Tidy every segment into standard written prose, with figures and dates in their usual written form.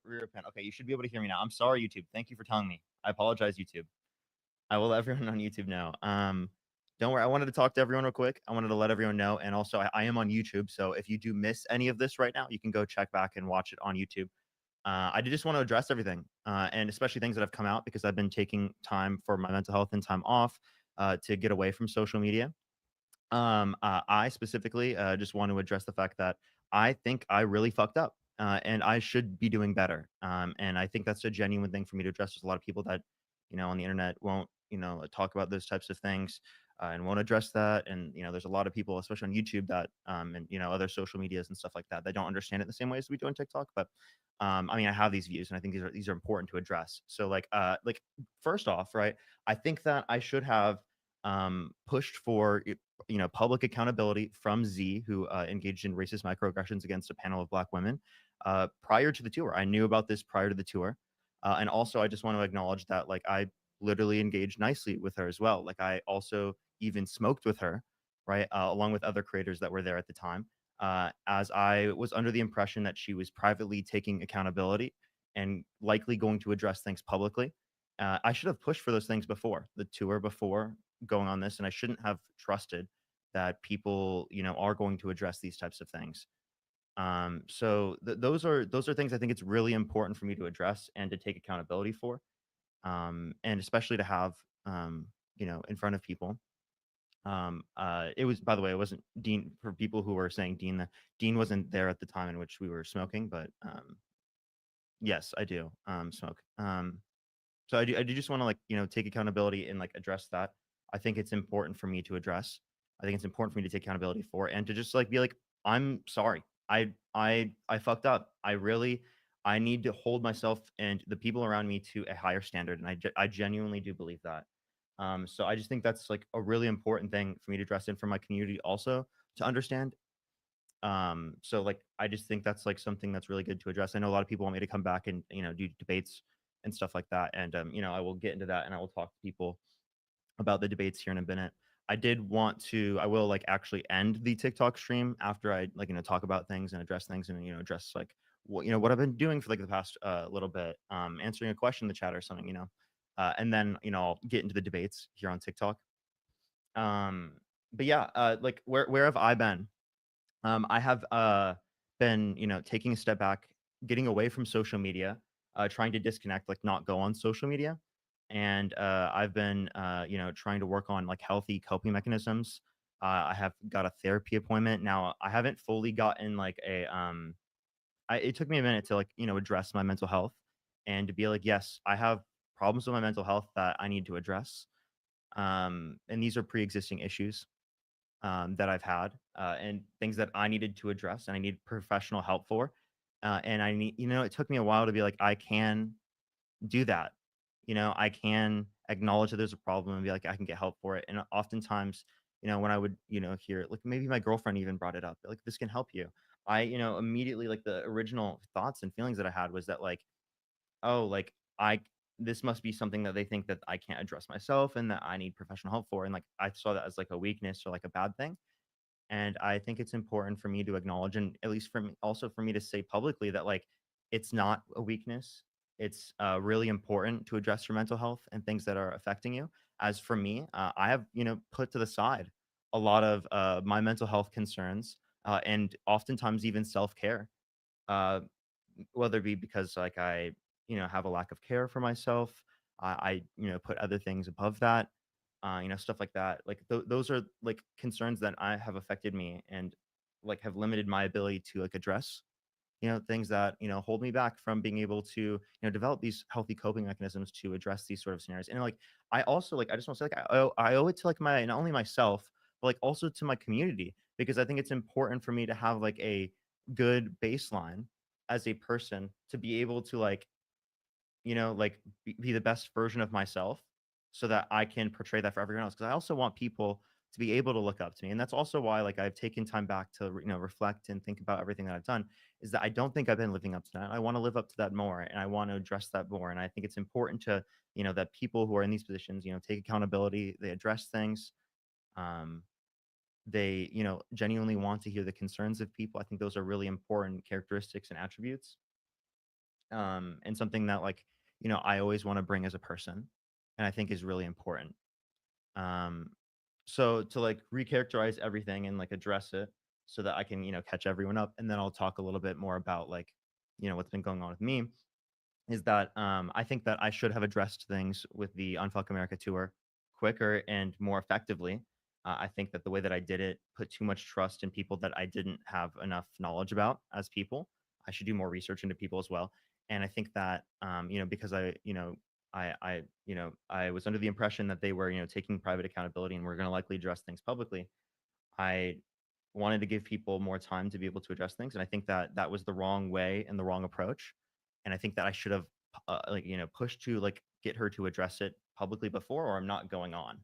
repent. Okay, you should be able to hear me now. I'm sorry, YouTube. Thank you for telling me. I apologize, YouTube. I will let everyone on YouTube know. Don't worry. I wanted to talk to everyone real quick. I wanted to let everyone know, and also I am on YouTube. So if you do miss any of this right now, you can go check back and watch it on YouTube. I did just want to address everything, and especially things that have come out because I've been taking time for my mental health and time off to get away from social media. I specifically just want to address the fact that I think I really fucked up, and I should be doing better. And I think that's a genuine thing for me to address. There's a lot of people that, on the internet won't, talk about those types of things and won't address that. And there's a lot of people, especially on YouTube, that and other social medias and stuff like that, that don't understand it the same way as we do on TikTok. But I mean, I have these views, and I think these are important to address. So like first off, right? I think that I should have pushed for public accountability from Z, who engaged in racist microaggressions against a panel of Black women prior to the tour. I knew about this prior to the tour, and also I just want to acknowledge that like I literally engaged nicely with her as well. Like I also even smoked with her, right, along with other creators that were there at the time, as I was under the impression that she was privately taking accountability and likely going to address things publicly. I should have pushed for those things before the tour, before going on this, and I shouldn't have trusted that people, are going to address these types of things. So those are things I think it's really important for me to address and to take accountability for, and especially to have, in front of people. It was, by the way, it wasn't Dean for people who were saying Dean. Dean wasn't there at the time in which we were smoking, but yes, I do smoke. So I do just want to take accountability and like address that. I think it's important for me to address. I think it's important for me to take accountability for and to just like be like, I'm sorry. I fucked up. I need to hold myself and the people around me to a higher standard, and I genuinely do believe that. So I just think that's like a really important thing for me to address and for my community also to understand. So like I just think that's like something that's really good to address. I know a lot of people want me to come back and do debates and stuff like that, and I will get into that and I will talk to people about the debates here in a minute. I will like actually end the TikTok stream after I like talk about things and address things and address like what I've been doing for like the past little bit, answering a question in the chat or something, and then I'll get into the debates here on TikTok. Um, but yeah, like where have I been? I have been, taking a step back, getting away from social media, trying to disconnect, like not go on social media. And I've been, trying to work on like healthy coping mechanisms. I have got a therapy appointment now. I haven't fully gotten like it took me a minute to like, address my mental health and to be like, yes, I have problems with my mental health that I need to address. And these are pre-existing issues that I've had, and things that I needed to address and I need professional help for. And I need, it took me a while to be like, I can do that. I can acknowledge that there's a problem and be like, I can get help for it. And oftentimes, when I would, hear like maybe my girlfriend even brought it up, like this can help you. Immediately like the original thoughts and feelings that I had was that like, oh, like I this must be something that they think that I can't address myself and that I need professional help for. And like I saw that as like a weakness or like a bad thing. And I think it's important for me to acknowledge, and at least for me, also for me to say publicly that like it's not a weakness. It's really important to address your mental health and things that are affecting you. As for me, I have put to the side a lot of my mental health concerns, and oftentimes even self care. Uh, whether it be because like I have a lack of care for myself, I put other things above that, stuff like that. Like those are like concerns that I have affected me and like have limited my ability to like address things that hold me back from being able to develop these healthy coping mechanisms to address these sort of scenarios. And like I also like I just want to say like I owe it to like my not only myself but like also to my community, because I think it's important for me to have like a good baseline as a person to be able to like like be the best version of myself so that I can portray that for everyone else. Cause I also want people to be able to look up to me. And that's also why like I've taken time back to, reflect and think about everything that I've done, is that I don't think I've been living up to that. I want to live up to that more and I want to address that more. And I think it's important to, that people who are in these positions, take accountability, they address things. Um, they, genuinely want to hear the concerns of people. I think those are really important characteristics and attributes. and something that like I always want to bring as a person, and I think is really important. Um, so to like recharacterize everything and like address it so that I can catch everyone up, and then I'll talk a little bit more about like what's been going on with me is that I think that I should have addressed things with the Unfuck America tour quicker and more effectively. I think that the way that I did it put too much trust in people that I didn't have enough knowledge about as people. I should do more research into people as well. And I think that because I was under the impression that they were taking private accountability and were going to likely address things publicly. I wanted to give people more time to be able to address things, and I think that that was the wrong way and the wrong approach. And I think that I should have pushed to like get her to address it publicly before, or I'm not going on.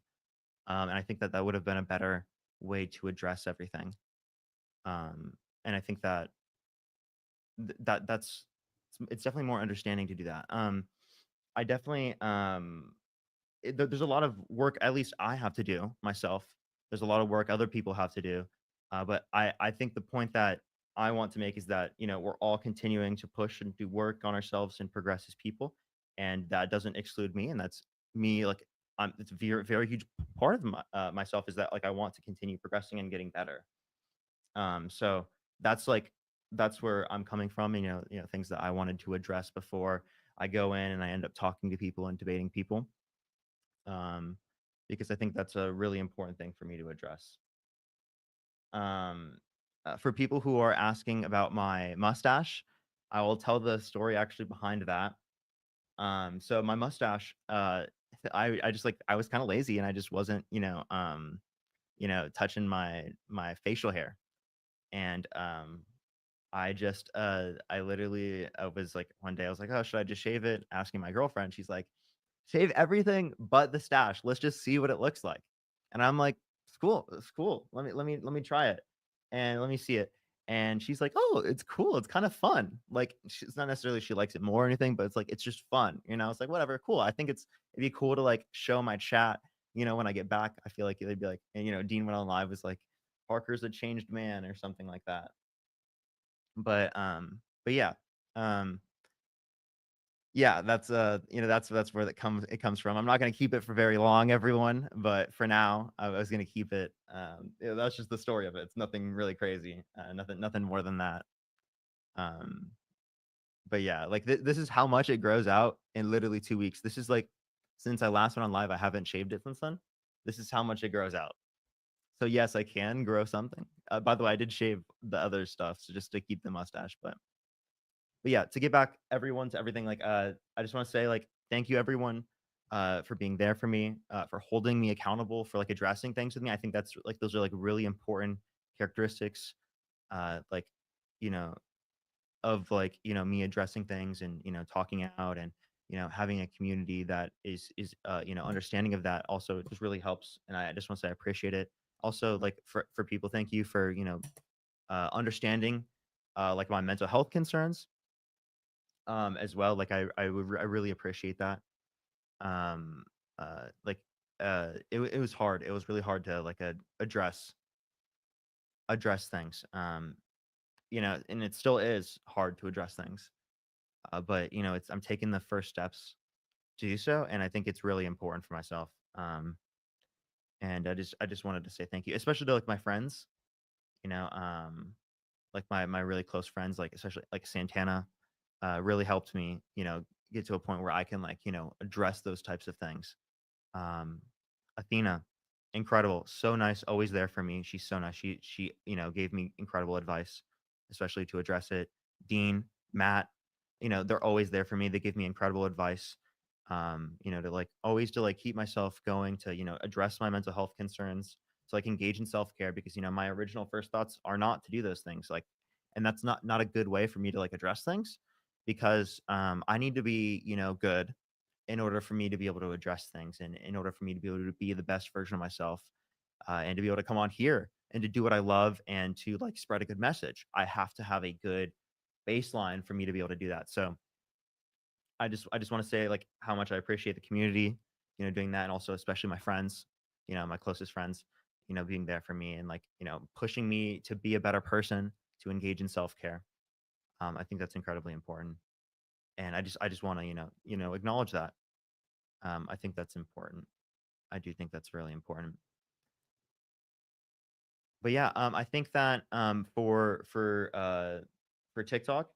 And I think that that would have been a better way to address everything. And I think that it's definitely more understanding to do that. I definitely there's a lot of work at least I have to do myself. There's a lot of work other people have to do. But I think the point that I want to make is that we're all continuing to push and do work on ourselves and progress as people, and that doesn't exclude me, and that's me. Like it's a very very huge part of myself is that like I want to continue progressing and getting better. So that's like that's where I'm coming from. Things that I wanted to address before I go in and I end up talking to people and debating people, um, because I think that's a really important thing for me to address. Um, for people who are asking about my mustache, I will tell the story actually behind that. So my mustache, I just like I was kind of lazy and I just wasn't, touching my facial hair, and I literally I was like one day I was like, oh, should I just shave it? Asking my girlfriend, she's like, shave everything but the stash. Let's just see what it looks like. And I'm like, it's cool. It's cool. Let me try it and let me see it. And she's like, oh, it's cool. It's kind of fun. Like, it's not necessarily she likes it more or anything, but it's like it's just fun. It's like whatever, cool. I think it'd be cool to like show my chat. When I get back, I feel like they'd be like, and Dean went on live was like, Parker's a changed man or something like that. But yeah, um, yeah, that's where it comes from. I'm not gonna keep it for very long, everyone, but for now, I was gonna keep it. That's just the story of it. It's nothing really crazy. Nothing more than that. Um, but yeah, like this is how much it grows out in literally 2 weeks. This is like since I last went on live, I haven't shaved it since then. This is how much it grows out. So yes, I can grow something. By the way, I did shave the other stuff, so just to keep the mustache, but yeah, to get back everyone to everything, like I just want to say like thank you everyone for being there for me, for holding me accountable, for like addressing things with me. I think that's like those are like really important characteristics, like you know of like me addressing things and talking out and having a community that is understanding of that also just really helps. And I just want to say I appreciate it. Also, like for people, thank you for understanding like my mental health concerns as well. Like I really appreciate that. Um, like it was hard. It was really hard to like address things. And it still is hard to address things. But it's I'm taking the first steps to do so, and I think it's really important for myself. And I just wanted to say thank you, especially to like my friends. You know, like my really close friends, like especially like Santana, really helped me, get to a point where I can like, address those types of things. Um, Athena, incredible, so nice, always there for me. She's so nice. She gave me incredible advice, especially to address it. Dean, Matt, they're always there for me. They give me incredible advice. To like always to like keep myself going to address my mental health concerns, to like engage in self care because my original first thoughts are not to do those things like, and that's not a good way for me to like address things because I need to be good in order for me to be able to address things and in order for me to be able to be the best version of myself and to be able to come on here and to do what I love and to like spread a good message. I have to have a good baseline for me to be able to do that. So I just want to say like how much I appreciate the community, doing that, and also especially my friends, my closest friends, being there for me and like pushing me to be a better person, to engage in self care. I think that's incredibly important. and I just want to acknowledge that. I think that's important. I do think that's really important. But yeah, I think that for TikTok,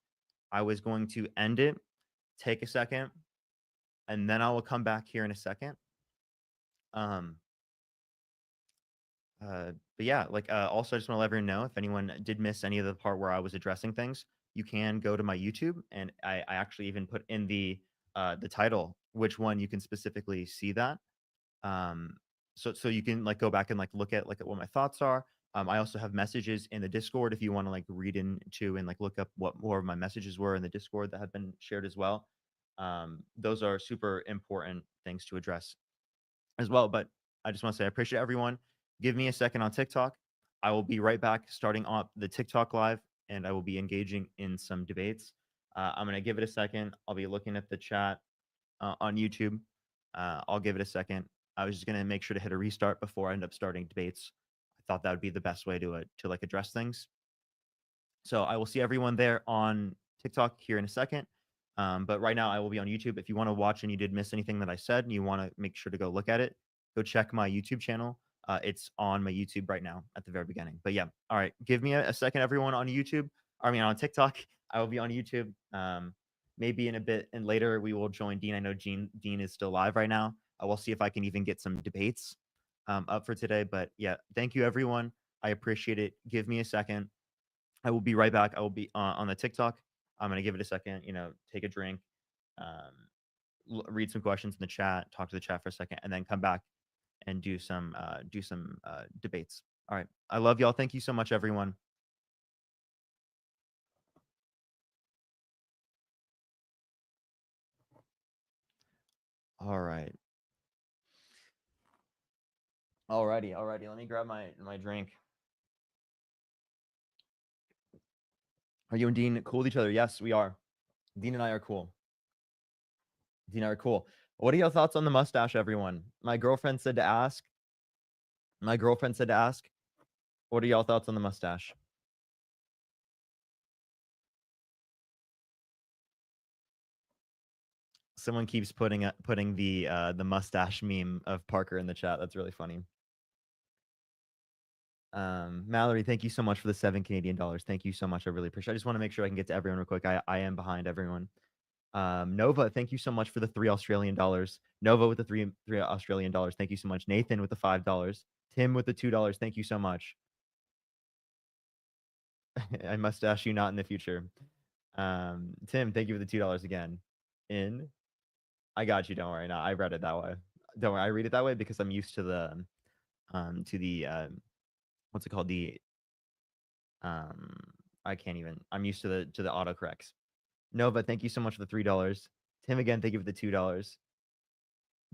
I was going to end it, take a second, and then I will come back here in a second. Um, but yeah, like also I just want to let everyone know if anyone did miss any of the part where I was addressing things, you can go to my YouTube, and I actually even put in the title which one you can specifically see that. Um, so you can like go back and like look at what my thoughts are. I also have messages in the Discord if you want to like read into and like look up what more of my messages were in the Discord that have been shared as well. Those are super important things to address as well. But I just want to say I appreciate everyone. Give me a second on TikTok. I will be right back starting up the TikTok live, and I will be engaging in some debates. I'm going to give it a second. I'll be looking at the chat on YouTube. I'll give it a second. I was just going to make sure to hit a restart before I end up starting debates. I thought that would be the best way to like address things. So I will see everyone there on TikTok here in a second. But right now I will be on YouTube. If you want to watch and you did miss anything that I said and you want to make sure to go look at it, go check my YouTube channel. It's on my YouTube right now at the very beginning. But yeah, all right. Give me a second, everyone on YouTube. I mean, on TikTok. I will be on YouTube. Maybe in a bit and later we will join Dean. I know Dean is still live right now. I will see if I can even get some debates up for today. But yeah, thank you, everyone. I appreciate it. Give me a second. I will be right back. I will be on the TikTok. I'm gonna give it a second. Take a drink, read some questions in the chat, talk to the chat for a second, and then come back and do some debates. All right. I love y'all. Thank you so much, everyone. All right. Alrighty. Let me grab my drink. Are you and Dean cool with each other? Yes, we are. Dean and I are cool. Dean and I are cool. What are your thoughts on the mustache, everyone? My girlfriend said to ask. What are y'all thoughts on the mustache? Someone keeps putting the mustache meme of Parker in the chat. That's really funny. Mallory, thank you so much for the 7 Canadian dollars. Thank you so much. I really appreciate it. I just want to make sure I can get to everyone real quick. I am behind everyone. Nova, thank you so much for the 3 Australian dollars. Nova with the three Australian dollars. Thank you so much. Nathan with the $5. Tim with the $2. Thank you so much. I mustache you not in the future. Tim, thank you for the $2 again. I got you. Don't worry. No, I read it that way. Don't worry. I read it that way because I'm used to the what's it called? Um I can't even. I'm used to the autocorrects. Nova, thank you so much for the $3. Tim again, thank you for the $2.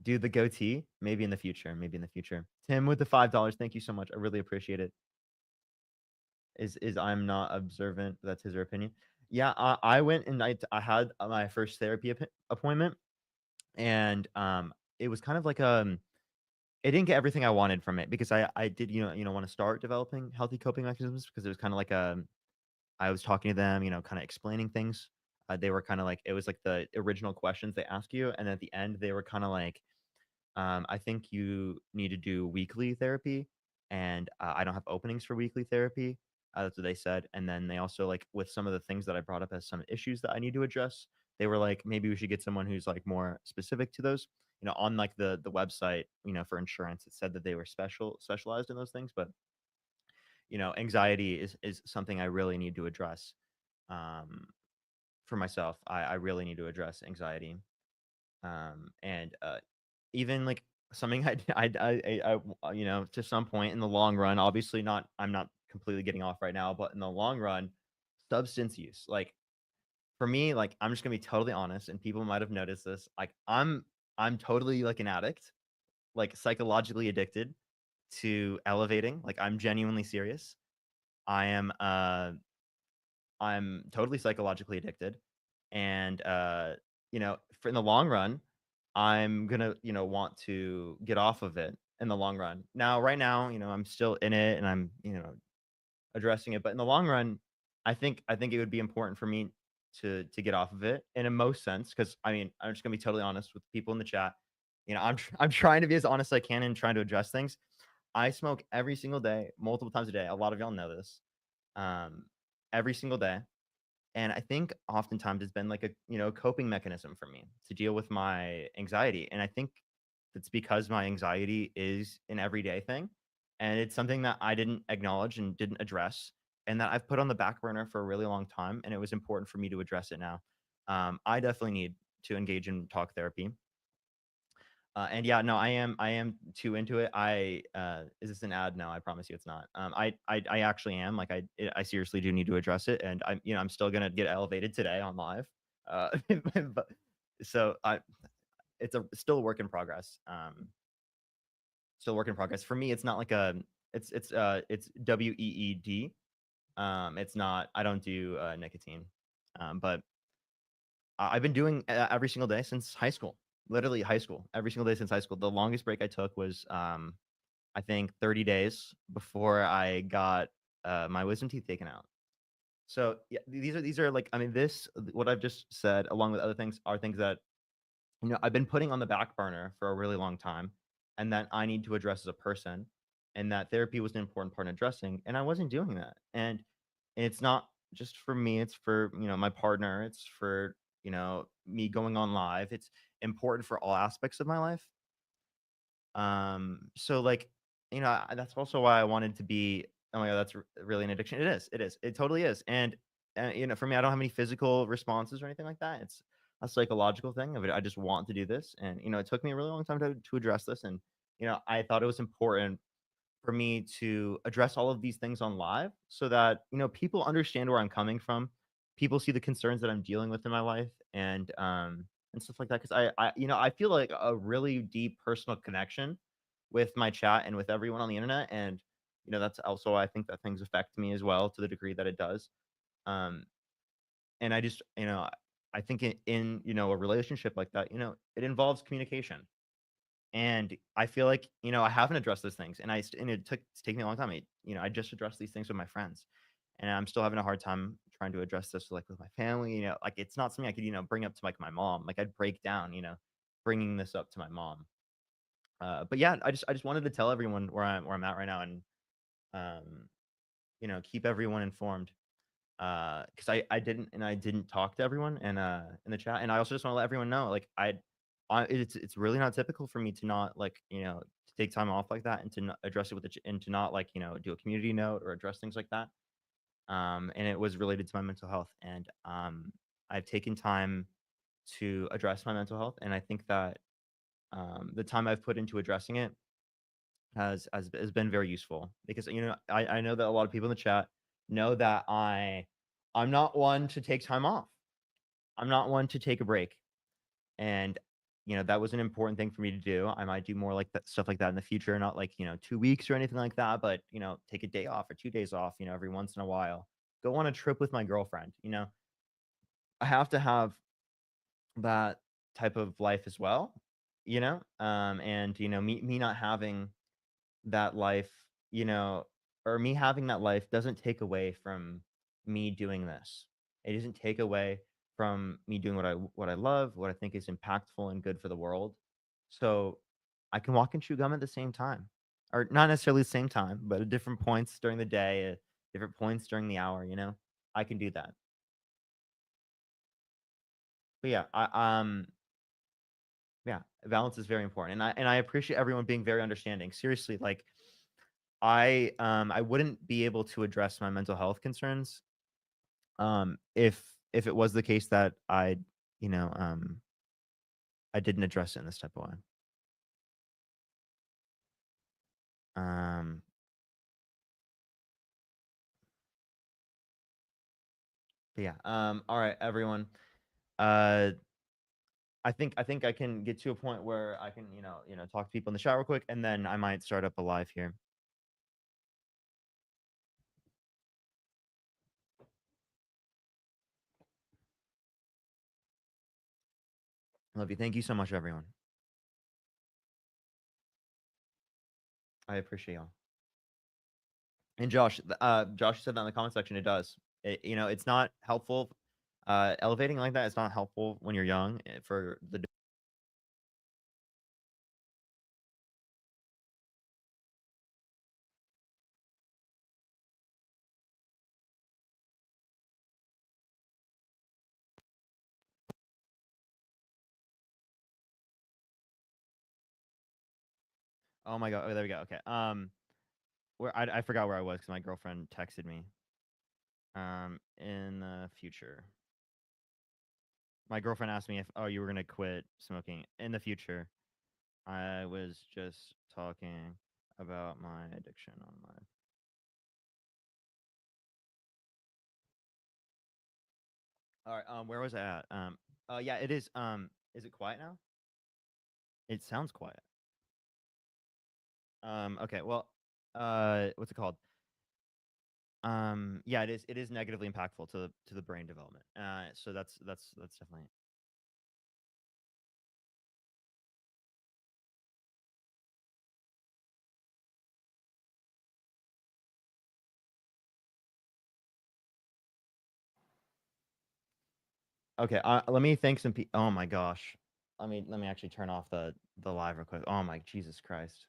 Do the goatee? Maybe in the future. Maybe in the future. Tim with the $5. Thank you so much. I really appreciate it. Is I'm not observant. That's his opinion. Yeah, I went and I had my first therapy appointment, and it was kind of like it didn't get everything I wanted from it because I did want to start developing healthy coping mechanisms because it was kind of like I was talking to them, kind of explaining things. They were kind of like it was like the original questions they ask you, and at the end they were kind of like, I think you need to do weekly therapy, and I don't have openings for weekly therapy. That's what they said, and then they also like with some of the things that I brought up as some issues that I need to address. They were like, maybe we should get someone who's like more specific to those. On like the website, for insurance, it said that they were specialized in those things, but anxiety is something I really need to address. For myself, I really need to address anxiety. And even like something to some point in the long run, obviously not, I'm not completely getting off right now, but in the long run, substance use, like for me, like I'm just gonna be totally honest, and people might have noticed this, like I'm totally like an addict, like psychologically addicted to elevating. Like I'm genuinely serious. I am I'm totally psychologically addicted, and for in the long run, I'm gonna want to get off of it in the long run. Now, right now, I'm still in it, and I'm addressing it, but in the long run, I think it would be important for me to get off of it in a most sense. Because I mean, I'm just gonna be totally honest with people in the chat. I'm trying to be as honest as I can and trying to address things. I smoke every single day, multiple times a day. A lot of y'all know this. Um, every single day. And I think oftentimes it's been like a, coping mechanism for me to deal with my anxiety. And I think it's because my anxiety is an everyday thing. And it's something that I didn't acknowledge and didn't address, and that I've put on the back burner for a really long time. And it was important for me to address it now. I definitely need to engage in talk therapy. And yeah, no, I am too into it. Is this an ad? No, I promise you it's not. I actually am. Like I seriously do need to address it, and I'm still gonna get elevated today on live. But so it's still a work in progress. Still a work in progress. For me, it's not like it's WEED. It's not. I don't do nicotine. But I've been doing every single day since high school. Literally high school. Every single day since high school. The longest break I took was I think 30 days before I got my wisdom teeth taken out. So yeah, these are like, I mean, this, what I've just said, along with other things, are things that I've been putting on the back burner for a really long time, and that I need to address as a person, and that therapy was an important part in addressing, and I wasn't doing that. And it's not just for me, it's for, my partner, it's for, me going on live. It's important for all aspects of my life. So like, that's also why I wanted to be, oh my God, that's really an addiction. It is. It is. It totally is. And for me, I don't have any physical responses or anything like that. It's a psychological thing of it. I just want to do this. And, it took me a really long time to address this. And, I thought it was important for me to address all of these things on live so that, people understand where I'm coming from. People see the concerns that I'm dealing with in my life, and stuff like that. Cause I feel like a really deep personal connection with my chat and with everyone on the internet. And, that's also why I think that things affect me as well to the degree that it does. Um, and I just, I think in a relationship like that, it involves communication. And I feel like, I haven't addressed those things, and it's taken me a long time. I just addressed these things with my friends, and I'm still having a hard time trying to address this like with my family. Like it's not something I could, bring up to like my mom. Like I'd break down, bringing this up to my mom. But yeah, I just wanted to tell everyone where I'm at right now, and um, keep everyone informed. Because I didn't talk to everyone in the chat, and I also just want to let everyone know, like it's really not typical for me to not, like, to take time off like that, and to not address it and to not, like, do a community note or address things like that. And it was related to my mental health, and I've taken time to address my mental health, and I think that the time I've put into addressing it has been very useful, because I know that a lot of people in the chat know that I'm not one to take time off. I'm not one to take a break. And that was an important thing for me to do. I might do more like that, stuff like that in the future, not like 2 weeks or anything like that, but take a day off or 2 days off, every once in a while. Go on a trip with my girlfriend. I have to have that type of life as well. And me not having that life, you know, or me having that life doesn't take away from me doing this. It doesn't take away from me doing what I love, what I think is impactful and good for the world. So I can walk and chew gum at the same time, or not necessarily the same time, but at different points during the day, at different points during the hour. I can do that. But yeah, yeah, balance is very important, and I appreciate everyone being very understanding. Seriously, like I wouldn't be able to address my mental health concerns if it was the case that you know um I didn't address it in this type of way. Um but yeah, all right, everyone. Uh I think I can get to a point where I can, talk to people in the chat real quick, and then I might start up a live here. Love you. Thank you so much, everyone. I appreciate y'all. And Josh said that in the comment section. It does. It's not helpful. Elevating like that is not helpful when you're young for the. Oh my god. Oh, there we go. Okay. Where I forgot where I was because my girlfriend texted me. In the future, my girlfriend asked me if you were gonna quit smoking in the future. I was just talking about my addiction on my. All right. Where was I at? Yeah, it is. Is it quiet now? It sounds quiet. Okay. Well, what's it called? Yeah, it is. It is negatively impactful to the brain development. So that's definitely. Okay. Let me thank some people. Oh my gosh. Let me actually turn off the live real quick. Oh my Jesus Christ.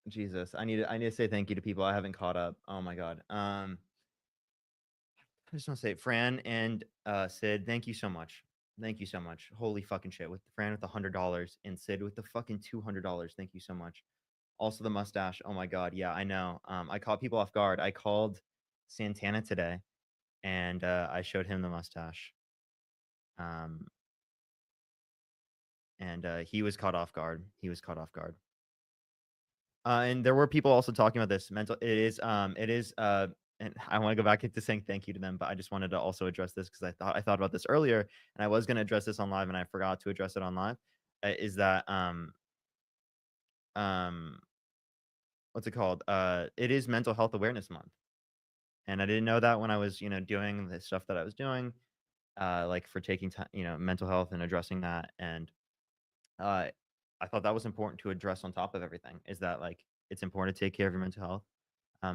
Jesus. I need to say thank you to people I haven't caught up. Oh my god. I just want to say Fran and Sid, thank you so much. Thank you so much. Holy fucking shit. With Fran with $100 and Sid with the fucking $200. Thank you so much. Also the mustache. Oh my god. Yeah, I know. I caught people off guard. I called Santana today and I showed him the mustache. Um, and he was caught off guard. He was caught off guard. And there were people also talking about this mental. It is. And I want to go back into saying thank you to them, but I just wanted to also address this because I thought about this earlier, and I was going to address this on live, and I forgot to address it on live. Is that um what's it called? It is Mental Health Awareness Month, and I didn't know that when I was doing the stuff that I was doing, like for taking time, mental health and addressing that, and uh, I thought that was important to address on top of everything. Is that like it's important to take care of your mental health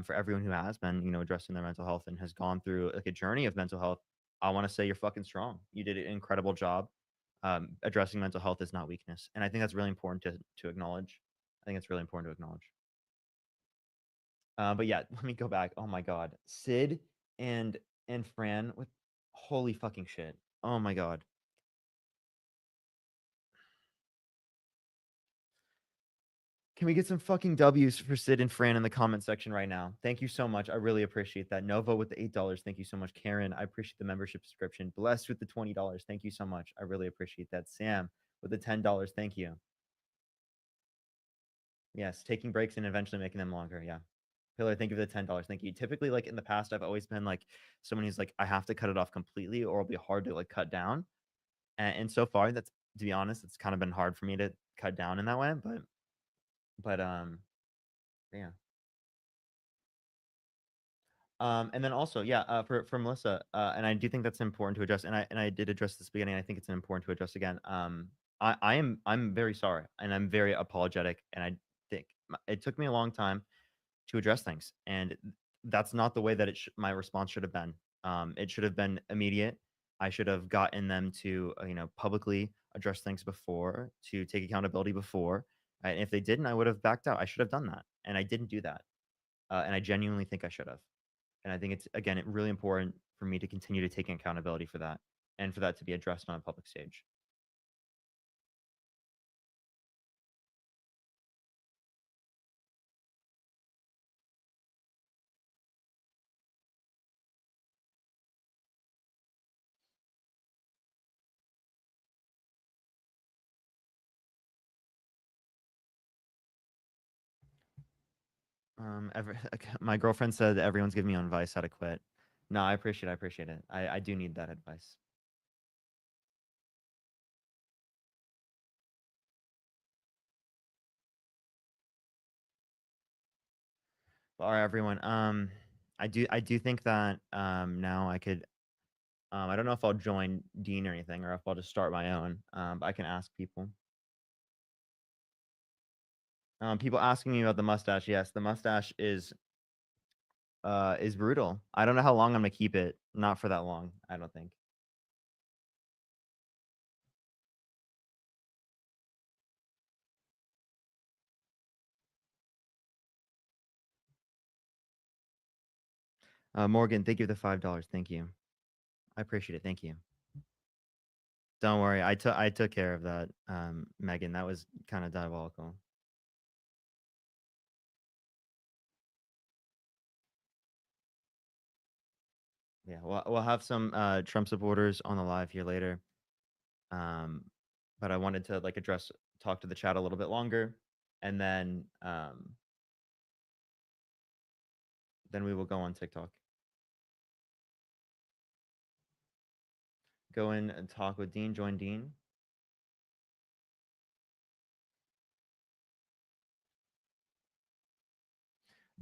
for everyone who has been, addressing their mental health and has gone through like a journey of mental health. I want to say you're fucking strong. You did an incredible job. Addressing mental health is not weakness, and I think that's really important to acknowledge. I think it's really important to acknowledge. But yeah, let me go back. Oh my god, Sid and and Fran with holy fucking shit. Oh my god. Can we get some fucking W's for Sid and Fran in the comment section right now? Thank you so much. I really appreciate that. Nova with the $8. Thank you so much. Karen, I appreciate the membership subscription. Blessed with the $20. Thank you so much. I really appreciate that. Sam with the $10. Thank you. Yes, taking breaks and eventually making them longer. Yeah. Pillar, thank you for the $10. Thank you. Typically, like in the past, I've always been like someone who's like, I have to cut it off completely or it'll be hard to like cut down. And so far, that's to be honest, it's kind of been hard for me to cut down in that way. But yeah. And then also, yeah, for Melissa, and I do think that's important to address, and I did address this beginning. I think it's important to address again. I'm very sorry, and I'm very apologetic, and I think it took me a long time to address things, and that's not the way that my response should have been. It should have been immediate. I should have gotten them to publicly address things before, to take accountability before. And if they didn't, I would have backed out. I should have done that, and I didn't do that. And I genuinely think I should have. And I think it's again really important for me to continue to take accountability for that and for that to be addressed on a public stage. My girlfriend said everyone's giving me advice how to quit. No, I appreciate it. I appreciate it. I do need that advice. All right, everyone. I do think that now I could I don't know if I'll join Dean or anything, or if I'll just start my own. But I can ask people. People asking me about the mustache. Yes, the mustache is brutal. I don't know how long I'm gonna keep it. Not for that long, I don't think. Morgan, thank you for the $5. Thank you. I appreciate it. Thank you. Don't worry. I took care of that, Megan. That was kind of diabolical. Yeah, we'll have some Trump supporters on the live here later. Um, but I wanted to like talk to the chat a little bit longer, and then we will go on TikTok. Go in and talk with Dean. Join Dean.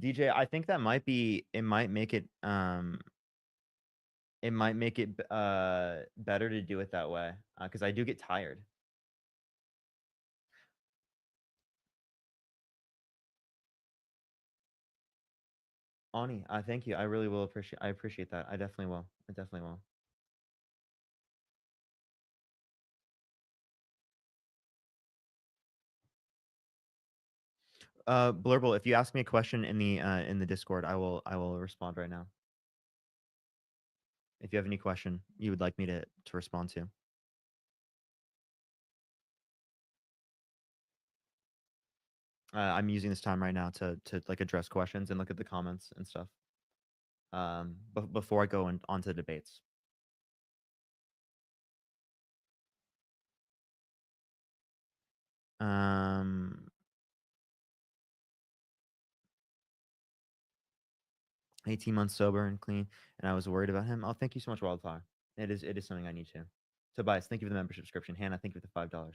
DJ, I think that might be. It might make it. It might make it better to do it that way because I do get tired. Ani, thank you. I really will appreciate. I appreciate that. I definitely will. I definitely will. Blurble, if you ask me a question in the Discord, I will respond right now. If you have any question you would like me to respond to. I'm using this time right now to like address questions and look at the comments and stuff. Before I go onto the debates. Um, 18 months sober and clean, and I was worried about him. Oh, thank you so much, Wildfire. It is something I need to. Tobias, thank you for the membership subscription. Hannah, thank you for the $5.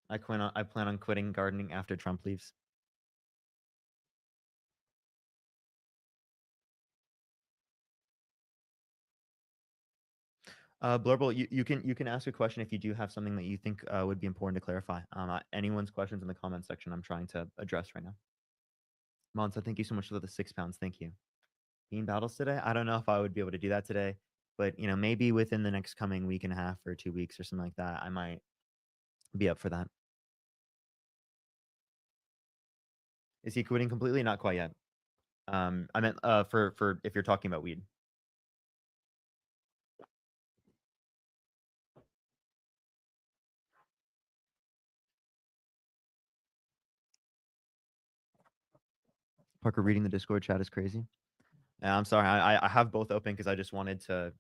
I plan on quitting gardening after Trump leaves. Blurble, you can ask a question if you do have something that you think would be important to clarify. Anyone's questions in the comment section, I'm trying to address right now. Monza, thank you so much for the £6. Thank you. Bean battles today? I don't know if I would be able to do that today, but maybe within the next coming week and a half or 2 weeks or something like that, I might be up for that. Is he quitting completely? Not quite yet. I meant for if you're talking about weed. Parker, reading the Discord chat is crazy. Yeah, I'm sorry. I have both open because I just wanted to.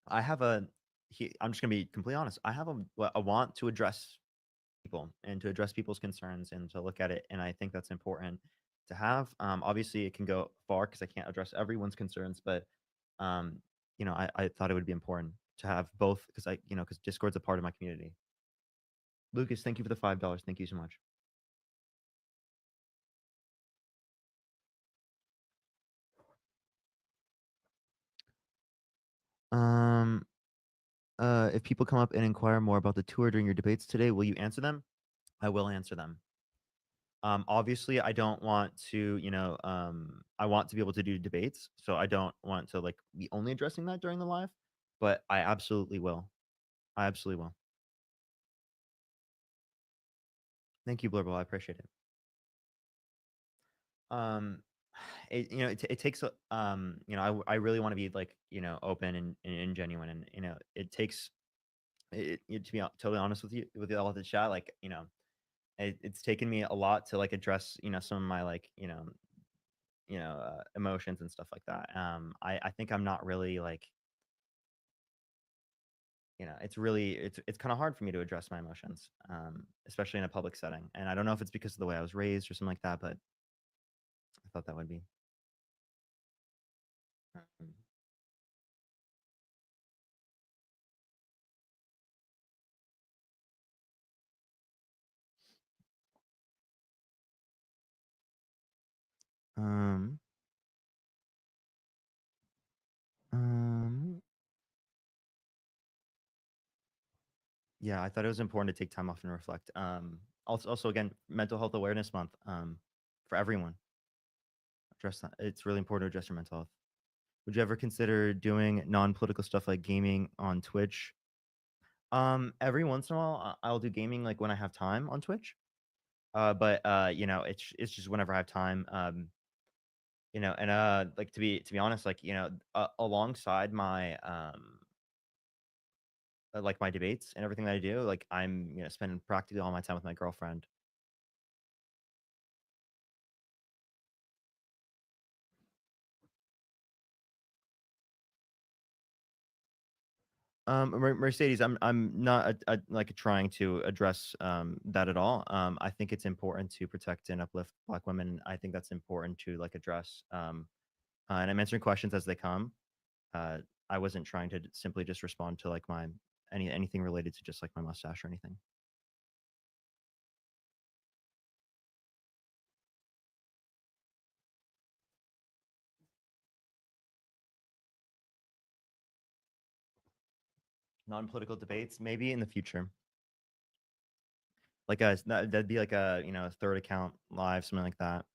I have a. I'm just gonna be completely honest. I have a want to address people and to address people's concerns and to look at it, and I think that's important to have. Obviously, it can go far because I can't address everyone's concerns, but um, I thought it would be important to have both because because Discord's a part of my community. Lucas, thank you for the $5. Thank you so much. Um, if people come up and inquire more about the tour during your debates today, will you answer them? I will answer them. Obviously, I don't want to, I want to be able to do debates, so I don't want to like be only addressing that during the live, but I absolutely will. I absolutely will. Thank you, Blurble. I appreciate it. Um, it takes I really want to be like open and genuine, and it takes to be totally honest with you all the chat, like it's taken me a lot to like address some of my like emotions and stuff like that. I think I'm not really like it's kind of hard for me to address my emotions, especially in a public setting, and I don't know if it's because of the way I was raised or something like that, but I thought that would be. um, um Yeah, I thought it was important to take time off and reflect. Also, again, Mental Health Awareness Month. For everyone, address that. It's really important to address your mental health. Would you ever consider doing non-political stuff like gaming on Twitch? Every once in a while, I'll do gaming like when I have time on Twitch. But you know, it's just whenever I have time. You know, and like to be honest, like you know, alongside my like my debates and everything that I do, like I'm you know spending practically all my time with my girlfriend. Mercedes, I'm not like trying to address that at all. I think it's important to protect and uplift Black women. I think that's important to like address. And I'm answering questions as they come. Uh, I wasn't trying to simply just respond to like my anything related to just like my mustache or anything. Non-political debates, maybe in the future. Like that'd be like a you know a third account live, something like that.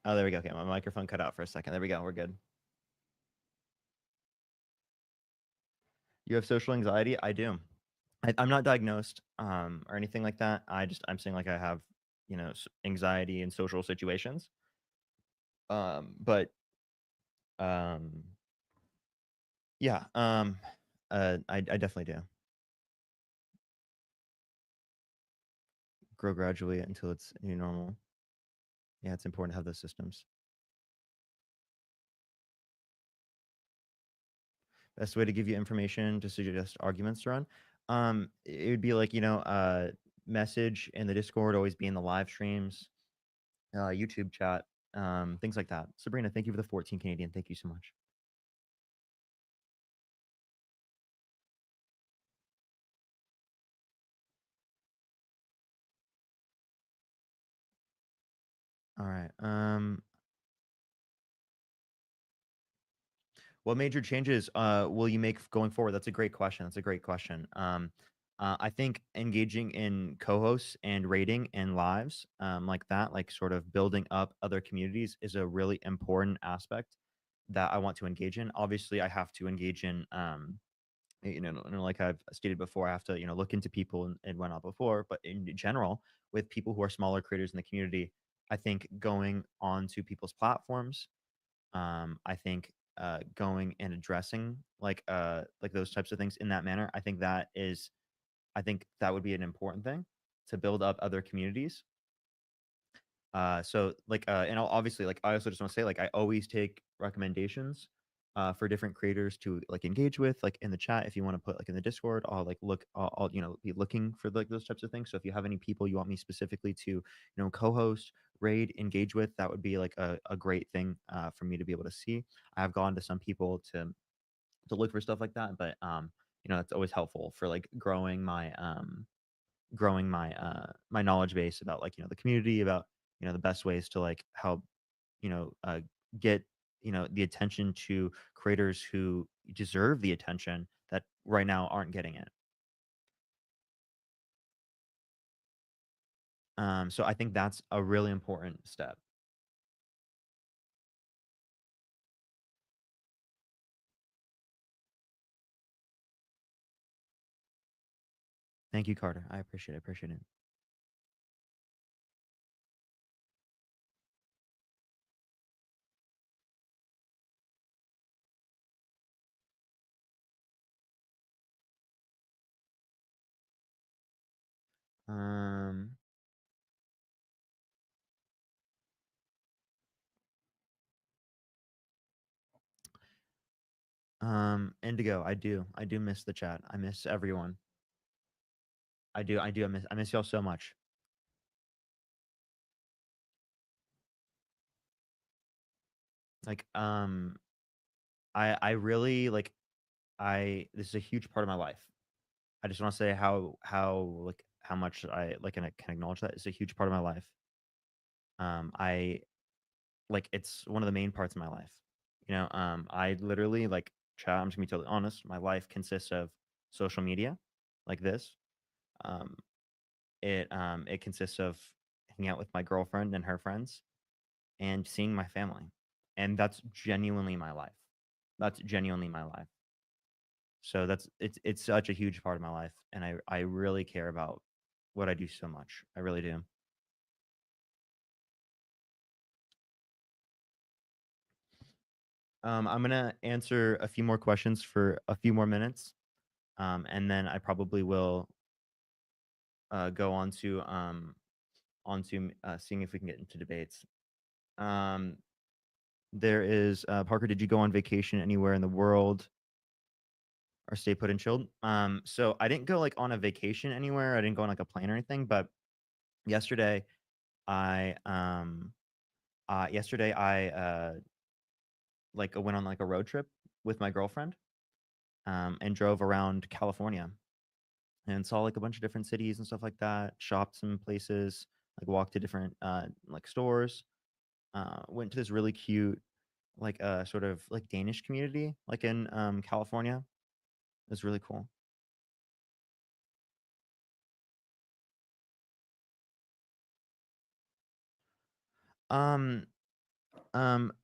Oh, there we go. Okay, my microphone cut out for a second. There we go. We're good. You have social anxiety? I do. I'm not diagnosed or anything like that. I'm saying like I have you know anxiety in social situations. But um, yeah. I definitely do. Grow gradually until it's new normal. Yeah, it's important to have those systems. Best way to give you information to suggest arguments to run. It would be like you know, message in the Discord, always be in the live streams, YouTube chat, things like that. Sabrina, thank you for the 14 Canadian. Thank you so much. All right. What major changes will you make going forward? That's a great question. That's a great question. I think engaging in co-hosts and rating and lives like that, like sort of building up other communities, is a really important aspect that I want to engage in. Obviously, I have to engage in, like I've stated before, I have to, look into people and whatnot before. But in general, with people who are smaller creators in the community, I think going on to people's platforms I think going and addressing like those types of things in that manner, I think that would be an important thing to build up other communities. So like and obviously like I also just want to say like I always take recommendations for different creators to like engage with like in the chat. If you want to put like in the Discord, I'll like look I'll be looking for like those types of things. So if you have any people you want me specifically to co-host, raid, engage with, that would be like a great thing for me to be able to see. I have gone to some people to look for stuff like that, but it's always helpful for like growing my knowledge base about like the community, about the best ways to like help get the attention to creators who deserve the attention that right now aren't getting it. So I think that's a really important step. Thank you, Carter. I appreciate it. Appreciate it. um Indigo, I do miss the chat. I miss everyone. I miss y'all so much. Like I really like this is a huge part of my life. I just want to say how much I like and I can acknowledge that it's a huge part of my life. I like it's one of the main parts of my life. I literally like chat. I'm just gonna be totally honest. My life consists of social media, like this. Um, it consists of hanging out with my girlfriend and her friends and seeing my family, and that's genuinely my life. That's genuinely my life. So it's such a huge part of my life, and I really care about what I do so much. I really do. I'm gonna answer a few more questions for a few more minutes, and then I probably will go on to seeing if we can get into debates. Um, there is Parker. Did you go on vacation anywhere in the world or stay put and chilled? So I didn't go like on a vacation anywhere. I didn't go on like a plane or anything. But yesterday, I yesterday I like went on like a road trip with my girlfriend and drove around California and saw like a bunch of different cities and stuff like that. Shopped some places, like walked to different like stores. Went to this really cute like sort of like Danish community like in California. It was really cool. Um,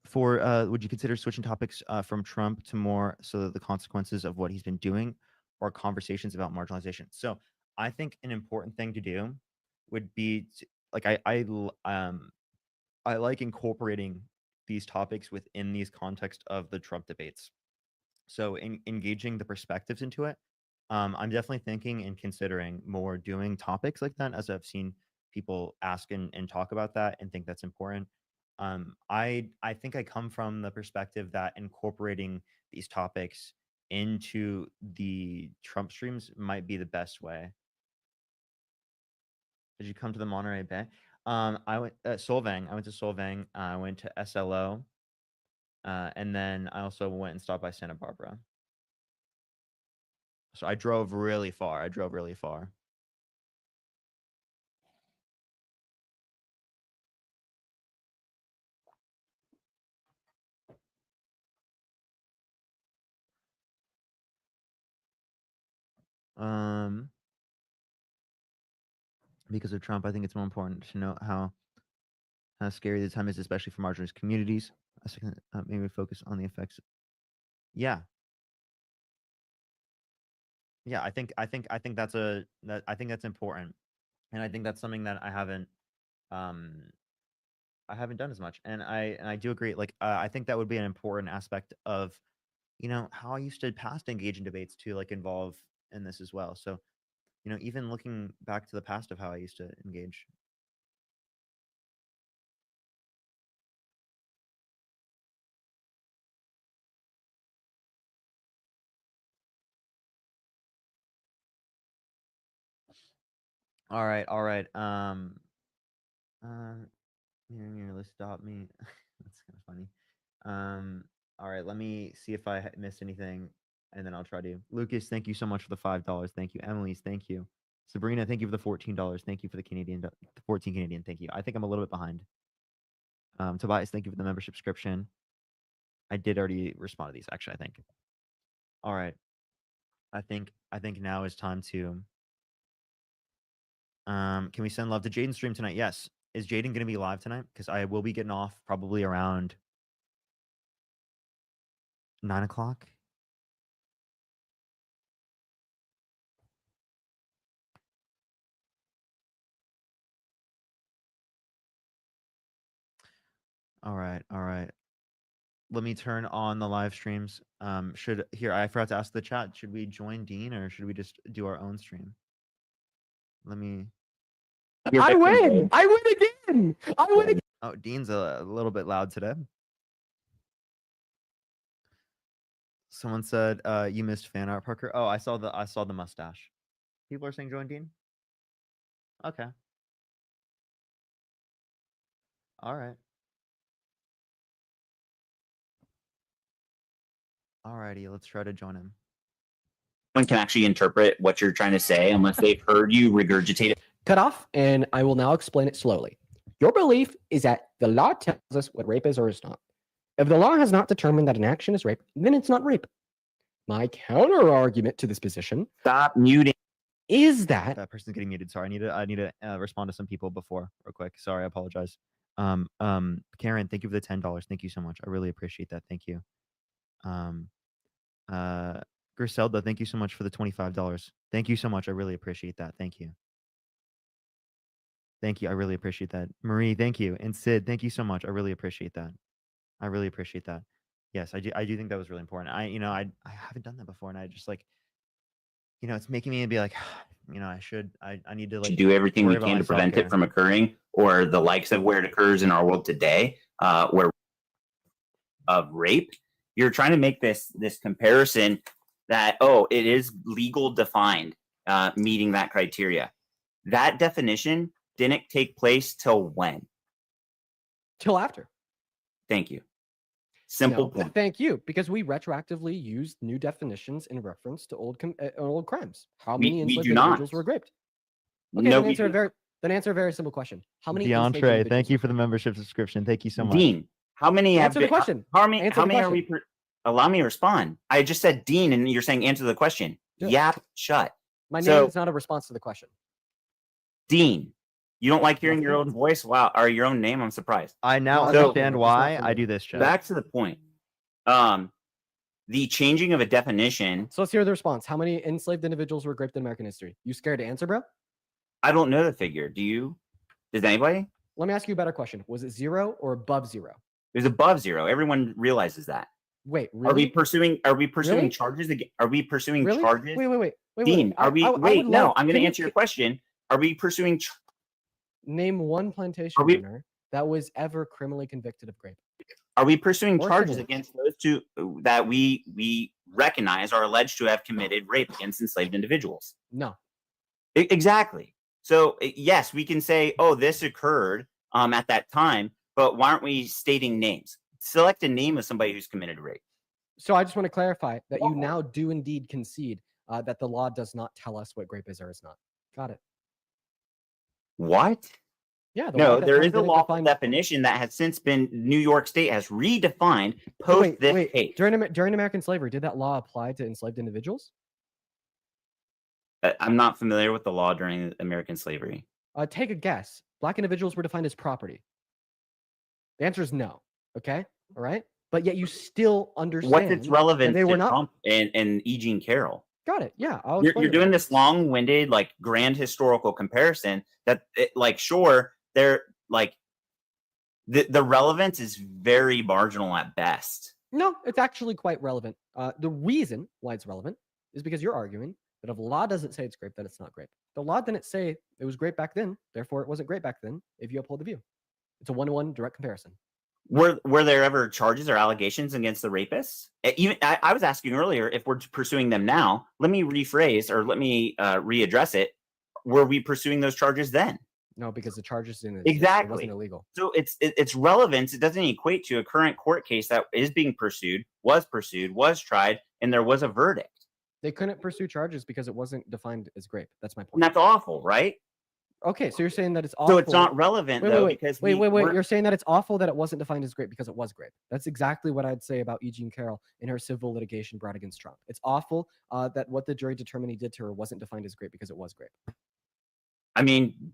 for would you consider switching topics from Trump to more so that the consequences of what he's been doing or conversations about marginalization? So I think an important thing to do would be like I like incorporating these topics within these context of the Trump debates. So engaging the perspectives into it, I'm definitely thinking and considering more doing topics like that as I've seen people ask and talk about that and think that's important. I think I come from the perspective that incorporating these topics into the Trump streams might be the best way. Did you come to the Monterey Bay? I went Solvang. I went to Solvang. I went to SLO, and then I also went and stopped by Santa Barbara. So I drove really far. I drove really far. Um, because of Trump, I think it's more important to know how scary the time is, especially for marginalized communities. A second, maybe focus on the effects. Yeah, yeah. I think I think that's important, and I think that's something that um I haven't done as much, and I do agree. Like, I think that would be an important aspect of how I used to past engage in debates to like involve in this as well. So even looking back to the past of how I used to engage. All right, all right. Uh, nearly stop me. That's kind of funny. All right, let me see if I missed anything, and then I'll try to. Lucas, thank you so much for the $5. Thank you, Emily's. Thank you, Sabrina. Thank you for the $14. Thank you for the the 14 Canadian. Thank you. I think I'm a little bit behind. Tobias, thank you for the membership subscription. I did already respond to these. Actually, I think. All right. I think now is time to. Can we send love to Jaden stream tonight? Yes. Is Jaden gonna be live tonight? Because I will be getting off probably around 9 o'clock. All right, all right. Let me turn on the live streams. Should here I forgot to ask the chat. Should we join Dean or should we just do our own stream? Let me. I win! I win again! I win again! Oh, Dean's a little bit loud today. Someone said you missed fan art, Parker. Oh, I saw the mustache. People are saying join Dean. Okay. All right. Alrighty, let's try to join him. one can actually interpret what you're trying to say unless they've heard you regurgitate it. Cut off, and I will now explain it slowly. Your belief is that the law tells us what rape is or is not. If the law has not determined that an action is rape, then it's not rape. My counter argument to this position Stop muting. is that That person's getting muted. Sorry, I need to respond to some people before real quick. Sorry, I apologize. Karen, thank you for the $10. Thank you so much. I really appreciate that. Thank you. Griselda, thank you so much for the $25. Thank you so much. I really appreciate that. Thank you. Thank you. I really appreciate that. Marie, thank you. And Sid, thank you so much. I really appreciate that. I really appreciate that. Yes, I do think that was really important. I haven't done that before, and I just like, it's making me be like, I need to like do everything we worry about can to myself prevent here. it from occurring, or the likes of where it occurs in our world today, where of rape. You're trying to make this comparison that, it is legal defined, meeting that criteria. That definition didn't take place till when? till after. Thank you. Simple No, point. thank you, because we retroactively used new definitions in reference to old crimes. How many We enslaved do not. individuals were raped? Okay, No, then answer a very simple question. How many enslaved DeAndre, thank individuals you were for the membership subscription. Thank you so much. Dean, how many have Answer the been, question. How many Answer the are we allow me to respond? I just said Dean and you're saying answer the question. Yeah. Yap, shut. My So- name is not a response to the question. Dean, you don't like hearing your Nothing. own voice? Wow, or your own name? I'm surprised. I now So- understand It's why not for I me. do this, chat. Back to the point. The changing of a definition, So let's hear the response. How many enslaved individuals were raped in American history? You scared to answer, bro? I don't know the figure. Do you? Does anybody? Let me ask you a better question. Was it 0 or above 0? It was above 0. Everyone realizes that. Wait, Are we really? pursuing Really? charges again? Are we pursuing Really? charges? Wait. Dean, are we wait, would no, love- I'm can gonna you- answer your question. Are we pursuing Name one plantation Are we- owner that was ever criminally convicted of rape. Or charges civil. against those two that we recognize are alleged to have committed rape against enslaved individuals? No. Exactly. So yes, we can say, this occurred at that time, but why aren't we stating names? Select a name of somebody who's committed rape. So I just want to clarify that you now do indeed concede that the law does not tell us what grape is or is not. Got it. What? Yeah. The No, law that there time is a didn't lawful define- definition that has since been New York State has redefined post this case. During American slavery, did that law apply to enslaved individuals? I'm not familiar with the law during American slavery. Take a guess. Black individuals were defined as property. The answer is no. Okay. All right. But yet you still understand. What's its relevance they were to not- Trump and E. Jean Carroll? Got it. Yeah. I'll You're explain it. doing this long-winded, like grand historical comparison that, sure, they're like the relevance is very marginal at best. No, it's actually quite relevant. The reason why it's relevant is because you're arguing that if the law doesn't say it's grape, then it's not grape. The law didn't say it was grape back then, therefore it wasn't grape back then. If you uphold the view, it's a 1-to-1 direct comparison. Were there ever charges or allegations against the rapists? Even I was asking earlier if we're pursuing them now. Let me rephrase or let me readdress it. Were we pursuing those charges then? No, because the charges didn't exist. It Exactly. wasn't illegal. So its relevance, it doesn't equate to a current court case that is being pursued, was tried, and there was a verdict. They couldn't pursue charges because it wasn't defined as grape. That's my point. And that's awful, right? Okay, so you're saying that it's awful. So it's not relevant though because wait. we're- You're saying that it's awful that it wasn't defined as grape because it was grape. That's exactly what I'd say about E. Jean Carroll in her civil litigation brought against Trump. It's awful that what the jury determined he did to her wasn't defined as grape because it was grape. I mean,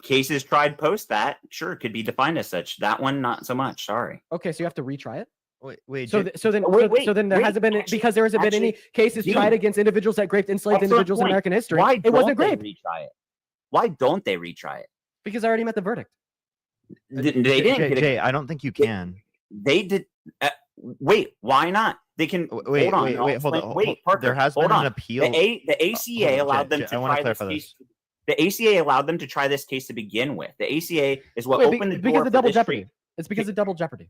cases tried post that sure could be defined as such. That one, not so much. Sorry. Okay, so you have to retry it. Wait. So, so then there hasn't been because there hasn't been any cases Dean, tried against individuals that raped enslaved excellent individuals in point. American history. Why It don't wasn't they grape retry it? Why don't they retry it? because I already met the verdict. They didn't get it. Jay, I don't think you can. They did. Wait, why not? They can. Wait, hold on. wait, I'll wait, hold explain- on. Wait, Parker, There has hold been on. an appeal. The ACA Hold on, allowed them Jay, to I wanna try this clarify case. The ACA allowed them to try this case to begin with. The ACA is what Wait, opened the door because of for double this jeopardy. treat- It's because of double jeopardy.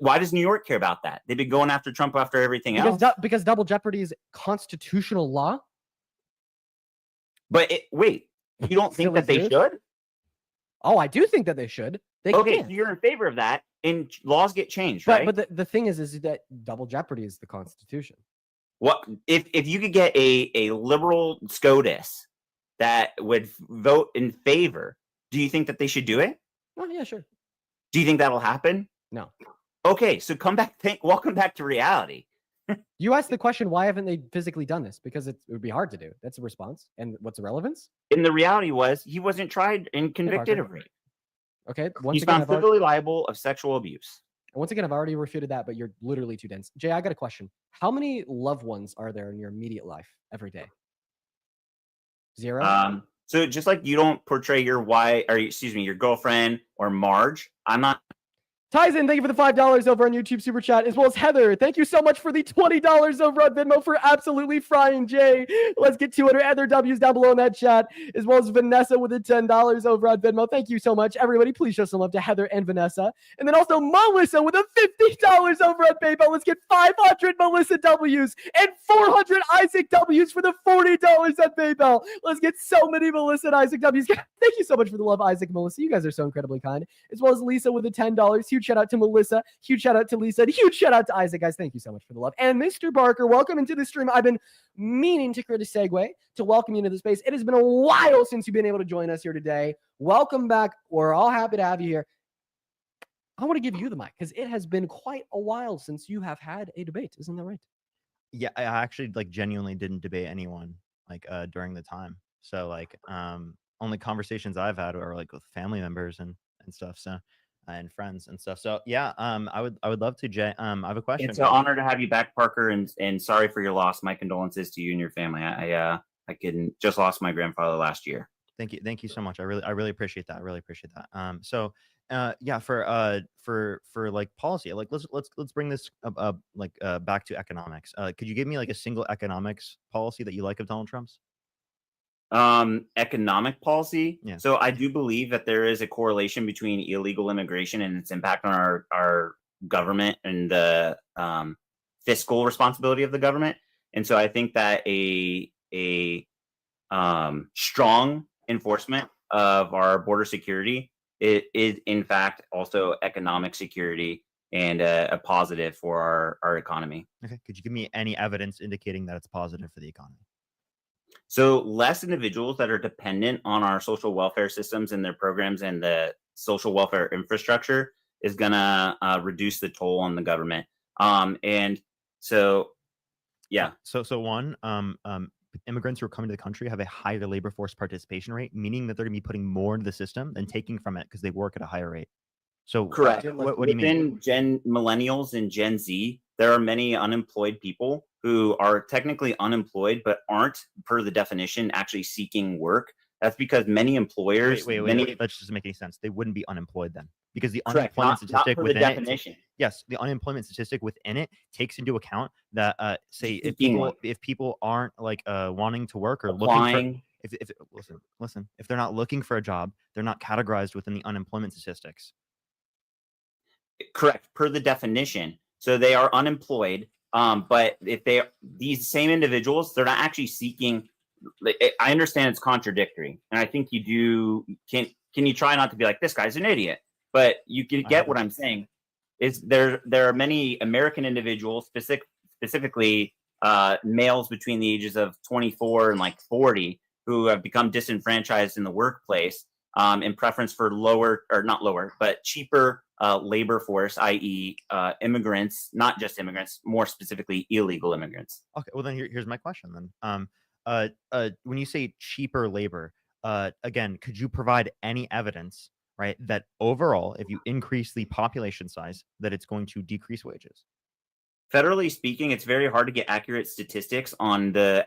Why does New York care about that? They've been going after Trump after everything else. Because double jeopardy is constitutional law. But wait, you don't think Still that they exists? should? Oh, I do think that they should. They Okay, can. so you're in favor of that, and laws get changed, But right? the thing is that double jeopardy is the Constitution. What if you could get a liberal SCOTUS that would vote in favor? Do you think that they should do it? Oh yeah, sure. Do you think that'll happen? No. Okay, so welcome back to reality. You asked the question, why haven't they physically done this? Because it would be hard to do. That's a response. And what's the relevance? And the reality was he wasn't tried and convicted of rape. Okay. He's found civilly liable of sexual abuse. Once again, I've already refuted that, but you're literally too dense. Jay, I got a question. How many loved ones are there in your immediate life every day? 0? So just like you don't portray your your girlfriend or Marge, I'm not. Tyson, thank you for the $5 over on YouTube Super Chat, as well as Heather. Thank you so much for the $20 over on Venmo for absolutely frying Jay. Let's get 200 other W's down below in that chat, as well as Vanessa with the $10 over on Venmo. Thank you so much. Everybody, please show some love to Heather and Vanessa. And then also Melissa with a $50 over on PayPal. Let's get 500 Melissa W's and 400 Isaac W's for the $40 on PayPal. Let's get so many Melissa and Isaac W's. Thank you so much for the love, Isaac and Melissa. You guys are so incredibly kind. As well as Lisa with the $10. Huge shout out to Melissa. Huge shout out to Lisa. And huge shout out to Isaac, guys. Thank you so much for the love. And Mr. Barker, welcome into the stream. I've been meaning to create a segue to welcome you into the space. It has been a while since you've been able to join us here today. Welcome back. We're all happy to have you here. I want to give you the mic because it has been quite a while since you have had a debate. Isn't that right? Yeah, I actually genuinely didn't debate anyone during the time. So only conversations I've had are with family members and stuff. So and friends and stuff. So yeah, I would love to, Jay. I have a question. It's an honor to have you back, Parker, and sorry for your loss. My condolences to you and your family. I just lost my grandfather last year. Thank you so much. I really appreciate that. I really appreciate that. So yeah, for policy, let's bring this back to economics. Could you give me a single economics policy that you like of Donald Trump's? Economic policy. Yeah. So I do believe that there is a correlation between illegal immigration and its impact on our government and the fiscal responsibility of the government. And so I think that a strong enforcement of our border security is in fact also economic security and a positive for our economy. Okay. Could you give me any evidence indicating that it's positive for the economy? So less individuals that are dependent on our social welfare systems and their programs and the social welfare infrastructure is going to reduce the toll on the government. And so, yeah. So one, immigrants who are coming to the country have a higher labor force participation rate, meaning that they're going to be putting more into the system than taking from it because they work at a higher rate. So correct. What do you mean? Within millennials and Gen Z, there are many unemployed people who are technically unemployed, but aren't, per the definition, actually seeking work. That's because many employers. Wait. That just doesn't make any sense. They wouldn't be unemployed then, because the correct, unemployment statistic within the definition. The unemployment statistic within it takes into account that say if people aren't wanting to work or applying, looking for, listen, if they're not looking for a job, they're not categorized within the unemployment statistics. Correct, per the definition. So they are unemployed. But if these same individuals, they're not actually seeking. I understand it's contradictory, and I think you do. Can you try not to be like, this guy's an idiot? But you can get what I'm saying. Is there are many American individuals, specifically males between the ages of 24 and 40, who have become disenfranchised in the workplace in preference for cheaper labor force, i.e. Immigrants, not just immigrants, more specifically illegal immigrants. Okay, well then here's my question then. When you say cheaper labor, again, could you provide any evidence, right, that overall, if you increase the population size, that it's going to decrease wages? Federally speaking, it's very hard to get accurate statistics on the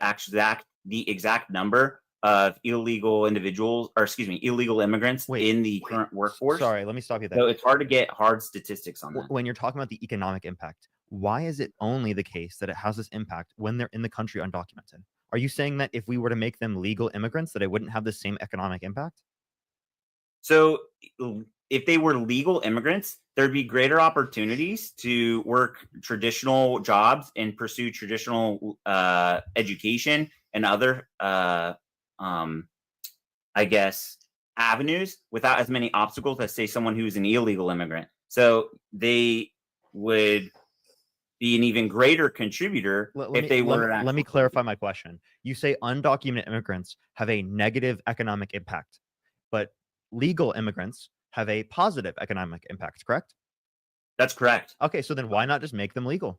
exact number of illegal immigrants in the current workforce. Sorry, let me stop you there. So it's hard to get hard statistics on that. When you're talking about the economic impact, why is it only the case that it has this impact when they're in the country undocumented? Are you saying that if we were to make them legal immigrants, that it wouldn't have the same economic impact? So if they were legal immigrants, there'd be greater opportunities to work traditional jobs and pursue traditional education and other avenues without as many obstacles as, say, someone who's an illegal immigrant. So they would be an even greater contributor if they were. Let me clarify my question. You say undocumented immigrants have a negative economic impact, but legal immigrants have a positive economic impact, correct? That's correct. Okay, so then why not just make them legal?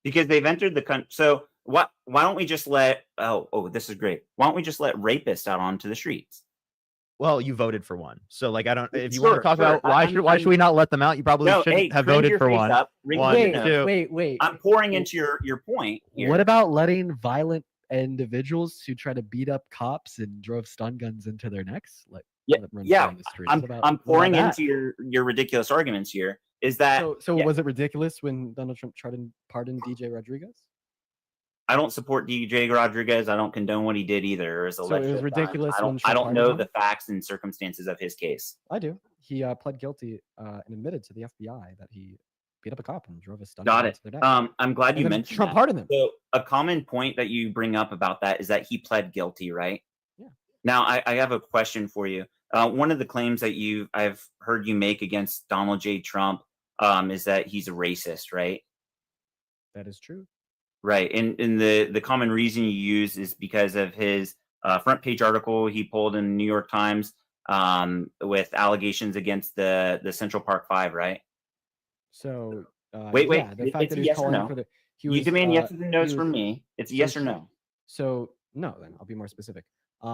Because they've entered the country. So why don't we just let? Oh, this is great. Why don't we just let rapists out onto the streets? Well, you voted for one, so like I don't. If you Sure, want to talk sure. about why should we not let them out? You probably No, shouldn't hey, have cringe voted your for face one. up, wrinkle One, your Wait, nose. two. wait. I'm pouring into your point. Here. What about letting violent individuals who try to beat up cops and drove stun guns into their necks? Like, Yeah, let them run yeah. free on the streets? I'm What about- I'm what about pouring that? into your ridiculous arguments here. Is that So yeah, was it ridiculous when Donald Trump pardoned DJ Rodriguez? I don't support DJ Rodriguez. I don't condone what he did either. As So it was ridiculous when I Trump don't know pardoned the him? facts and circumstances of his case. I do. He pled guilty and admitted to the FBI that he beat up a cop and drove a stun Got gun it. into their death. I'm glad And you then mentioned Trump that. pardoned him. So a common point that you bring up about that is that he pled guilty, right? Yeah. Now I have a question for you. One of the claims that I've heard you make against Donald J. Trump is that he's a racist, right? That is true. Right. And the common reason you use is because of his front page article he pulled in the New York Times with allegations against the Central Park Five, right? So Wait, yeah, the fact it's that a he was yes or calling no. for the You demand yeses and no's he from was- me. It's a so yes or tr- no. So no, then I'll be more specific. The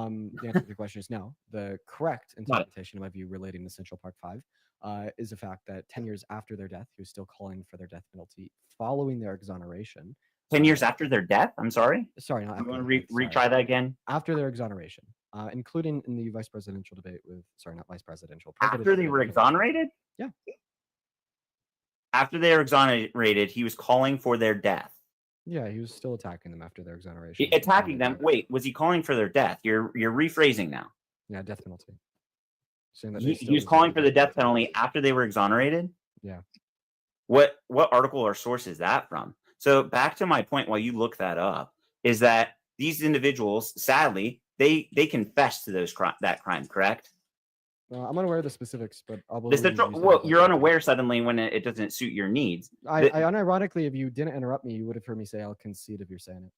answer to your question is no. The correct Got it. interpretation of my view relating to Central Park Five is the fact that 10 years after their death, he was still calling for their death penalty following their exoneration. 10 years after their death? I'm sorry. Sorry, not You after want to their death, sorry. retry that again? After their exoneration, including in the vice presidential debate with, sorry, not vice presidential. After presidential they debate were with- exonerated? Yeah. After they were exonerated, he was calling for their death. Yeah, he was still attacking them after their exoneration. Attacking them. Yeah. Wait, was he calling for their death? You're rephrasing now. Yeah, death penalty. Saying that He, they he still was calling deserve for the death penalty after they were exonerated? Yeah. What article or source is that from? So back to my point while you look that up, is that these individuals, sadly, they confessed to that crime, correct? I'm unaware of the specifics, but I'll The believe you central, used it well, as a you're reference. unaware suddenly when it doesn't suit your needs. I The- unironically, if you didn't interrupt me, you would have heard me say I'll concede if you're saying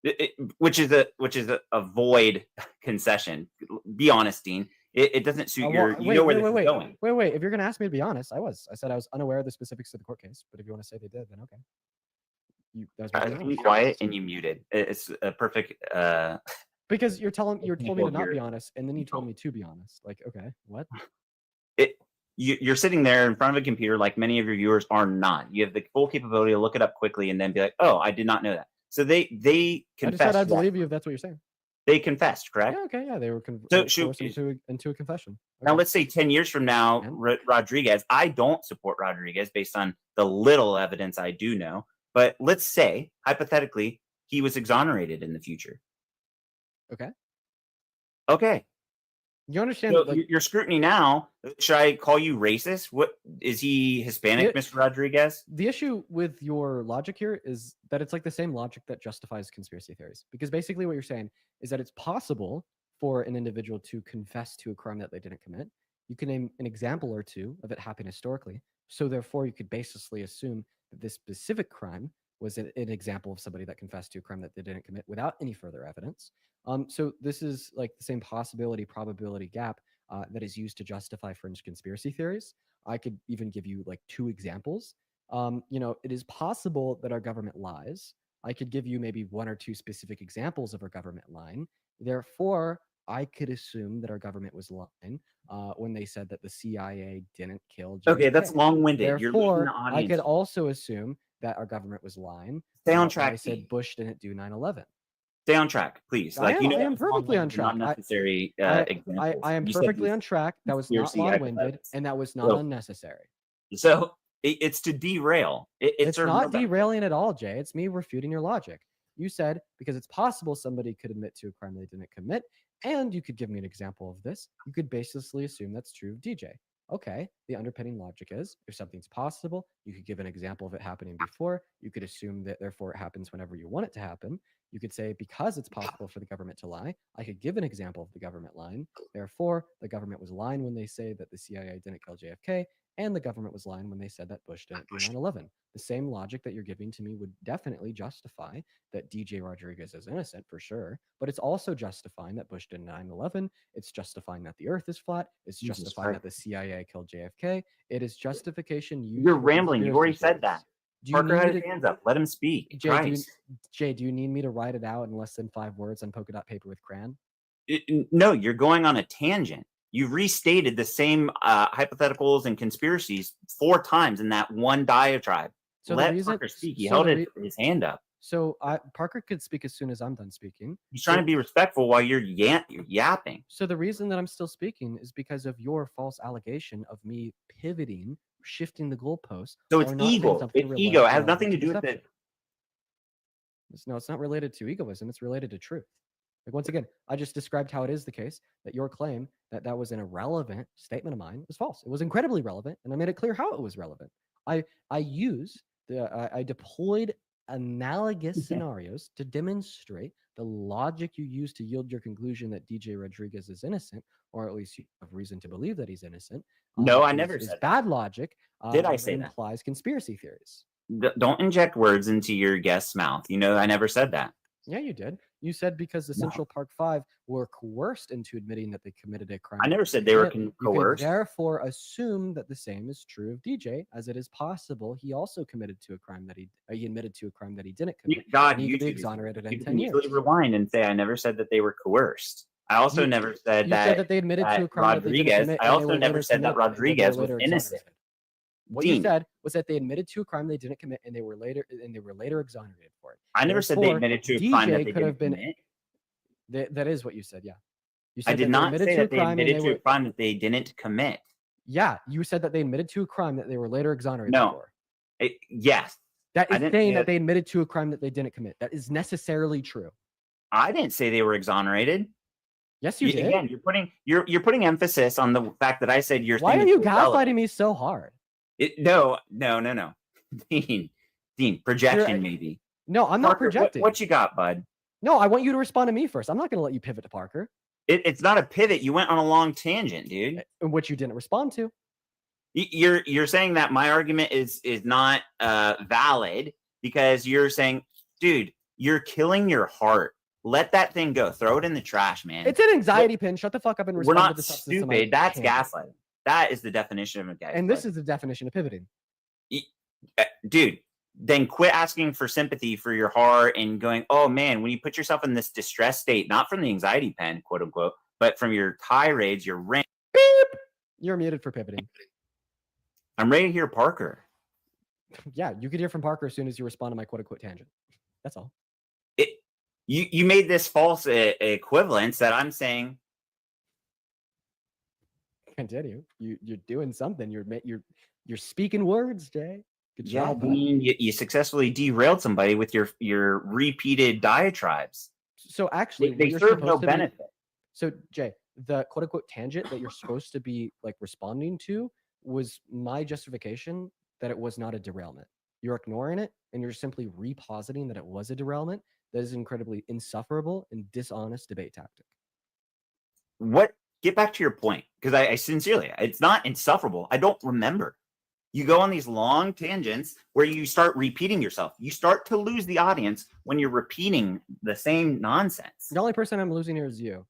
it. Which is a void concession. Be honest, Dean. It doesn't suit Well, you know where this is going. Wait. If you're gonna ask me to be honest, I said I was unaware of the specifics of the court case, but if you want to say they did, then okay. That's what Be quiet and you muted. It's a perfect. because you're told me to Example not be here. honest, and then you told me to be honest. Like, okay, what? You're sitting there in front of a computer, like many of your viewers are not. You have the full capability to look it up quickly and then be like, "Oh, I did not know that." So they I just confessed. said I to that. believe you if that's what you're saying. They confessed, correct? Yeah, okay, yeah, they were So should- forced into a confession. Now, Okay. let's say 10 years from now, And? Rodriguez, I don't support Rodriguez based on the little evidence I do know, but let's say, hypothetically, he was exonerated in the future. Okay. Okay. You understand? So like, your scrutiny now, should I call you racist? What is he Hispanic, Yeah. Mr. Rodriguez? the issue with your logic here is that it's like the same logic that justifies conspiracy theories. Because basically what you're saying is that it's possible for an individual to confess to a crime that they didn't commit. You can name an example or two of it happening historically. So therefore, you could basically assume that this specific crime was an example of somebody that confessed to a crime that they didn't commit without any further evidence. So this is like the same probability gap that is used to justify fringe conspiracy theories. I could even give you like two examples. It is possible that our government lies. I could give you maybe one or two specific examples of our government lying. Therefore, I could assume that our government was lying when they said that the CIA didn't kill JFK. Okay, that's long-winded. You're losing Therefore, the I audience. could also assume that our government was lying. Stay on when track, I said Dean. Bush didn't do 9/11. Stay on track, please. I am that's perfectly on long-winded, not track. necessary I examples. am You said perfectly these- on track. That was not conspiracy long-winded, hypotheticals. and that was not So- unnecessary. So it's to derail. It's a not rubber- derailing at all, Jay. It's me refuting your logic. You said because it's possible somebody could admit to a crime they didn't commit, and you could give me an example of this. You could basically assume that's true of DJ. Okay, the underpinning logic is if something's possible, you could give an example of it happening before. You could assume that therefore it happens whenever you want it to happen. You could say, because it's possible for the government to lie, I could give an example of the government lying. Therefore, the government was lying when they say that the CIA didn't kill JFK, and the government was lying when they said that Bush didn't do 9/11. The same logic that you're giving to me would definitely justify that DJ Rodriguez is innocent for sure, but it's also justifying that Bush did 9/11. It's justifying that the Earth is flat. It's Jesus justifying Christ. that the CIA killed JFK. It is justification used. You're for rambling. You already conspiracy said that. theories. Do you Parker need had me his to- hands up. Let him speak. Jay, Christ. do you need me to write it out in less than 5 words on polka dot paper with crayon? No, you're going on a tangent. You restated the same hypotheticals and conspiracies 4 times in that one diatribe. So Let the reason, Parker speak. He so held the his hand up. so Parker could speak as soon as I'm done speaking. He's trying to be respectful while you're yapping. So the reason that I'm still speaking is because of your false allegation of me pivoting, shifting the goalposts. So or it's not saying ego. something It's related ego. It has relevant nothing to do with deception. it. No, it's not related to egoism. It's related to truth. Like, once again, I just described how it is the case that your claim that that was an irrelevant statement of mine was false. It was incredibly relevant, and I made it clear how it was relevant. I deployed analogous scenarios to demonstrate the logic you use to yield your conclusion that DJ Rodriguez is innocent, or at least you have reason to believe that he's innocent. No, I is- never is said that. bad logic. Did I that say that? implies conspiracy theories? Don't inject words into your guest's mouth. You know, I never said that. Yeah, you did. You said because the No. Central Park Five were coerced into admitting that they committed a crime. I never said that they were committed. You could coerced. therefore assume that the same is true of DJ, as it is possible he also committed to a crime that he admitted to a crime that he didn't commit. God, and he could be YouTube. exonerated in You 10 can years. easily rewind and say I never said that they were coerced. I also You- never said You that. said that they admitted to a that crime that they didn't Rodriguez- commit. I and they also were never later said that committed, and they were Rodriguez was later innocent. exonerated. What you Dean. said was that they admitted to a crime they didn't commit, and they were later exonerated for it. I never said they Therefore, admitted to a crime that DJ they could have didn't been- commit. That is what you said. Yeah, you said I that did they not admitted say to a that they crime and admitted to were- a crime that they didn't commit. Yeah, you said that they admitted to a crime that they were later exonerated No. for. Yes, That I is didn't saying say that that- they admitted to a crime that they didn't commit. That is necessarily true. I didn't say they were exonerated. Yes, you did. Again, you're putting emphasis on the fact that I said you're. Why are you gaslighting me so hard? No. Dean, projection You're- maybe. No, I'm not Parker, projecting. What you got, bud? No, I want you to respond to me first. I'm not going to let you pivot to Parker, It's not a pivot. You went on a long tangent, dude. which you didn't respond to. You're saying that my argument is not valid because you're saying, dude, you're killing your heart. Let that thing go. Throw it in the trash, man. It's an anxiety pin. Shut the fuck up and We're respond to not the substance of my stupid. That's tangent. gaslighting. That is the definition of a gaslighting. And this is the definition of pivoting. Dude, then quit asking for sympathy for your heart and going, oh man, when you put yourself in this distress state, not from the anxiety pen, quote unquote, but from your tirades, your rant. You're muted for pivoting. I'm ready to hear Parker. Yeah, you could hear from Parker as soon as you respond to my quote unquote tangent. That's all. You made this false equivalence that I'm saying. Continue. You're doing something. You're speaking words, Jay. Good Yeah, job. bud. Dean, you successfully derailed somebody with your repeated diatribes. So actually, They what you're serve no supposed to be- benefit. So Jay, the quote unquote tangent that you're supposed to be like responding to was my justification that it was not a derailment. You're ignoring it and you're simply repositing that it was a derailment. That is incredibly insufferable and dishonest debate tactic. What? Get back to your point, because I sincerely, it's not insufferable. I don't remember. You go on these long tangents where you start repeating yourself. You start to lose the audience when you're repeating the same nonsense. The only person I'm losing here is you.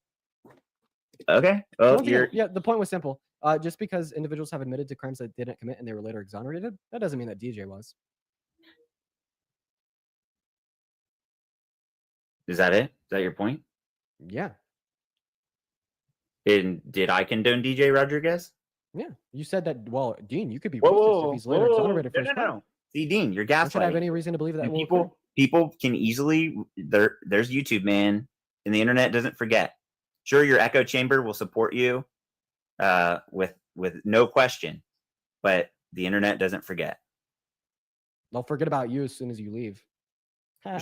Okay. Well, Once again, you're yeah, the point was simple. Just because individuals have admitted to crimes that they didn't commit and they were later exonerated, that doesn't mean that DJ was. Is that it? Is that your point? Yeah. And did I condone DJ Rodriguez? Yeah. You said that, well, Dean, you could be Whoa, racist whoa, if he's later whoa, exonerated for no, his no, crime. no. See, Dean, you're I should have gaslighting. any reason to believe that And will occur. people can easily there's YouTube, man, and the internet doesn't forget. Sure, your echo chamber will support you with no question, but the internet doesn't forget. They'll forget about you as soon as you leave.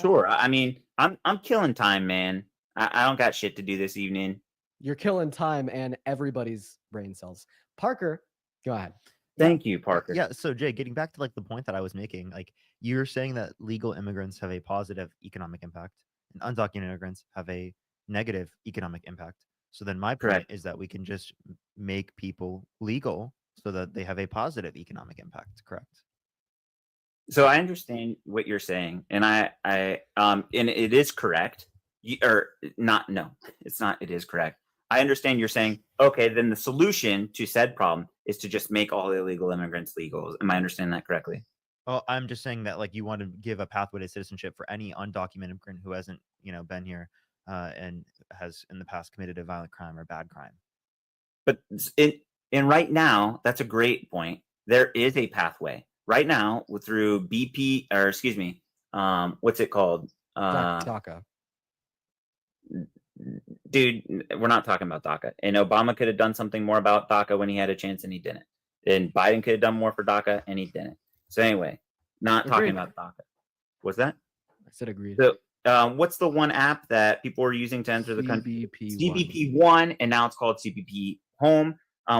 Sure. I mean, I'm killing time, man. I don't got shit to do this evening. You're killing time and everybody's brain cells. Parker, go ahead. Thank you, Parker. Yeah. So Jay, getting back to like the point that I was making, like you're saying that legal immigrants have a positive economic impact undocumented immigrants have a negative economic impact. So then my point Correct. is that we can just make people legal so that they have a positive economic impact. Correct. So I understand what you're saying, and and it is correct. Or not? No, it's not. It is correct. I understand you're saying, okay, then the solution to said problem is to just make all illegal immigrants legal. Am I understanding that correctly? Well, I'm just saying that like you want to give a pathway to citizenship for any undocumented immigrant who hasn't, been here and has in the past committed a violent crime or bad crime. But and right now, that's a great point. There is a pathway right now through BP, or excuse me, what's it called? DACA. Dude, we're not talking about DACA. And Obama could have done something more about DACA when he had a chance, and he didn't. And Biden could have done more for DACA, and he didn't. So anyway, not talking Agreed. about DACA. What's that? I said agreed. So, what's the one app that people are using to enter the country? CBP CBP1, and now it's called CBP Home,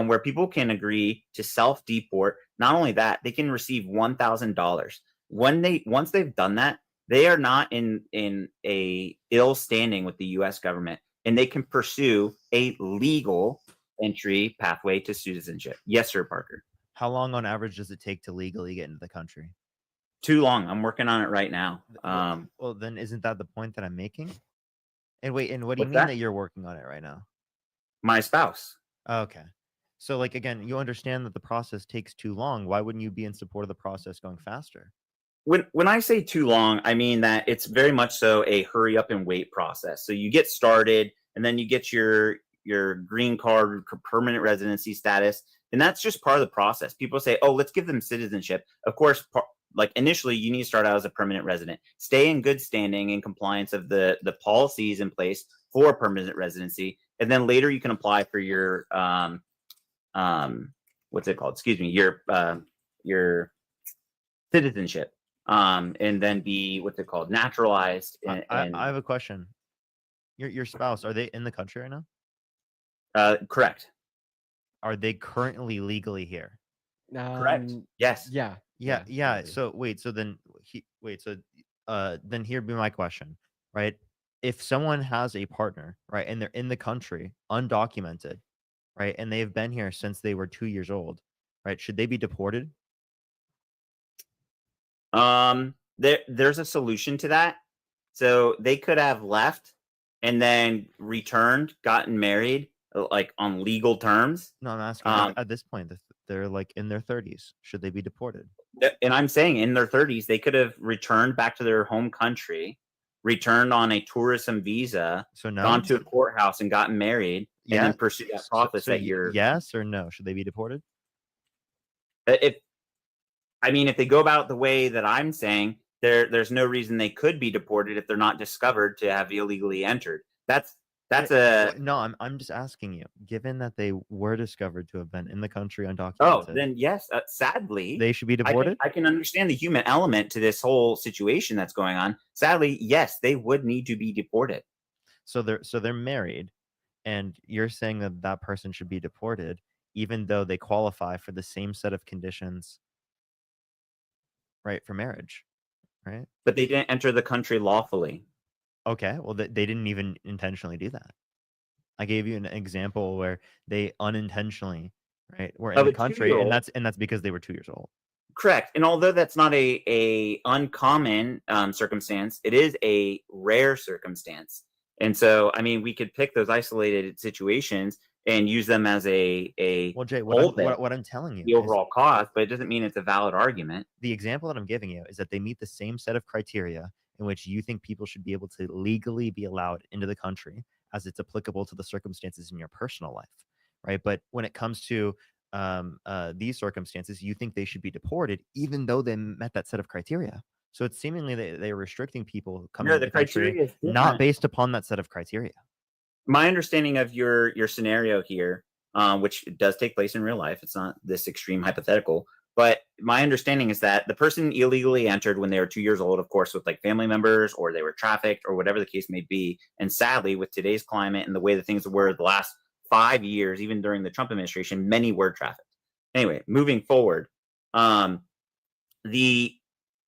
where people can agree to self-deport. Not only that, they can receive $1,000 once they've done that. They are not in a ill standing with the U.S. government, and they can pursue a legal entry pathway to citizenship. Yes, sir, Parker. How long on average does it take to legally get into the country? Too long. I'm working on it right now. Well, then isn't that the point that I'm making? And wait, and what do you What's mean that? that you're working on it right now? My spouse. Okay. So like again, you understand that the process takes too long. Why wouldn't you be in support of the process going faster? When I say too long, I mean that it's very much so a hurry up and wait process. So you get started, and then you get your green card, permanent residency status, and that's just part of the process. People say, "Oh, let's give them citizenship." Of course, like initially, you need to start out as a permanent resident, stay in good standing and compliance of the policies in place for permanent residency, and then later you can apply for your what's it called? Excuse me, your citizenship. And then be what's it called, naturalized. And I have a question. Your spouse, are they in the country right now? correct. Are they currently legally here? Correct. Yes. Yeah. Yeah. legally. So wait. So then then here be my question, right? If someone has a partner, right, and they're in the country undocumented, right, and they've been here since they were 2 years old, right, should they be deported? There's a solution to that. So they could have left and then returned, gotten married, like on legal terms. No, I'm asking at this point, they're like in their 30s. Should they be deported? And I'm saying in their 30s, they could have returned back to their home country, returned on a tourism visa, So no. gone to a courthouse and gotten married, and then pursued that process So that you're. yes or no? Should they be deported? If they go about the way that I'm saying, there's no reason they could be deported if they're not discovered to have illegally entered. That's No, I'm just asking you. Given that they were discovered to have been in the country undocumented, oh, then yes, sadly, they should be I deported. can understand the human element to this whole situation that's going on. Sadly, yes, they would need to be deported. So they're married, and you're saying that that person should be deported, even though they qualify for the same set of conditions, right, for marriage, right? But they didn't enter the country lawfully. Okay, well, they didn't even intentionally do that. I gave you an example where they unintentionally, right, were in Of the a country, 2-year-old. and that's because they were 2 years old. Correct. And although that's not a uncommon circumstance, it is a rare circumstance. And so, I mean, we could pick those isolated situations and use them as a Well, Jay, hold it, what I'm telling you the is overall cause, but it doesn't mean it's a valid argument. the example that I'm giving you is that they meet the same set of criteria in which you think people should be able to legally be allowed into the country as it's applicable to the circumstances in your personal life, right? But when it comes to these circumstances, you think they should be deported even though they met that set of criteria. So it's seemingly they're restricting people coming No, into the the country criteria is not different. based upon that set of criteria. My understanding of your scenario here, which does take place in real life, it's not this extreme hypothetical, but my understanding is that the person illegally entered when they were 2 years old, of course, with like family members, or they were trafficked, or whatever the case may be. And sadly, with today's climate and the way that things were the last 5 years, even during the Trump administration, many were trafficked. Anyway, moving forward, the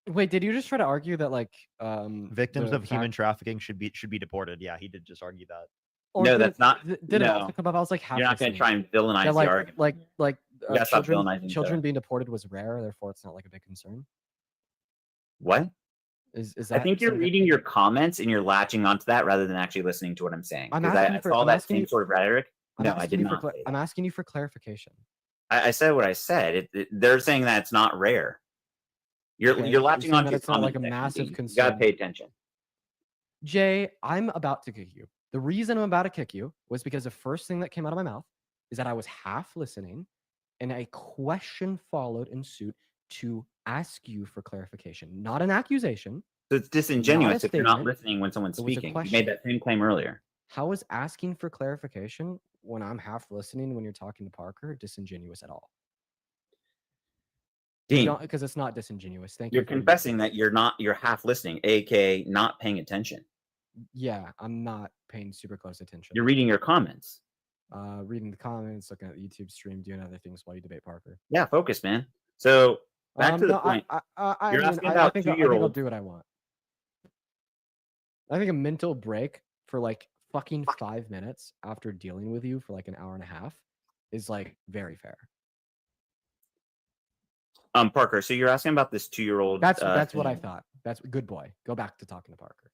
Wait, did you just try to argue that like Victims the of human fact- trafficking should be deported. Yeah, he did just argue that. or No, did that's not- did it no. also come up? I was like half You're not going to listening. try and villainize That, the argument. like You gotta stop children villainizing each children other. being deported was rare, therefore it's not like a big concern. What? Is I that think you're some good- reading your comments and you're latching onto that rather than actually listening to what I'm saying. I'm Because asking I for- saw I'm that asking same you- sort of rhetoric. I'm No, I asking did you for not. cla- say I'm that. asking you for clarification. I said what I said. They're saying that it's not rare. You're Okay, you're latching saying onto that your it's not like a comment section, massive Dean. You concern. gotta pay attention. Jay, I'm about to kick you. The reason I'm about to kick you was because the first thing that came out of my mouth is that I was half listening and a question followed in suit to ask you for clarification, not an accusation. So it's disingenuous if you're not statement, listening when someone's it was a speaking. You question. made that same claim earlier. How is asking for clarification when I'm half listening when you're talking to Parker disingenuous at all? Dean, Because it's not disingenuous. Thank you're you. for confessing that you're half listening, aka not paying attention. Yeah, I'm not paying super close attention. You're reading your comments. Reading the comments, looking at the YouTube stream, doing other things while you debate Parker. Yeah, focus, man. So back to the No, point. I You're mean, asking I about think I'll 2-year-olds. do what I want. I think a mental break for like fucking 5 minutes after dealing with you for like an hour and a half is like very fair. Parker, so you're asking about this 2-year-old. That's what I thing. thought. That's good boy. Go back to talking to Parker.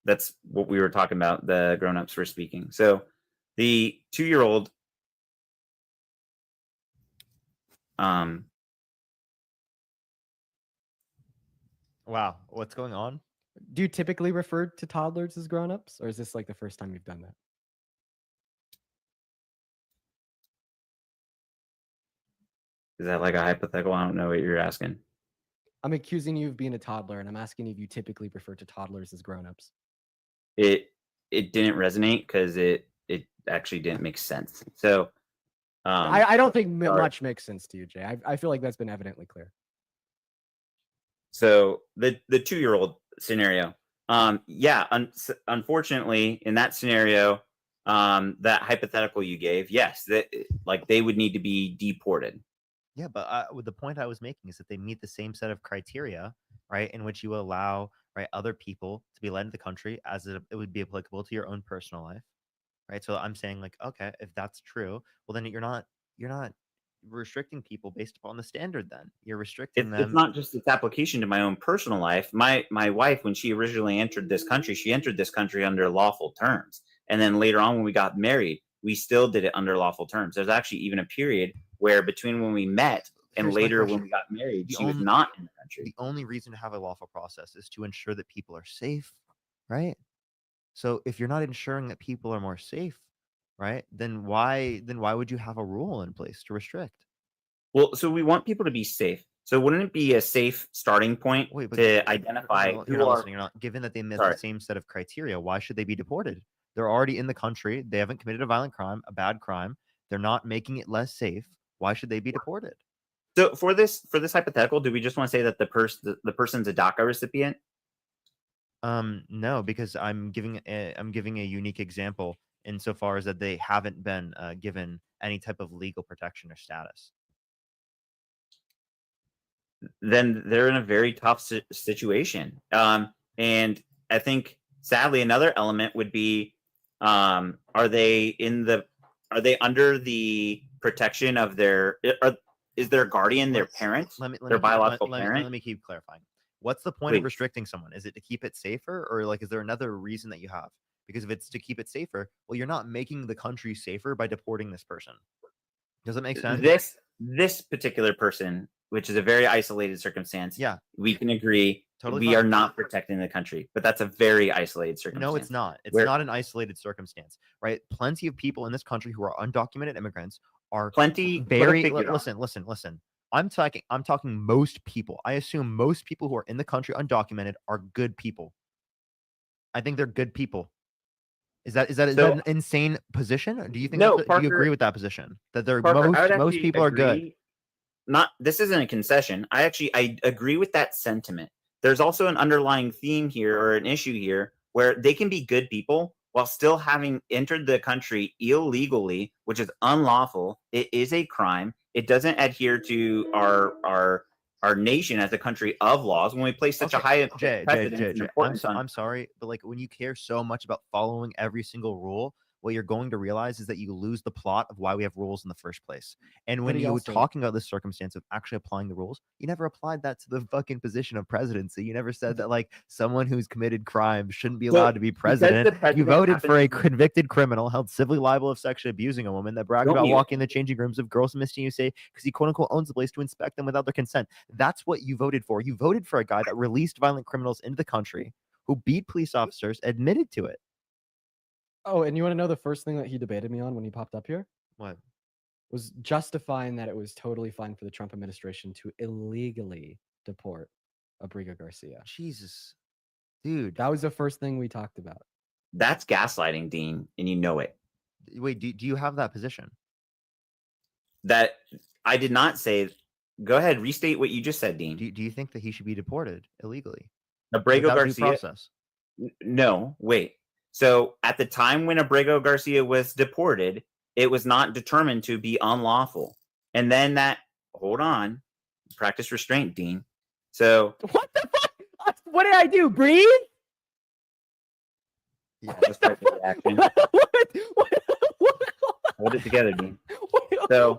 That's what we were talking about. The grown-ups were speaking. So the 2-year-old. Wow, what's going on? Do you typically refer to toddlers as grown-ups, or is this like the first time you've done that? Is that like a hypothetical? I don't know what you're asking. I'm accusing you of being a toddler, and I'm asking if you typically refer to toddlers as grown-ups. It didn't resonate because it actually didn't make sense. So I don't think sorry. much makes sense to you, Jay. I feel like that's been evidently clear. So the 2-year-old scenario, yeah, unfortunately in that scenario, that hypothetical you gave, yes, that like they would need to be deported. Yeah, but the point I was making is that they meet the same set of criteria, right, in which you allow other people to be led into the country as it would be applicable to your own personal life, right? So I'm saying like, okay, if that's true, well then you're not restricting people based upon the standard. Then you're restricting them. It's not just its application to my own personal life. My wife, when she originally entered this country, she entered this country under lawful terms, and then later on when we got married, we still did it under lawful terms. There's actually even a period where between when we met and Here's my later when question. we got married, The she was only- not in the country. The only reason to have a lawful process is to ensure that people are safe, right? So if you're not ensuring that people are more safe, right, then why would you have a rule in place to restrict? Well, so we want people to be safe. So wouldn't it be a safe starting point Wait, but to identify you're who not are listening. You're not. Given that they met Sorry. the same set of criteria, why should they be deported? They're already in the country. They haven't committed a violent crime, a bad crime. They're not making it less safe. Why should they be deported? So for this hypothetical, do we just want to say that the person's a DACA recipient? No, because I'm giving a unique example insofar as that they haven't been given any type of legal protection or status. Then they're in a very tough situation. And I think sadly another element would be, are they under the protection of is their guardian their parent? Their biological parent? Let me keep clarifying. What's the point Please. of restricting someone? Is it to keep it safer, or like is there another reason that you have? Because if it's to keep it safer, well, you're not making the country safer by deporting this person. Does that make sense? This particular person, which is a very isolated circumstance, Yeah, we can agree totally. we fine. are not protecting the country, but that's a very isolated circumstance. No, it's not. It's Where- not an isolated circumstance, right? Plenty of people in this country who are undocumented immigrants are Plenty. very. put a figure on it. Listen. I'm talking most people. I assume most people who are in the country undocumented are good people. I think they're good people. Is that So- an insane position? Do you think No, do you Parker- agree with that position? That they're Parker, I would most actually people are good. agree- This isn't a concession. I agree with that sentiment. There's also an underlying theme here or an issue here where they can be good people while still having entered the country illegally, which is unlawful. It is a crime. It doesn't adhere to our our nation as a country of laws when we place such a high precedence and importance on. I'm sorry, but like when you care so much about following every single rule, what you're going to realize is that you lose the plot of why we have rules in the first place. And when he you were also- talking about this circumstance of actually applying the rules, you never applied that to the fucking position of presidency. You never said that like someone who's committed crime shouldn't be So, allowed to be because the president. You president voted for a happens- convicted criminal held civilly liable of sexually abusing a woman that bragged Don't about you? walking in the changing rooms of girls in Miss USA because he quote unquote owns the place to inspect them without their consent. That's what you voted for. You voted for a guy that released violent criminals into the country who beat police officers, admitted to it. Oh, and you want to know the first thing that he debated me on when he popped up here? What? Was justifying that it was totally fine for the Trump administration to illegally deport Abrigo Garcia. Jesus, dude. That was the first thing we talked about. That's gaslighting, Dean, and you know it. Wait, do you have that position? That I did not say. Go ahead, restate what you just said, Dean. Do you think that he should be deported illegally? Abrego without due Garcia. process? No, wait. So at the time when Abrego Garcia was deported, it was not determined to be unlawful. And then hold on, practice restraint, Dean. So What the fuck? What did I do? Breathe? Yeah. just type the reaction. What? Hold it together, Dean. What? So-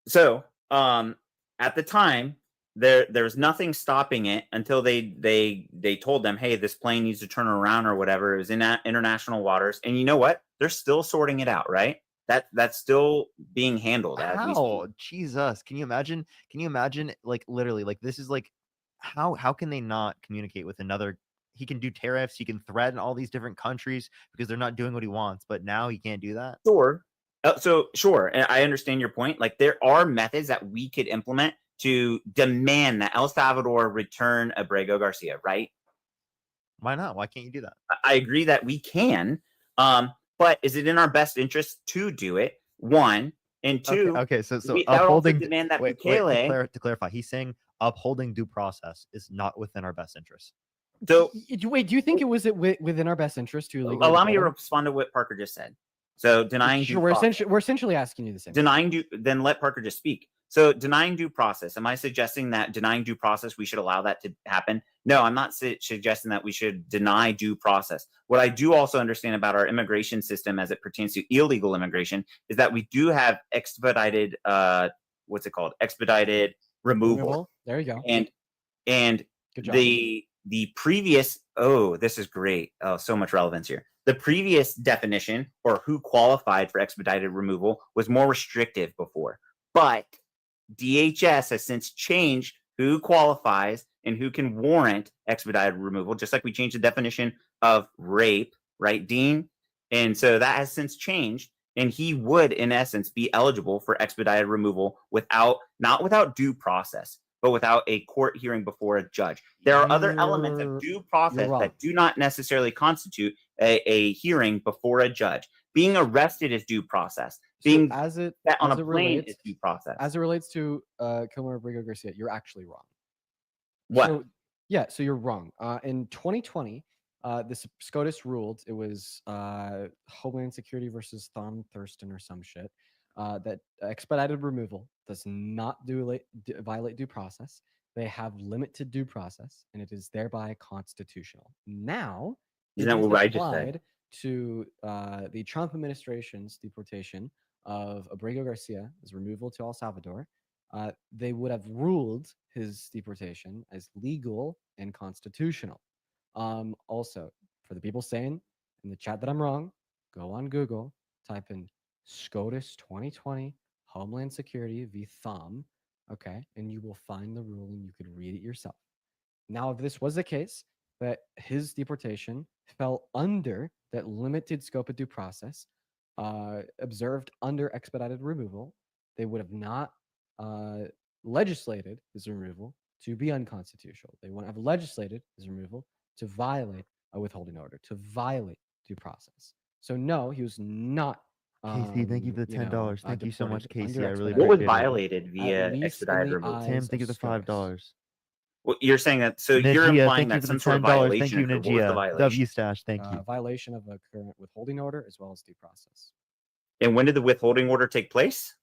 So at the time, there was nothing stopping it until they told them, hey, this plane needs to turn around or whatever. It was in international waters, and you know what? They're still sorting it out, right? That's still being handled as we How? speak. Jesus, can you imagine? Can you imagine? Like literally, like this is like how can they not communicate with another? He can do tariffs. He can threaten all these different countries because they're not doing what he wants. But now he can't do that. Sure. So sure, and I understand your point. Like there are methods that we could implement to demand that El Salvador return Abrego Garcia, right? Why not? Why can't you do that? I agree that we can. But is it in our best interest to do it? One, and two, Okay. So that would also upholding. demand that Wait, Bukele. to clarify, he's saying upholding due process is not within our best interest. So Wait, do you think it was within our best interest to illegally allow me to deport him? respond to what Parker just said. So denying Sure, due we're process. essentially asking you the same. Denying due, then let Parker just speak. So denying due process. Am I suggesting that denying due process, we should allow that to happen? No, I'm not suggesting that we should deny due process. What I do also understand about our immigration system as it pertains to illegal immigration is that we do have expedited, what's it called? Expedited removal. There you go. And Good job. the previous, oh, this is great. Oh, so much relevance here. The previous definition or who qualified for expedited removal was more restrictive before. But DHS has since changed who qualifies and who can warrant expedited removal, just like we changed the definition of rape, right, Dean? And so that has since changed. And he would, in essence, be eligible for expedited removal not without due process, but without a court hearing before a judge. There are other elements of due process wrong. that do not necessarily constitute a hearing before a judge. Being arrested is due process. Being as it set on as a it plane relates- is due process. as it relates to Kilmer Abrigo Garcia, you're actually wrong. What? So, yeah, so you're wrong. In 2020, the SCOTUS ruled, it was Homeland Security versus Thom Thurston or some shit, that expedited removal does not violate due process. They have limited due process, and it is thereby constitutional. Now, Isn't that it is what I just said? applied to the Trump administration's deportation of Abrigo Garcia, his removal to El Salvador. They would have ruled his deportation as legal and constitutional. Also, for the people saying in the chat that I'm wrong, go on Google, type in SCOTUS 2020 Homeland Security v. Thom, okay, and you will find the ruling. You could read it yourself. Now, if this was the case, that his deportation fell under that limited scope of due process, observed under expedited removal, they would have not legislated his removal to be unconstitutional. They wouldn't have legislated his removal to violate a withholding order, to violate due process. So no, he was not. Casey, thank you for the $10. Thank you so much, deported Casey. under I really What was appreciate it. violated via least in expedited the removal? eyes Tim, of thank you for the SCOTUS. $5. Well, you're saying that, so you're Najia, implying thank you that for some the sort of $10. Thank violation you, occurred. What was the Najia. violation? W stash, thank you. Violation of a current withholding order as well as due process. And when did the withholding order take place?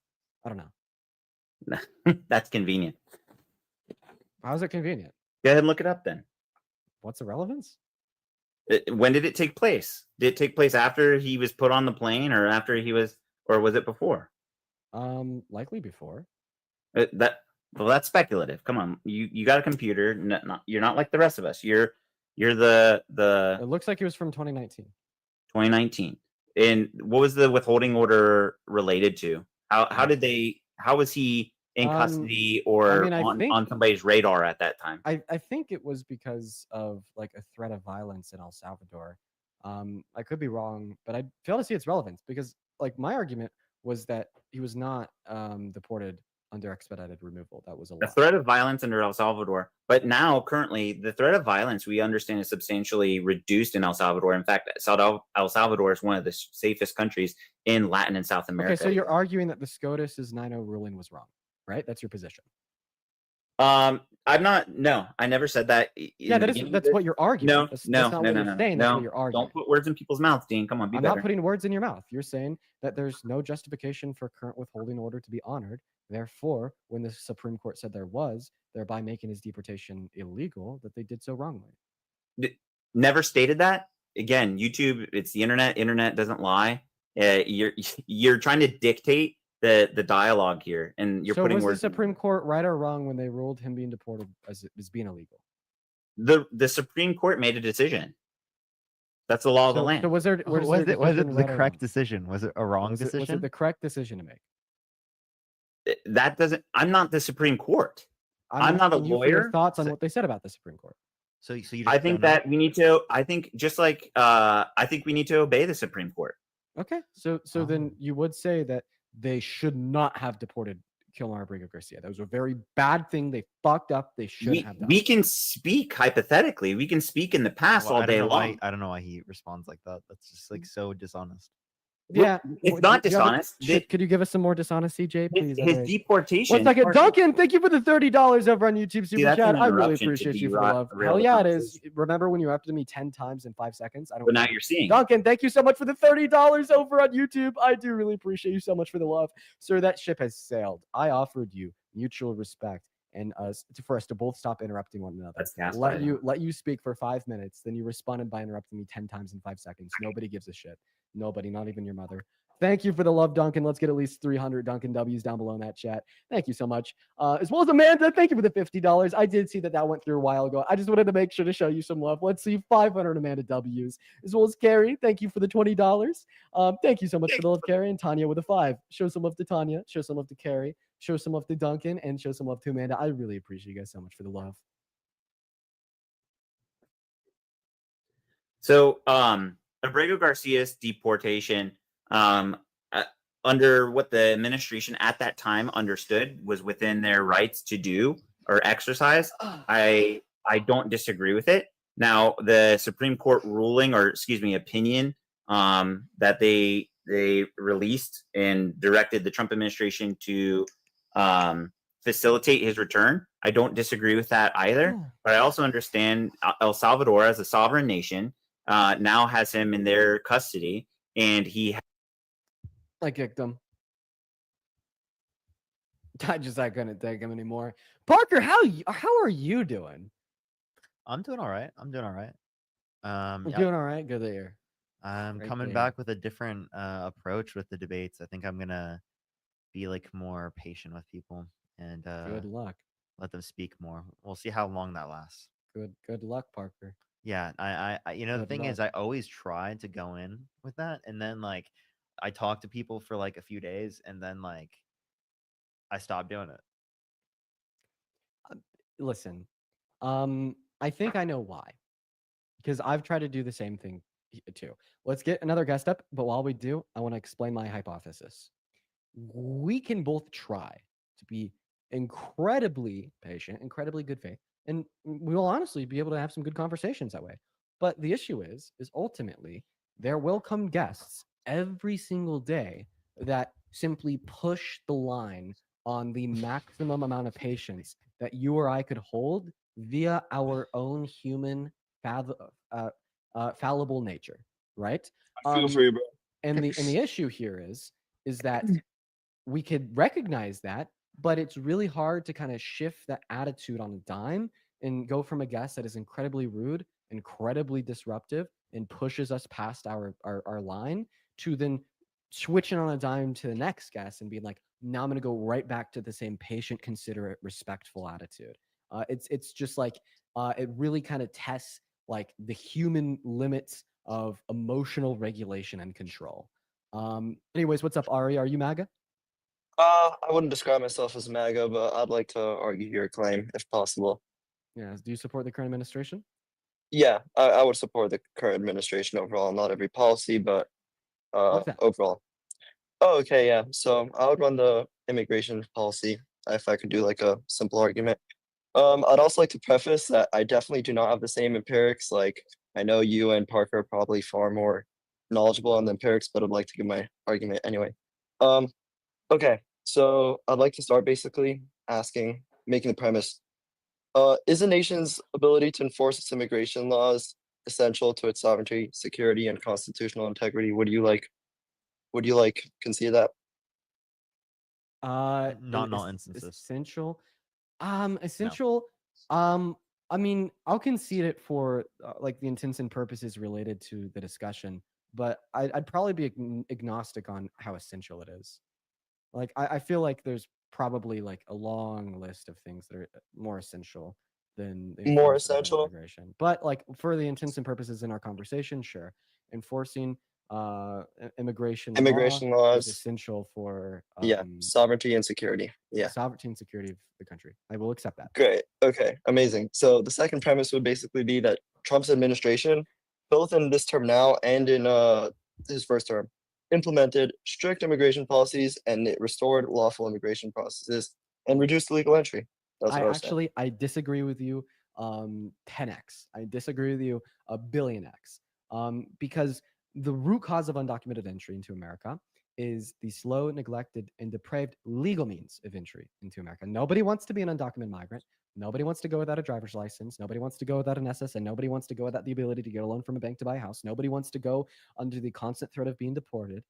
I don't know. That's convenient. How's it convenient? Go ahead and look it up then. What's the relevance? When did it take place? Did it take place after he was put on the plane, or after he was, or was it before? Likely before. That's speculative. Come on, you got a computer. You're not like the rest of us. You're the It looks like it was from 2019. 2019. And what was the withholding order related to? How was he in custody or I think- on somebody's radar at that time? I think it was because of like a threat of violence in El Salvador. I could be wrong, but I fail to see its relevance because like my argument was that he was not deported under expedited removal. That was a The lie. threat of violence under El Salvador, but now currently the threat of violence we understand is substantially reduced in El Salvador. In fact, El Salvador is one of the safest countries in Latin and South America. Okay, so you're arguing that the SCOTUS's 9-0 ruling was wrong, right? That's your position. I'm not. No, I never said that. Yeah, that's what you're arguing. No, That's no, not no, what no, you're no, saying. no. That's what you're arguing. Don't put words in people's mouths, Dean. Come on, be I'm better. not putting words in your mouth. You're saying that there's no justification for current withholding order to be honored. Therefore, when the Supreme Court said there was, thereby making his deportation illegal, that they did so wrongly. Never stated that. Again, YouTube, it's the internet. Internet doesn't lie. You're trying to dictate the dialogue here, and you're so putting was words. the Supreme Court right or wrong when they ruled him being deported as being illegal? The Supreme Court made a decision. That's the law of the land. So was there? Was it the right or correct wrong? decision? Was it a wrong Was decision? it the correct decision to make? That doesn't. I'm not the Supreme Court. I'm not a asking you for your lawyer, thoughts on so- what they said about the Supreme Court. so you just I think don't know? that we need to. I think just like I think we need to obey the Supreme Court. Okay, so then you would say that they should not have deported Kilmar Abrego Garcia. That was a very bad thing. They fucked up. They should have done. We can speak hypothetically. We can speak in the past Well, all I don't day know long. I don't know why he responds like that. That's just like so dishonest. Yeah, It's not do you have a- dishonest. could you give us some more dishonesty, Jay? Please. His Okay. deportation. One second, Duncan. Thank you for the $30 over on YouTube Super that's Chat. an I really interruption to appreciate you for the derail- love. derail Hell the yeah, it is. conversation. Remember when you interrupted me 10 times in 5 seconds? I don't. But now care. you're seeing. Duncan, thank you so much for the $30 over on YouTube. I do really appreciate you so much for the love, sir. That ship has sailed. I offered you mutual respect and for us to both stop interrupting one another. That's gaslighting. Let you speak for 5 minutes. Then you responded by interrupting me 10 times in 5 seconds. Nobody gives a shit. Nobody, not even your mother. Thank you for the love, Duncan. Let's get at least 300 Duncan W's down below in that chat. Thank you so much. As well as Amanda, thank you for the $50. I did see that went through a while ago. I just wanted to make sure to show you some love. Let's see 500 Amanda W's. As well as Carrie, thank you for the $20. Thank you so much for the love, Carrie. And Tanya with a 5. Show some love to Tanya. Show some love to Carrie. Show some love to Duncan. And show some love to Amanda. I really appreciate you guys so much for the love. So, Abrego Garcia's deportation, under what the administration at that time understood was within their rights to do or exercise, I don't disagree with it. Now, the Supreme Court ruling, or excuse me, opinion, that they released and directed the Trump administration to facilitate his return, I don't disagree with that either. But I also understand El Salvador, as a sovereign nation, now has him in their custody, and he. I kicked him. I couldn't take him anymore. Parker, how are you doing? I'm doing all right. I'm doing all right. I'm Yeah, doing all right. Good to hear. I'm right coming there. back with a different approach with the debates. I think I'm gonna be like more patient with people and Good luck. let them speak more. We'll see how long that lasts. Good luck, Parker. Yeah, I the Good thing is, luck. I always try to go in with that, and then like I talk to people for like a few days, and then like I stop doing it. Listen, I think I know why. Because I've tried to do the same thing too. Let's get another guest up, but while we do, I want to explain my hypothesis. We can both try to be incredibly patient, incredibly good faith, and we will honestly be able to have some good conversations that way. But the issue is ultimately there will come guests every single day that simply push the line on the maximum amount of patience that you or I could hold via our own human fallible nature, right? I feel for you, bro. And the issue here is that we could recognize that, but it's really hard to kind of shift that attitude on a dime and go from a guest that is incredibly rude, incredibly disruptive, and pushes us past our line to then switching on a dime to the next guest and being like, now I'm going to go right back to the same patient, considerate, respectful attitude. It's just like it really kind of tests like the human limits of emotional regulation and control. Anyways, what's up, Ari? Are you MAGA? I wouldn't describe myself as MAGA, but I'd like to argue your claim if possible. Yeah. Do you support the current administration? Yeah, I would support the current administration overall, not every policy, but What's that? overall. Oh, okay, yeah. So I would run the immigration policy if I could do like a simple argument. I'd also like to preface that I definitely do not have the same empirics. Like I know you and Parker are probably far more knowledgeable on the empirics, but I'd like to give my argument anyway. Um, okay, so I'd like to start basically making the premise. Is a nation's ability to enforce its immigration laws essential to its sovereignty, security, and constitutional integrity? Would you like concede that? Not in all instances. Essential. Essential. I mean, I'll concede it for like the intents and purposes related to the discussion, but I'd probably be agnostic on how essential it is. Like, I feel like there's probably like a long list of things that are more essential than the More enforcement of essential? immigration. But like for the intents and purposes in our conversation, sure, enforcing immigration law Immigration is laws, essential for yeah, sovereignty and security. Yeah, sovereignty and security of the country. I will accept that. great. Okay, amazing. So the second premise would basically be that Trump's administration, both in this term now and in his first term, implemented strict immigration policies and it restored lawful immigration processes and reduced illegal entry. That's what I was saying. I disagree with you 10x. I disagree with you a billion x. Because the root cause of undocumented entry into America is the slow, neglected, and depraved legal means of entry into America. Nobody wants to be an undocumented migrant. Nobody wants to go without a driver's license. Nobody wants to go without an SSN. Nobody wants to go without the ability to get a loan from a bank to buy a house. Nobody wants to go under the constant threat of being deported.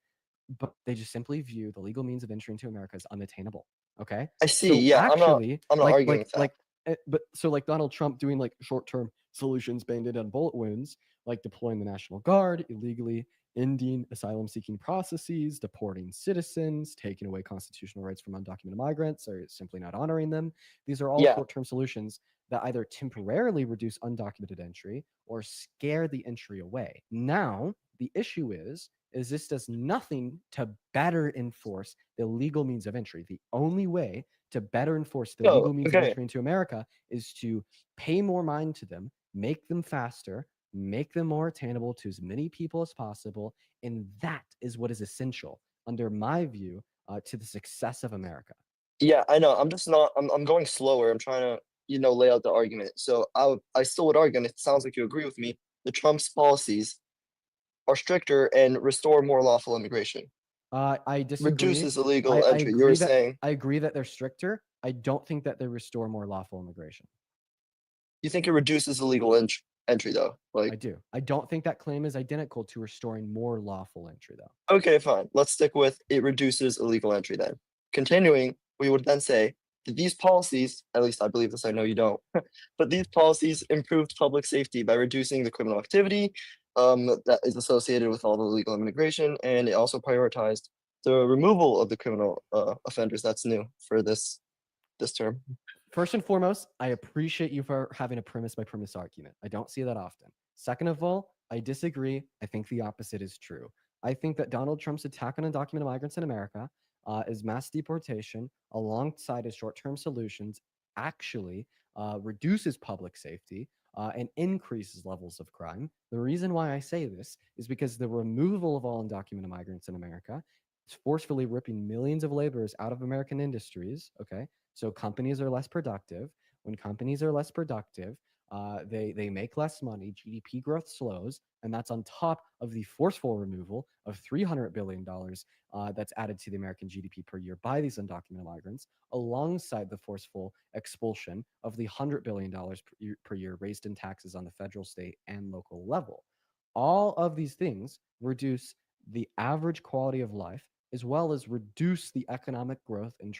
But they just simply view the legal means of entry into America as unattainable. Okay. I see. So Yeah, actually, I'm not like arguing with that. but so like Donald Trump doing like short-term solutions band-aid on bullet wounds, like deploying the National Guard illegally, ending asylum-seeking processes, deporting citizens, taking away constitutional rights from undocumented migrants, or simply not honoring them. These are all Yeah. short-term solutions that either temporarily reduce undocumented entry or scare the entry away. Now, the issue is this does nothing to better enforce the legal means of entry. The only way to better enforce the No, legal means of okay. entry into America is to pay more mind to them, make them faster, make them more attainable to as many people as possible. And that is what is essential, under my view, to the success of America. Yeah, I know. I'm just not. I'm going slower. I'm trying to, lay out the argument. So I still would argue, and it sounds like you agree with me. The Trump's policies are stricter and restore more lawful immigration. I disagree. Reduces illegal I entry. You were agree that saying I agree that they're stricter. I don't think that they restore more lawful immigration. you think it reduces illegal entry though. I Like, do. I don't think that claim is identical to restoring more lawful entry, though. okay, fine. Let's stick with it reduces illegal entry then. Continuing, we would then say that these policies, at least I believe this, I know you don't, but these policies improved public safety by reducing the criminal activity that is associated with all the illegal immigration, and it also prioritized the removal of the criminal offenders. That's new for this term. First and foremost, I appreciate you for having a premise by premise argument. I don't see that often. Second of all, I disagree. I think the opposite is true. I think that Donald Trump's attack on undocumented migrants in America is mass deportation alongside his short-term solutions actually reduces public safety and increases levels of crime. The reason why I say this is because the removal of all undocumented migrants in America is forcefully ripping millions of laborers out of American industries. Okay, so companies are less productive. When companies are less productive, they make less money. GDP growth slows, and that's on top of the forceful removal of $300 billion that's added to the American GDP per year by these undocumented migrants, alongside the forceful expulsion of the $100 billion per year raised in taxes on the federal, state, and local level. All of these things reduce the average quality of life as well as reduce the economic growth and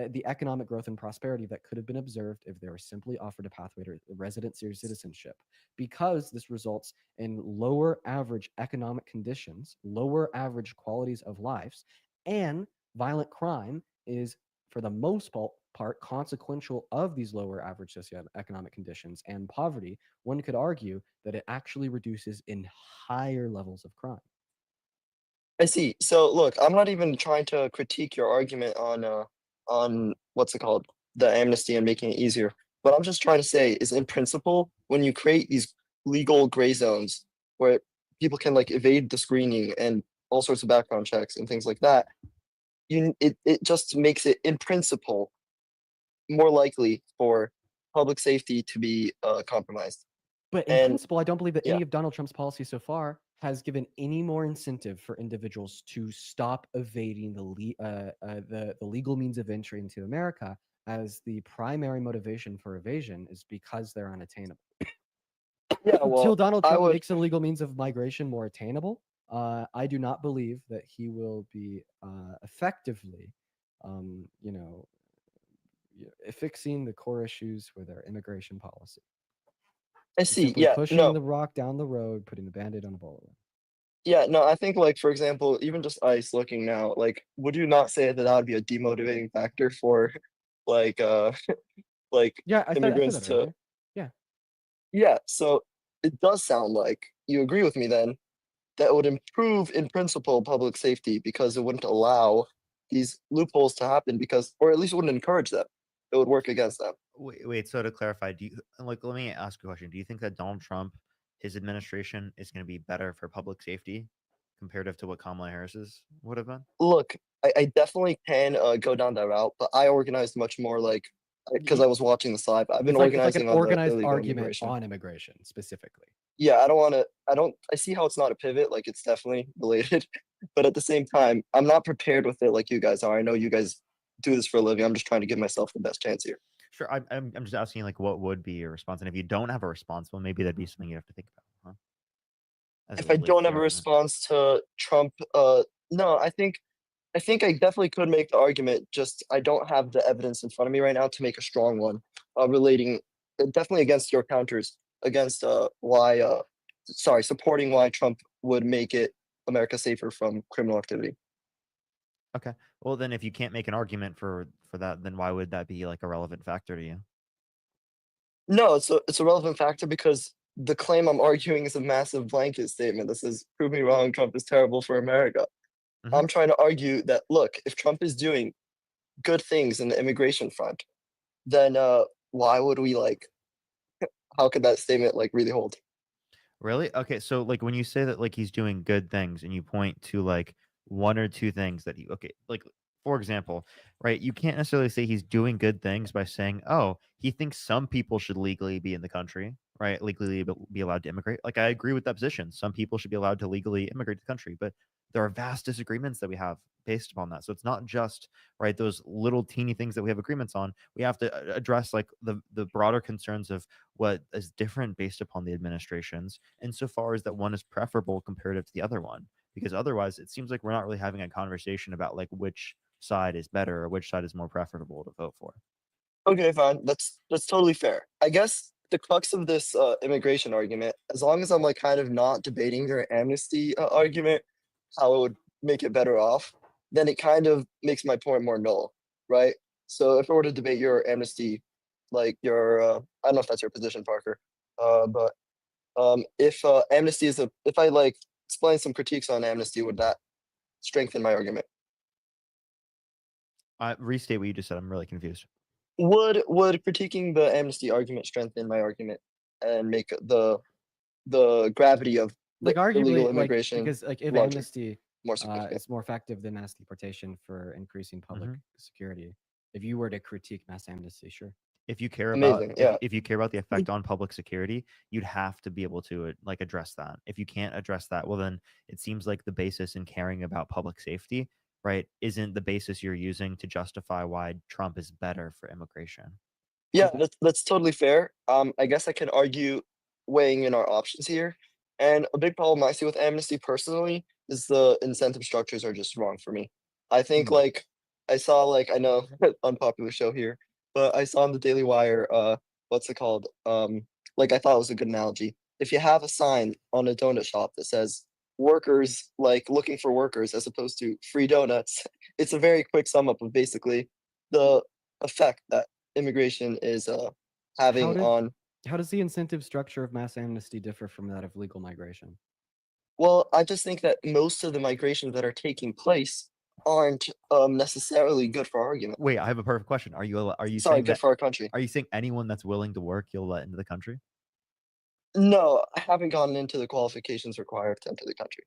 the economic growth and prosperity that could have been observed if they were simply offered a pathway to residency or citizenship, because this results in lower average economic conditions, lower average qualities of lives, and violent crime is, for the most part, consequential of these lower average socioeconomic conditions and poverty. One could argue that it actually reduces in higher levels of crime. I see. So look, I'm not even trying to critique your argument on what's it called, the amnesty and making it easier. What I'm just trying to say is, in principle, when you create these legal gray zones where people can like evade the screening and all sorts of background checks and things like that, it just makes it, in principle, more likely for public safety to be compromised. But in And principle, I don't believe that yeah. any of Donald Trump's policies so far has given any more incentive for individuals to stop evading the legal means of entry into America, as the primary motivation for evasion is because they're unattainable. Yeah, Until well, Donald I Trump would makes a legal means of migration more attainable, I do not believe that he will be effectively, you know, fixing the core issues with our immigration policy. I He's see. simply Yeah, pushing no. the rock down the road, putting the band-aid on a bullet wound. Yeah, no, I think like, for example, even just ICE looking now, like, would you not say that that would be a demotivating factor for like like Yeah, I said immigrants that to earlier. Yeah. yeah, so it does sound like you agree with me then that would improve in principle public safety because it wouldn't allow these loopholes to happen, because, or at least it wouldn't encourage them. It would work against them. Wait. So to clarify, do you like? Let me ask you a question. Do you think that Donald Trump, his administration, is going to be better for public safety comparative to what Kamala Harris's would have been? Look, I definitely can go down that route, but I organized much more like because I was watching this live. I've been It's like an organizing on the organized illegal argument immigration. on immigration specifically. Yeah, I see how it's not a pivot, like it's definitely related, but at the same time, I'm not prepared with it like you guys are. I know you guys do this for a living. I'm just trying to give myself the best chance here. Sure. I'm just asking like what would be your response, and if you don't have a response, well, maybe that'd be something you have to think about, huh? As it If I relates don't to have your a argument. response to Trump, no, I think I definitely could make the argument, just I don't have the evidence in front of me right now to make a strong one, relating definitely against your counters, against supporting why Trump would make it America safer from criminal activity. Okay. Well, then if you can't make an argument for that, then why would that be like a relevant factor to you? No, it's a relevant factor because the claim I'm arguing is a massive blanket statement that says, "Prove me wrong, Trump is terrible for America." Mhm. I'm trying to argue that, look, if Trump is doing good things in the immigration front, then why would we like? How could that statement like really hold? Really? Okay, so like when you say that like he's doing good things and you point to like one or two things that he okay, like for example, right? You can't necessarily say he's doing good things by saying, "Oh, he thinks some people should legally be in the country." Right? Legally be allowed to immigrate. Like I agree with that position. Some people should be allowed to legally immigrate to the country, but there are vast disagreements that we have based upon that. So it's not just right those little teeny things that we have agreements on. We have to address like the broader concerns of what is different based upon the administrations, insofar as that one is preferable comparative to the other one. Because otherwise, it seems like we're not really having a conversation about like which side is better or which side is more preferable to vote for. Okay, fine. That's totally fair. I guess the crux of this immigration argument, as long as I'm like kind of not debating your amnesty argument, how it would make it better off, then it kind of makes my point more null, right? So if I were to debate your amnesty, like your I don't know if that's your position, Parker, but if amnesty is if I like explain some critiques on amnesty, would that strengthen my argument? Restate what you just said. I'm really confused. Would critiquing the amnesty argument strengthen my argument and make the gravity of Like the illegal arguably, like immigration because like if larger, amnesty more significant? is more effective than mass deportation for increasing public Mhm. security, if you were to critique mass amnesty, sure. If you care about Amazing, yeah. if you care about the effect on public security, you'd have to be able to like address that. If you can't address that, well then it seems like the basis in caring about public safety, right, isn't the basis you're using to justify why Trump is better for immigration. Yeah, that's totally fair. I guess I can argue weighing in our options here. And a big problem I see with amnesty personally is the incentive structures are just wrong for me. I think Hmm. like I saw like I know unpopular show here, but I saw on the Daily Wire what's it called? Like I thought it was a good analogy. If you have a sign on a donut shop that says workers like looking for workers as opposed to free donuts, it's a very quick sum up of basically the effect that immigration is having did- on. How does the incentive structure of mass amnesty differ from that of legal migration? Well, I just think that most of the migrations that are taking place aren't necessarily good for our argument. Wait, I have a perfect question. Are you Sorry, saying good that for our country. are you saying anyone that's willing to work you'll let into the country? No, I haven't gotten into the qualifications required to enter the country.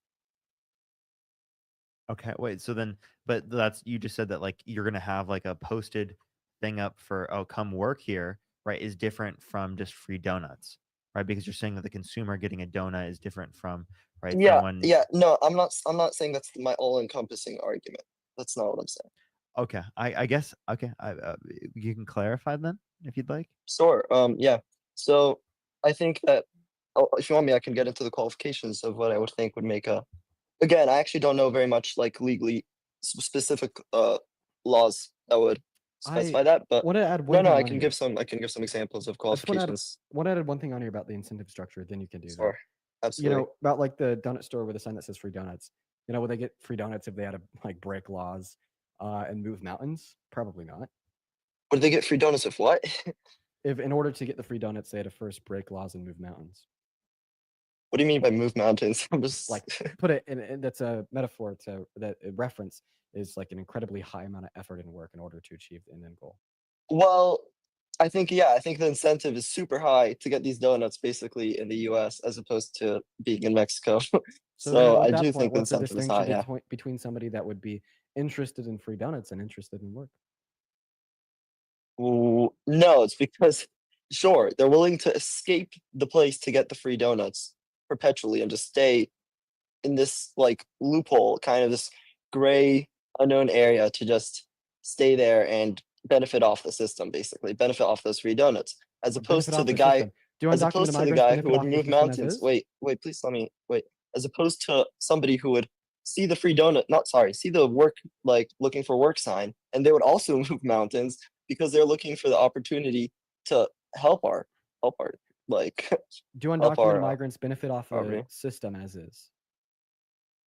Okay, wait. So then, but that's you just said that like you're gonna have like a posted thing up for come work here, right? Is different from just free donuts, right? Because you're saying that the consumer getting a donut is different from right Yeah, someone. yeah, no, I'm not saying that's my all-encompassing argument. That's not what I'm saying. Okay, I guess okay. You can clarify then if you'd like. Sure. Yeah. So I think that if you want me, I can get into the qualifications of what I would think would make a. Again, I actually don't know very much like legally specific laws that would specify that, but Want to add no, one no, thing I on can here. give some. I can give some examples of I just want to qualifications. add one thing on here about the incentive structure. Then you can do that. Sure. Absolutely. You know, about like the donut store with a sign that says free donuts. You know, would they get free donuts if they had to like break laws and move mountains? Probably not. Would they get free donuts if what? If in order to get the free donuts, they had to first break laws and move mountains. What do you mean by move mountains? I'm just Like put it in that's a metaphor to that reference is like an incredibly high amount of effort and work in order to achieve the end goal. Well, I think I think the incentive is super high to get these donuts basically in the US as opposed to being in Mexico. So, then So at I that do point, think the what's the incentive is high, distinction yeah. between somebody that would be interested in free donuts and interested in work? No, it's because sure, they're willing to escape the place to get the free donuts perpetually and just stay in this like loophole, kind of this gray unknown area to just stay there and benefit off the system, basically benefit off those free donuts, as opposed Benefit to off the the guy system. Do as undocumented opposed to the migrants guy benefit who would off the move system as mountains. is? Wait, please let me wait. As opposed to somebody who would see the free donut, not sorry, see the work like looking for work sign, and they would also move mountains because they're looking for the opportunity to help our like Do help undocumented our migrants benefit off the poverty. system as is?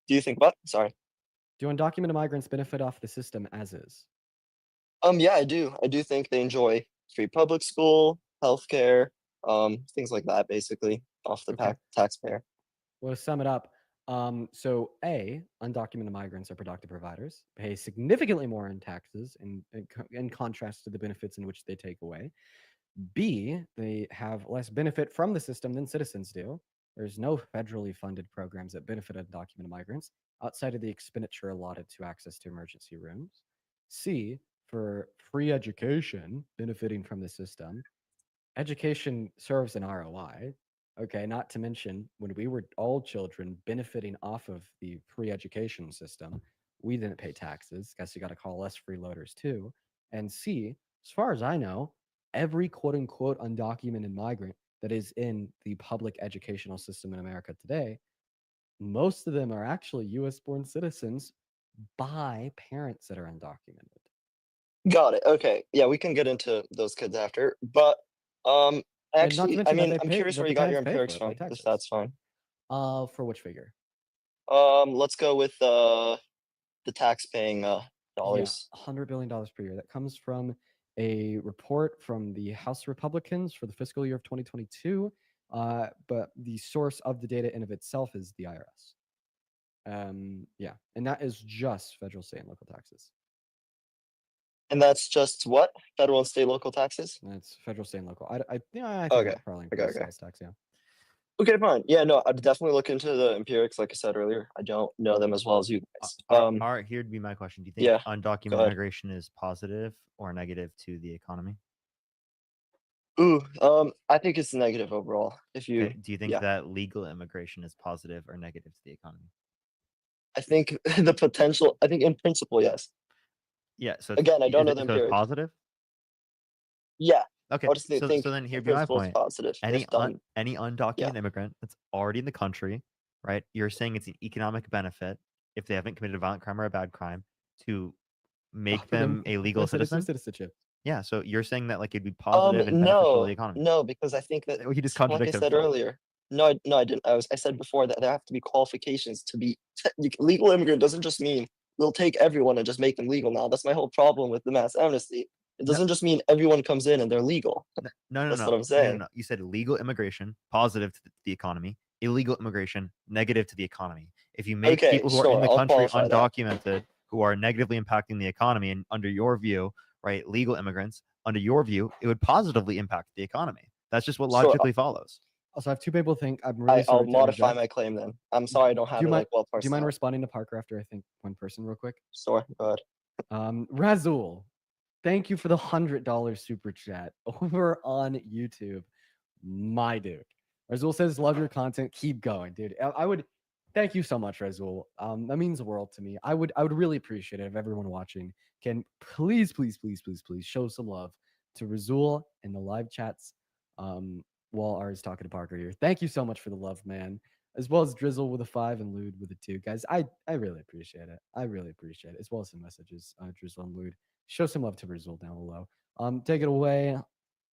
Do you think what? Sorry. Do undocumented migrants benefit off the system as is? Yeah, I do. I do think they enjoy free public school, healthcare, things like that, basically, off the Okay. taxpayer. Well, to sum it up, so A, undocumented migrants are productive providers, pay significantly more in taxes in contrast to the benefits in which they take away. B, they have less benefit from the system than citizens do. There's no federally funded programs that benefit undocumented migrants outside of the expenditure allotted to access to emergency rooms. C, for free education benefiting from the system, education serves an ROI. Okay, not to mention when we were all children benefiting off of the free education system, we didn't pay taxes. Guess you got to call us freeloaders too. And C, as far as I know, every quote unquote undocumented migrant that is in the public educational system in America today, most of them are actually US born citizens by parents that are undocumented. Got it. Okay. Yeah, we can get into those kids after. But And not to actually, I mention that mean, they I'm pay curious that where the you got your parents pay for empirics it by from, if taxes. that's fine. For which figure? Let's go with the tax paying dollars. Yeah, $100 billion per year. That comes from a report from the House Republicans for the fiscal year of 2022. But the source of the data in of itself is the IRS. Yeah, and that is just federal, state, and local taxes. And that's just what? Federal and state local taxes? That's federal, state, and local. I think Okay, that probably okay, includes okay. sales tax. Yeah. Okay, fine. Yeah, no, I'd definitely look into the empirics, like I said earlier. I don't know them as well as you guys. All right, here'd be my question. Do you think yeah, undocumented ahead. migration is positive or negative to the economy? Ooh, I think it's negative overall. If you, Okay, do you think yeah, that legal immigration is positive or negative to the economy? I think the potential. I think in principle, yes. Yeah. So Again, I don't know the so it's empirics. positive. Yeah, Okay. I just So think then in here'd be my principle it's point. positive. Any If done, undocumented immigrant that's already in the country right? You're saying it's an economic benefit if they haven't committed a violent crime or a bad crime to make For them a legal citizen. citizenship. Yeah, so you're saying that like it'd be positive and beneficial to the economy. No, because I think that Well, he just like I contradicted said himself. earlier. No, I didn't. I said before that there have to be qualifications to be legal immigrant doesn't just mean we'll take everyone and just make them legal now. That's my whole problem with the mass amnesty. It No. doesn't just mean everyone comes in and they're legal. No, That's what I'm saying. no. You said legal immigration, positive to the economy. Illegal immigration, negative to the economy. If you make Okay, people who are in sure, the I'll country qualify that. undocumented, who are negatively impacting the economy, and under your view, right, legal immigrants, under your view, it would positively impact the economy. That's just what Sure, logically follows. Also, I have two people think I'm really I'll sorry to modify interject. my claim then. I'm sorry I don't Do have you it mind? like well Do you parsed mind out. responding to Parker after I think one person real quick? Sure, go ahead. Razul, thank you for the $100 super chat over on YouTube, my dude. Razul says, "Love your content. Keep going, dude." I would thank you so much, Razul. That means the world to me. I would really appreciate it if everyone watching can please show some love to Razul in the live chats. While Ari's talking to Parker here, thank you so much for the love, man. As well as Drizzle with a 5 and Lude with a 2. Guys, I really appreciate it. I really appreciate it. As well as some messages, Drizzle and Lude. Show some love to Drizzle down below. Take it away.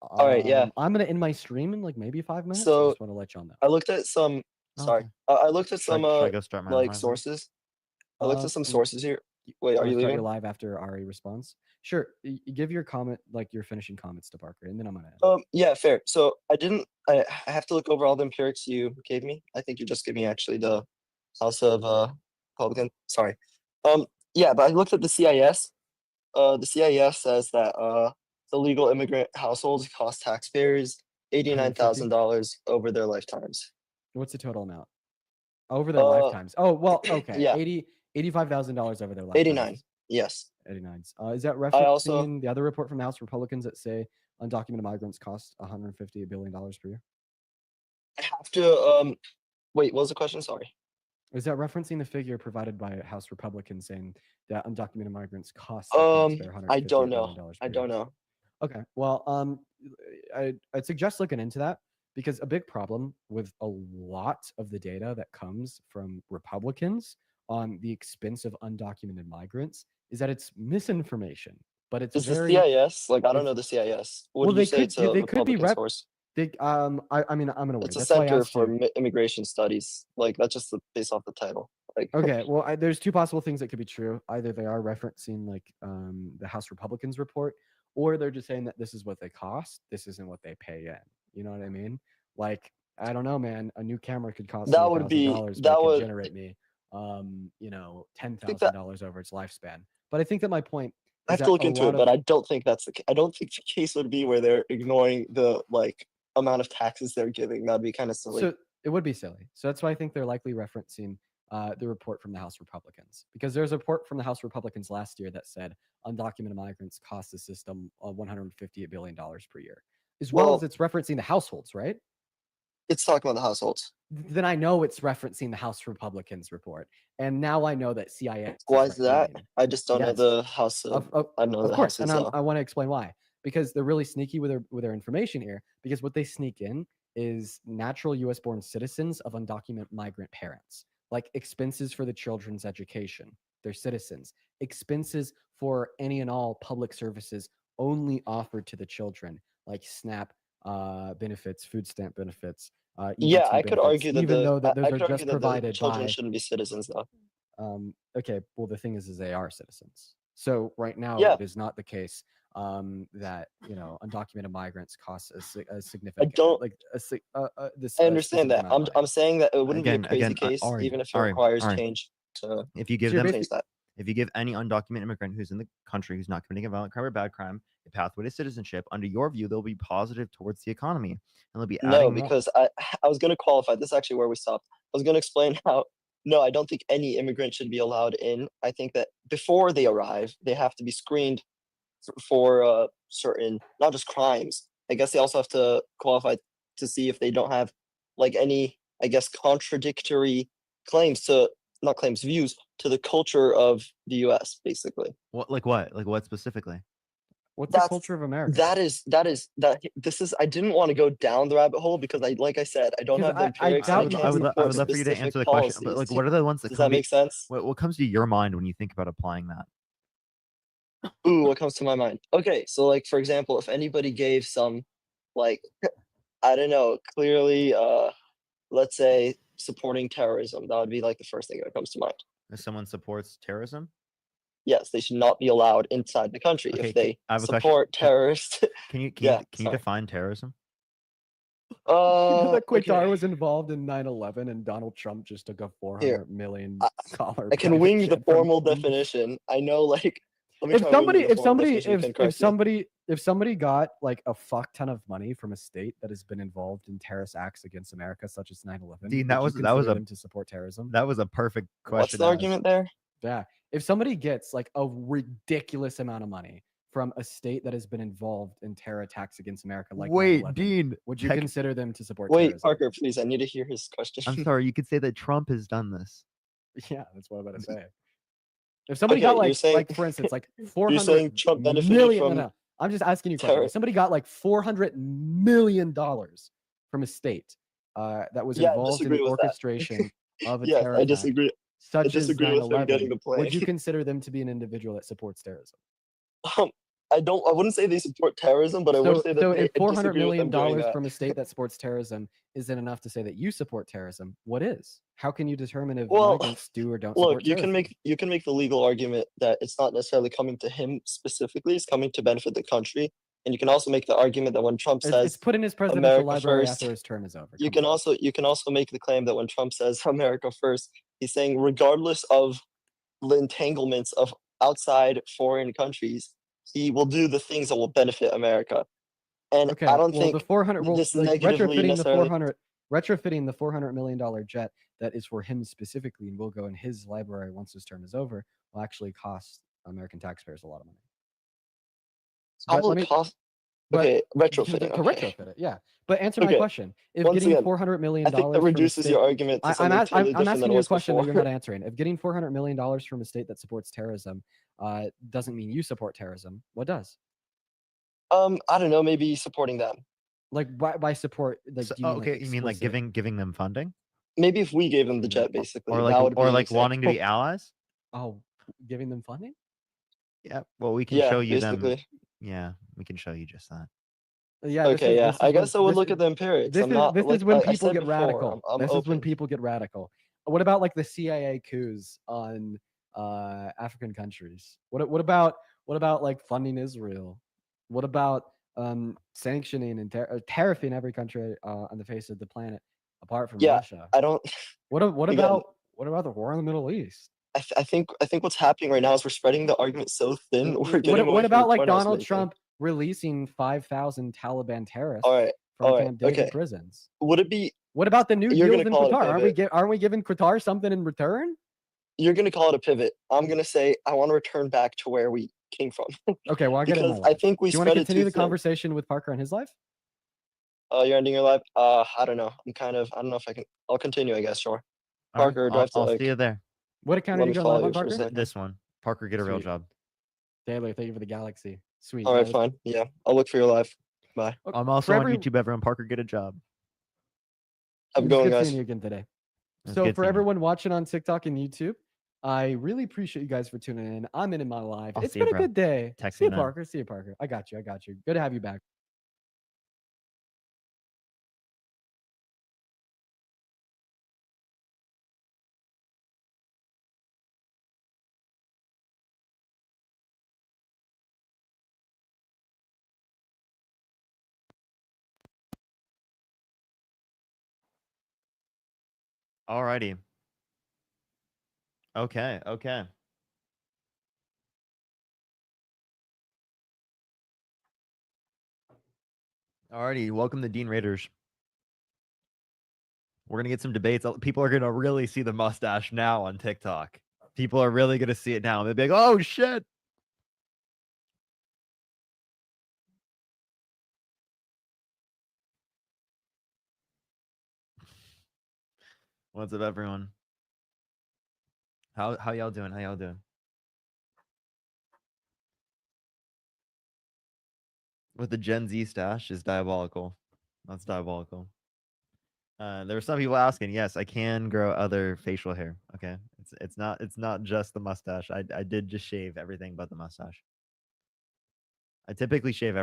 All right, yeah. I'm gonna end my stream in like maybe 5 minutes. I So just want to let y'all know. I looked at some. Sorry, Okay. I looked at Should I- some should I go start my like live now? sources. I looked at some Mm, sources here. Wait, are wanna you start leaving? your live after Ari responds? Sure. Give your comment, like your finishing comments to Parker, and then I'm gonna end. Yeah, fair. So I have to look over all the empirics you gave me. I think you just gave me actually the House of Republican. Sorry. Yeah, but I looked at the CIS. The CIS says that the legal immigrant households cost taxpayers $89,000 over their lifetimes. What's the total amount? Over their lifetimes. Oh, well, okay. Yeah. $85,000 over their lifetimes. 89. Yes. 89. Is that I also- referencing the other report from the House Republicans that say undocumented migrants cost $150 billion per year? I have to wait, what was the question? Sorry. Is that referencing the figure provided by House Republicans saying that undocumented migrants cost the taxpayer I don't $158 know. billion I per don't year? know. Okay. Well, I'd suggest looking into that because a big problem with a lot of the data that comes from Republicans on the expense of undocumented migrants is that it's misinformation. But it's Is the very CIS? Like I don't it's- know the CIS. What well, did you they say could- it's a they could be Republican source? they. I mean, I'm gonna wait. It's a That's why I center asked for you. immigration studies. Like that's just based off the title. Like Okay, well, there's two possible things that could be true. Either they are referencing like the House Republicans report, or they're just saying that this is what they cost. This isn't what they pay in. You know what I mean? Like I don't know, man. A new camera could cost That would be- $1,000, but that it could would- generate me, think that- $10,000 over its lifespan. But I think that my point. I is have that to look a into lot it, but of- I don't think that's I don't think the case would be where they're ignoring the like amount of taxes they're giving. That'd be kind of silly. So it would be silly. So that's why I think they're likely referencing the report from the House Republicans, because there's a report from the House Republicans last year that said undocumented migrants cost the system $158 billion per year, as well as Well- it's referencing the households, right? It's talking about the households. Then I know it's referencing the House Republicans report, and now I know that CIS. Why is that? right-leaning. I just don't know Yes. the House of. I know Of the course, House and is. I want to explain why. Because they're really sneaky with their information here. Because what they sneak in is natural U.S. born citizens of undocumented migrant parents, like expenses for the children's education, their citizens, expenses for any and all public services only offered to the children, like SNAP benefits, food stamp benefits. Yeah, EBT I could benefits, argue that even though that I those could are argue just that the provided children by. shouldn't be citizens though. Okay, well the thing is they are citizens. So right now Yeah. it is not the case that undocumented migrants cost a significant. don't- This. I understand that. I'm saying that it wouldn't be a crazy Again, case, Ari, even if it Ari, requires Ari. change to If you give So you're them change that. if you give any undocumented immigrant who's in the country who's not committing a violent crime or bad crime a pathway to citizenship, under your view, they'll be positive towards the economy and they'll be No, adding more. because I was going to qualify. This is actually where we stopped. I was going to explain how. No, I don't think any immigrant should be allowed in. I think that before they arrive, they have to be screened for certain, not just crimes. I guess they also have to qualify to see if they don't have like any, I guess, contradictory claims to not claims views to the culture of the U.S. Basically. What like what? Like what specifically? What's the That's- culture of America? This is. I didn't want to go down the rabbit hole because like I said, I don't 'Cause have the I empirics. doubt and you I can't can- I support would love for you to specific answer the question, but policies. like, what are the ones that Does come that to, make sense? what comes to your mind when you think about applying that? Ooh, what comes to my mind? Okay, so like for example, if anybody gave some, like, I don't know, clearly, let's say supporting terrorism, that would be like the first thing that comes to mind. If someone supports terrorism, Yes, they should not be allowed inside the country Okay, if they I have a question. support terrorists. can you Yeah, can you sorry. define terrorism? You know that Qatar Okay. was involved in 9/11 and Donald Trump just took a $400 million I can wing the formal definition. I know, like, let me If try winging somebody, the if formal somebody, definition, you can if correct me. somebody, if somebody got like a fuck ton of money from a state that has been involved in terrorist acts against America, such as 9/11, Dean, would that you was consider a them to support terrorism. that was a perfect question. What's the to ask. argument there? Yeah. If somebody gets like a ridiculous amount of money from a state that has been involved in terror attacks against America, like Wait, 9/11, Dean. would you tech- consider them to support Wait, terrorism? Parker, please. I need to hear his question. I'm sorry. You could say that Trump has done this. Yeah, that's what I'm about to say. If somebody Okay, got you're like, saying- for instance, like You're 400 saying Trump benefited million. from No, I'm just asking you a question. terror- If somebody got like $400 million from a state that was Yeah, I involved in disagree the with that. orchestration of a Yes, terror I attack, disagree. such as disagree with him 9/11, getting the would plane. you consider them to be an individual that supports terrorism? I wouldn't say they support terrorism, but I would say that so they if $400 disagree with million them doing that. from a state that supports terrorism isn't enough to say that you support terrorism, what is? How can you determine if Well, migrants do or don't Look, support you terrorism? can make the legal argument that it's not necessarily coming to him specifically; it's coming to benefit the country. And you can also make the argument that when Trump It's says put in his presidential America library first, after his term is over. you Come can on. also make the claim that when Trump says America first, he's saying regardless of the entanglements of outside foreign countries, he will do the things that will benefit America. And Okay, I don't well, think the 400, well, this like negatively necessarily. retrofitting the $400 million jet that is for him specifically and will go in his library once his term is over will actually cost American taxpayers a lot of money. But Probably let me- cost. but Okay, to retrofitting. Okay. retrofit it, yeah. But answer my Okay, question: if once getting again, $400 million I think that from a reduces state, your argument to I'm, something ask, totally I'm different asking than it you a was question that before. you're not answering. If getting $400 million from a state that supports terrorism doesn't mean you support terrorism, what does? I don't know, maybe supporting them. Like by support, like So- do you mean, okay, you mean like explicit? giving them funding, Maybe if we gave them the Mm, jet, basically, or that like would be an wanting to be example. allies? Oh, giving them funding? Yeah. Well, we can Yeah, show you them. basically. Yeah, we can show you just that. Yeah. Okay, yeah. I guess I would look this at the empirics. This I'm is not this like is when I people said get before, radical. I'm This is when open. people get radical. What about like the CIA coups on African countries? What about like funding Israel? What about sanctioning and tariffing every country on the face of the planet apart from Yeah, Russia? I don't. What again, about the war in the Middle East? I think what's happening right now is we're spreading the argument so thin. We're getting away What from about the like point I was Donald making. Trump releasing 5,000 Taliban terrorists All right, from all right, Camp David okay. prisons? Would it be? What about the new You're deals gonna in call it a Qatar? Aren't we giving Qatar something in return? You're gonna call it a pivot. I'm gonna say I want to return back to where we came from Okay, well, I get it. because I think we Do you want to spread it continue too the thin. conversation with Parker and his life? You're ending your live. I don't know. I don't know if I can. I'll continue. I guess. Sure. All right, Parker, do I have to I'll like? see you there. What account Let are you me going follow live on, you for a Parker? second. This one, Parker, get a real Sweet. job. Taylor, thank you for the galaxy. Sweet. All right, Taylor. fine. Yeah, I'll look for your live. Bye. Okay, I'm also for on every- YouTube. Everyone, Parker, get a job. Have a It's good one, good guys. seeing you again today. It's So good for seeing you. everyone watching on TikTok and YouTube, I really appreciate you guys for tuning in. I'm in my live. I'll It's see you, been a bro. good day. Text See me you, then. Parker. See you, Parker. I got you. Good to have you back. Alrighty. Okay. Alrighty. Welcome to Dean Raiders. We're gonna get some debates. People are gonna really see the mustache now on TikTok. People are really gonna see it now. They'll be like, "Oh shit!" What's up, everyone? How y'all doing? with the Gen Z stash is diabolical. That's diabolical. There were some people asking. Yes, I can grow other facial hair. Okay, it's not just the mustache. I did just shave everything but the mustache. I typically shave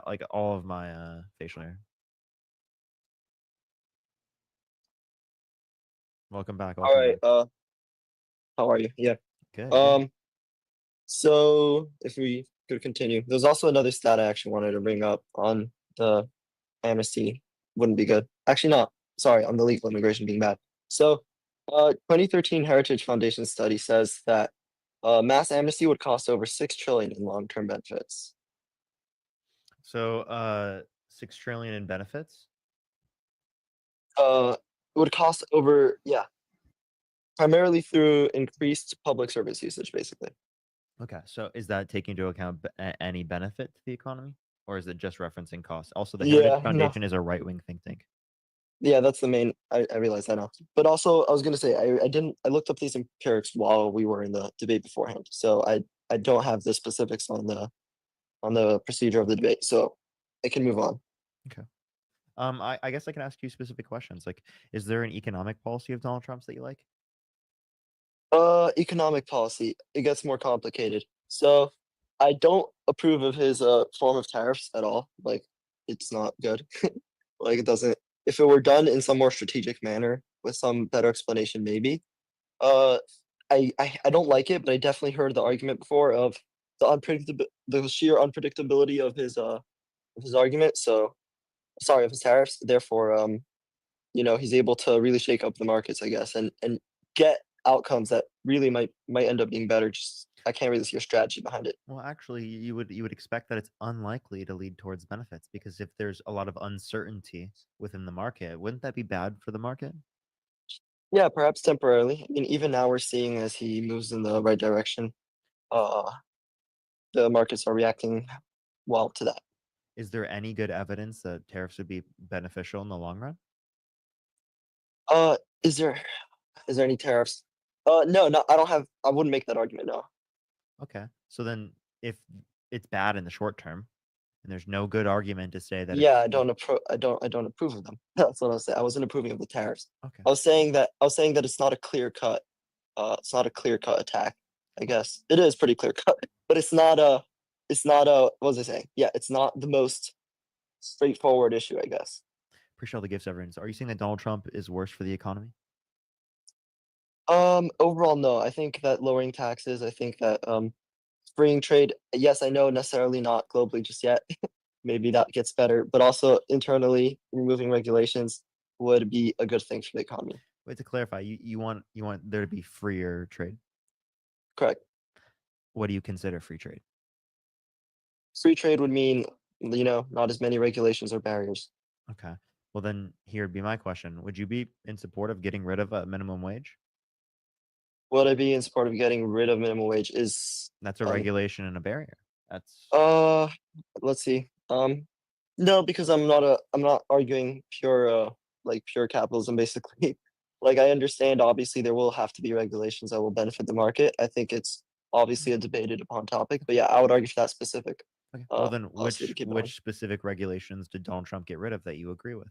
like all of my facial hair. Welcome back. All Welcome right. back. How are you? Yeah. Good. Good. So if we could continue, there's also another stat I actually wanted to bring up on the amnesty. Wouldn't be good. Actually, not. Sorry, on the legal immigration being bad. So, 2013 Heritage Foundation study says that mass amnesty would cost over 6 trillion in long-term benefits. So 6 trillion in benefits. It would cost over, yeah, primarily through increased public service usage, basically. Okay, so is that taking into account any benefit to the economy, or is it just referencing costs? Also, the Heritage Yeah, no. Foundation is a right-wing think tank. Yeah, that's the main. I realize that now. But also, I was gonna say I looked up these empirics while we were in the debate beforehand, so I don't have the specifics on the procedure of the debate, so I can move on. I guess I can ask you specific questions. Like, is there an economic policy of Donald Trump's that you like? Economic policy, it gets more complicated. So I don't approve of his form of tariffs at all. Like, it's not good. Like, it doesn't. If it were done in some more strategic manner with some better explanation, maybe. Uh, I don't like it, but I definitely heard the argument before of the sheer unpredictability of his argument. So sorry, of his tariffs. Therefore, he's able to really shake up the markets, I guess, and get outcomes that really might end up being better. Just I can't really see a strategy behind it. Well, actually, you would expect that it's unlikely to lead towards benefits because if there's a lot of uncertainty within the market, wouldn't that be bad for the market? Yeah, perhaps temporarily. I mean, even now we're seeing as he moves in the right direction, uh, the markets are reacting well to that. Is there any good evidence that tariffs would be beneficial in the long run? Uh, is there any tariffs? No, no, I wouldn't make that argument. No. Okay, so then if it's bad in the short term, and there's no good argument to say that Yeah, it's I don't approve of them. That's what I was saying. I wasn't approving of the tariffs. okay. I was saying that it's not a clear cut. It's not a clear cut attack. I guess it is pretty clear cut, but it's not a. What was I saying? Yeah, it's not the most straightforward issue. I guess. Appreciate all the gifts, everyone. So are you saying that Donald Trump is worse for the economy? Overall, no. I think that lowering taxes. I think that freeing trade. Yes, I know necessarily not globally just yet. Maybe that gets better, but also internally removing regulations would be a good thing for the economy. Wait, to clarify, you want there to be freer trade. Correct. What do you consider free trade? Free trade would mean, not as many regulations or barriers. Okay. Well, then here'd be my question. Would you be in support of getting rid of a minimum wage? Would I be in support of getting rid of minimum wage? That's a regulation and a barrier. That's Let's see. No, because I'm not arguing pure capitalism, basically. Like, I understand obviously there will have to be regulations that will benefit the market. I think it's obviously a debated upon topic, but yeah, I would argue for that specific. okay. Well, then policy to keep it on. which specific regulations did Donald Trump get rid of that you agree with?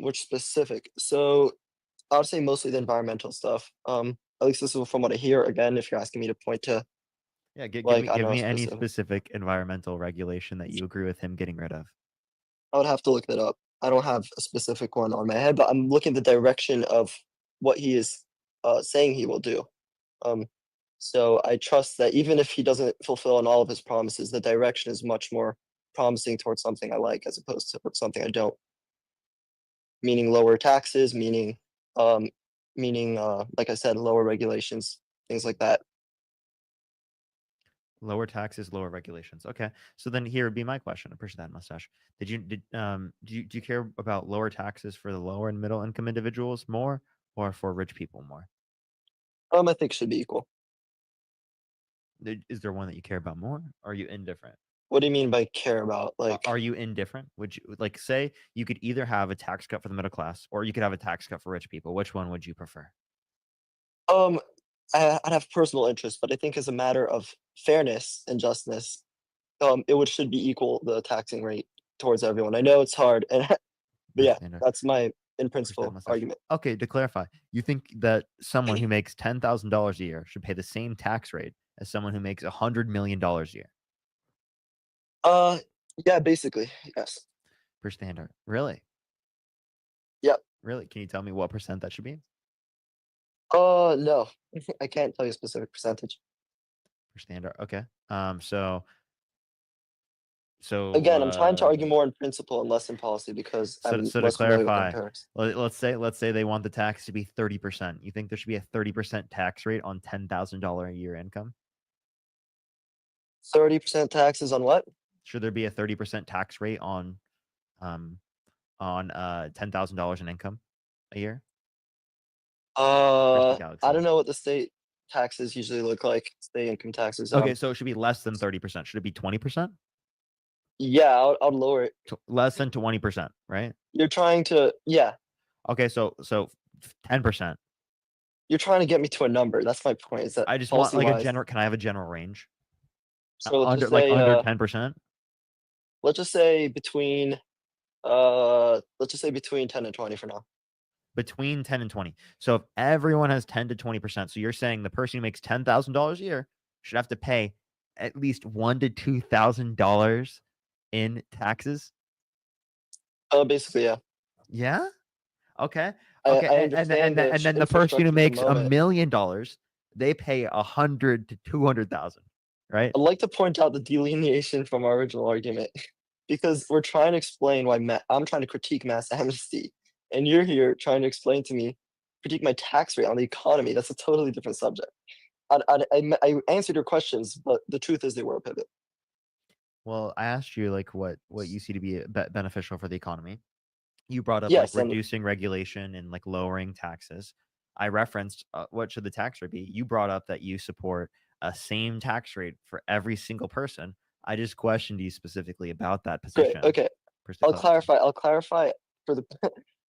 Which specific? So I would say mostly the environmental stuff. At least this is from what I hear. Again, if you're asking me to point to, Yeah, give like, me I give don't me know, any specific. specific environmental regulation that you agree with him getting rid of. I would have to look that up. I don't have a specific one on my head, but I'm looking the direction of what he is saying he will do. So I trust that even if he doesn't fulfill on all of his promises, the direction is much more promising towards something I like as opposed to something I don't. Meaning lower taxes, meaning like I said, lower regulations, things like that. Lower taxes, lower regulations. Okay. So then here would be my question. I appreciate that, mustache. Do you care about lower taxes for the lower and middle income individuals more or for rich people more? I think it should be equal. Is there one that you care about more? Or are you indifferent? What do you mean by care about? Like, Are you indifferent? Would you like say you could either have a tax cut for the middle class or you could have a tax cut for rich people? Which one would you prefer? I'd have personal interest, but I think as a matter of fairness and justness, it should be equal the taxing rate towards everyone. I know it's hard, and but yeah, Understand. that's my in Understand principle myself. argument. Okay, to clarify, you think that someone who makes $10,000 a year should pay the same tax rate as someone who makes $100 million a year Yeah, basically, yes. per standard? Really? Yep. Really? Can you tell me what percent that should be No, I can't tell you a specific percentage. per standard? Okay. So Again, I'm trying to argue uh, more in principle and less in policy because so I'm so to less familiar with clarify, empirics. let's say they want the tax to be 30%. You think there should be a 30% tax rate on $10,000 a year income? 30% taxes on what? Should there be a 30% tax rate on $10,000 in income a year? I Galaxy. don't know what the state taxes usually look like. State income taxes. Okay, so it should be less than 30%. Should it be 20%? Yeah, I'll lower it. Less than 20%, right? You're trying to, yeah, Okay, so 10%. you're trying to get me to a number. That's my point. Is that I just want like a policy-wise- general. Can I have a general range? So let's Under just say, under 10%. let's just say between, let's just say between 10 and 20 for now. Between 10 and 20. So if everyone has 10 to 20%, so you're saying the person who makes $10,000 a year should have to pay at least $1,000 to $2,000 in taxes? Basically, yeah. Yeah. Okay. I Okay. And understand then the person who infrastructure at the makes $1 moment. million, they pay 100 to 200,000. Right. I'd like to point out the delineation from our original argument because we're trying to explain why I'm trying to critique mass amnesty, and you're here trying to explain to me, critique my tax rate on the economy. That's a totally different subject. I answered your questions, but the truth is they were a pivot. Well, I asked you like what you see to be beneficial for the economy. You brought up Yes, like and reducing regulation and like lowering taxes. I referenced what should the tax rate be. You brought up that you support a same tax rate for every single person. I just questioned you specifically about that great. position. Okay, I'll clarify. I'll clarify for the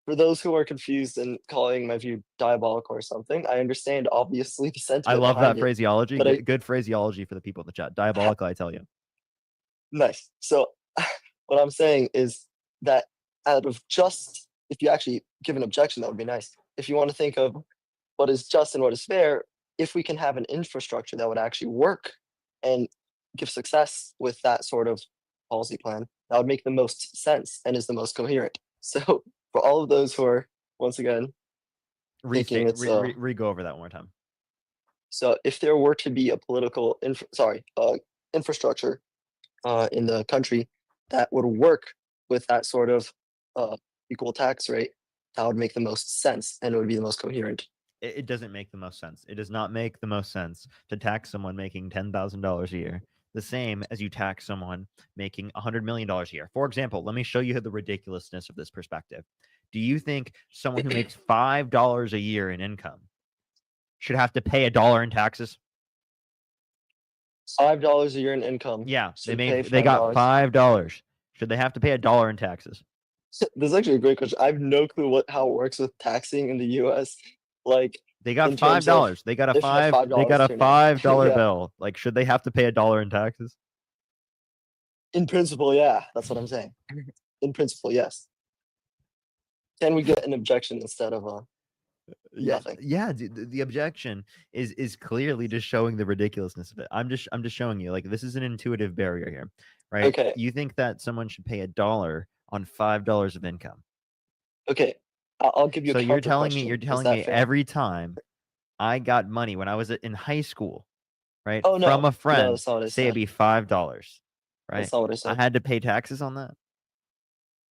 for those who are confused and calling my view diabolical or something. I understand obviously the sentiment. I love that behind it, phraseology. but Good phraseology for the people in the chat. Diabolical, I tell you. Nice. So what I'm saying is that out of just, if you actually give an objection, that would be nice. If you want to think of what is just and what is fair, if we can have an infrastructure that would actually work and give success with that sort of policy plan, that would make the most sense and is the most coherent. So for all of those who are, once again, thinking it's Go over that one more time. so if there were to be a political infrastructure in the country that would work with that sort of equal tax rate, that would make the most sense and it would be the most coherent. It doesn't make the most sense. It does not make the most sense to tax someone making $10,000 a year the same as you tax someone making $100 million a year. For example, let me show you the ridiculousness of this perspective. Do you think someone who makes $5 a year in income should have to pay $1 in taxes? $5 a year in income. Yeah, should they pay got $5. $5. Should they have to pay $1 in taxes? This is actually a great question. I have no clue how it works with taxing in the US. Like They got in terms of $5. They got a if you have $5. They got a $5 $5 yeah. bill. Like, should they have to pay $1 in taxes? In principle, yeah, that's what I'm saying. In principle, yes. Can we get an objection instead of a nothing? Yeah. The objection is clearly just showing the ridiculousness of it. I'm just showing you like this is an intuitive barrier here, right? Okay. You think that someone should pay $1 on $5 of income? Okay, I'll give you. So a you're telling me counter question. Is that fair? every time I got money when I was in high school, right? Oh, no. From a No, friend, that's not what I say it'd said. be $5, right? That's not what I I said. had to pay taxes on that.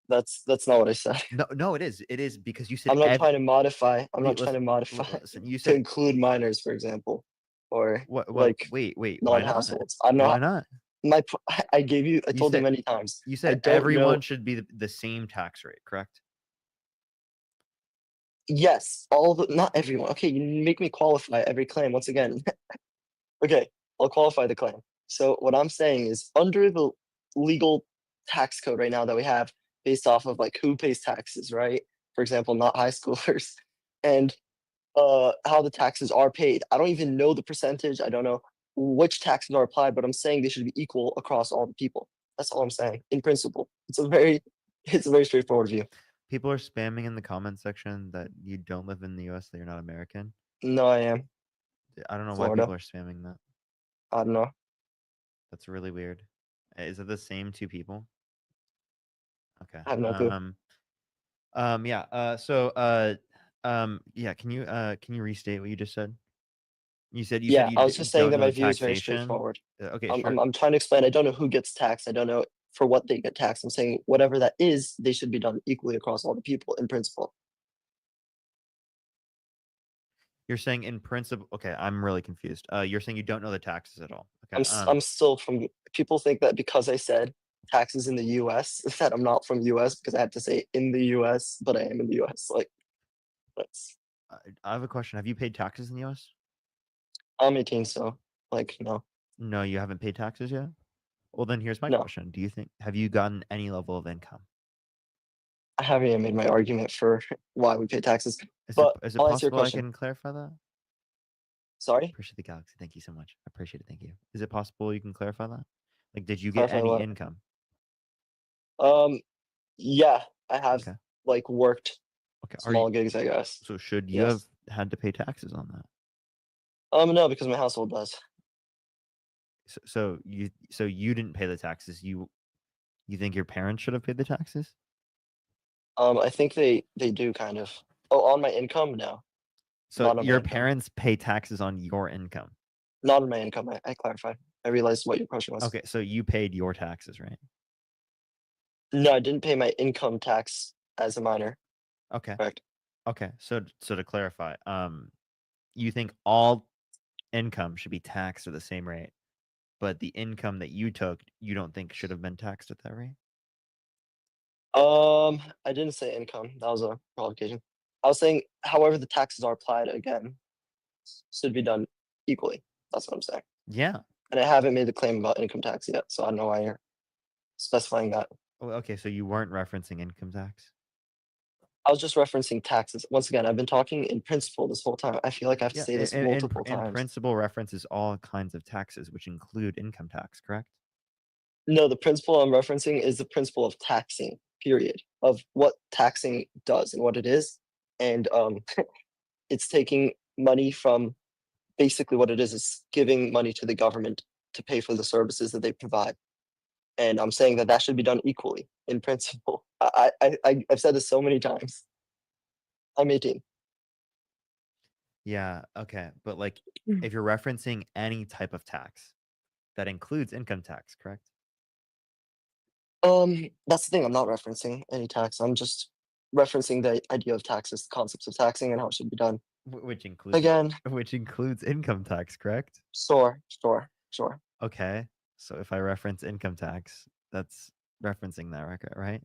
That's not what I said. No, it is. It is because you said I'm not trying to modify. I'm not trying to listen, modify listen, you to said include minors, for example, or what? like Wait. Why not? non-households. I'm Why not. not? I gave you. I told you said- many times. You I said don't everyone know. should be the same tax rate, correct? Yes, not everyone. Okay, you make me qualify every claim once again. Okay, I'll qualify the claim. So what I'm saying is under the legal tax code right now that we have based off of like who pays taxes, right? For example, not high schoolers, and how the taxes are paid. I don't even know the percentage. I don't know which taxes are applied, but I'm saying they should be equal across all the people. That's all I'm saying. In principle, it's a very straightforward view. People are spamming in the comment section that you don't live in the U.S., that you're not American. No, I am. I don't know why Florida. people are spamming that. I don't know. That's really weird. Is it the same two people? Okay. I have no clue. Yeah. Yeah. Can you restate what you just said? You said Yeah, you I was just saying don't that know my the view is very taxation. straightforward. Okay, I'm, sure. I'm trying to explain. I don't know who gets taxed. I don't know for what they get taxed. I'm saying whatever that is, they should be done equally across all the people in principle. You're saying in principle. Okay, I'm really confused. You're saying you don't know the taxes at all. Okay. I'm still from. People think that because I said taxes in the U.S. that I'm not from U.S. because I had to say in the U.S. but I am in the U.S. Like that's. I have a question. Have you paid taxes in the U.S.? I'm 18, so like no. No, you haven't paid taxes yet. Well, then here's my No. question. Do you think have you gotten any level of income? I haven't even made my argument for why we pay taxes. Is But it I'll answer your possible I question. can clarify that? Sorry, Appreciate the galaxy. Thank you so much. I appreciate it. Thank you. Is it possible you can clarify that? Like, did you get Clarify any what? income? Yeah, I have Okay. like worked Okay. small gigs, I guess. So should you Yes. have had to pay taxes on that? No, because my household does. So you didn't pay the taxes. You think your parents should have paid the taxes? I think they do kind of. Oh, on my income? No, So not on my your income. parents pay taxes on your income. Not on my income. I clarified. I realized what your question was. Okay, so you paid your taxes, right? No, I didn't pay my income tax as a minor. Okay. Correct. Okay. So to clarify, you think all income should be taxed at the same rate, but the income that you took, you don't think should have been taxed at that rate? I didn't say income. That was a provocation. I was saying, however, the taxes are applied again should be done equally. That's what I'm saying. Yeah. And I haven't made the claim about income tax yet, so I don't know why you're specifying that. Oh, okay, so you weren't referencing income tax? I was just referencing taxes. Once again, I've been talking in principle this whole time. I feel like I have to say this multiple in times. principle references all kinds of taxes, which include income tax, correct? No, the principle I'm referencing is the principle of taxing, period, of what taxing does and what it is. And it's taking money from basically what it is giving money to the government to pay for the services that they provide. And I'm saying that that should be done equally in principle. I've said this so many times. I'm 18. Yeah, okay. But like if you're referencing any type of tax, that includes income tax, correct? That's the thing. I'm not referencing any tax. I'm just referencing the idea of taxes, the concepts of taxing, and how it should be done. Which includes Again, which includes income tax, correct? sure. Okay. So if I reference income tax, that's referencing that record, right?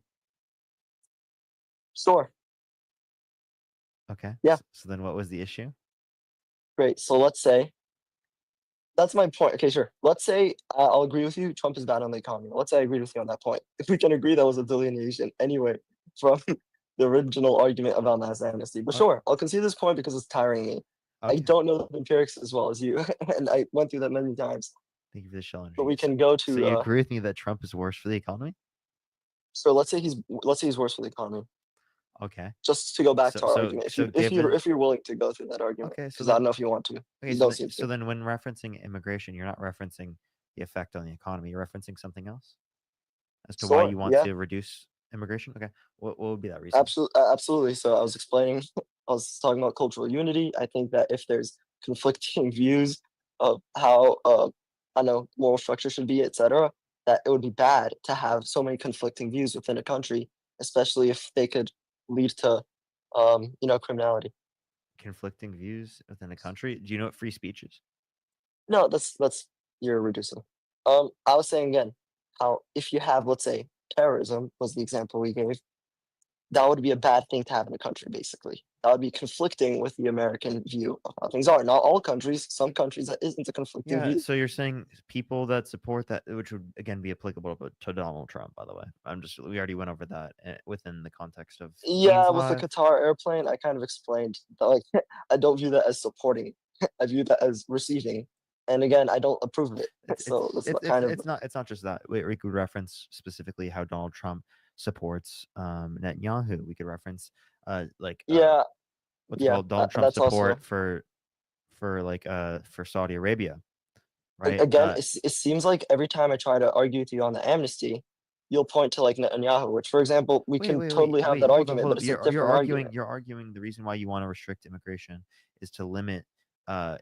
Sure. Okay. Yeah. So then what was the issue? Great. So let's say that's my point. Okay, sure. Let's say I'll agree with you. Trump is bad on the economy. Let's say I agree with you on that point. If we can agree that was a delineation anyway from the original argument about mass amnesty. But sure, I'll concede this point because it's tiring me. I Okay. don't know the empirics as well as you, and I went through that many times. Thank you for the shell energy. But we can go to. So you agree with me that Trump is worse for the economy? So let's say he's worse for the economy. Okay. Just to go back to our So- argument, so if you're willing to go through that argument, Okay, so because I don't know if you want to. Okay, You so don't then, seem so to. then when referencing immigration, you're not referencing the effect on the economy. You're referencing something else as to why Sure, you want yeah. to reduce immigration. Okay, what would be that reason? Absolutely. So I was explaining. I was talking about cultural unity. I think that if there's conflicting views of how I know moral structure should be, etc., that it would be bad to have so many conflicting views within a country, especially if they could lead to criminality. Conflicting views within a country. Do you know what free speech is? No, that's you're reducing. I was saying again how if you have, let's say, terrorism was the example we gave, that would be a bad thing to have in a country. Basically, that would be conflicting with the American view of how things are. Not all countries. Some countries that isn't a conflicting Yeah. view. So you're saying people that support that, which would again be applicable to Donald Trump, by the way. We already went over that within the context of Yeah, Beans with the Live. Qatar airplane, I kind of explained that, like I don't view that as supporting. I view that as receiving. And again, I don't approve of it. It's So that's it's kind of it's not just that. We could reference specifically how Donald Trump supports Netanyahu. We could reference yeah, what's it called, Donald Trump's that's also support for Saudi Arabia, right? again. It seems like every time I try to argue with you on the amnesty, you'll point to like Netanyahu, which, for example, we can totally have that hold on, argument, hold but on. it's a different argument. You're arguing the reason why you want to restrict immigration is to limit a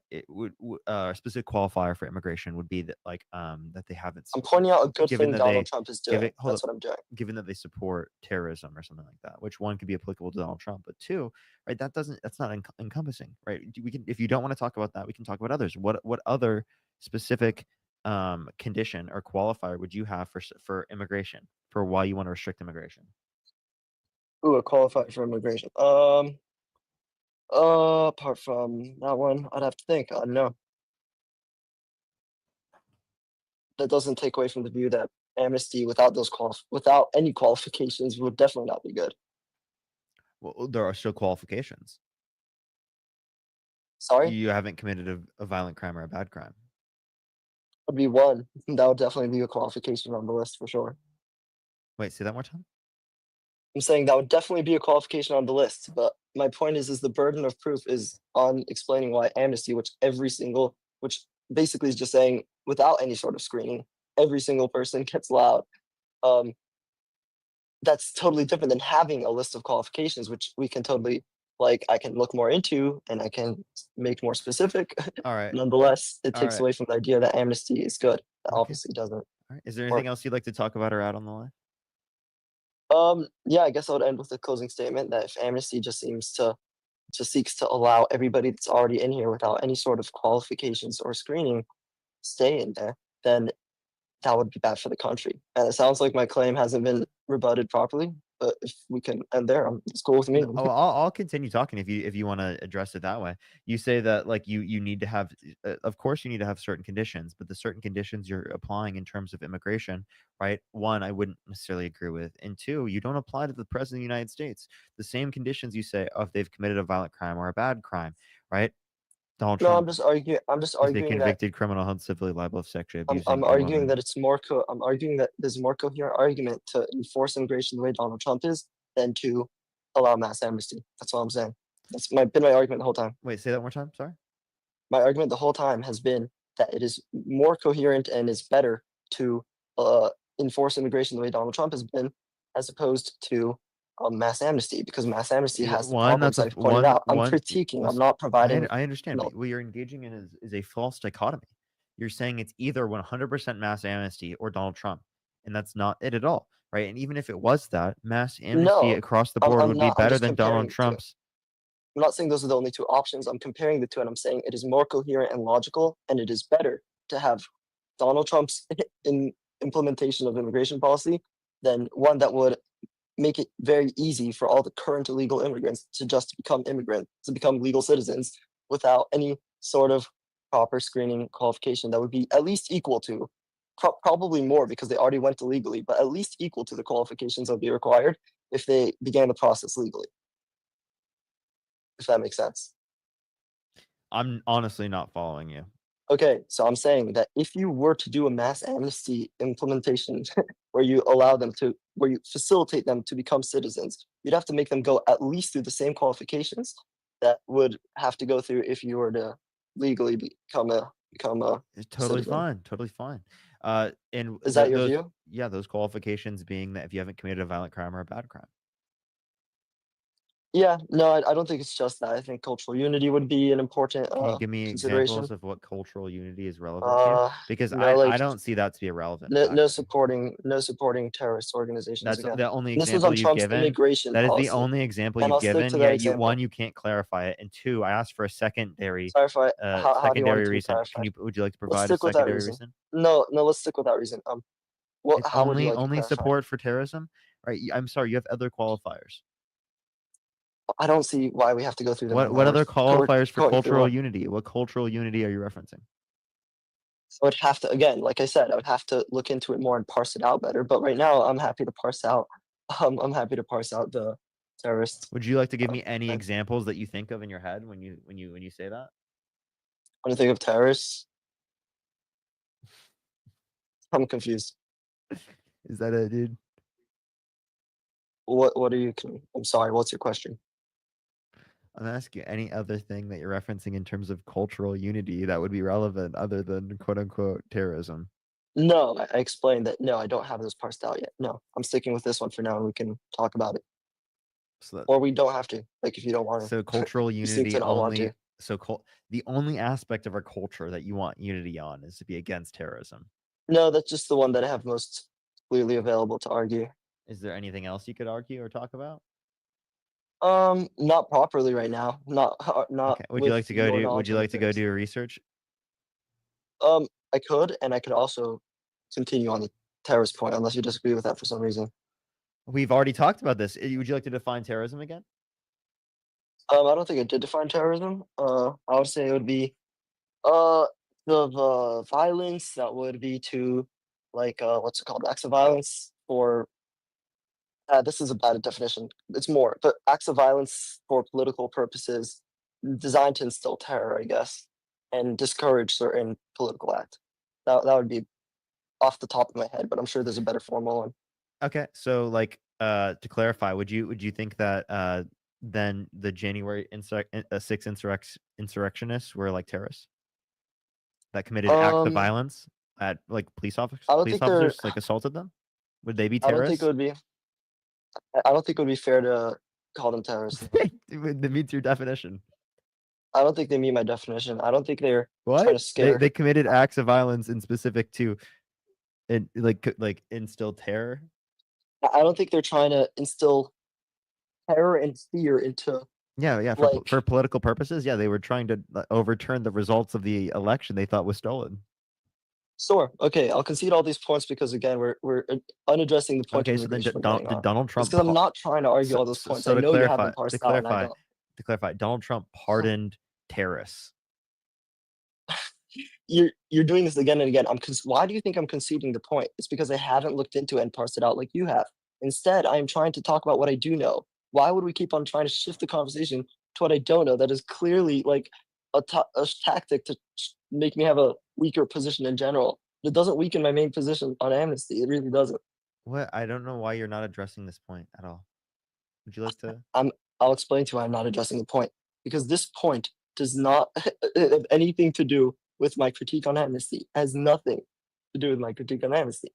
specific qualifier for immigration would be that that they haven't I'm pointing out a good given thing that Donald they Trump is give doing. it- hold That's what I'm doing. given that they support terrorism or something like that, which one could be applicable to Donald Trump, but two, right? That's not encompassing, right? We can, if you don't want to talk about that, we can talk about others. What other specific condition or qualifier would you have for immigration, for why you want to restrict immigration? Ooh, a qualifier for immigration. Apart from that one, I'd have to think. I don't know. That doesn't take away from the view that amnesty without without any qualifications would definitely not be good. Well, there are still qualifications. Sorry, You haven't committed a violent crime or a bad crime. would be one. That would definitely be a qualification on the list for sure. Wait, say that more time. I'm saying that would definitely be a qualification on the list. But my point is the burden of proof is on explaining why amnesty, which basically is just saying without any sort of screening, every single person gets allowed. That's totally different than having a list of qualifications, which we can totally I can look more into and I can make more specific. All right. Nonetheless, it All takes right. away from the idea that amnesty is good. That Okay. obviously doesn't. All right. Is there anything else you'd like to talk about or add on the line? Yeah, I guess I would end with a closing statement that if amnesty just seeks to allow everybody that's already in here without any sort of qualifications or screening stay in there, then that would be bad for the country. And it sounds like my claim hasn't been rebutted properly, but if we can end there, it's cool with me. Oh, I'll continue talking if you want to address it that way. You say that you need to have, of course you need to have certain conditions, but the certain conditions you're applying in terms of immigration, right? One, I wouldn't necessarily agree with, and two, you don't apply to the president of the United States. The same conditions you say if they've committed a violent crime or a bad crime, right? Donald No, Trump I'm just arguing. I'm just is a arguing that convicted criminal held civilly liable of sexually abusing I'm a arguing woman. that it's more. I'm arguing that there's a more coherent argument to enforce immigration the way Donald Trump is than to allow mass amnesty. That's all I'm saying. That's been my argument the whole time. Wait, say that one more time. Sorry. My argument the whole time has been that it is more coherent and is better to enforce immigration the way Donald Trump has been, as opposed to mass amnesty, because mass amnesty has the problems I've pointed out. I'm critiquing. I'm not providing. I understand. no. But what you're engaging in is a false dichotomy. You're saying it's either 100% mass amnesty or Donald Trump, and that's not it at all, right? And even if it was that, mass amnesty No, across the I'm board would be not. I'm better just than Donald comparing the two. Trump's. I'm not saying those are the only two options. I'm comparing the two, and I'm saying it is more coherent and logical, and it is better to have Donald Trump's implementation of immigration policy than one that would make it very easy for all the current illegal immigrants to just become legal citizens without any sort of proper screening qualification that would be at least equal to, probably more because they already went illegally, but at least equal to the qualifications that would be required if they began the process legally. If that makes sense. I'm honestly not following you. Okay, so I'm saying that if you were to do a mass amnesty implementation where you facilitate them to become citizens, you'd have to make them go at least through the same qualifications that would have to go through if you were to legally become a It's totally citizen. fine. Totally fine. And Is that your those, view? yeah, those qualifications being that if you haven't committed a violent crime or a bad crime. Yeah, no, I don't think it's just that. I think cultural unity would be an important Can you give me consideration. examples of what cultural unity is relevant to? Because I don't see that to be a relevant no factor. supporting terrorist organizations. That's again. the only This was example on you've Trump's given. immigration That is policy. the only example And you've I'll stick given. to that Yeah, example. one, you can't clarify it, and two, I asked for a secondary Sorry if how do you want secondary it to be reason. clarified? Would you like to Let's provide a stick with that secondary reason. reason? No, let's stick with that reason. It's how would you like to only clarify? support for terrorism, right? I'm sorry, you have other qualifiers. I don't see why we have to go through them. What right now. other We're qualifiers for going through cultural one. unity? What cultural unity are you referencing? I would have to, again, like I said, I would have to look into it more and parse it out better. But right now, I'm happy to parse out. I'm happy to parse out the terrorists. Would you like to give me any I- examples that you think of in your head when you say that? When I think of terrorists, I'm confused. Is that it, dude? What are you? I'm sorry. What's your question? I'm asking you any other thing that you're referencing in terms of cultural unity that would be relevant other than quote unquote terrorism. No, I explained that. No, I don't have those parsed out yet. No, I'm sticking with this one for now, and we can talk about it, So, or we don't have to. Like if you don't want to. so cultural You seem unity to not want only. to. So the only aspect of our culture that you want unity on is to be against terrorism. No, that's just the one that I have most clearly available to argue. Is there anything else you could argue or talk about? Not properly right now. Not Okay. Would you like to go your do? Would knowledge you of like to go affairs. do research? I could, and I could also continue on the terrorist point, unless you disagree with that for some reason. We've already talked about this. Would you like to define terrorism again? I don't think I did define terrorism. I would say it would be the violence that would be to like what's it called? Acts of violence for this is a bad definition. It's more, but acts of violence for political purposes designed to instill terror, I guess, and discourage certain political act. That would be off the top of my head, but I'm sure there's a better formal one. Okay. So like to clarify, would you think that then the January 6 insurrectionists were like terrorists that committed acts of Um, violence at like police officers I don't think they're. like assaulted them? Would they be I don't think terrorists? it would be. I don't think it would be fair to call them terrorists. That meets your definition. I don't think they meet my definition. I don't think they're trying What? to They scare. they committed acts of violence in specific to and like instill terror. I don't think they're trying to instill terror and fear into Yeah, like. for political purposes. Yeah, they were trying to overturn the results of the election they thought was stolen. Sure. Okay, I'll concede all these points because again, we're unaddressing the point Okay, of so then immigration we're getting did on. Donald It's Trump because I'm not trying to argue all those points. I to know you have clarify, them parsed out, and I don't. to clarify, Donald Trump pardoned terrorists. You're doing this again and again. Why do you think I'm conceding the point? It's because I haven't looked into it and parsed it out like you have. Instead, I am trying to talk about what I do know. Why would we keep on trying to shift the conversation to what I don't know? That is clearly like a tactic to make me have a weaker position in general. It doesn't weaken my main position on amnesty. It really doesn't. What? I don't know why you're not addressing this point at all. Would you like to? I'll explain to you why I'm not addressing the point. Because this point does not have anything to do with my critique on amnesty. It has nothing to do with my critique on amnesty.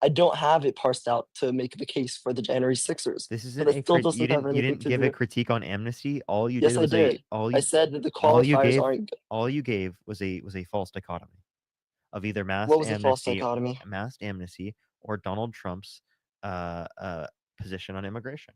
I don't have it parsed out to make the case for the January Sixers. This isn't But it still doesn't you have didn't anything to give do. a critique on amnesty. All you Yes, did I was did. I you said that the all you qualifiers gave aren't. all you gave was a false dichotomy of either What was the false dichotomy? mass amnesty or Donald Trump's position on immigration.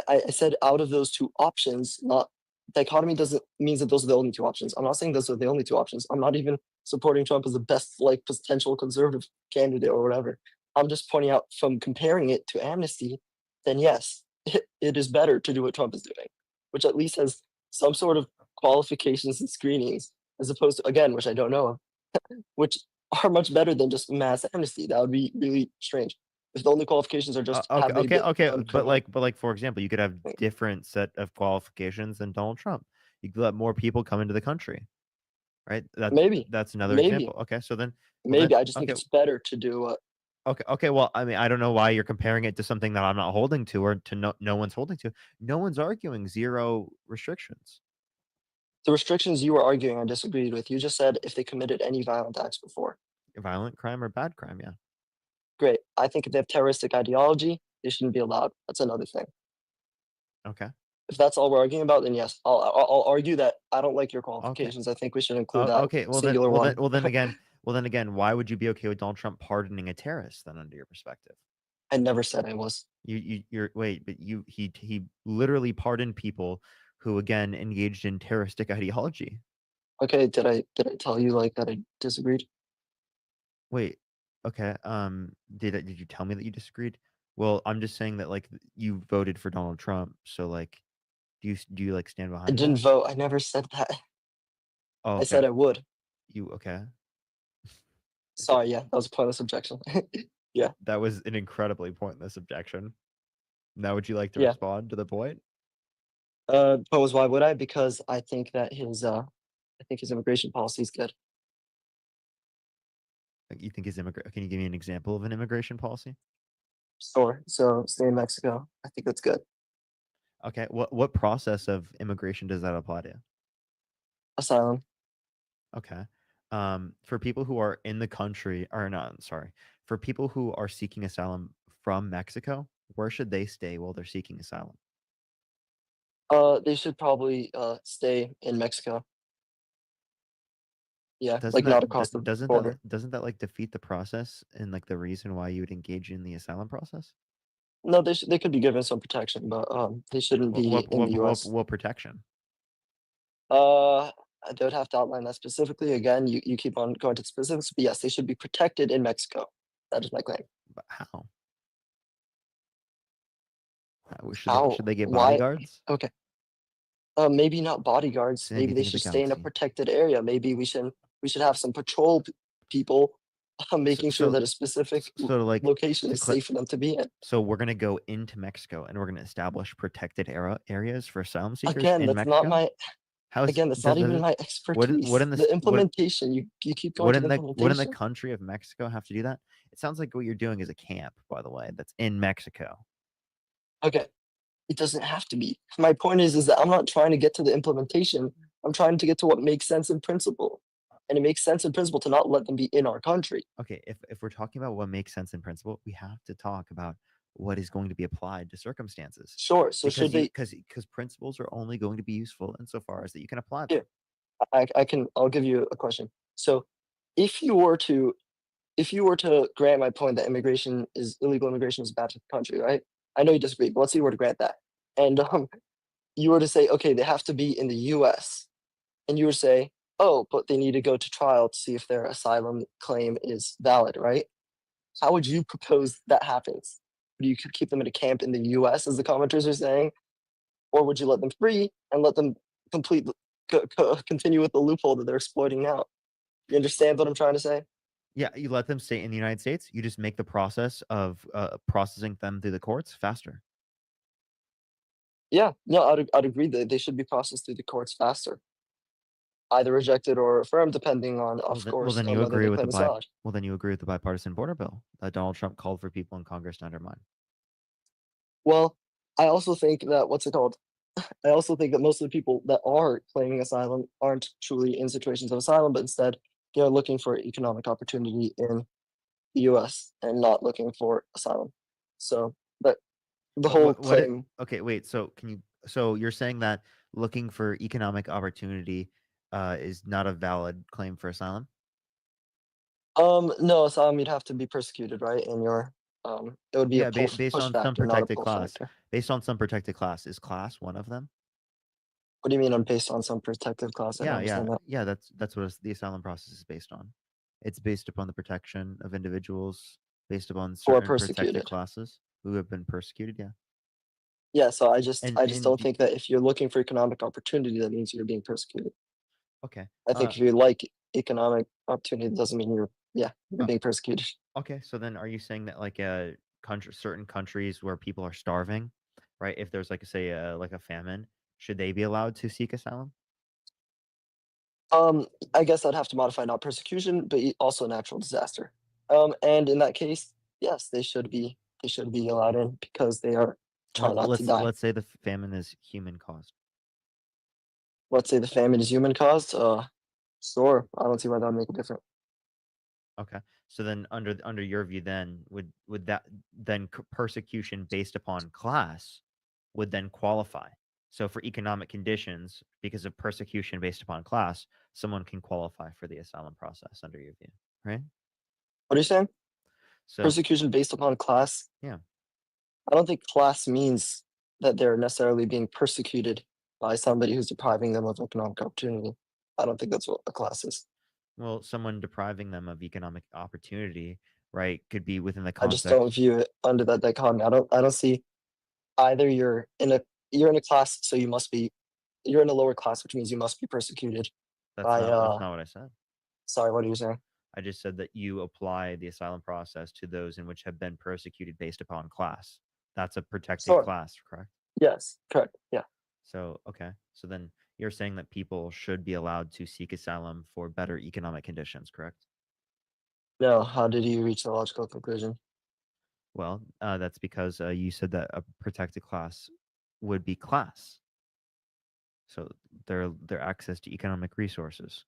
I said out of those two options, not dichotomy doesn't means that those are the only two options. I'm not saying those are the only two options. I'm not even supporting Trump as the best like potential conservative candidate or whatever. I'm just pointing out from comparing it to amnesty, then yes, it is better to do what Trump is doing, which at least has some sort of qualifications and screenings, as opposed to again, which I don't know of, which are much better than just mass amnesty. That would be really strange. If the only qualifications are just have they been okay. done But criminal. like for example, you could have different set of qualifications than Donald Trump. You could let more people come into the country, right? Maybe, That's another maybe, example. Okay, so then maybe I just think okay, it's better to do what. okay. Well, I mean, I don't know why you're comparing it to something that I'm not holding to or to no one's holding to. No one's arguing zero restrictions. The restrictions you were arguing, I disagreed with. You just said if they committed any violent acts before. Violent crime or bad crime, yeah. Great. I think if they have terroristic ideology, they shouldn't be allowed. That's another thing. Okay. If that's all we're arguing about, then yes, I'll argue that I don't like your qualifications. I think we should include that. Okay. Well singular one. then again, why would you be okay with Donald Trump pardoning a terrorist then, under your perspective? I never said I was. You're wait, but he literally pardoned people who again engaged in terroristic ideology. Okay, did I tell you like that I disagreed? Wait, okay. Did you tell me that you disagreed? Well, I'm just saying that like you voted for Donald Trump, so like, do you like stand behind? I didn't vote. I never said that. Oh, I said I would. You okay? Sorry, yeah, that was a pointless objection. Yeah. That was an incredibly pointless objection. Now, would you like to Yeah. respond to the point? Point was why would I? Because I think that his immigration policy is good. you think is Can you give me an example of an immigration policy? Sure. So stay in Mexico. I think that's good. Okay. What process of immigration does that apply to? Asylum. Okay. For people who are in the country, or not, sorry, for people who are seeking asylum from Mexico, where should they stay while they're seeking asylum? They should probably stay in Mexico. Yeah, Doesn't like not that across the doesn't border. that like defeat the process and like the reason why you would engage in the asylum process? No, they could be given some protection, but they shouldn't be in the U.S. What protection? I don't have to outline that specifically. Again, you keep on going to the specifics, but yes, they should be protected in Mexico. That is my claim. But how? How? Should they get Why? bodyguards? Okay. Maybe not bodyguards. Sam, Maybe you they think of the should stay in a galaxy. protected area. Maybe we should have some patrol people making sure so- that a specific So like location to is cla- safe for them to be in. so we're gonna go into Mexico and we're gonna establish protected areas for asylum seekers Again, in that's Mexico. not my How's again, that's does- not even does- my what expertise. in the The s- what- implementation, you keep going to the wouldn't the implementation. country of Mexico have to do that? It sounds like what you're doing is a camp, by the way, that's in Mexico. Okay. It doesn't have to be. My point is that I'm not trying to get to the implementation. I'm trying to get to what makes sense in principle. And it makes sense in principle to not let them be in our country. Okay, if we're talking about what makes sense in principle, we have to talk about what is going to be applied to circumstances. Sure. So should they Because principles are only going to be useful insofar as that you can apply them. Yeah. I'll give you a question. So if you were to grant my point that illegal immigration is bad for the country, right? I know you disagree, but let's say you were to grant that. And you were to say, okay, they have to be in the US. And you were to say, oh, but they need to go to trial to see if their asylum claim is valid, right? How would you propose that happens? Would you keep them in a camp in the US, as the commenters are saying? Or would you let them free and let them continue with the loophole that they're exploiting now? You understand what I'm trying to say? Yeah, you let them stay in the United States. You just make the process of processing them through the courts faster. Yeah, no, I'd agree that they should be processed through the courts faster, either rejected or affirmed, depending on, of course, then you whether agree they with claim the it's valid. well, then you agree with the bipartisan border bill that Donald Trump called for people in Congress to undermine. Well, I also think that what's it called? I also think that most of the people that are claiming asylum aren't truly in situations of asylum, but instead they are looking for economic opportunity in the U.S. and not looking for asylum. So, but the whole claim. Okay, wait. So So you're saying that looking for economic opportunity is not a valid claim for asylum? No, asylum you'd have to be persecuted, right? And it would be Yeah, a based push on some factor, not a protected pull class. factor. Based on some protected class. Is class one of them? What do you mean on based on some protective class? I don't understand that. Yeah. That's what the asylum process is based on. It's based upon the protection of individuals based upon Who are certain protected persecuted. classes who have been persecuted. Yeah. Yeah, so I just And don't think that if you're looking for economic opportunity, that means you're being persecuted. okay. I think if you like economic opportunity, it doesn't mean you're being persecuted. Okay, so then are you saying that like certain countries where people are starving, right? If there's like say like a famine, should they be allowed to seek asylum? I guess I'd have to modify not persecution, but also natural disaster. And in that case, yes, they should be allowed in because they are trying not to die. Let's say the famine is human caused. Let's say the famine is human caused. Sure, I don't see why that would make a difference. Okay. So then under your view then would that then persecution based upon class would then qualify. So for economic conditions because of persecution based upon class, someone can qualify for the asylum process under your view, right? What are you saying? So Persecution based upon class? Yeah. I don't think class means that they're necessarily being persecuted by somebody who's depriving them of economic opportunity. I don't think that's what a class is. well, someone depriving them of economic opportunity, right, could be within the I just context. don't view it under that dichotomy. I don't see either you're in a class, so you're in a lower class, which means you must be persecuted That's by not what I said. sorry, what are you saying? I just said that you apply the asylum process to those in which have been persecuted based upon class. That's a protected Sure. class, correct? Yes, correct. Yeah. So, okay. So then you're saying that people should be allowed to seek asylum for better economic conditions, correct? No, how did you reach the logical conclusion? Well, that's because you said that a protected class would be class. So their access to economic resources.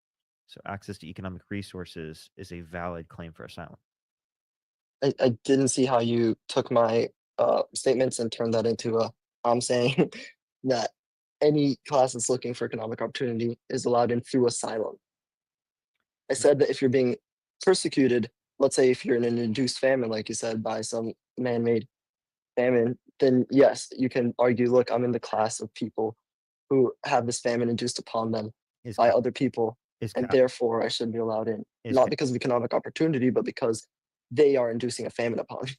So access to economic resources is a valid claim for asylum. I didn't see how you took my statements and turned that into a I'm saying that any class that's looking for economic opportunity is allowed in through asylum. I said that if you're being persecuted, let's say if you're in an induced famine, like you said, by some man-made famine, then yes, you can argue, look, I'm in the class of people who have this famine induced upon them Is by cap- other people, is and cap- therefore I should be allowed in. is Not ca- because of economic opportunity, but because they are inducing a famine upon me.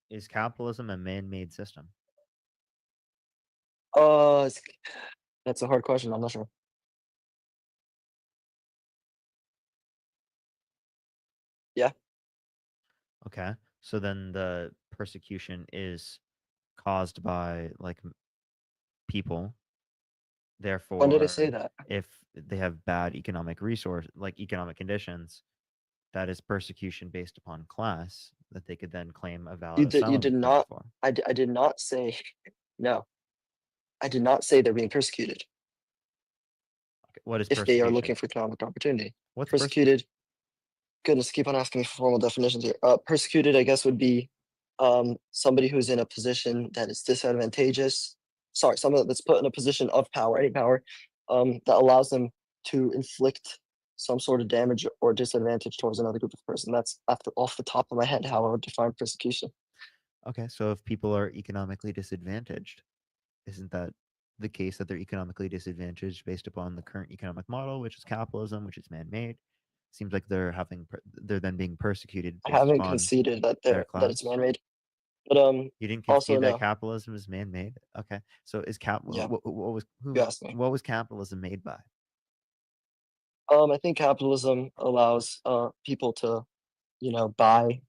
is capitalism a man-made system? It's- that's a hard question. I'm not sure. Yeah. Okay. So then the persecution is caused by like people. Therefore, When did I say that? if they have bad economic resource, like economic conditions, that is persecution based upon class that they could then claim a valid You asylum did claim not. for. I did not say no. I did not say they're being persecuted Okay, what is if they persecution? are looking for economic opportunity. What's Persecuted. Goodness, keep on asking me for formal definitions here. Persecuted, I guess, would be somebody who's in a position that is disadvantageous. Sorry, someone that's put in a position of power, any power, that allows them to inflict some sort of damage or disadvantage towards another group of person. That's off the top of my head how I would define persecution. Okay, so if people are economically disadvantaged, isn't that the case that they're economically disadvantaged based upon the current economic model, which is capitalism, which is man-made? Seems like they're then being persecuted I based haven't upon conceded that their that it's class. man-made, but You didn't also concede that no. capitalism is man-made. Okay, so is Yeah, what was you asked me. what was capitalism made by? I think capitalism allows people to, buy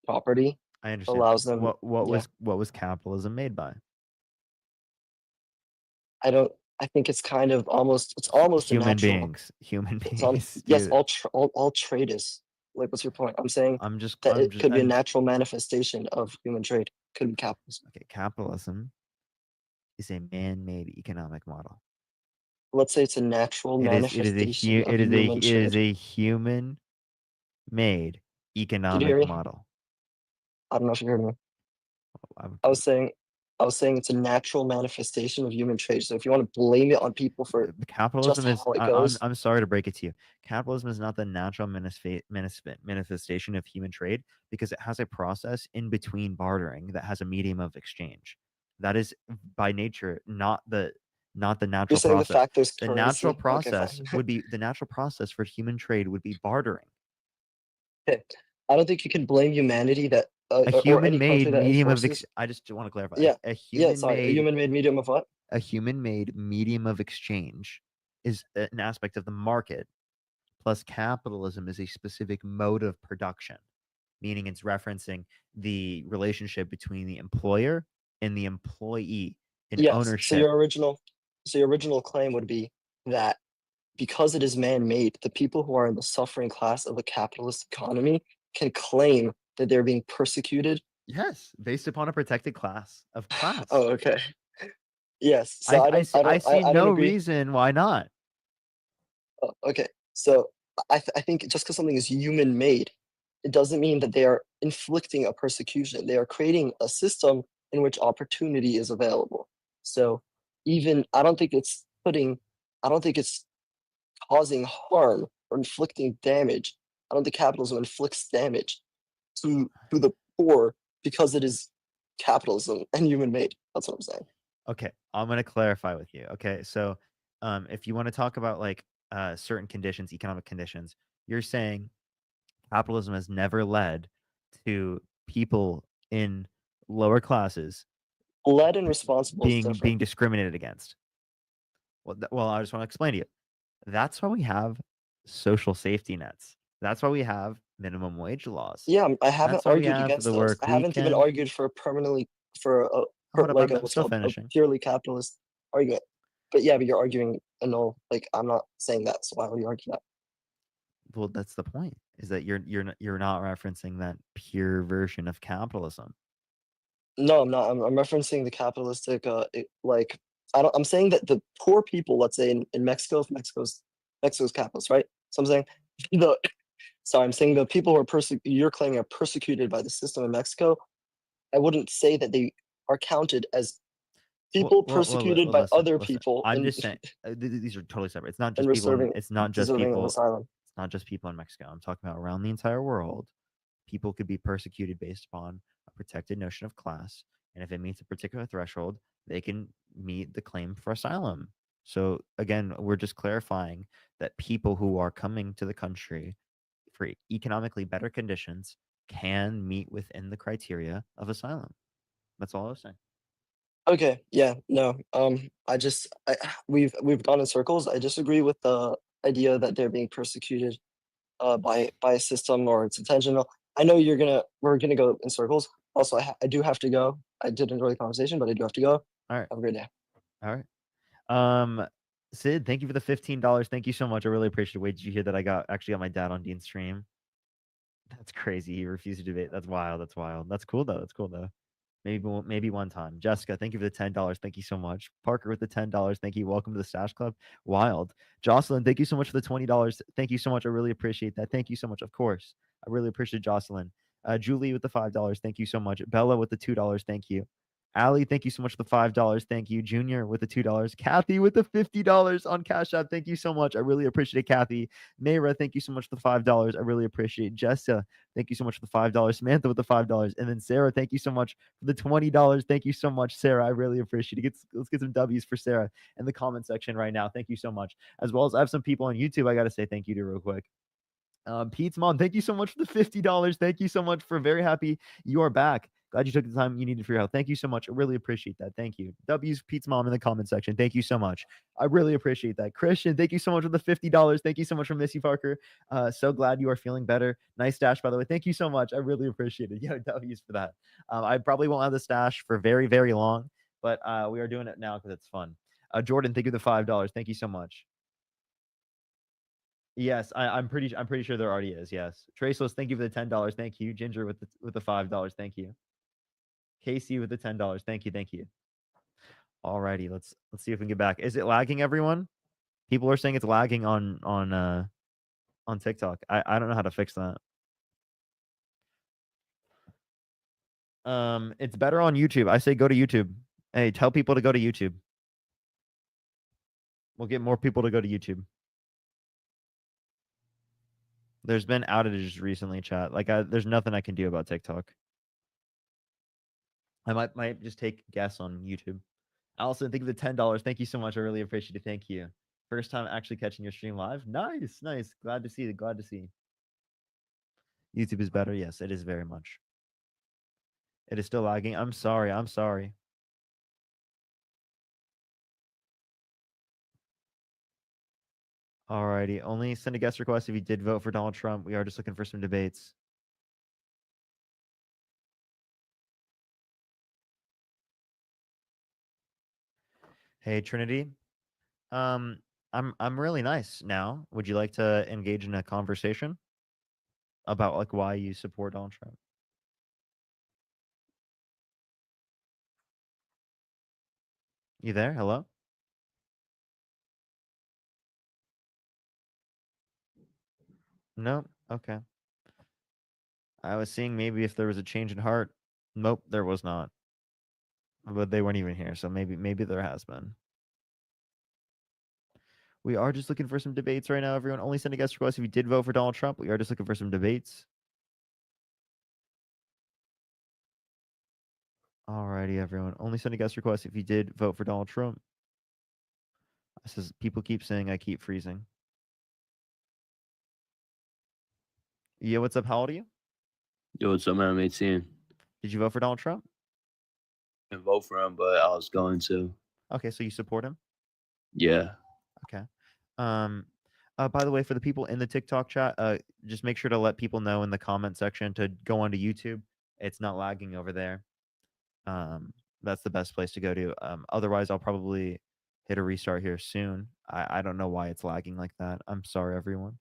property. I understand. Allows them. Yeah, What was capitalism made by? I don't. I think it's kind of almost. It's almost a Human natural. beings. Human It's beings. yes, dude. all trade is like. What's your point? I'm saying I'm just that it could be a I'm- natural manifestation of human trade. Could be capitalism. okay, capitalism is a man-made economic model. Let's say it's a natural It manifestation of human trade. a human-made Did you hear economic me? model. I don't know if you heard me. I was saying it's a natural manifestation of human trade. So if you want to blame it on people for capitalism just is how it goes, I'm sorry to break it to you. Capitalism is not the natural manifestation of human trade because it has a process in between bartering that has a medium of exchange. That is by nature not the you're natural saying the process. fact there's The currency. natural Okay, process fine. would be the natural process for human trade would be bartering. Okay. I don't think you can blame humanity that A or any human-made country that medium of enforces. I just want to clarify. Yeah, A yeah. Sorry, a human-made human-made medium of what? a human-made medium of exchange is an aspect of the market, plus capitalism is a specific mode of production, meaning it's referencing the relationship between the employer and the employee in Yes. ownership. So your original claim would be that because it is man-made, the people who are in the suffering class of a capitalist economy can claim that they're being persecuted. Yes, based upon a protected class of class. Oh, okay. Yes. So I see don't no agree. reason why not. Oh, okay. So I think just because something is human made, it doesn't mean that they are inflicting a persecution. They are creating a system in which opportunity is available. So even I don't think it's causing harm or inflicting damage. I don't think capitalism inflicts damage to the poor because it is capitalism and human made. That's what I'm saying. Okay, I'm gonna clarify with you. Okay, so if you want to talk about like certain conditions, economic conditions, you're saying capitalism has never led to people in lower classes Led and responsible is different. being discriminated against. Well, I just want to explain to you. That's why we have social safety nets. That's why we have minimum wage laws. Yeah, I haven't That's why we argued have against the those. work I haven't even weekend. argued for Hold up, like I'm still a finishing. purely capitalist argument. But yeah, but you're arguing a null. Like I'm not saying that, so why would you argue that? Well, that's the point. is that you're not referencing that pure version of capitalism. No, I'm not. I'm referencing the capitalistic. Like I'm saying that the poor people, let's say in Mexico, if Mexico's capitalist, right? So I'm saying the. Sorry, I'm saying the people who are you're claiming are persecuted by the system in Mexico. I wouldn't say that they are counted as people persecuted by listen, other listen. people I'm in, just saying these are totally separate. It's not and just people. reserving It's not just deserving of people. asylum. It's not just people in Mexico. I'm talking about around the entire world. People could be persecuted based upon a protected notion of class, and if it meets a particular threshold, they can meet the claim for asylum. So again, we're just clarifying that people who are coming to the country for economically better conditions can meet within the criteria of asylum. That's all I was saying. Okay, yeah, no. We've gone in circles. I disagree with the idea that they're being persecuted by a system or it's intentional. I know we're gonna go in circles. Also, I do have to go. I did enjoy the conversation, but I do have to go. All right. Have a great day. All right. Sid, thank you for the $15. Thank you so much. I really appreciate it. Wait, did you hear that I actually got my dad on Dean's stream? That's crazy. He refused to debate. That's wild. That's wild. That's cool though. That's cool though. Maybe one time. Jessica, thank you for the $10. Thank you so much. Parker with the $10. Thank you. Welcome to the Stash Club. Wild. Jocelyn, thank you so much for the $20. Thank you so much. I really appreciate that. Thank you so much. Of course. I really appreciate Jocelyn. Julie with the $5. Thank you so much. Bella with the $2. Thank you. Allie, thank you so much for the $5. Thank you. Junior with the $2. Kathy with the $50 on Cash App. Thank you so much. I really appreciate it, Kathy. Mayra, thank you so much for the $5. I really appreciate it. Jessa, thank you so much for the $5. Samantha with the $5. And then Sarah, thank you so much for the $20. Thank you so much, Sarah. I really appreciate it. Let's get some W's for Sarah in the comment section right now. Thank you so much. As well as I have some people on YouTube I got to say thank you to real quick. Pete's mom, thank you so much for the $50. Thank you so much. For very happy you are back. Glad you took the time you needed for your help. Thank you so much. I really appreciate that. Thank you. W's Pete's mom in the comment section. Thank you so much. I really appreciate that. Christian, thank you so much for the $50. Thank you so much for Missy Parker. So glad you are feeling better. Nice stash, by the way. Thank you so much. I really appreciate it. Yo, W's for that. I probably won't have the stash for very, very long, but we are doing it now because it's fun. Jordan, thank you for the $5. Thank you so much. Yes, I'm pretty sure there already is. Yes, Traceless, thank you for the $10. Thank you. Ginger with the $5. Thank you. Casey with the $10. Thank you. Alrighty, let's see if we can get back. Is it lagging, everyone? People are saying it's lagging on TikTok. I don't know how to fix that. It's better on YouTube. I say go to YouTube. Hey, tell people to go to YouTube. We'll get more people to go to YouTube. There's been outages recently, chat. Like, there's nothing I can do about TikTok. I might just take a guess on YouTube. Allison, thank you for the $10. Thank you so much. I really appreciate it. Thank you. First time actually catching your stream live. Nice. Glad to see. Glad to see. YouTube is better. Yes, it is very much. It is still lagging. I'm sorry. Alrighty. Only send a guest request if you did vote for Donald Trump. We are just looking for some debates. Hey, Trinity. I'm really nice now. Would you like to engage in a conversation about like why you support Donald Trump? You there? Hello? No? Okay. I was seeing maybe if there was a change in heart. Nope, there was not. But they weren't even here, so maybe there has been. We are just looking for some debates right now, everyone. Only send a guest request if you did vote for Donald Trump. We are just looking for some debates. Alrighty, everyone. Only send a guest request if you did vote for Donald Trump. This is people keep saying I keep freezing. Yeah, what's up? How old are you? Yo, what's up, man? I'm 18. Did you vote for Donald Trump? I didn't vote for him, but I was going to. Okay, so you support him? Yeah. Okay. By the way, for the people in the TikTok chat, just make sure to let people know in the comment section to go onto YouTube. It's not lagging over there. That's the best place to go to. Otherwise, I'll probably hit a restart here soon. I don't know why it's lagging like that. I'm sorry, everyone.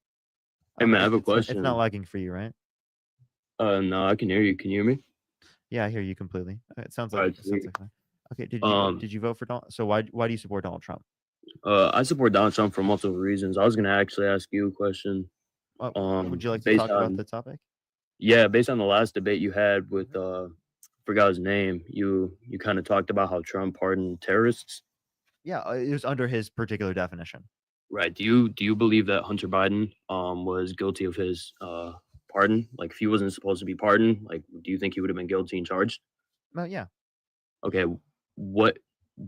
Hey, man, I have a It's not question. lagging for you, right? No, I can hear you. Can you hear me? Yeah, I hear you completely. It sounds All like right, sweet. fine. Okay, Um, did you vote for Donald? So why do you support Donald Trump? I support Donald Trump for multiple reasons. I was gonna actually ask you a question. Would you like to Based talk about on the topic? based on the last debate you had with forgot his name. You kind of talked about how Trump pardoned terrorists. Yeah, it was under his particular definition. Right. Do you believe that Hunter Biden was guilty of his pardon? Like if he wasn't supposed to be pardoned, like do you think he would have been guilty and charged? Well, yeah, Okay, what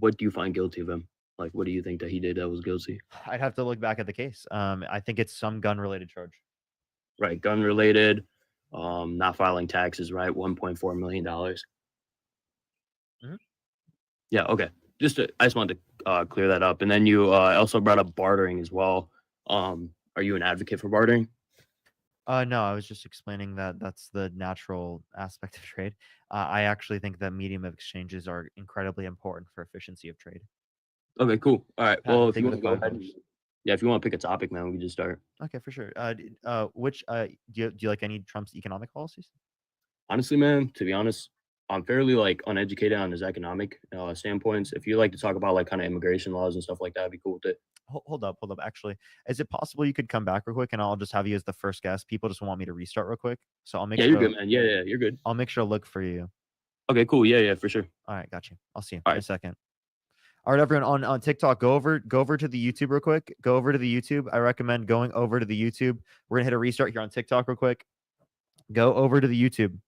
do you find guilty of him? Like what do you think that he did that was guilty? I'd have to look back at the case. I think it's some gun related charge. Right, gun related, not filing taxes, right? $1.4 million. Mhm. Yeah, okay. I just wanted to clear that up. And then you also brought up bartering as well. Are you an advocate for bartering? No, I was just explaining that that's the natural aspect of trade. I actually think that medium of exchanges are incredibly important for efficiency of trade. Okay, cool. All right. Pat, Well, if thank you you want for to the go ahead, $5. yeah, if you want to pick a topic, man, we can just start. Okay, for sure. Which do you like any Trump's economic policies? Honestly, man, to be honest, I'm fairly like uneducated on his economic standpoints. If you like to talk about like kind of immigration laws and stuff like that, I'd be cool with it. Hold up. Actually, is it possible you could come back real quick and I'll just have you as the first guest? People just want me to restart real quick, so I'll make Yeah, you're sure good, man. Yeah, you're good. I'll make sure to look for you. Okay, cool. Yeah, for sure. All right, got you. I'll see you All in a right. second. All right, everyone on TikTok, go over to the YouTube real quick. Go over to the YouTube. I recommend going over to the YouTube. We're gonna hit a restart here on TikTok real quick. Go over to the YouTube.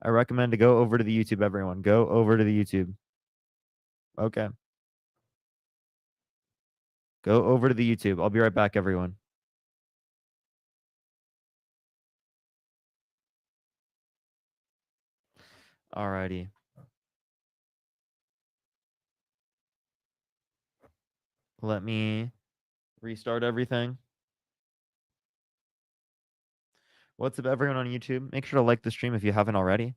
I recommend to go over to the YouTube, everyone. Go over to the YouTube. Okay. Go over to the YouTube. I'll be right back, everyone. Alrighty. Let me restart everything. What's up, everyone on YouTube? Make sure to like the stream if you haven't already.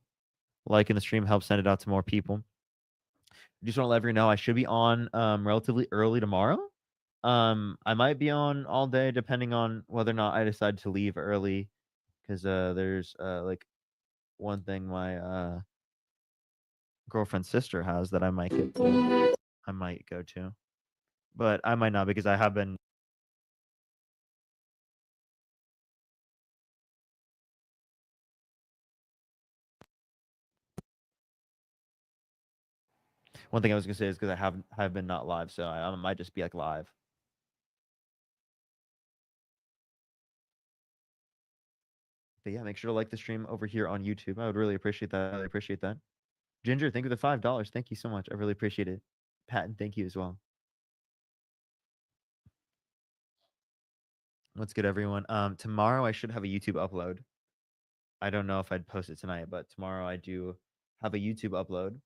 Liking the stream helps send it out to more people. Just want to let everyone know I should be on relatively early tomorrow. I might be on all day depending on whether or not I decide to leave early, because there's like one thing my girlfriend's sister has that I might go to, but I might not because I have been. One thing I was gonna say is because I have been not live, so I might just be like live. But yeah, make sure to like the stream over here on YouTube. I would really appreciate that. I really appreciate that. Ginger, thank you for the $5. Thank you so much. I really appreciate it. Patton, thank you as well. What's good, everyone? Tomorrow I should have a YouTube upload. I don't know if I'd post it tonight, but tomorrow I do have a YouTube upload.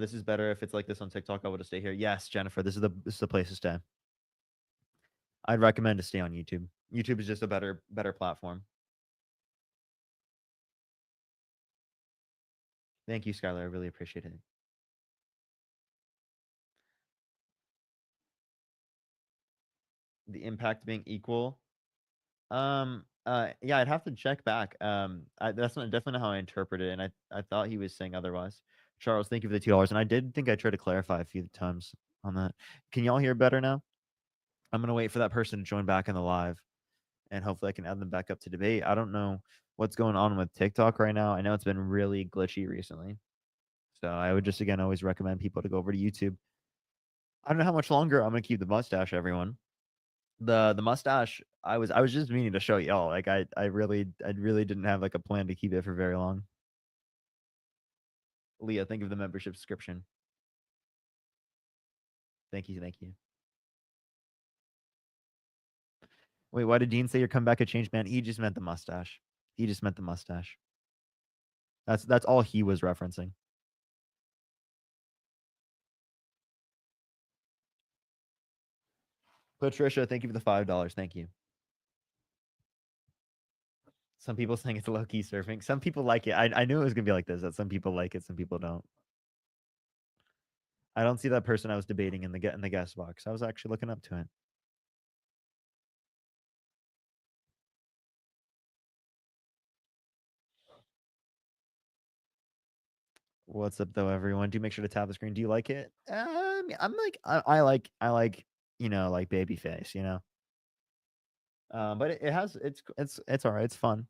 This is better if it's like this on TikTok. I would have stayed here. Yes, Jennifer, this is the place to stay. I'd recommend to stay on YouTube. YouTube is just a better platform. Thank you, Skylar. I really appreciate it. The impact being equal. Yeah, I'd have to check back. That's not definitely not how I interpret it, and I thought he was saying otherwise. Charles, thank you for the $2, and I did think I tried to clarify a few times on that. Can y'all hear better now? I'm gonna wait for that person to join back in the live, and hopefully I can add them back up to debate. I don't know what's going on with TikTok right now. I know it's been really glitchy recently, so I would just again always recommend people to go over to YouTube. I don't know how much longer I'm gonna keep the mustache, everyone. The mustache, I was just meaning to show y'all. Like I really didn't have like a plan to keep it for very long. Leah, think of the membership subscription. Thank you. Wait, why did Dean say your comeback had changed, man? He just meant the mustache. That's all he was referencing. Patricia, thank you for the $5. Thank you. Some people saying it's low-key surfing. Some people like it. I knew it was gonna be like this, that some people like it, some people don't. I don't see that person I was debating in the guest box. I was actually looking up to it. What's up though, everyone? Do make sure to tap the screen. Do you like it? I'm like I like like baby face, but it has it's all right. It's fun.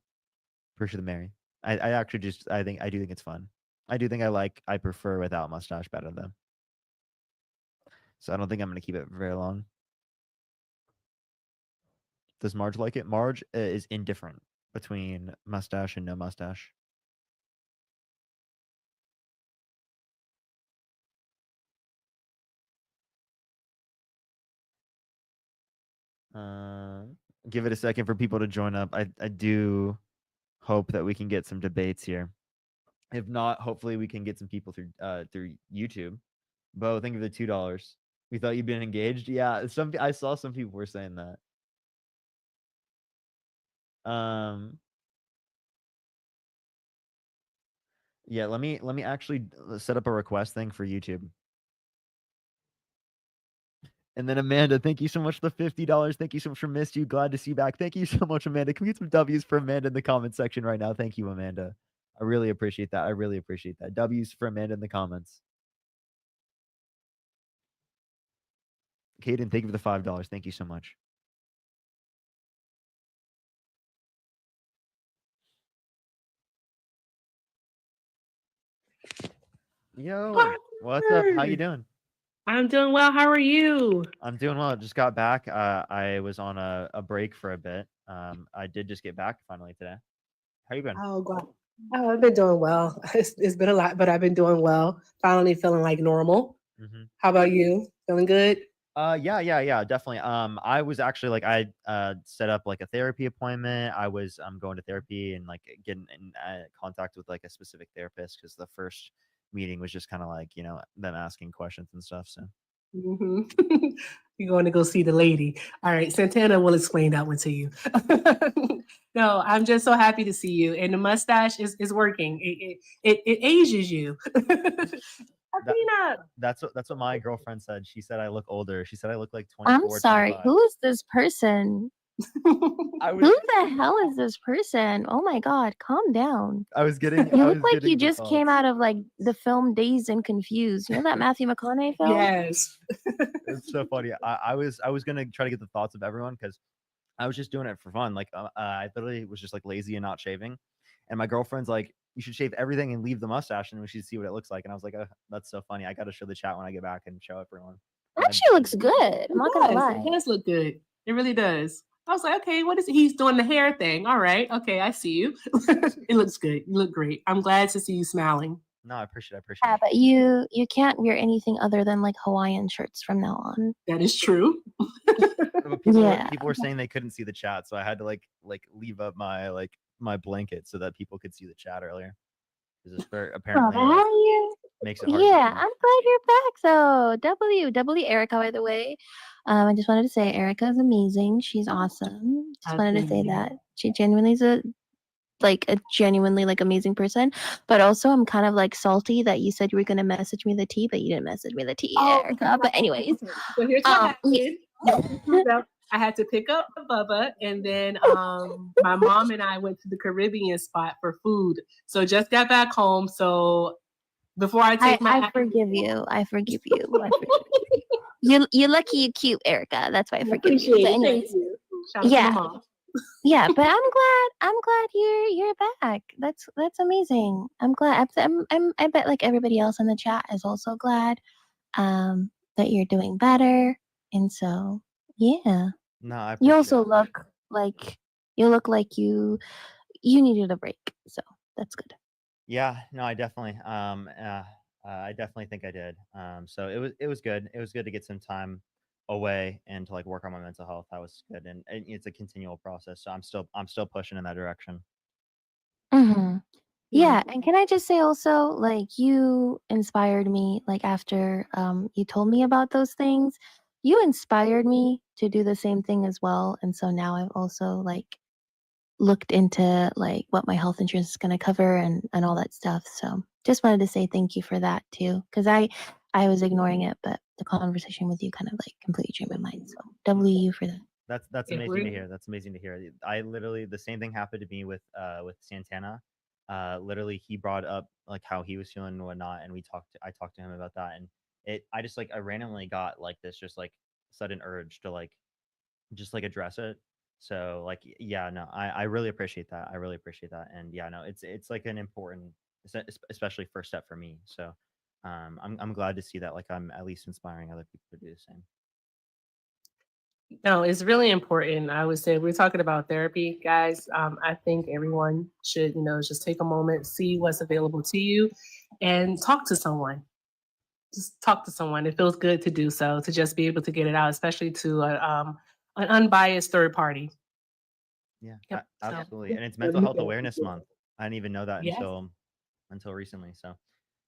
Appreciate the Mary. I actually just I do think it's fun. I do think I prefer without mustache better though. So I don't think I'm gonna keep it very long. Does Marge like it? Marge is indifferent between mustache and no mustache. Give it a second for people to join up. I do hope that we can get some debates here. If not, hopefully we can get some people through YouTube. Bo, thank you for the $2. We thought you'd been engaged. Yeah, I saw some people were saying that. Yeah, let me actually set up a request thing for YouTube. And then Amanda, thank you so much for the $50. Thank you so much for missed you. Glad to see you back. Thank you so much, Amanda. Can we get some W's for Amanda in the comment section right now? Thank you, Amanda. I really appreciate that. I really appreciate that. W's for Amanda in the comments. Caden, thank you for the $5. Thank you so much. Yo, what's up? How you doing? I'm doing well. How are you? I'm doing well. Just got back. I was on a break for a bit. I did just get back finally today. How you been? Oh, God. Oh, I've been doing well. It's been a lot, but I've been doing well. Finally feeling like normal. Mm-hmm. How about you? Feeling good? Yeah, definitely. I was actually like I set up like a therapy appointment. I was going to therapy and like getting in contact with like a specific therapist because the first meeting was just kind of like them asking questions and stuff. So You're going to go see the lady. All right, Santana will explain that one to you. No, I'm just so happy to see you, and the mustache is working. It ages you. That's what my girlfriend said. She said I look older. She said I look like 24. I'm sorry. 25. Who is this person? Who the hell is this person? Oh my god, calm down. I was getting. You look like you just came out of like the film Dazed and Confused. You know that Matthew McConaughey film? Yes. It's so funny. I was gonna try to get the thoughts of everyone because I was just doing it for fun. Like I literally was just like lazy and not shaving, and my girlfriend's like, "You should shave everything and leave the mustache, and we should see what it looks like." And I was like, oh, "That's so funny. I got to show the chat when I get back and show everyone." That shit looks good. I'm not gonna lie. It does look good. It really does. I was like, okay, what is it? He's doing the hair thing. All right. Okay, I see you. It looks good. You look great. I'm glad to see you smiling. No, I appreciate it. Yeah, but you can't wear anything other than like Hawaiian shirts from now on. That is true. People were saying they couldn't see the chat, so I had to like leave up my blanket so that people could see the chat earlier. Because it's apparently makes it hard. Yeah, I'm glad you're back though. W Erica, by the way. I just wanted to say Erica is amazing. She's awesome. Just wanted to say that. She genuinely is a genuinely like amazing person. But also I'm kind of like salty that you said you were gonna message me the tea, but you didn't message me the tea, Erica. But anyways. So here's what happened. I had to pick up Bubba, and then my mom and I went to the Caribbean spot for food. So just got back home. So before I take I forgive you. I forgive you. You're lucky you're cute, Erica. That's why I forgive you. But anyways, yeah, but I'm glad you're back. That's amazing. I'm glad. I bet like everybody else in the chat is also glad that you're doing better. And so yeah. No, you also look like you needed a break. So that's good. Yeah, no, I definitely I definitely think I did. So it was good. It was good to get some time away and to like work on my mental health. That was good, and it's a continual process. So I'm still pushing in that direction. Mm-hmm. Yeah, and can I just say also, like, you inspired me, like, after you told me about those things, you inspired me to do the same thing as well. And so now I've also like looked into like what my health insurance is going to cover and all that stuff. So just wanted to say thank you for that too, because I I was ignoring it, but the conversation with you kind of like completely changed my mind. So W for that. That's If amazing we're- to hear. That's amazing to hear. I literally the same thing happened to me with Santana. Literally he brought up like how he was feeling and whatnot, and I talked to him about that, and I just like I randomly got like this just like sudden urge to like just like address it. So like yeah, no, I really appreciate that. I really appreciate that. And yeah, no, it's like an important especially first step for me. So I'm glad to see that like I'm at least inspiring other people to do the same. No, it's really important. I would say we're talking about therapy, guys. I think everyone should, just take a moment, see what's available to you, and talk to someone. Just talk to someone. It feels good to do so, to just be able to get it out, especially to an unbiased third party. Yeah, Yep, so- absolutely. And it's Mental Health Awareness Month. I didn't even know that Yes. until recently. So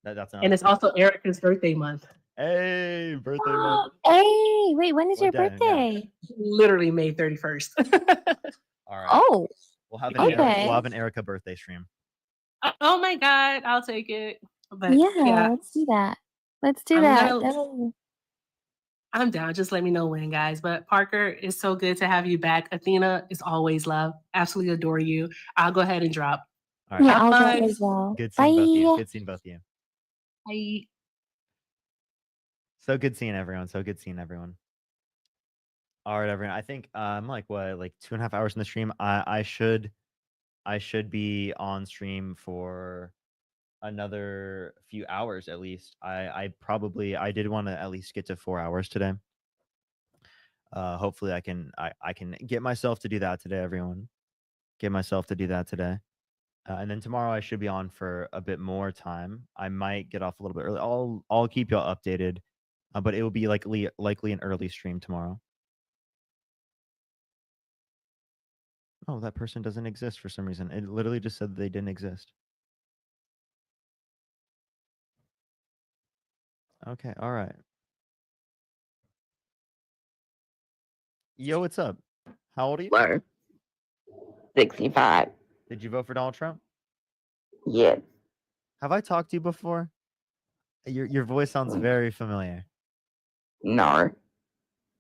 that's another. And it's also Erica's birthday month. Hey, birthday month. Hey, wait, when is What your day? Yeah. birthday? Literally May 31st. All right. Oh, We'll have an okay. we'll have an Erica birthday stream. Oh my God, I'll take it. But yeah, let's do that. Let's do I'm that. gonna- That'll- I'm down. Just let me know when, guys. But Parker, it's so good to have you back. Athena is always love. Absolutely adore you. I'll go ahead and drop. All right. Yeah, I'll Bye. go as well. Good seeing both of you. Bye. Good seeing both of you. Bye. So good seeing everyone. So good seeing everyone. All right, everyone. I think I'm like 2.5 hours in the stream. I should be on stream for another few hours at least. I did want to at least get to 4 hours today. Hopefully I can get myself to do that today, everyone. Get myself to do that today. And then tomorrow I should be on for a bit more time. I might get off a little bit early. I'll keep y'all updated. But it will be likely an early stream tomorrow. Oh, that person doesn't exist for some reason. It literally just said they didn't exist. Okay, all right. Yo, what's up? How old are you? Hello. 65. Did you vote for Donald Trump? Yes. Have I talked to you before? Your voice sounds very familiar. No.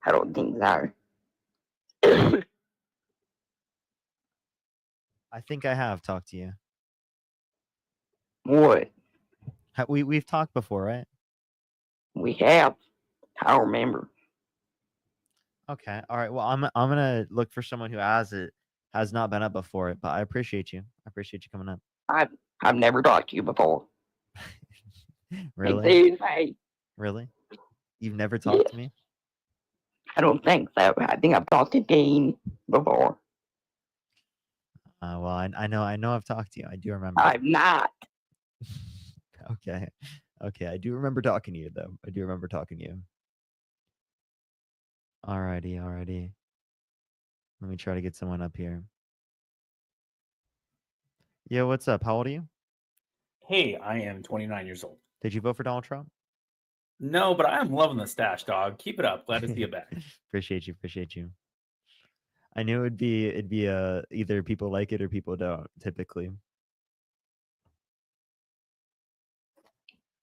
I don't think so. I think I have talked to you. What? We've talked before, right? We have. I don't remember. Okay. All right. Well, I'm gonna look for someone who has not been up before it, but I appreciate you. I appreciate you coming up. I've never talked to you before. Really? Hey, Really? You've never talked to me? I don't think so. I think I've talked to Dean before. Well, I know I've talked to you. I do remember. I've not. Okay. Okay. I do remember talking to you though. I do remember talking to you. Alrighty. Let me try to get someone up here. Yo, what's up? How old are you? Hey, I am 29 years old. Did you vote for Donald Trump? No, but I am loving the stash, dog. Keep it up. Glad to see you back. Appreciate you. I knew it'd be either people like it or people don't typically.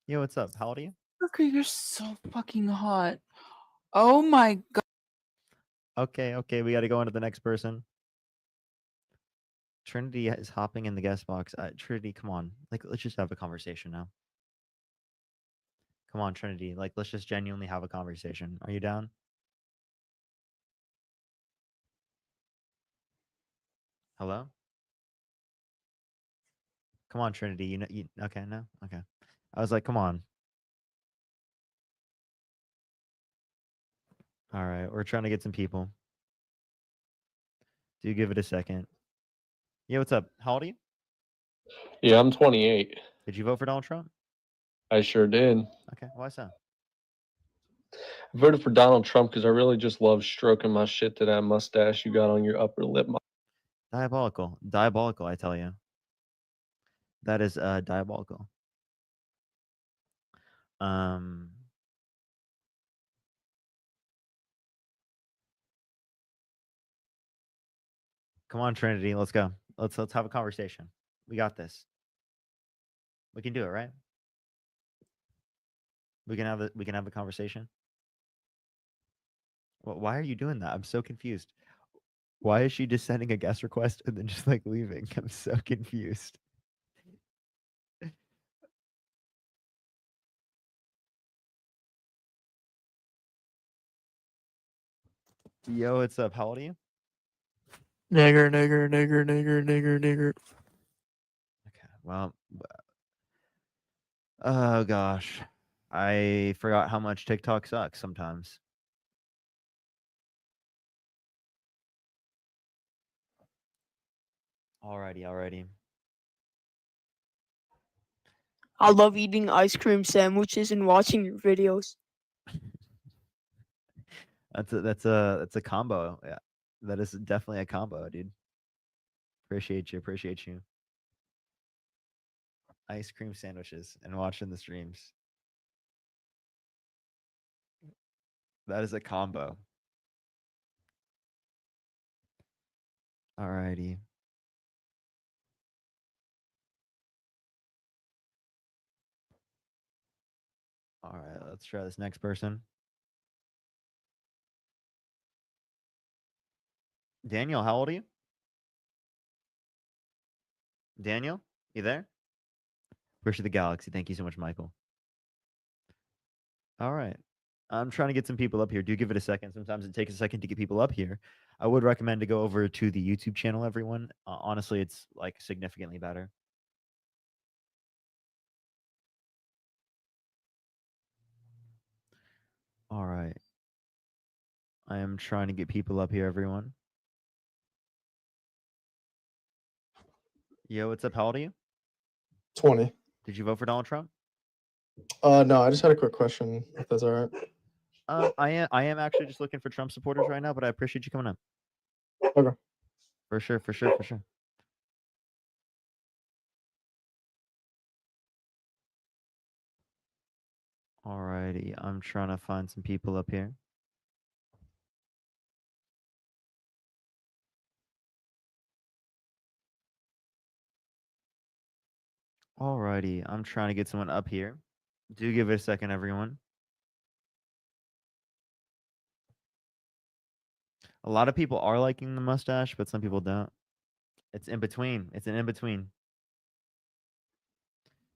Yo, what's up? How old are you? Parker, you're so fucking hot. Oh my god. Okay, we got to go on to the next person. Trinity is hopping in the guest box. Trinity, come on. Like, let's just have a conversation now. Come on, Trinity. Like, let's just genuinely have a conversation. Are you down? Hello? Come on, Trinity. Okay, no? Okay. I was like, come on. All right, we're trying to get some people. Do give it a second. Yeah, what's up? How old are you? Yeah, I'm 28. Did you vote for Donald Trump? I sure did. Okay, why so? I voted for Donald Trump because I really just love stroking my shit to that mustache you got on your upper lip. Diabolical, I tell you. That is diabolical. Come on, Trinity, let's go. Let's have a conversation. We got this. We can do it, right? We can have a conversation. Well, why are you doing that? I'm so confused. Why is she just sending a guest request and then just like leaving? I'm so confused. Yo, what's up? How old are you? Nigger, nigger, nigger, nigger, nigger, nigger. Okay. Well, oh gosh. I forgot how much TikTok sucks sometimes. Alrighty. I love eating ice cream sandwiches and watching your videos. That's a combo. Yeah. That is definitely a combo, dude. Appreciate you. Ice cream sandwiches and watching the streams. That is a combo. Alrighty. All right, let's try this next person. Daniel, how old are you? Daniel, you there? Wish of the Galaxy. Thank you so much, Michael. All right. I'm trying to get some people up here. Do give it a second. Sometimes it takes a second to get people up here. I would recommend to go over to the YouTube channel, everyone. Honestly, it's like significantly better. All right. I am trying to get people up here, everyone. Yo, what's up? How old are you? 20. Did you vote for Donald Trump? No, I just had a quick question, if that's all right. I am actually just looking for Trump supporters right now, but I appreciate you coming up. Okay. For sure. Alrighty, I'm trying to find some people up here. Alrighty, I'm trying to get someone up here. Do give it a second, everyone. A lot of people are liking the mustache, but some people don't. It's in between. It's an in between.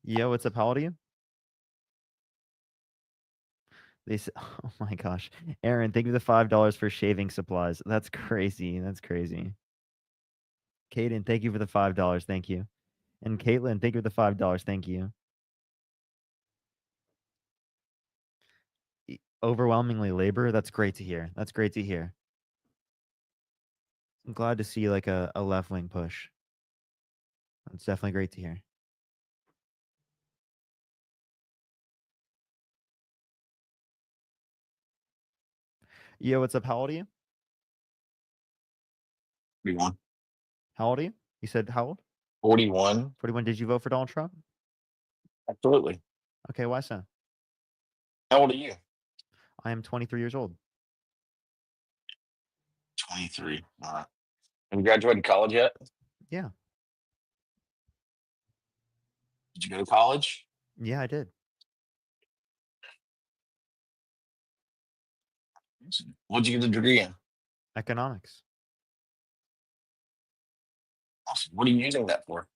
Yo, what's up? How old are you? They said, oh my gosh. Aaron, thank you for the $5 for shaving supplies. That's crazy. Caden, thank you for the $5. Thank you. And Caitlin, thank you for the $5. Thank you. Overwhelmingly labor. That's great to hear. I'm glad to see like a left wing push. That's definitely great to hear. Yo, what's up? How old are you? 41. How old are you? You said how old? 41. 41. Did you vote for Donald Trump? Absolutely. Okay, why so? How old are you? I am 23 years old. 23. All right. Have you graduated college yet? Yeah. Did you go to college? Yeah, I did. What'd you get a degree in? Economics. Awesome. What are you using that for?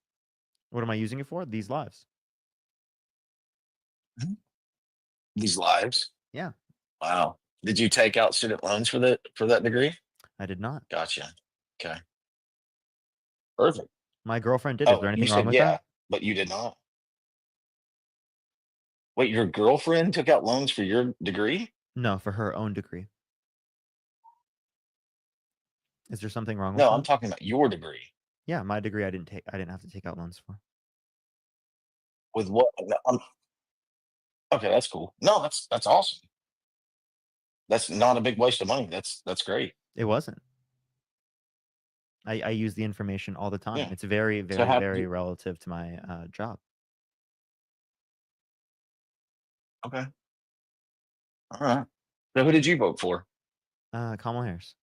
What am I using it for? These lives. These lives? Yeah. Wow. Did you take out student loans for that degree? I did not. Gotcha. Okay. Perfect. My girlfriend did. Is there you anything said wrong with yeah, that? but you did not. Wait, your girlfriend took out loans for your degree? No, for her own degree. Is there something wrong with No, that? I'm talking about your degree. Yeah, my degree I didn't have to take out loans for. With what? No, okay, that's cool. No, that's awesome. That's not a big waste of money. That's great. It wasn't. I use the information all the time. Yeah. It's very, So very, how- very relative to my job. Okay. All right. So who did you vote for? Kamala Harris.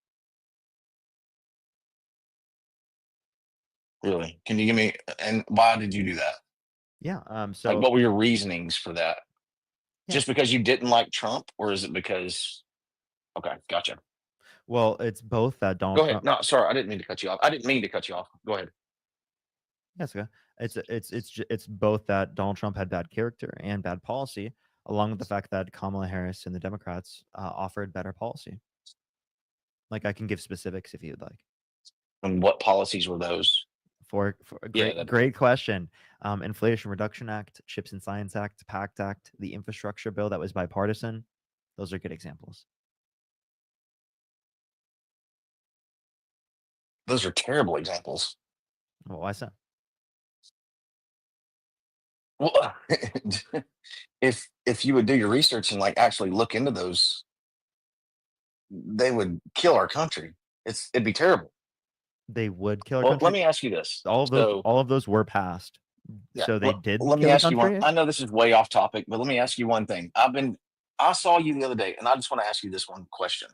Really? Can you give me and why did you do that? Yeah. Like So what were your reasonings for that? Just because you didn't like Trump, or is it because? Okay, gotcha. Well, it's both that Donald Go ahead. Trump. No, sorry, I didn't mean to cut you off. I didn't mean to cut you off. Go ahead. Yes, okay. It's both that Donald Trump had bad character and bad policy, along with the fact that Kamala Harris and the Democrats offered better policy. Like I can give specifics if you'd like. And what policies were those? For a great question. Inflation Reduction Act, Chips and Science Act, PACT Act, the infrastructure bill that was bipartisan. Those are good examples. Those are terrible examples. Well, why so? Well, if you would do your research and like actually look into those, they would kill our country. It'd be terrible. They would kill our Well, country. let me ask you this. All of those were passed. Yeah, So they well, did. Let me kill the ask you one. country? I know this is way off topic, but let me ask you one thing. I saw you the other day, and I just want to ask you this one question.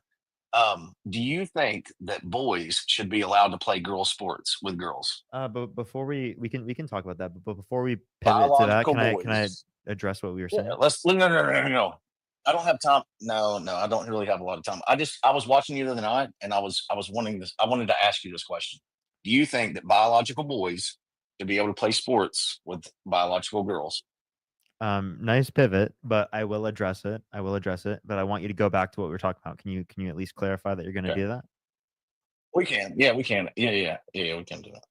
Do you think that boys should be allowed to play girl sports with girls? But before we can talk about that. But before we pivot to that, Biological can I boys. address what we were saying? Yeah, no. I don't have time. No, I don't really have a lot of time. I was watching you the other night, and I was wanting this. I wanted to ask you this question. Do you think that biological boys should be able to play sports with biological girls? Nice pivot, but I will address it. But I want you to go back to what we were talking about. Can you at least clarify that you're going to Okay. do that? We can. Yeah, we can. Yeah, we can do that.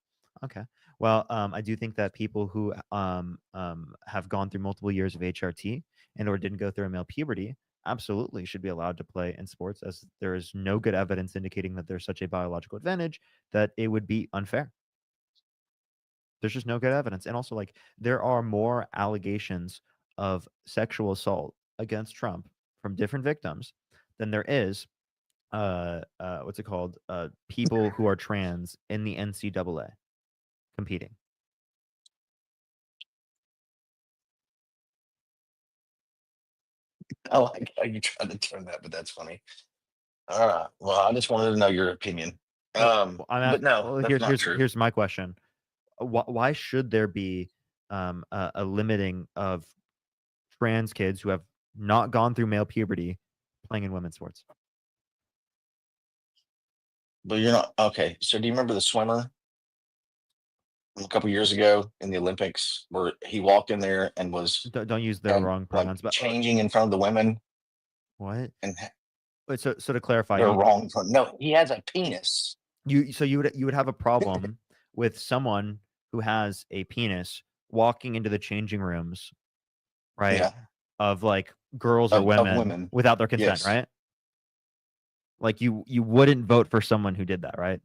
Okay. Well, I do think that people who have gone through multiple years of HRT and or didn't go through a male puberty absolutely should be allowed to play in sports, as there is no good evidence indicating that there's such a biological advantage that it would be unfair. There's just no good evidence. And also, like, there are more allegations of sexual assault against Trump from different victims than there is what's it called? People who are trans in the NCAA competing. I like how you tried to turn that, but that's funny. All right. Well, I just wanted to know your opinion. Well, But no, that's not true. here's my question. Why should there be a limiting of trans kids who have not gone through male puberty playing in women's sports? But you're not okay. So do you remember the swimmer from a couple years ago in the Olympics where he walked in there and was Don't use the wrong like pronouns, but changing in front of the women what? and Wait, so to clarify, they're wrong? No, he has a penis. you would have a problem with someone who has a penis walking into the changing rooms, right? Yeah. Of like girls or Of women, women. without their consent, Yes. right? Like you wouldn't vote for someone who did that, right?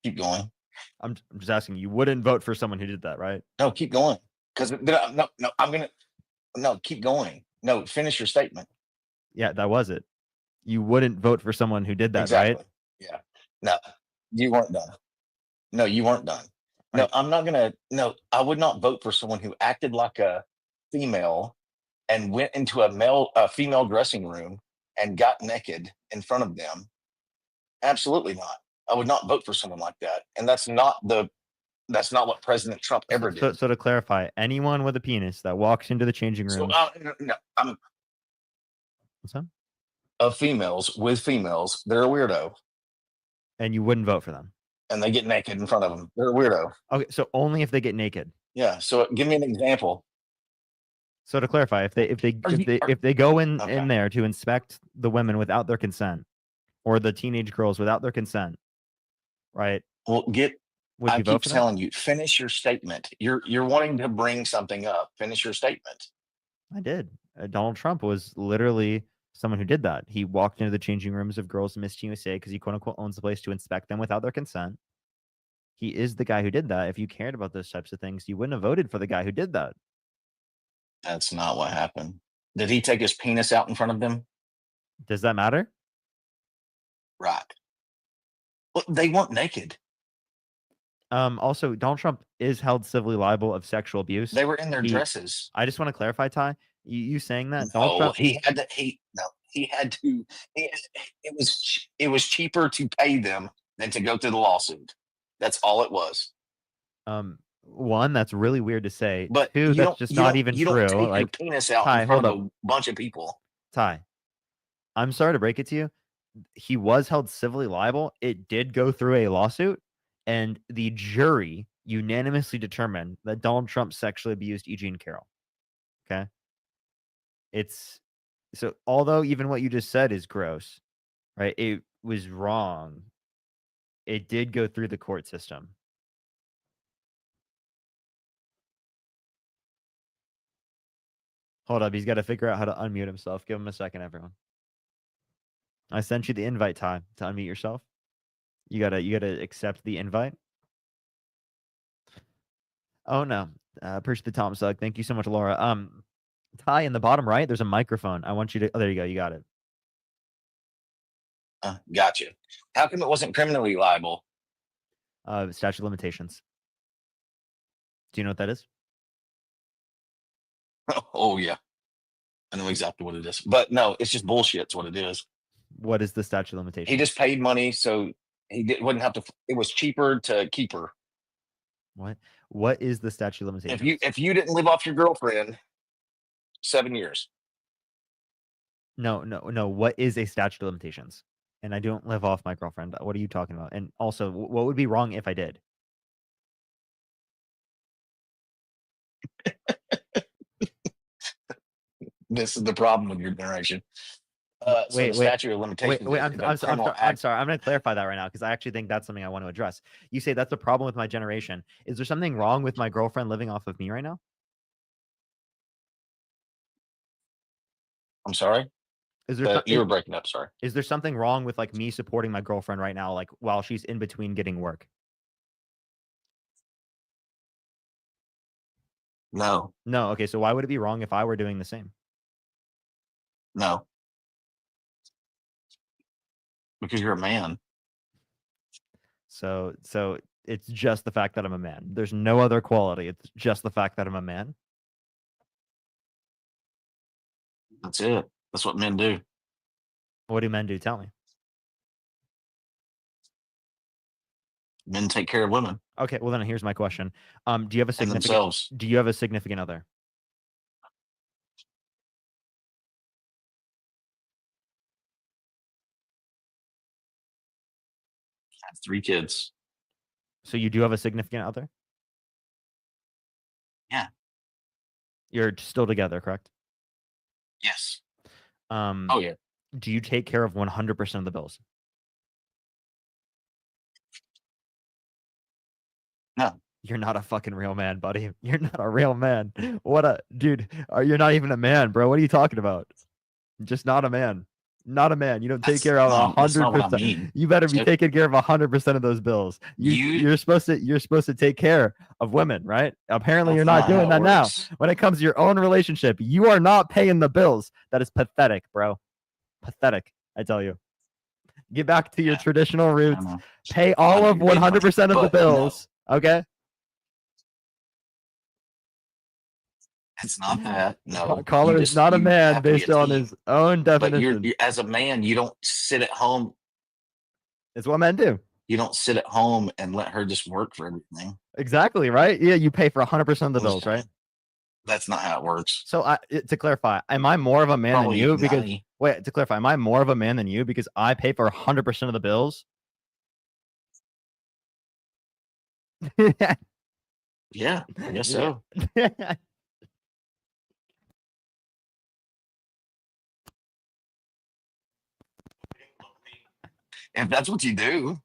Keep going. I'm just asking. You wouldn't vote for someone who did that, right? No, keep going. Because no, keep going. No, finish your statement. Yeah, that was it. You wouldn't vote for someone who did that, Exactly. right? Yeah. No, you weren't done. No, you weren't done. No, Right. I'm not gonna. No, I would not vote for someone who acted like a female and went into a female dressing room and got naked in front of them. Absolutely not. I would not vote for someone like that. And that's not what President Trump ever did. So to clarify, anyone with a penis that walks into the changing So room, no, I'm what's that? of females with females. They're a weirdo, And you wouldn't vote for them. and they get naked in front of them. They're a weirdo. Okay, so only if they get naked. Yeah. So give me an example. So to clarify, if they go in there to inspect the women without their consent, or the teenage girls without their consent, right? Well, Would I you vote keep for that? telling you, finish your statement. You're wanting to bring something up. Finish your statement. I did. Donald Trump was literally someone who did that. He walked into the changing rooms of girls in Miss USA because he quote unquote owns the place to inspect them without their consent. He is the guy who did that. If you cared about those types of things, you wouldn't have voted for the guy who did that. That's not what happened. Did he take his penis out in front of them? Does that matter? Right. Well, they weren't naked. Also, Donald Trump is held civilly liable of sexual abuse. They were in their He- dresses. I just want to clarify, Ty. You saying that Donald No, Trump? he had to. It was cheaper to pay them than to go through the lawsuit. That's all it was. One, that's really weird to say. But Two, you that's don't just you not don't even you true. don't take your Like, penis out Ty, in front hold of up. a bunch of people. Ty, I'm sorry to break it to you. He was held civilly liable. It did go through a lawsuit, and the jury unanimously determined that Donald Trump sexually abused E. Jean Carroll. Okay. It's so, although even what you just said is gross, right? It was wrong. It did go through the court system. Hold up. He's got to figure out how to unmute himself. Give him a second, everyone. I sent you the invite, Ty, to unmute yourself. You gotta accept the invite. Oh no. Appreciate the Tom Sug. Thank you so much, Laura. Ty, in the bottom right, there's a microphone. I want you to. Oh, there you go. You got it. Gotcha. How come it wasn't criminally liable? Statute of limitations. Do you know what that is? Oh yeah, I know exactly what it is. But no, it's just bullshit. It's what it is. What is the statute of limitations? He just paid money, so wouldn't have to. It was cheaper to keep her. What? What is the statute of limitations? If you didn't live off your girlfriend, 7 years. No. What is a statute of limitations? And I don't live off my girlfriend. What are you talking about? And also, what would be wrong if I did? This is the problem with your generation. So the statute of limitations. I'm sorry. I'm going to clarify that right now because I actually think that's something I want to address. You say that's a problem with my generation. Is there something wrong with my girlfriend living off of me right now? I'm sorry. Is there you were breaking up? Sorry. Is there something wrong with like me supporting my girlfriend right now, like while she's in between getting work? No. No. Okay. So why would it be wrong if I were doing the same? No. Because you're a man. So it's just the fact that I'm a man. There's no other quality. It's just the fact that I'm a man. That's it. That's what men do. What do men do? Tell me. Men take care of women. Okay. Well, then here's my question. Do you have a significant? Themselves. Do you have a significant other? I have 3 kids. So you do have a significant other? Yeah. You're still together, correct? Yes. Oh yeah. Do you take care of 100% of the bills? No. You're not a fucking real man, buddy. You're not a real man. What a dude. You're not even a man, bro. What are you talking about? Just not a man. Not a man. You don't take care of 100%. You better be taking care of 100% of those bills. You're supposed to take care of women, right? Apparently, you're not doing that now. When it comes to your own relationship, you are not paying the bills. That is pathetic, bro. Pathetic. I tell you. Get back to your traditional roots. Pay all of 100% of the bills. Okay. It's not that. No. Caller is not a man based on his own But definition. as a man, you don't sit at home. It's what men do. You don't sit at home and let her just work for everything. Exactly, right? Yeah, you pay for 100% of the bills, right? That's not how it works. So to clarify, am I more of a man Probably than you? Because 90. wait, to clarify, am I more of a man than you because I pay for 100% of the bills? Yeah, I guess so. If that's what you do.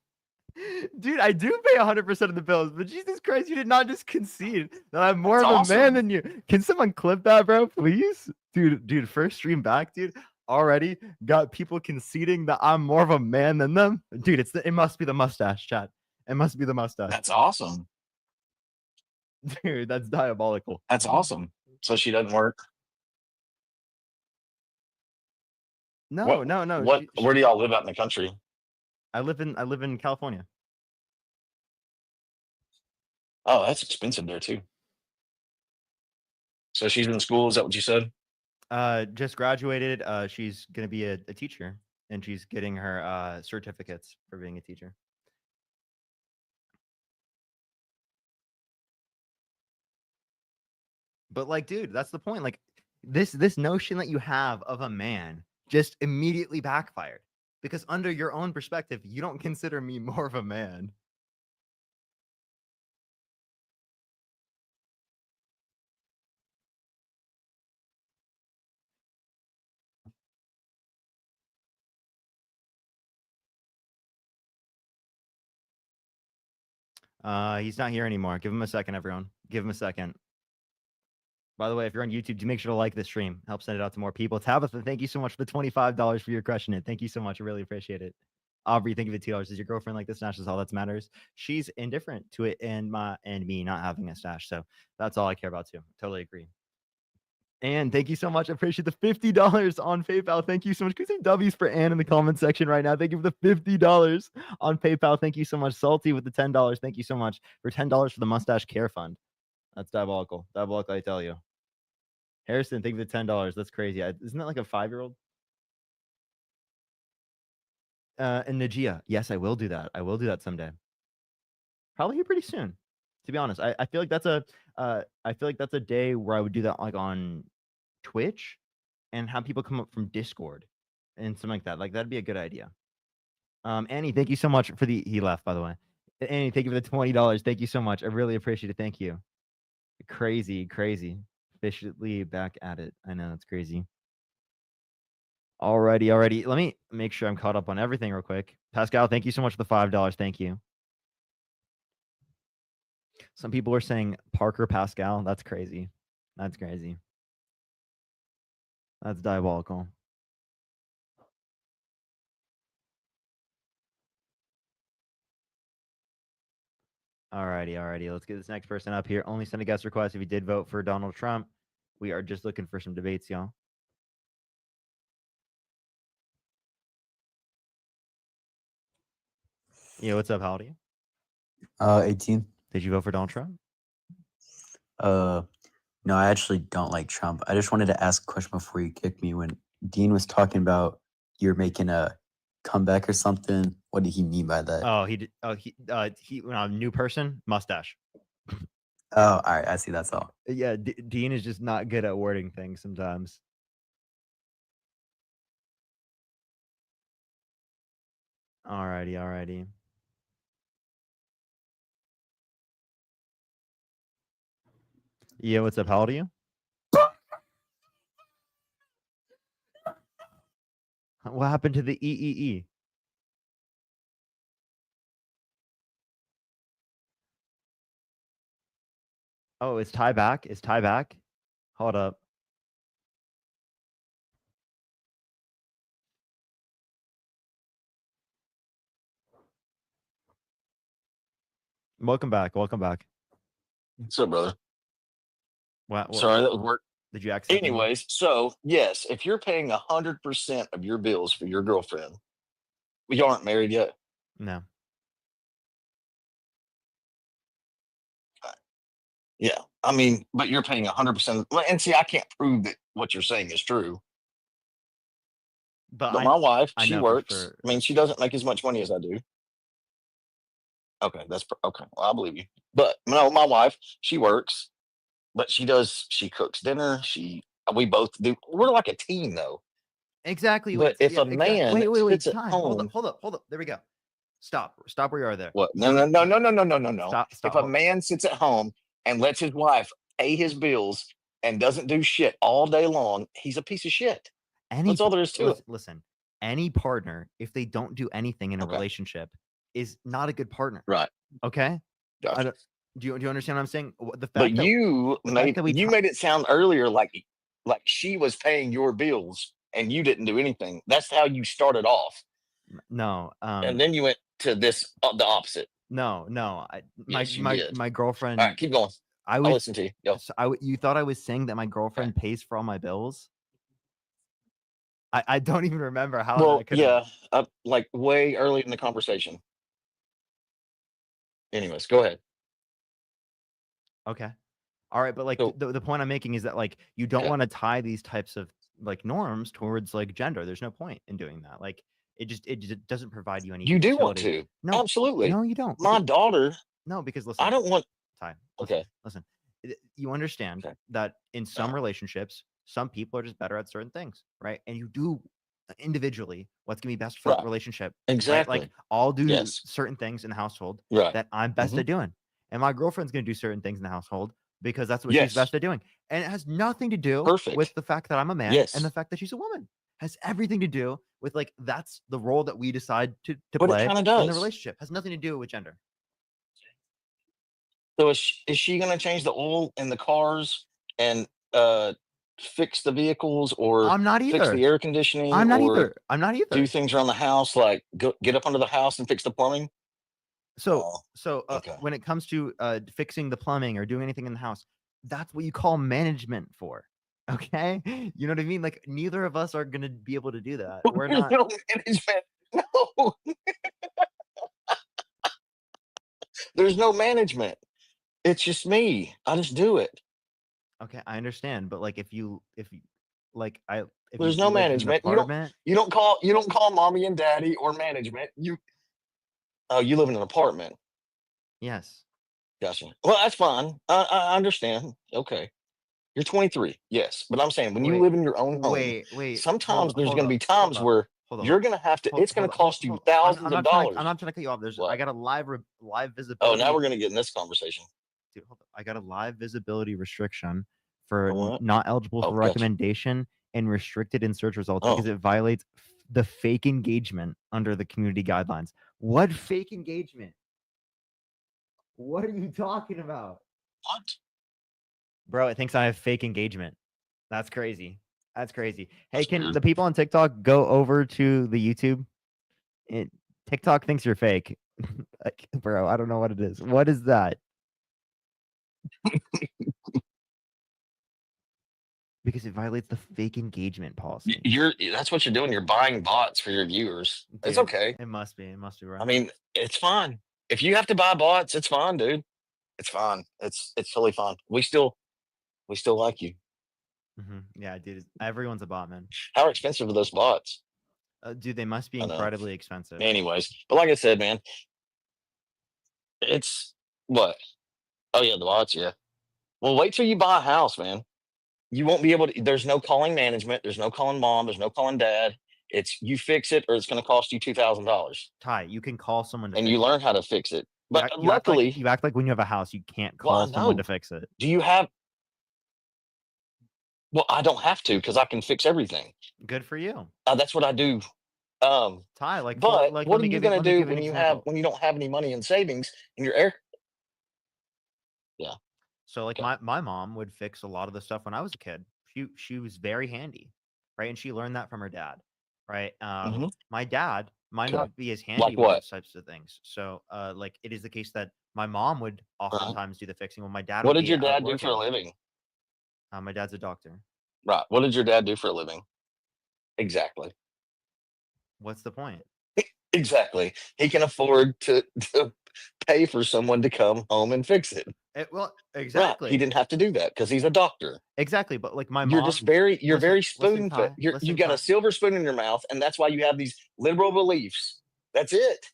Dude, I do pay 100% of the bills, but Jesus Christ, you did not just concede that I'm more of That's a man awesome. than you. Can someone clip that, bro, please? Dude, first stream back, dude. Already got people conceding that I'm more of a man than them. Dude, it must be the mustache, chat. It must be the mustache. That's awesome. Dude, that's diabolical. That's awesome. So she doesn't work. No. Where do y'all live out in the country? I live in California. Oh, that's expensive there too. So she's in school. Is that what you said? Just graduated. She's gonna be a teacher, and she's getting her certificates for being a teacher. But like, dude, that's the point. Like, this notion that you have of a man just immediately backfired because under your own perspective, you don't consider me more of a man. He's not here anymore. Give him a second, everyone. Give him a second. By the way, if you're on YouTube, do make sure to like the stream. Help send it out to more people. Tabitha, thank you so much for the $25 for your crushing it. Thank you so much. I really appreciate it. Aubrey, thank you for the $2. Is your girlfriend like the stash? That's all that matters. She's indifferent to it and me not having a stash. So that's all I care about too. Totally agree. And thank you so much. I appreciate the $50 on PayPal. Thank you so much. Can you say W's for Ann in the comment section right now? Thank you for the $50 on PayPal. Thank you so much. Salty with the $10. Thank you so much for $10 for the Mustache Care Fund. That's diabolical. Diabolical, I tell you. Harrison, thank you for the $10. That's crazy. Isn't that like a 5-year-old? And Najia, yes, I will do that. I will do that someday. Probably here pretty soon. To be honest, I feel like that's a day where I would do that like on Twitch and have people come up from Discord and something like that. Like that'd be a good idea. Annie, thank you so much for he left, by the way. Annie, thank you for the $20. Thank you so much. I really appreciate it. Thank you. Crazy. Officially back at it. I know it's crazy. Alrighty. Let me make sure I'm caught up on everything real quick. Pascal, thank you so much for the $5. Thank you. Some people are saying Parker Pascal. That's crazy. That's diabolical. Alrighty. Let's get this next person up here. Only send a guest request if you did vote for Donald Trump. We are just looking for some debates, y'all. Yeah, what's up? How old are you? 18. Did you vote for Donald Trump? No, I actually don't like Trump. I just wanted to ask a question before you kicked me. When Dean was talking about you're making a comeback or something, what did he mean by that? Oh, he did. Oh, he new person, mustache. Oh, all right. I see. That's all. Yeah, Dean is just not good at wording things sometimes. Alrighty. Yeah, what's up? How old are you? What happened to the EEE? Oh, is Ty back? Hold up. Welcome back. What's up, brother? What? Sorry, that was work. Did you accidentally? Anyways, so yes, if you're paying 100% of your bills for your girlfriend, we aren't married yet. No. Yeah, I mean, but you're paying 100%. And see, I can't prove that what you're saying is true. But my wife, I she know for works. sure. I mean, she doesn't make as much money as I do. Okay, okay. Well, I believe you. But no, my wife, she works, but she cooks dinner. We both do. We're like a team, though. Exactly. But if a man wait, sits at time. home, Hold up. There we go. Stop where you are there. What? No. Stop. If a man sits at home and lets his wife pay his bills and doesn't do shit all day long, he's a piece of shit. That's all there is to it. Listen, any partner, if they don't do anything in a relationship, is not a good partner. Right. Okay. Gotcha. Do you understand what I'm saying? The fact But that, you made it sound earlier like she was paying your bills and you didn't do anything. That's how you started off. No. And then you went to the opposite. No. Yes, you did. My girlfriend. All right, keep going. I'll listen to you. Go. You thought I was saying that my girlfriend pays for all my bills? I don't even remember how. Well, yeah, like way early in the conversation. Anyways, go ahead. Okay. All right, but like the point I'm making is that like you don't want to tie these types of like norms towards like gender. There's no point in doing that. Like it just doesn't provide you any. You do want utility. to. No, absolutely. No, you don't. My daughter. No, because listen. I don't want. Ty. Okay. Listen. you understand Okay. that in some relationships, some people are just better at certain things, right? And you do individually what's gonna be best for the Right. relationship, right? Like Exactly. I'll do Yes. certain things in the household Right. that I'm best Mhm. at doing, and my girlfriend's gonna do certain things in the household because that's what she's Yes. best at doing, and it has nothing to do Perfect. with the fact that I'm a man Yes. and the fact that she's a woman. Has everything to do with like that's the role that we decide to But it play kinda in the does. relationship. Has nothing to do with gender. So is she gonna change the oil in the cars and fix the vehicles or I'm not fix the either. air conditioning I'm not or either. I'm not do either. things around the house like get up under the house and fix the plumbing? So Okay. when it comes to fixing the plumbing or doing anything in the house, that's what you call management for. Okay? You know what I mean? Like neither of us are gonna be able to do that. We're There's not. no management. No. There's no management. It's just me. I just do it. Okay, I understand, but like if you like I if you There's no lived in an management. apartment, You don't call mommy and daddy or management. You live in an apartment. yes. Gotcha. Well, that's fine. I understand. Okay. You're 23. Yes. But I'm saying when you Wait, live in your own home, wait. sometimes there's Hold going to up, be times where hold you're up. going to have to, Hold, it's going to hold, cost you hold. thousands I'm of I'm dollars. not trying to cut you off. I What? got a live Oh, visibility. now we're going to get in this conversation. Dude, hold up. I got a live visibility restriction for For what? not eligible Oh, for gotcha. recommendation and restricted in search results Oh. because it violates the fake engagement under the community guidelines. What fake engagement? What are you talking about? What? Bro, it thinks I have fake engagement. That's crazy. That's crazy. Hey, That's can weird. the people on TikTok go over to the YouTube? TikTok thinks you're fake. Like, bro, I don't know what it is. What is that? Because it violates the fake engagement policy. That's what you're doing. You're buying bots for your viewers. It's Dude, okay. It must be, bro. I mean, it's fine. If you have to buy bots, it's fine, dude. It's fine. It's totally fine. We still like you. Yeah, dude. Everyone's a bot, man. How expensive are those bots? Dude, they must be I know. incredibly expensive. Anyways, but like I said, man, it's what? Oh yeah, the bots, yeah. Well, wait till you buy a house, man. You won't be able to. There's no calling management. There's no calling mom. There's no calling dad. It's you fix it, or it's going to cost you $2,000, Ty, you can call someone to and fix you it. learn how to fix it. But You act luckily, like when you have a house, you can't Well, I call someone know. to fix it. do you have? Well, I don't have to because I can fix everything. Good for you. That's what I do. Ty, like, But like, what let are me you give going let me to do give you an when example. you don't have any money in savings and your air? Yeah. So like my mom would fix a lot of the stuff when I was a kid. She was very handy, right? And she learned that from her dad, right? Mhm. My dad might Okay. not be as handy Like with what? those types of things. So like it is the case that my mom would oftentimes do the fixing when my dad What would did be your out dad do for a working. living? My dad's a doctor. Right. What did your dad do for a living? Exactly. What's the point? Exactly. He can afford to pay for someone to come home and fix it. Well, Right. exactly. He didn't have to do that because he's a doctor. Exactly, but like my You're mom, just very listen, spoon fed. Ty, You've listen, got Ty. a silver spoon in your mouth, and that's why you have these liberal beliefs. That's it.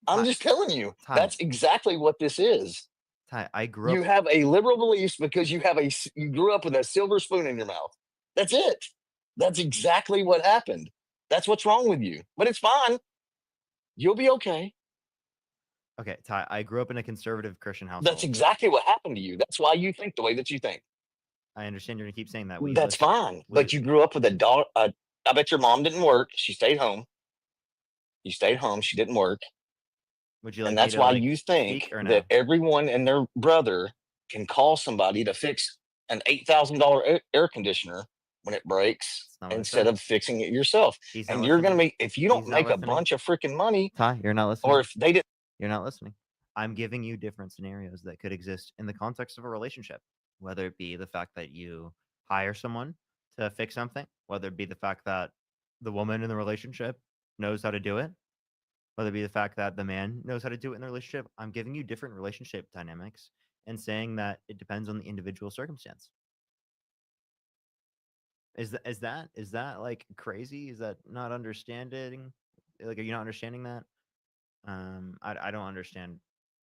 I'm Ty, just telling you. Ty, That's exactly what this is. Ty, I grew You up. have a liberal beliefs because you grew up with a silver spoon in your mouth. That's it. That's exactly what happened. That's what's wrong with you. But it's fine. You'll be okay. Okay, Ty, I grew up in a conservative Christian household. That's exactly what happened to you. That's why you think the way that you think. I understand you're gonna keep saying that. That's fine. But you grew up with a dog. I bet your mom didn't work. She stayed home. You stayed home. She didn't work. Would you like And me that's to, why like, you think speak or no? that everyone and their brother can call somebody to fix an $8,000 air conditioner when it breaks That's not what I instead said. of fixing it yourself. He's And not you're going to listening. make, if you don't He's not make a listening. bunch of freaking money, Ty, you're not listening. or if they didn't, You're not listening. I'm giving you different scenarios that could exist in the context of a relationship, whether it be the fact that you hire someone to fix something, whether it be the fact that the woman in the relationship knows how to do it, whether it be the fact that the man knows how to do it in the relationship. I'm giving you different relationship dynamics and saying that it depends on the individual circumstance. Is that like crazy? Is that not understanding? Like, are you not understanding that? I don't understand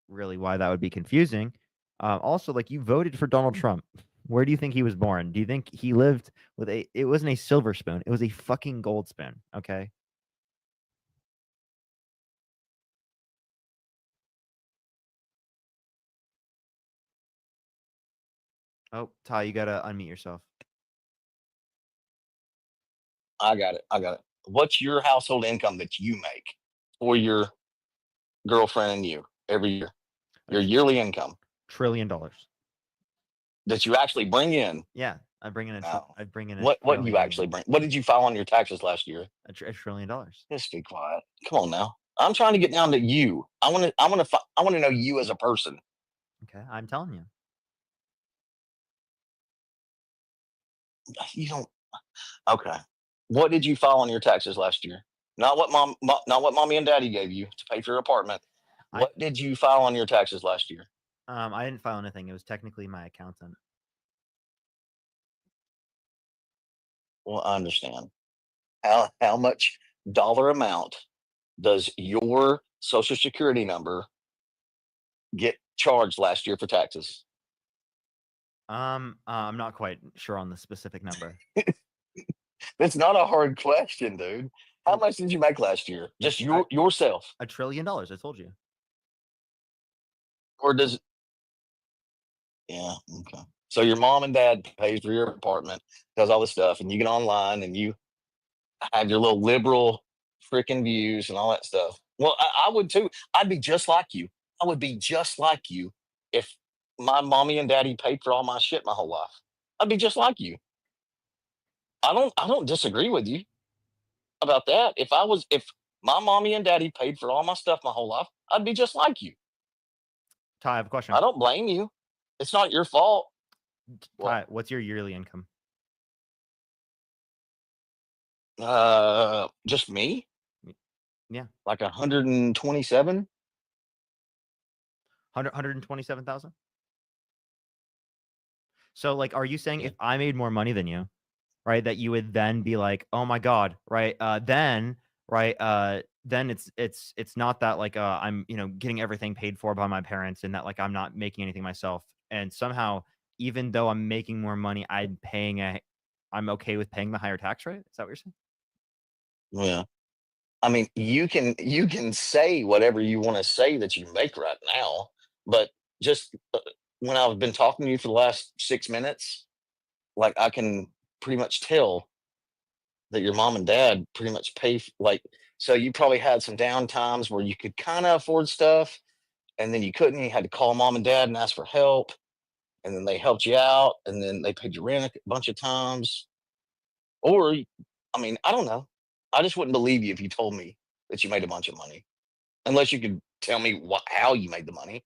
really why that would be confusing. Also, like, you voted for Donald Trump. Where do you think he was born? Do you think he lived with it wasn't a silver spoon, it was a fucking gold spoon, okay? Oh, Ty, you gotta unmute yourself. I got it. What's your household income that you make for your girlfriend and you every year? Your yearly income $1 trillion. that you actually bring in. Yeah, I bring in a Wow. I bring in a What do you trillion. actually bring? What did you file on your taxes last year? $1 trillion. Just be quiet. Come on now. I'm trying to get down to you. I want to know you as a person. Okay, I'm telling you. You don't. Okay. What did you file on your taxes last year? Not what not what mommy and daddy gave you to pay for your apartment. What did you file on your taxes last year? I didn't file anything. It was technically my accountant. Well, I understand. How much dollar amount does your social security number get charged last year for taxes? I'm not quite sure on the specific number. That's not a hard question, dude. How much did you make last year? Just yourself. $1 trillion, I told you. Or does Yeah, okay. So your mom and dad pays for your apartment, does all this stuff, and you get online and you have your little liberal freaking views and all that stuff. Well, I would too. I'd be just like you. I would be just like you if my mommy and daddy paid for all my shit my whole life. I'd be just like you. I don't disagree with you about that. If my mommy and daddy paid for all my stuff my whole life, I'd be just like you. Ty, I have a question. I don't blame you. It's not your fault. Ty, what's your yearly income? Just me? Yeah. Like 127? 127,000? So, like, are you saying if I made more money than you, right, that you would then be like, oh my God, right? Then it's not that like I'm getting everything paid for by my parents and that like I'm not making anything myself, and somehow even though I'm making more money, I'm okay with paying the higher tax rate? Is that what you're saying? Yeah. I mean, you can say whatever you want to say that you make right now, but just when I've been talking to you for the last 6 minutes, like I can pretty much tell that your mom and dad pretty much pay so you probably had some down times where you could kind of afford stuff and then you couldn't. You had to call mom and dad and ask for help, and then they helped you out, and then they paid your rent a bunch of times. Or, I mean, I don't know. I just wouldn't believe you if you told me that you made a bunch of money, unless you could tell me how you made the money.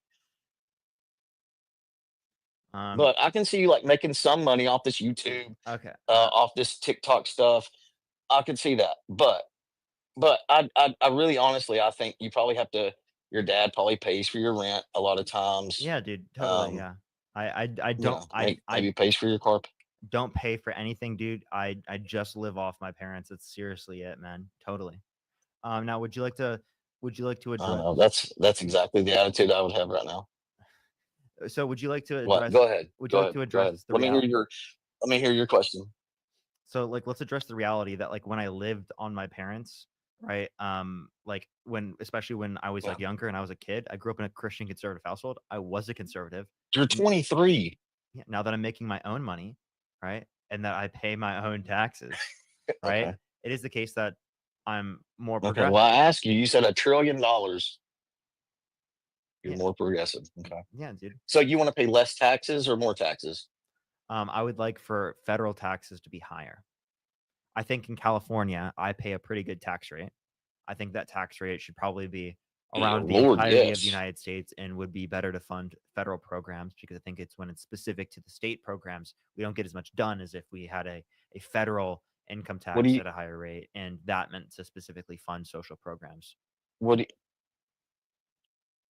But I can see you like making some money off this YouTube, Okay. Off this TikTok stuff. I could see that, but I really honestly I think you probably have to. Your dad probably pays for your rent a lot of times. Yeah, dude, totally. Yeah. I don't maybe pays for your car. don't pay for anything, dude. I just live off my parents. That's seriously it, man. Totally. Now would you like to address? I know that's exactly the attitude I would have right now. So would you like to What? address? Go ahead. Would Go you like ahead. to Go ahead. address the Let me reality? hear your question. So like let's address the reality that like when I lived on my parents, right? Like especially when I was like younger and I was a kid, I grew up in a Christian conservative household. I was a conservative. You're 23. Yeah, now that I'm making my own money, right? And that I pay my own taxes, right? Okay. It is the case that I'm more Okay. progressive. Well, I asked you. You said $1 trillion. You're Yeah. more progressive. Okay. Yeah, dude. So you want to pay less taxes or more taxes? I would like for federal taxes to be higher. I think in California, I pay a pretty good tax rate. I think that tax rate should probably be around the Lord, entirety of the yes. United States and would be better to fund federal programs because I think it's when it's specific to the state programs, we don't get as much done as if we had a federal income tax do you- at a higher rate. And that meant to specifically fund social programs.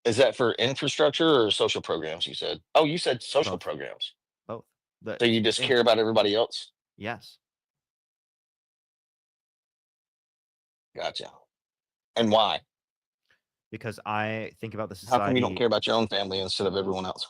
Is that for infrastructure or social programs? You said. Oh, you said social Both. programs. Both. So you just care about everybody else? Yes. Gotcha. And why? Because I think about the How society. come you don't care about your own family instead of everyone else?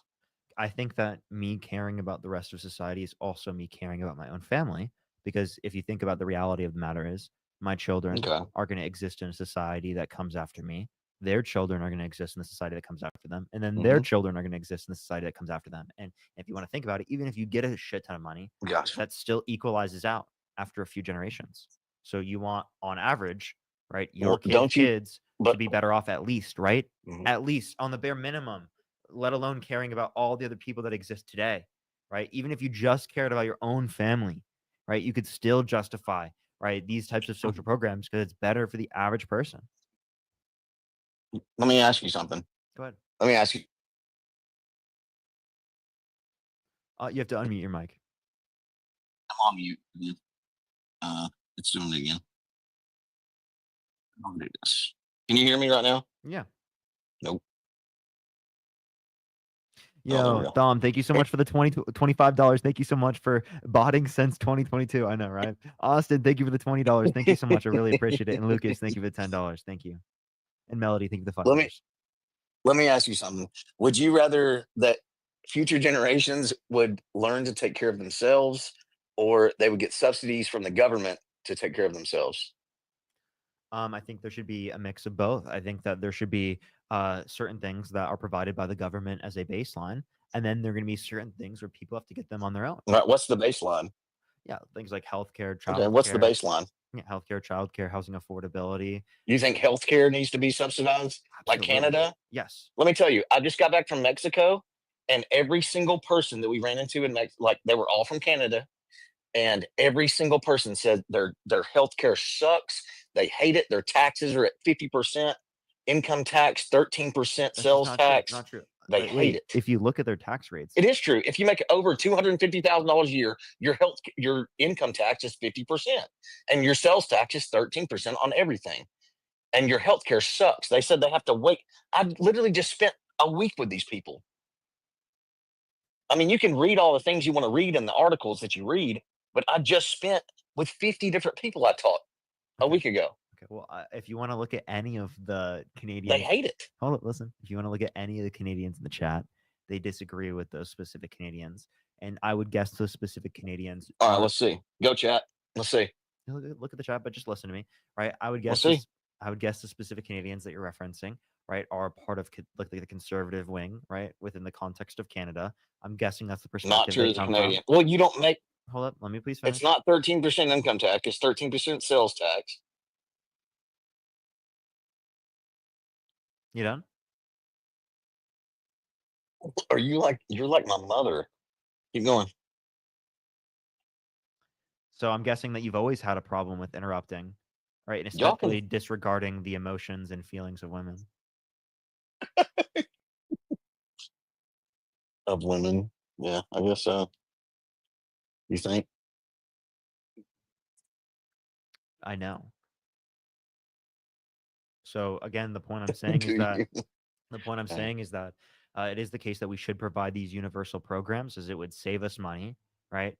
I think that me caring about the rest of society is also me caring about my own family. Because if you think about the reality of the matter is, my children Okay. are going to exist in a society that comes after me. Their children are going to exist in the society that comes after them, and then their Mhm. children are going to exist in the society that comes after them. And if you want to think about it, even if you get a shit ton of money, Gotcha. that still equalizes out after a few generations. So you want, on average, right, your Well, don't you? kids to But be better off at least, right? Mhm. At least on the bare minimum, let alone caring about all the other people that exist today, right? Even if you just cared about your own family, right, you could still justify, right, these types of social programs because it's better for the average person. let me ask you something. Go ahead. Let me ask you. You have to unmute your mic. I'm on mute. again. It's doing it again. I'll do this. Can you hear me right now? Yeah. Nope. there we Yo, go. Dom, thank you so much for the $25. Thank you so much for botting since 2022. I know, right? Austin, thank you for the $20. Thank you so much. I really appreciate it. And Lucas, thank you for the $10. Thank you. And Melody, thank you for the $5. Let me ask you something. Would you rather that future generations would learn to take care of themselves, or they would get subsidies from the government to take care of themselves? I think there should be a mix of both. I think that there should be certain things that are provided by the government as a baseline, and then there are going to be certain things where people have to get them on their own. Right. What's the baseline? Yeah, things like healthcare, Okay. What's the childcare. baseline? Yeah, healthcare, childcare, housing affordability. You think healthcare needs to be subsidized like Absolutely. Canada? Yes. Let me tell you, I just got back from Mexico, and every single person that we ran into in Mexico, like they were all from Canada, and every single person said their healthcare sucks. They hate it. Their taxes are at 50%, income tax 13%, That's just sales not true. tax. Not true. They Wait, hate it. If you look at their tax rates, It is true. If you make over $250,000 a year, your income tax is 50%, and your sales tax is 13% on everything. And your healthcare sucks. They said they have to wait. I literally just spent a week with these people. I mean, you can read all the things you want to read in the articles that you read, but I just spent with 50 different people I taught a week ago. okay, well, if you want to look at any of the They Canadians, hate it. hold on, listen. If you want to look at any of the Canadians in the chat, they disagree with those specific Canadians, and I would guess those specific Canadians. All right, let's see. Go chat. Let's see. Look at the chat, but just listen to me, right? I would Let's guess. see. I would guess the specific Canadians that you're referencing, right, are part of like the conservative wing, right, within the context of Canada. I'm guessing that's the perspective. Not true they as a come Canadian. From. Well, you don't make. Hold up, let me please finish. It's not 13% income tax. It's 13% sales tax. You done? Are you like you're like my mother? Keep going. So I'm guessing that you've always had a problem with interrupting, right, and Y'all can- especially disregarding the emotions and feelings of women. Of women. Yeah, I guess so. You think? I know. So again, the point I'm saying is Do that you? the point I'm Okay. saying is that it is the case that we should provide these universal programs, as it would save us money, right?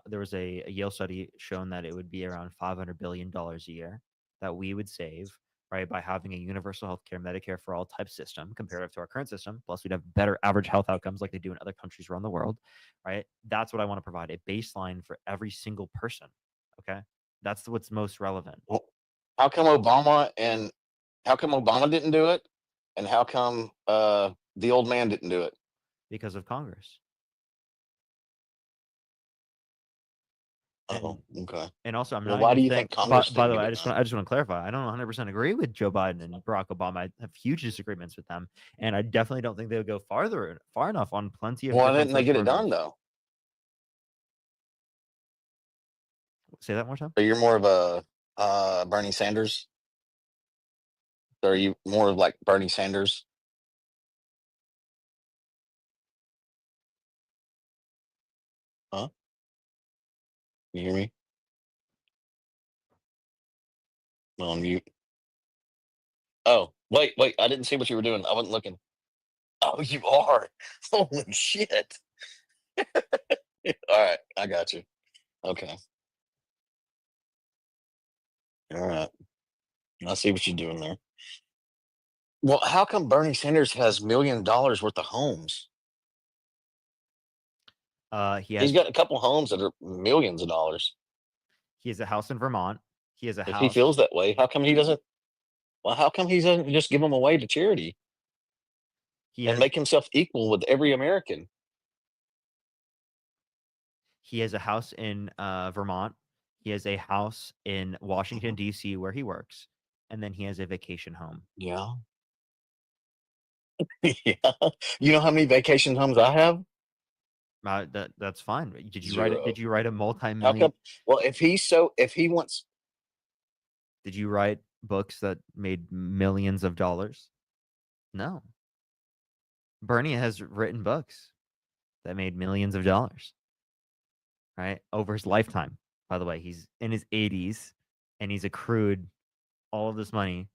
There was a Yale study shown that it would be around $500 billion a year that we would save, right, by having a universal healthcare, Medicare for all type system comparative to our current system. Plus, we'd have better average health outcomes like they do in other countries around the world, right? That's what I want to provide, a baseline for every single person. Okay, that's what's most relevant. Well, how come Obama didn't do it, and how come the old man didn't do it? Because of Congress. Oh, okay. And also, I'm Well, not. why even do you saying, think Congress by the didn't way, get I it just done? want to clarify. I don't 100% agree with Joe Biden and Barack Obama. I have huge disagreements with them, and I definitely don't think they would go far enough on plenty of. Why different didn't they social get it done programs. though? Say that one more time. So you're more of a Bernie Sanders? So are you more of like Bernie Sanders? Huh? You hear me? I'm on mute. Oh, wait. I didn't see what you were doing. I wasn't looking. Oh, you are. Holy shit. All right, I got you. Okay. All right. I see what you're doing there. Well, how come Bernie Sanders has $1 million worth of homes? He He's has got a couple homes that are millions of dollars. he has a house in Vermont. He has a If he house. feels that way, how come he doesn't? Well, how come he doesn't just give them away to charity He and has make himself equal with every American? he has a house in Vermont. He has a house in Washington D.C. where he works, and then he has a vacation home. Yeah. Yeah. You know how many vacation homes I have? That's fine. Did you write it? 0. Did you write a How multi-million? come? Well, if he wants, Did you write books that made millions of dollars? No. Bernie has written books that made millions of dollars, right? Over his lifetime. By the way, he's in his 80s and he's accrued all of this money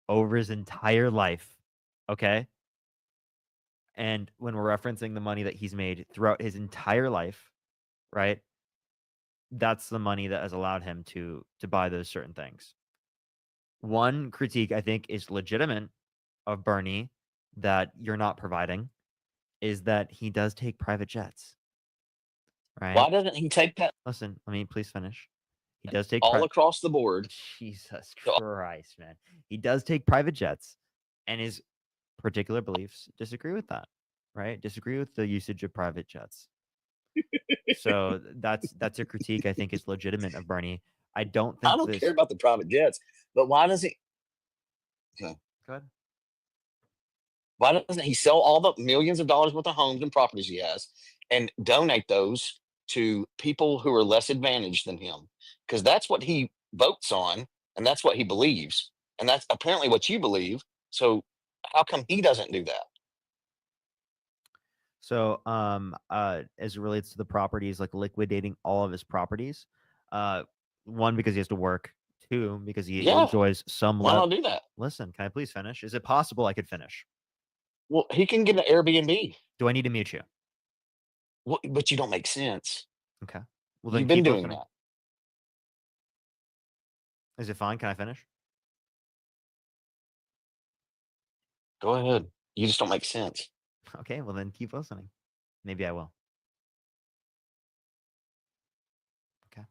over his entire life. Okay. And when we're referencing the money that he's made throughout his entire life, right? That's the money that has allowed him to buy those certain things. One critique I think is legitimate of Bernie that you're not providing is that he does take private jets. Right? why doesn't he take that Listen, let me please finish. He does take all across the board? Jesus So- Christ, man. He does take private jets, and his particular beliefs disagree with that, right? Disagree with the usage of private jets. So that's a critique I think is legitimate of Bernie. I don't think I don't this. care about the private jets, but why does he? Okay. Go ahead. Why doesn't he sell all the millions of dollars worth of homes and properties he has and donate those to people who are less advantaged than him? Because that's what he votes on, and that's what he believes, and that's apparently what you believe. So how come he doesn't do that? So, as it relates to the properties, like liquidating all of his properties, one, because he has to work. Two, because he Yeah. enjoys some Why level. not do that? Listen, can I please finish? Is it possible I could finish? Well, he can get an Airbnb. Do I need to mute you? Well, but you don't make sense. Okay. Well, then You've been keep doing listening. that. Is it fine? Can I finish? Go ahead. You just don't make sense. Okay. Well, then keep listening. Maybe I will. Okay.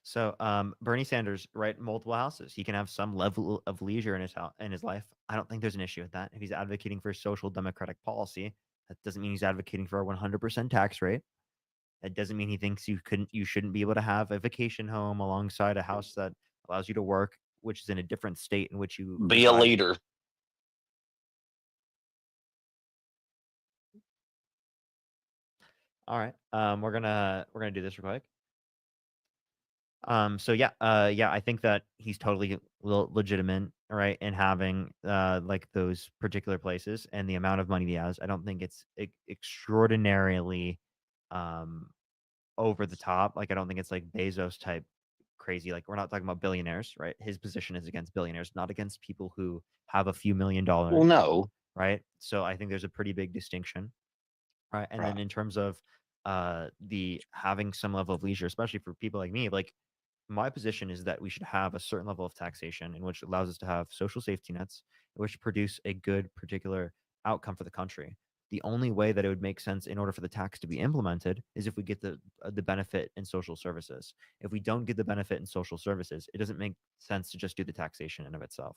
So, Bernie Sanders, right? Multiple houses. He can have some level of leisure in his life. I don't think there's an issue with that. If he's advocating for social democratic policy, that doesn't mean he's advocating for a 100% tax rate. That doesn't mean he thinks you shouldn't be able to have a vacation home alongside a house that allows you to work, which is in a different state in which you Be a reside. leader. All right. We're gonna do this real quick. So yeah, I think that he's totally legitimate, right, in having like those particular places and the amount of money he has. I don't think it's extraordinarily over the top. Like I don't think it's like Bezos type crazy. Like we're not talking about billionaires, right? His position is against billionaires, not against people who have a few $1 million. Well, no. Right. So I think there's a pretty big distinction. Right. And then in terms of the having some level of leisure, especially for people like me, like my position is that we should have a certain level of taxation in which allows us to have social safety nets, which produce a good particular outcome for the country. The only way that it would make sense in order for the tax to be implemented is if we get the benefit in social services. If we don't get the benefit in social services, it doesn't make sense to just do the taxation in of itself.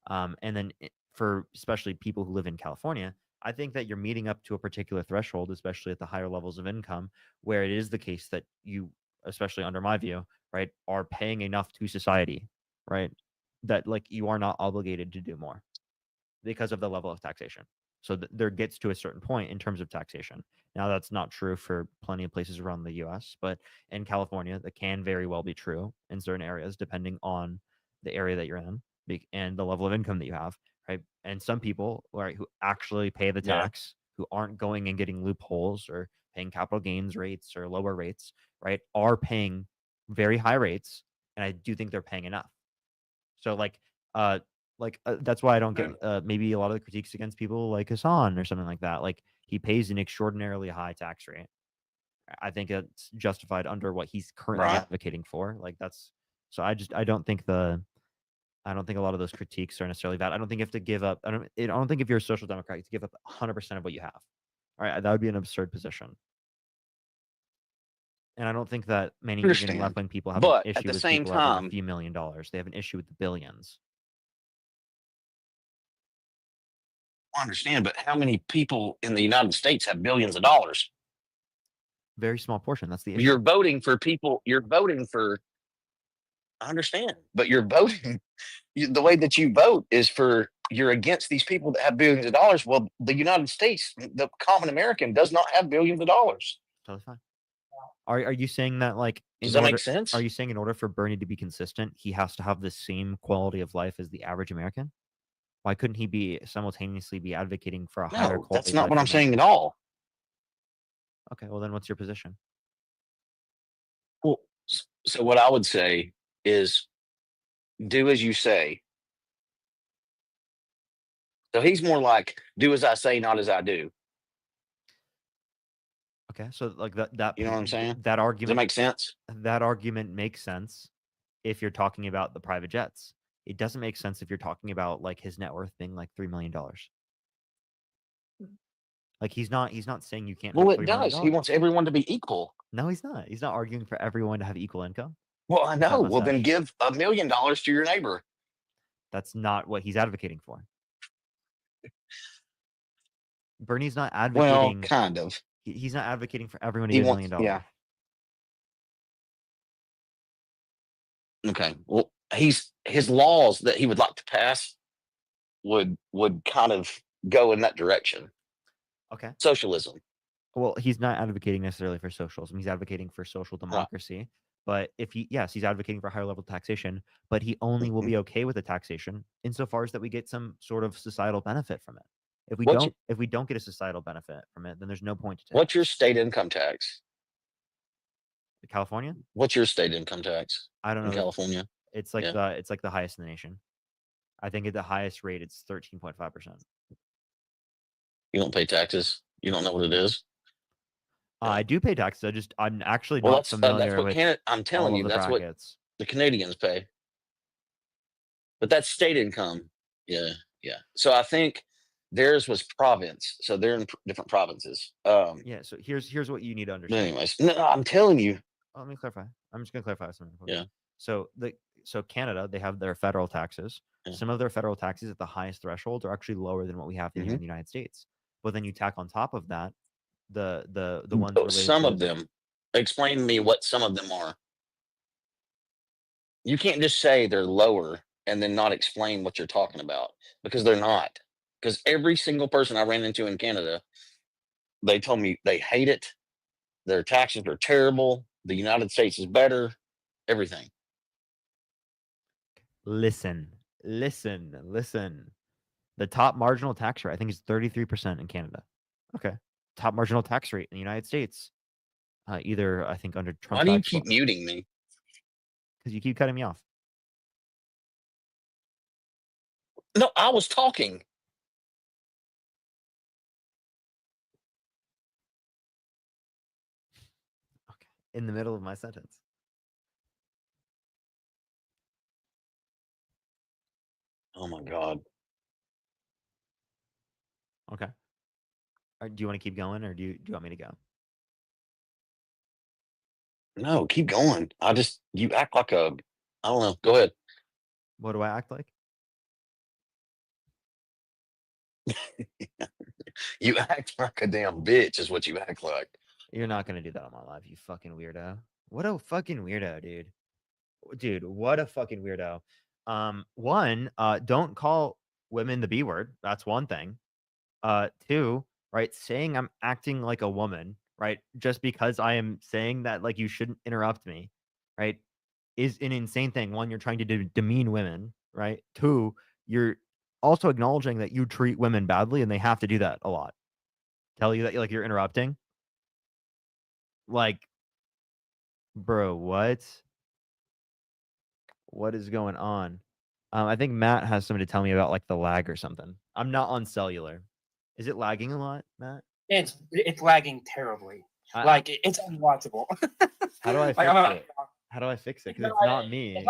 And then for especially people who live in California, I think that you're meeting up to a particular threshold, especially at the higher levels of income, where it is the case that you, especially under my view, right, are paying enough to society, right, that like you are not obligated to do more because of the level of taxation. So there gets to a certain point in terms of taxation. Now, that's not true for plenty of places around the U.S., but in California, that can very well be true in certain areas, depending on the area that you're in and the level of income that you have, right? And some people, right, who actually pay the tax, who aren't going and getting loopholes or paying capital gains rates or lower rates, right, are paying very high rates, and I do think they're paying enough. So that's why I don't get maybe a lot of the critiques against people like Hassan or something like that. Like he pays an extraordinarily high tax rate. I think it's justified under what he's currently advocating for. Like that's so. I don't think a lot of those critiques are necessarily valid. I don't think you have to give up. I don't think if you're a social democrat, you have to give up 100% of what you have. All right, that would be an absurd position. And I don't think that many even Understand. left wing people have But an at issue the with same people having time- a few $1 million. They have an issue with the billions. I understand, but how many people in the United States have billions of dollars? Very small portion. That's the issue. You're voting for people. You're voting for. I understand, but you're voting. The way that you vote is you're against these people that have billions of dollars. Well, the United States, the common American, does not have billions of dollars. Totally fine. Are you saying that like Does in that make order- sense? Are you saying in order for Bernie to be consistent, he has to have the same quality of life as the average American? Why couldn't he be simultaneously be advocating for a higher No, quality? that's of not life what for I'm the- saying at all. Okay, well then what's your position? Well, so what I would say is do as you say. So he's more like do as I say, not as I do. Okay, so like that You know what I'm saying? that Does argument that make sense? that argument makes sense if you're talking about the private jets. It doesn't make sense if you're talking about like his net worth being like $3 million. Like he's not saying you can't. Well, make it $3 million. does. He wants everyone to be equal. No, he's not. He's not arguing for everyone to have equal income. Well, I With that know. Well, then mustache. give $1 million to your neighbor. That's not what he's advocating for. Bernie's not Well, advocating. kind of. He's not advocating for everyone to He get $1 wants, million. yeah. Okay. Well, his laws that he would like to pass would kind of go in that direction. Okay. Socialism. Well, he's not advocating necessarily for socialism. He's advocating for social democracy. But he's advocating for higher level taxation, but he only will be okay with the taxation insofar as that we get some sort of societal benefit from it. If we don't get a societal benefit from it, then there's no point to tax. What's your state income tax? California? What's your state income tax? I don't in know. California. It's like Yeah. it's like the highest in the nation. I think at the highest rate it's 13.5%. You don't pay taxes. You don't know what it is. I do pay taxes. I'm actually Well, not that's familiar what with I'm telling all you. of the That's brackets. what the Canadians pay. But that's state income. Yeah, yeah. So I think theirs was province. So they're in different provinces. Yeah, so here's what you need to But understand. anyways, no, I'm telling you. Let me clarify. I'm just gonna clarify something. real quick. Yeah. So Canada, they have their federal taxes. Yeah. Some of their federal taxes at the highest threshold are actually lower than what we have here in the United States. But then you tack on top of that the ones Oh, related some to- of them. Explain to me what some of them are. You can't just say they're lower and then not explain what you're talking about because they're not. Because every single person I ran into in Canada, they told me they hate it. Their taxes are terrible. The United States is better. Everything. Listen. The top marginal tax rate, I think, is 33% in Canada. Okay. Top marginal tax rate in the United States. Either I think under Trump. Why do you keep muting me? Because you keep cutting me off. No, I was talking. In the middle of my sentence. Oh my God. Okay. Do you want to keep going or do you want me to go? No, keep going. You act like I don't know. Go ahead. What do I act like? You act like a damn bitch is what you act like. You're not gonna do that on my live, you fucking weirdo. What a fucking weirdo, dude. Dude, what a fucking weirdo. One, don't call women the B word. That's one thing. Two, right, saying I'm acting like a woman, right, just because I am saying that like you shouldn't interrupt me, right, is an insane thing. One, you're trying to demean women, right? Two, you're also acknowledging that you treat women badly and they have to do that a lot. Tell you that like you're interrupting. Like, bro, what? What is going on? I think Matt has something to tell me about like the lag or something. I'm not on cellular. Is it lagging a lot, Matt? It's lagging terribly. Like it's unwatchable. How do I fix Like, it? How do I fix it? Because it's not me. It's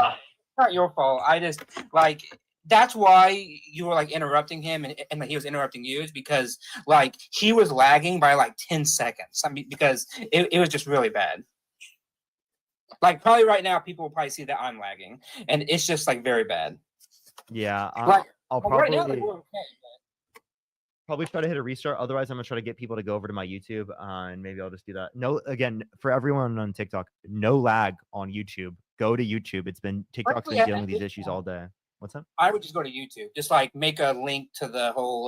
not your fault. I just like that's why you were like interrupting him and like, he was interrupting you is because like he was lagging by like 10 seconds. I mean, because it was just really bad. Like probably right now, people will probably see that I'm lagging, and it's just like very bad. Yeah, Like I'll right now, probably like, we're okay. probably try to hit a restart. Otherwise, I'm gonna try to get people to go over to my YouTube, and maybe I'll just do that. No, again, for everyone on TikTok, no lag on YouTube. Go to YouTube. It's been TikTok's been yeah, dealing with these it- issues all day. What's up? I would just go to YouTube, just like make a link to the whole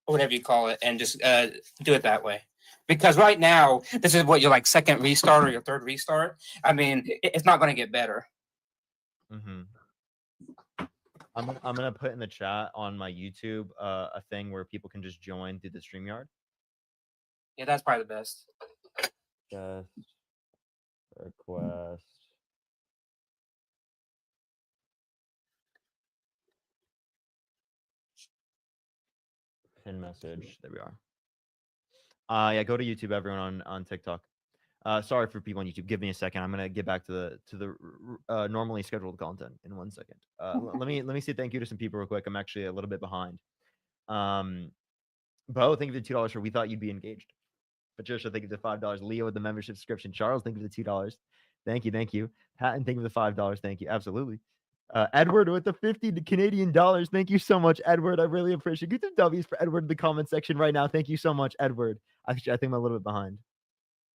whatever you call it, and just do it that way. Because right now, this is what your like second restart or your third restart. I mean, it's not going to get better. Mm-hmm. I'm gonna put in the chat on my YouTube a thing where people can just join through the StreamYard. Yeah, that's probably the best. Just request. Pin message. There we are. Yeah, go to YouTube, everyone on TikTok. Sorry for people on YouTube. Give me a second. I'm gonna get back to the normally scheduled content in 1 second. Let me say thank you to some people real quick. I'm actually a little bit behind. Bo, thank you for the $2 for We Thought You'd Be Engaged. Patricia, thank you for the $5. Leo with the membership subscription. Charles, thank you for the $2. Thank you. Patton, thank you for the $5. Thank you. Absolutely. Edward with the 50 Canadian dollars. Thank you so much, Edward. I really appreciate it. Get some W's for Edward in the comment section right now. Thank you so much, Edward. Actually, I think I'm a little bit behind.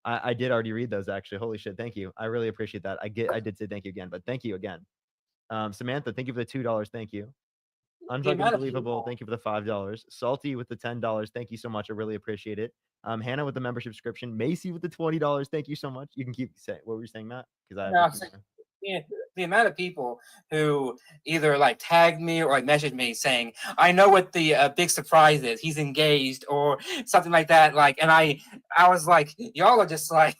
I did already read those actually. Holy shit. Thank you. I really appreciate that. I did say thank you again, but thank you again. Samantha, thank you for the $2. Thank you. Unfucking Unbelievable. Thank you for the $5. Salty with the $10. Thank you so much. I really appreciate it. Hannah with the membership subscription. Macy with the $20. Thank you so much. You can keep saying what were you saying, Matt? Because I have Yeah, the amount of people who either like tagged me or like messaged me saying, "I know what the big surprise is. He's engaged," or something like that. Like, and I was like, y'all are just like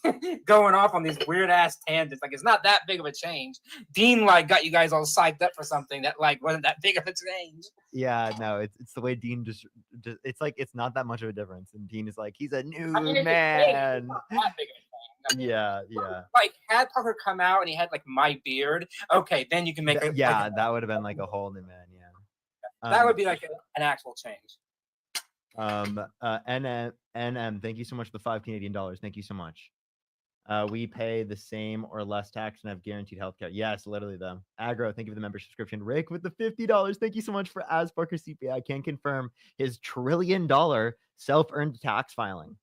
going off on these weird ass tangents. Like, it's not that big of a change. Dean like got you guys all psyched up for something that like wasn't that big of a change. Yeah, no, it's the way Dean just it's like it's not that much of a difference. And Dean is like, he's a new I mean, it's man. not that big of a thing. Yeah. Like, had Tucker come out and he had like my beard, okay, then you can make it. Yeah, like, that would have been like a whole new man. Yeah. that would be like an actual change. NM, thank you so much for the 5 Canadian dollars. Thank you so much. We pay the same or less tax and have guaranteed healthcare. Yes, literally them. Agro, thank you for the member subscription. Rick with the $50. Thank you so much for As Parker CPA. I can confirm his $1 trillion self-earned tax filing.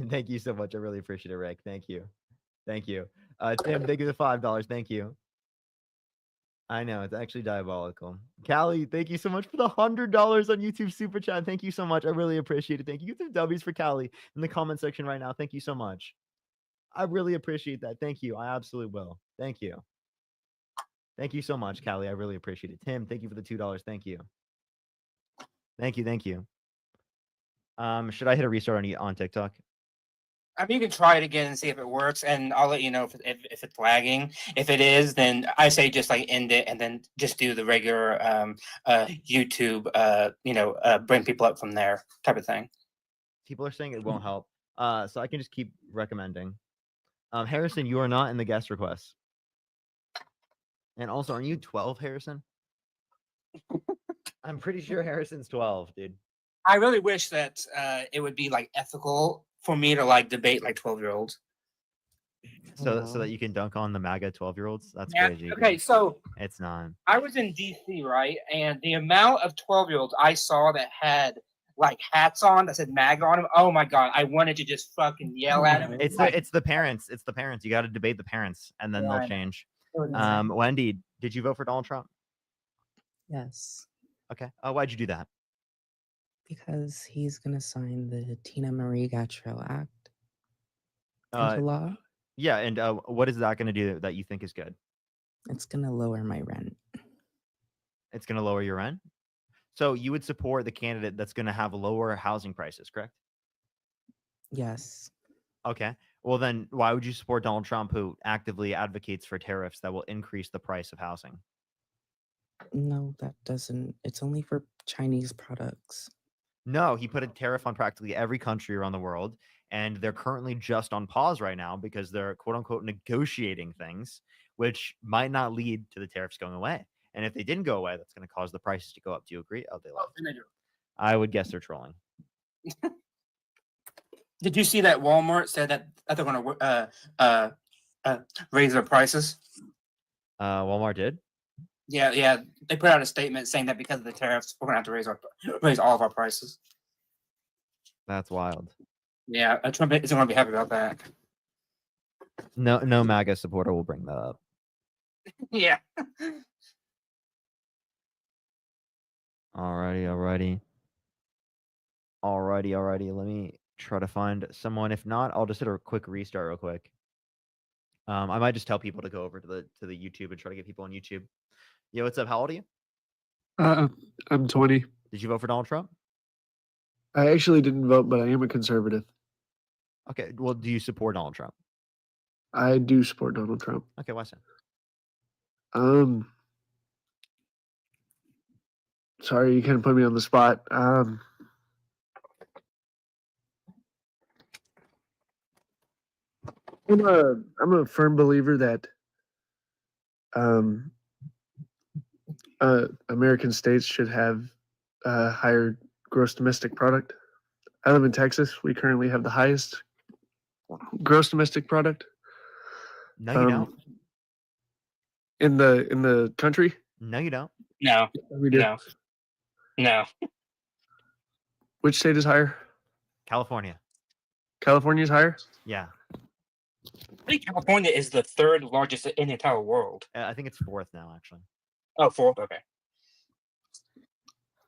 Thank you so much. I really appreciate it, Rick. Thank you. Tim, thank you for the $5. Thank you. I know, it's actually diabolical. Callie, thank you so much for the $100 on YouTube Super Chat. Thank you so much. I really appreciate it. Thank you. Get some W's for Callie in the comment section right now. Thank you so much. I really appreciate that. Thank you. I absolutely will. Thank you. Thank you so much, Callie. I really appreciate it. Tim, thank you for the $2. Thank you. Thank you. Should I hit a restart on TikTok? I mean, you can try it again and see if it works, and I'll let you know if it's lagging. If it is, then I say just like end it and then just do the regular YouTube, bring people up from there type of thing. People are saying it won't help. So I can just keep recommending. Harrison, you are not in the guest requests. And also, aren't you 12, Harrison? I'm pretty sure Harrison's 12, dude. I really wish that it would be like ethical for me to like debate like 12-year-olds. So that you can dunk on the MAGA 12-year-olds? That's Yeah, crazy. okay, dude. so It's not. I was in DC, right? And the amount of 12-year-olds I saw that had like hats on that said MAGA on them, oh my god, I wanted to just fucking yell at them. It's the parents. It's the parents. You got to debate the parents, and then Yeah, I they'll know. change. Exactly. Wendy, did you vote for Donald Trump? Yes, Okay. Why'd you do that? because he's gonna sign the Tina Marie Gatrell Act Uh, into law. Yeah, and what is that going to do that you think is good? It's gonna lower my rent. It's going to lower your rent. So you would support the candidate that's going to have lower housing prices, correct? Yes, Okay. Well, then why would you support Donald Trump, who actively advocates for tariffs that will increase the price of housing? no, that doesn't. It's only for Chinese products. No, he put a tariff on practically every country around the world, and they're currently just on pause right now because they're quote unquote negotiating things, which might not lead to the tariffs going away. And if they didn't go away, that's going to cause the prices to go up. Do you agree? Oh, they left. I would guess they're trolling. Did you see that Walmart said that they're going to raise their prices? Walmart did. Yeah. They put out a statement saying that because of the tariffs, we're going to have to raise all of our prices. That's wild. Yeah, Trump isn't going to be happy about that. No MAGA supporter will bring that up. Yeah. Alrighty. Let me try to find someone. If not, I'll just hit a quick restart real quick. I might just tell people to go over to the YouTube and try to get people on YouTube. Yo, what's up? How old are you? I'm 20. Did you vote for Donald Trump? I actually didn't vote, but I am a conservative. Okay. Well, do you support Donald Trump? I do support Donald Trump. Okay, why so? Sorry, you kind of put me on the spot. I'm a firm believer that American states should have a higher gross domestic product. I live in Texas. We currently have the highest gross domestic product. No, you don't. In the country? No, you don't. No. We do. No. Which state is higher? California. California is higher? Yeah. I think California is the third largest in the entire world. I think it's fourth now, actually. Oh, fourth? Okay.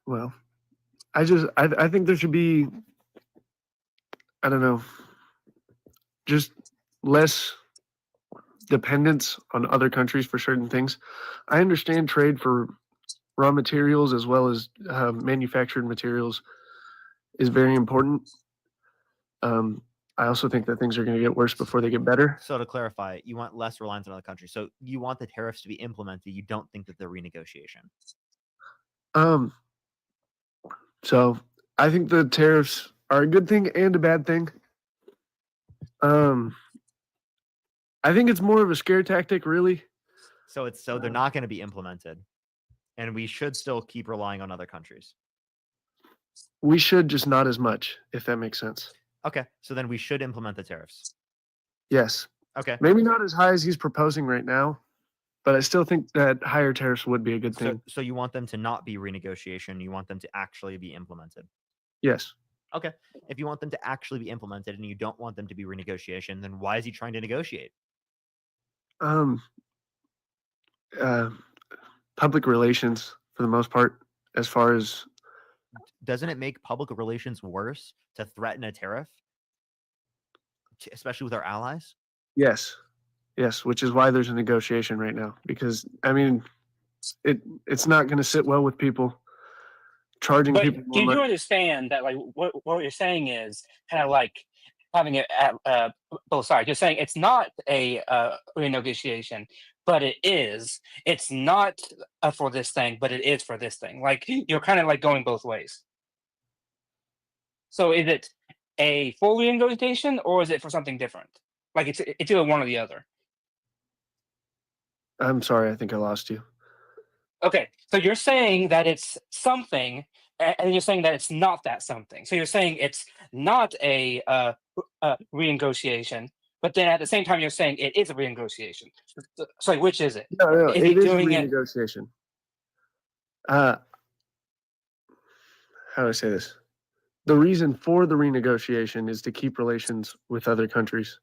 Well, I think there should be, I don't know, just less dependence on other countries for certain things. I understand trade for raw materials as well as manufactured materials is very important. I also think that things are going to get worse before they get better. So to clarify, you want less reliance on other countries. So you want the tariffs to be implemented. You don't think that they're renegotiation. So I think the tariffs are a good thing and a bad thing. I think it's more of a scare tactic, really. So they're not going to be implemented, and we should still keep relying on other countries. We should, just not as much, if that makes sense. Okay, so then we should implement the tariffs. Yes. Okay. Maybe not as high as he's proposing right now, but I still think that higher tariffs would be a good thing. So you want them to not be renegotiation. You want them to actually be implemented. Yes. Okay. If you want them to actually be implemented and you don't want them to be renegotiation, then why is he trying to negotiate? Public relations for the most part, as far as. Doesn't it make public relations worse to threaten a tariff, especially with our allies? Yes, which is why there's a negotiation right now, because I mean, it's not going to sit well with people charging But people do more you money. understand that, like, what you're saying is kind of like having it at both sides? You're saying it's not a renegotiation, but it is. It's not for this thing, but it is for this thing. Like, you're kind of like going both ways. So is it a full renegotiation or is it for something different? Like it's either one or the other. I'm sorry, I think I lost you. Okay, so you're saying that it's something, and you're saying that it's not that something. So you're saying it's not a renegotiation, but then at the same time you're saying it is a renegotiation. So like, which is it? No, Is it he is a doing it? renegotiation. How do I say this? The reason for the renegotiation is to keep relations with other countries.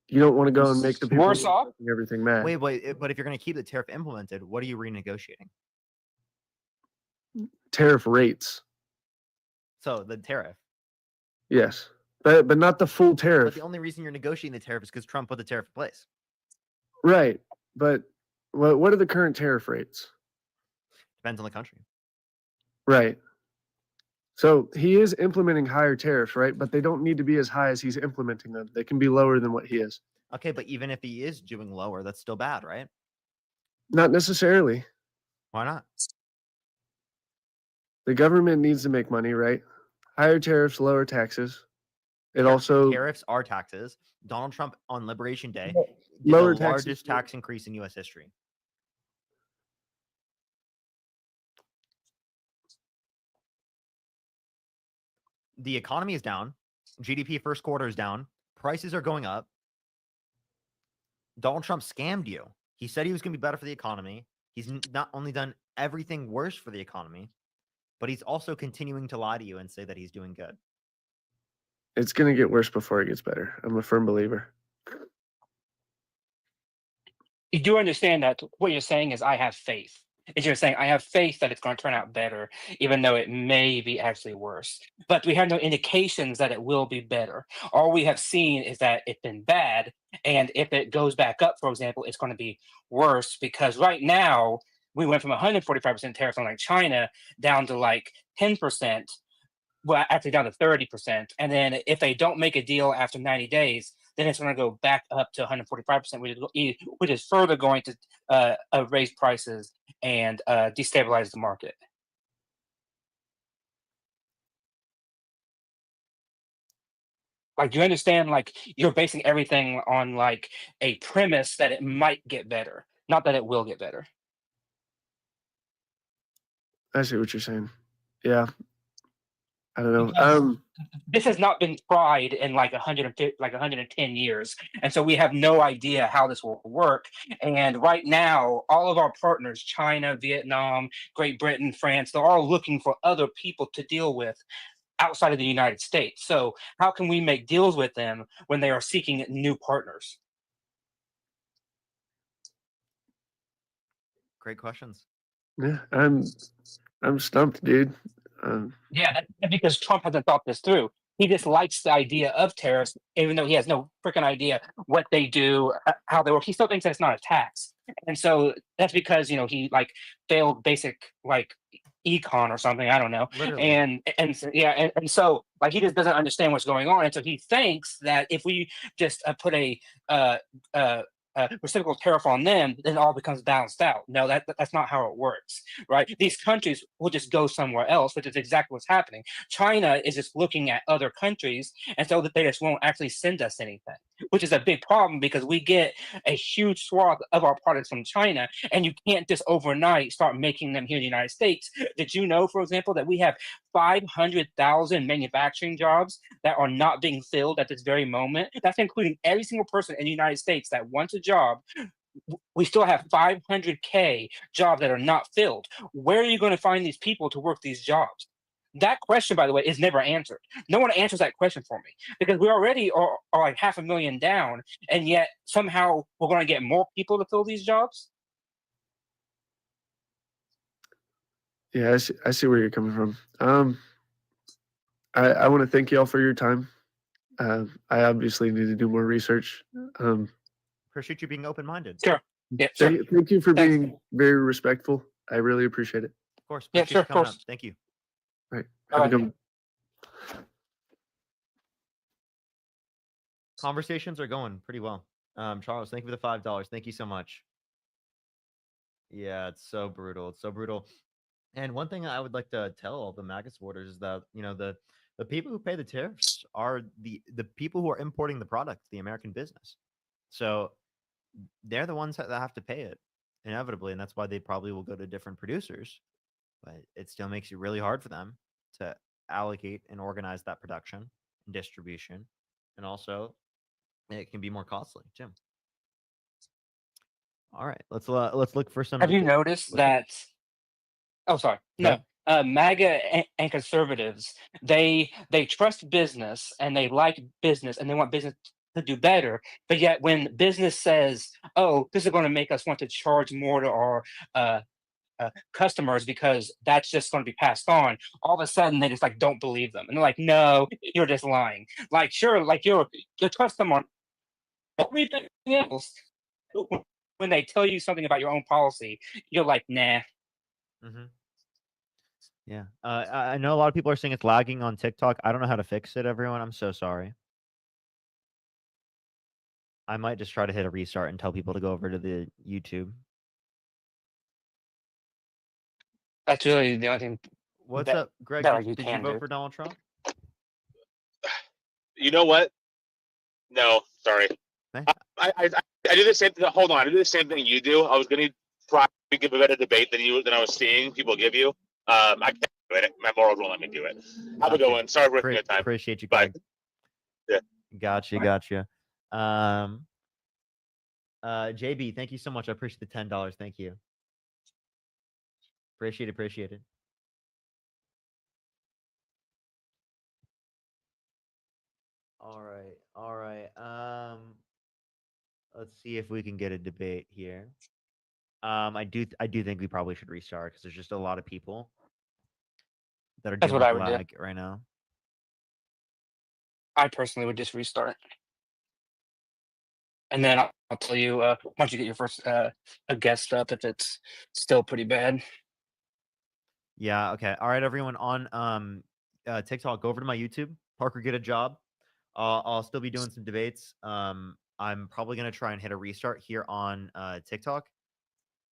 You don't want to go and make the people Warsaw? everything mad. Wait, but if you're going to keep the tariff implemented, what are you renegotiating? Tariff rates, So the tariff. yes, but not the full But tariff. the only reason you're negotiating the tariff is because Trump put the tariff in place. Right, but what are the current tariff rates? Depends on the country. Right. So he is implementing higher tariffs, right? But they don't need to be as high as he's implementing them. They can be lower than what he is. Okay, but even if he is doing lower, that's still bad, right? Not necessarily. Why not? The government needs to make money, right? Higher tariffs, lower taxes. It also Tariffs are taxes. Donald Trump on Liberation Day did lower the taxes. largest tax increase in U.S. history. The economy is down. GDP first quarter is down. Prices are going up. Donald Trump scammed you. He said he was going to be better for the economy. He's not only done everything worse for the economy, but he's also continuing to lie to you and say that he's doing good. It's going to get worse before it gets better. I'm a firm believer. You do understand that what you're saying is I have faith. Is you're saying I have faith that it's going to turn out better, even though it may be actually worse. But we have no indications that it will be better. All we have seen is that it's been bad, and if it goes back up, for example, it's going to be worse because right now we went from 145% tariffs on like China down to like 10%. Well, actually down to 30%. And then if they don't make a deal after 90 days, then it's going to go back up to 145%, which is further going to raise prices and destabilize the market. Like, do you understand? Like, you're basing everything on like a premise that it might get better, not that it will get better. I see what you're saying. Yeah. I don't know. Because this has not been tried in like 110 years, and so we have no idea how this will work. And right now, all of our partners, China, Vietnam, Great Britain, France, they're all looking for other people to deal with outside of the United States. So how can we make deals with them when they are seeking new partners? Great questions. Yeah, I'm stumped, dude. Yeah, that's because Trump hasn't thought this through. He just likes the idea of tariffs, even though he has no freaking idea what they do, how they work. He still thinks that it's not a tax, and so that's because he like failed basic like econ or something. I don't know. Literally. And so like he just doesn't understand what's going on, and so he thinks that if we just put a reciprocal tariff on them, then it all becomes balanced out. No, that's not how it works, right? These countries will just go somewhere else, which is exactly what's happening. China is just looking at other countries, and so that they just won't actually send us anything, which is a big problem because we get a huge swath of our products from China, and you can't just overnight start making them here in the United States. Did you know, for example, that we have 500,000 manufacturing jobs that are not being filled at this very moment? That's including every single person in the United States that wants a job. We still have 500K jobs that are not filled. Where are you going to find these people to work these jobs? That question, by the way, is never answered. No one answers that question for me because we already are like 500,000 down, and yet somehow we're going to get more people to fill these jobs. Yeah, I see where you're coming from. I want to thank you all for your time. I obviously need to do more research. Appreciate you being open-minded. Sure. Yeah, sure. Thank you for being very respectful. I really appreciate it. Of course. Yeah, Appreciate sure, you of coming course. up. Thank you. All right. Have a good one. Conversations are going pretty well. Charles, thank you for the $5. Thank you so much. Yeah, it's so brutal. It's so brutal. And one thing I would like to tell all the MAGA supporters is that the people who pay the tariffs are the people who are importing the product, the American business. So they're the ones that have to pay it inevitably, and that's why they probably will go to different producers. But it still makes it really hard for them to allocate and organize that production and distribution, and also it can be more costly, Jim. All right, let's look for some. Have you noticed that? Oh, sorry. No. MAGA and conservatives, they trust business and they like business and they want business to do better. But yet when business says, oh, this is going to make us want to charge more to our customers because that's just going to be passed on, all of a sudden they just like don't believe them. And they're like, no, you're just lying. Like, sure, like you trust them on everything else. When they tell you something about your own policy, you're like, nah. Mm-hmm. Yeah. I know a lot of people are saying it's lagging on TikTok. I don't know how to fix it, everyone. I'm so sorry. I might just try to hit a restart and tell people to go over to the YouTube. That's really the only thing. What's up, Greg? Did you vote for Donald Trump? You know what? No, sorry. I do the same thing. Hold on, I do the same thing you do. I was going to try to give a better debate than I was seeing people give you. I can't do it. My morals won't let me do it. Have a good one. Sorry for wasting your time. Appreciate you, Bye. Greg. Gotcha. JB, thank you so much. I appreciate the $10. Thank you. Appreciate it. All right. Let's see if we can get a debate here. I do think we probably should restart because there's just a lot of people that are That's dealing what with I would do. lag right now. I personally would just restart. And then I'll tell you once you get your first a guest up if it's still pretty bad. Yeah. Okay. All right, everyone on TikTok, go over to my YouTube. Parker, get a job. I'll still be doing some debates. I'm probably gonna try and hit a restart here on TikTok.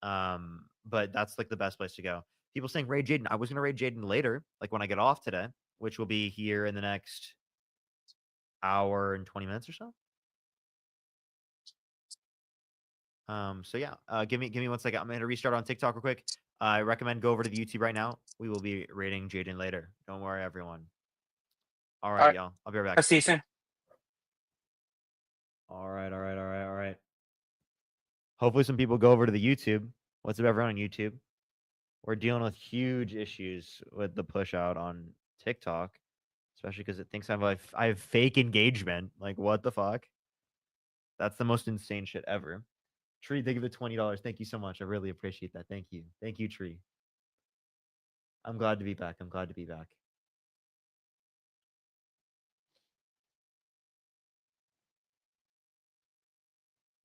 But that's like the best place to go. People saying raid Jaden. I was gonna raid Jaden later, like when I get off today, which will be here in the next hour and 20 minutes or so. So yeah, give me 1 second. I'm gonna restart on TikTok real quick. I recommend go over to the YouTube right now. We will be raiding Jaden later. Don't worry, everyone. All right, y'all. I'll be right back. I'll see you soon. All right. Hopefully some people go over to the YouTube. What's up, everyone on YouTube? We're dealing with huge issues with the push out on TikTok, especially because it thinks I have fake engagement. Like, what the fuck? That's the most insane shit ever. Tree, thank you for the $20. Thank you so much. I really appreciate that. Thank you, Tree. I'm glad to be back.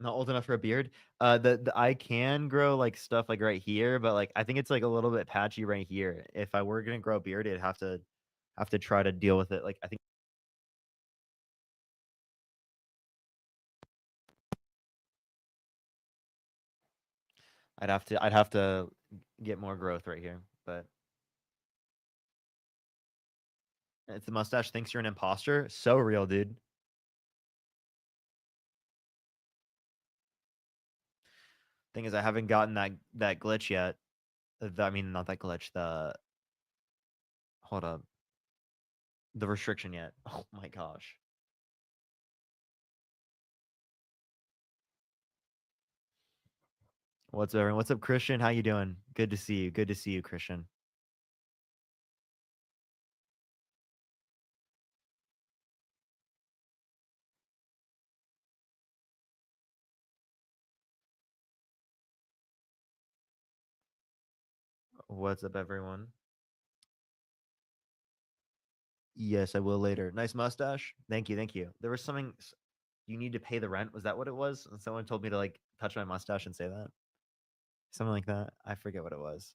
Not old enough for a beard. The I can grow like stuff like right here, but like I think it's like a little bit patchy right here. If I were gonna grow a beard, I'd have to try to deal with it. Like I think I'd have to get more growth right here, but it's the mustache thinks you're an imposter. So real, dude. Thing is, I haven't gotten that glitch yet. I mean, not that glitch. Hold up. The restriction yet. Oh my gosh. What's up, everyone? What's up, Christian? How you doing? Good to see you, Christian. What's up, everyone? Yes, I will later. Nice mustache. Thank you. There was something you need to pay the rent. Was that what it was? And someone told me to like touch my mustache and say that. Something like that. I forget what it was.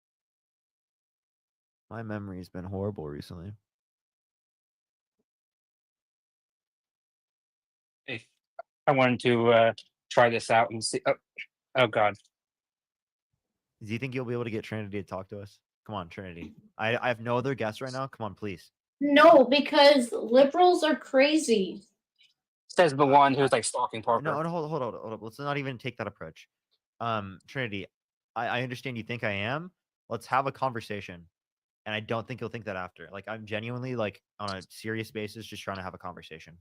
My memory's been horrible recently. Hey, I wanted to try this out and see. Oh God. Do you think you'll be able to get Trinity to talk to us? Come on, Trinity. I have no other guests right now. Come on, please. No, because liberals are crazy. Says the one who's like stalking Parker. No, hold up. Let's not even take that approach. Trinity, I understand you think I am. Let's have a conversation. And I don't think you'll think that after. Like, I'm genuinely, like, on a serious basis, just trying to have a conversation.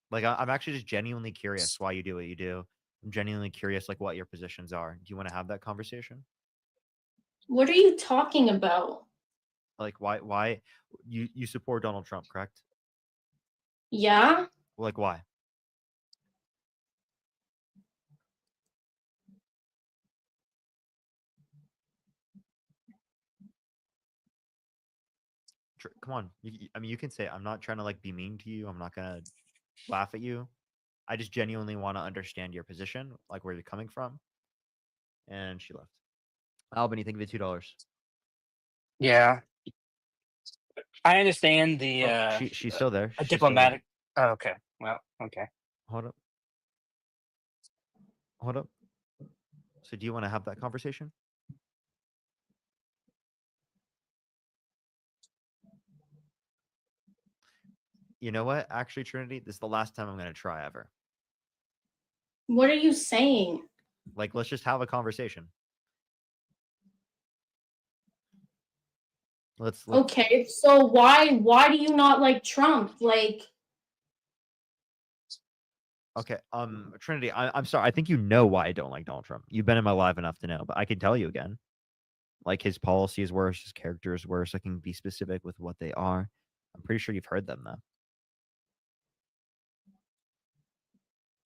Like, I'm actually just genuinely curious why you do what you do. I'm genuinely curious, like, what your positions are. Do you want to have that conversation? What are you talking about? Like, why you support Donald Trump, correct? Yeah? Like, why? Come on. I mean, you can say it. I'm not trying to, like, be mean to you. I'm not going to laugh at you. I just genuinely want to understand your position, like, where you're coming from. And she left. Albany, think of it $2. Yeah. I understand the she's still there. A diplomatic. Oh, okay. Well, okay. Hold up. So do you want to have that conversation? You know what? Actually, Trinity, this is the last time I'm going to try ever. What are you saying? Like, let's just have a conversation. Let's Okay, so why do you not like Trump? Like, Okay. Trinity, I'm sorry. I think you know why I don't like Donald Trump. You've been in my life enough to know, but I can tell you again. Like his policy is worse, his character is worse. I can be specific with what they are. I'm pretty sure you've heard them though.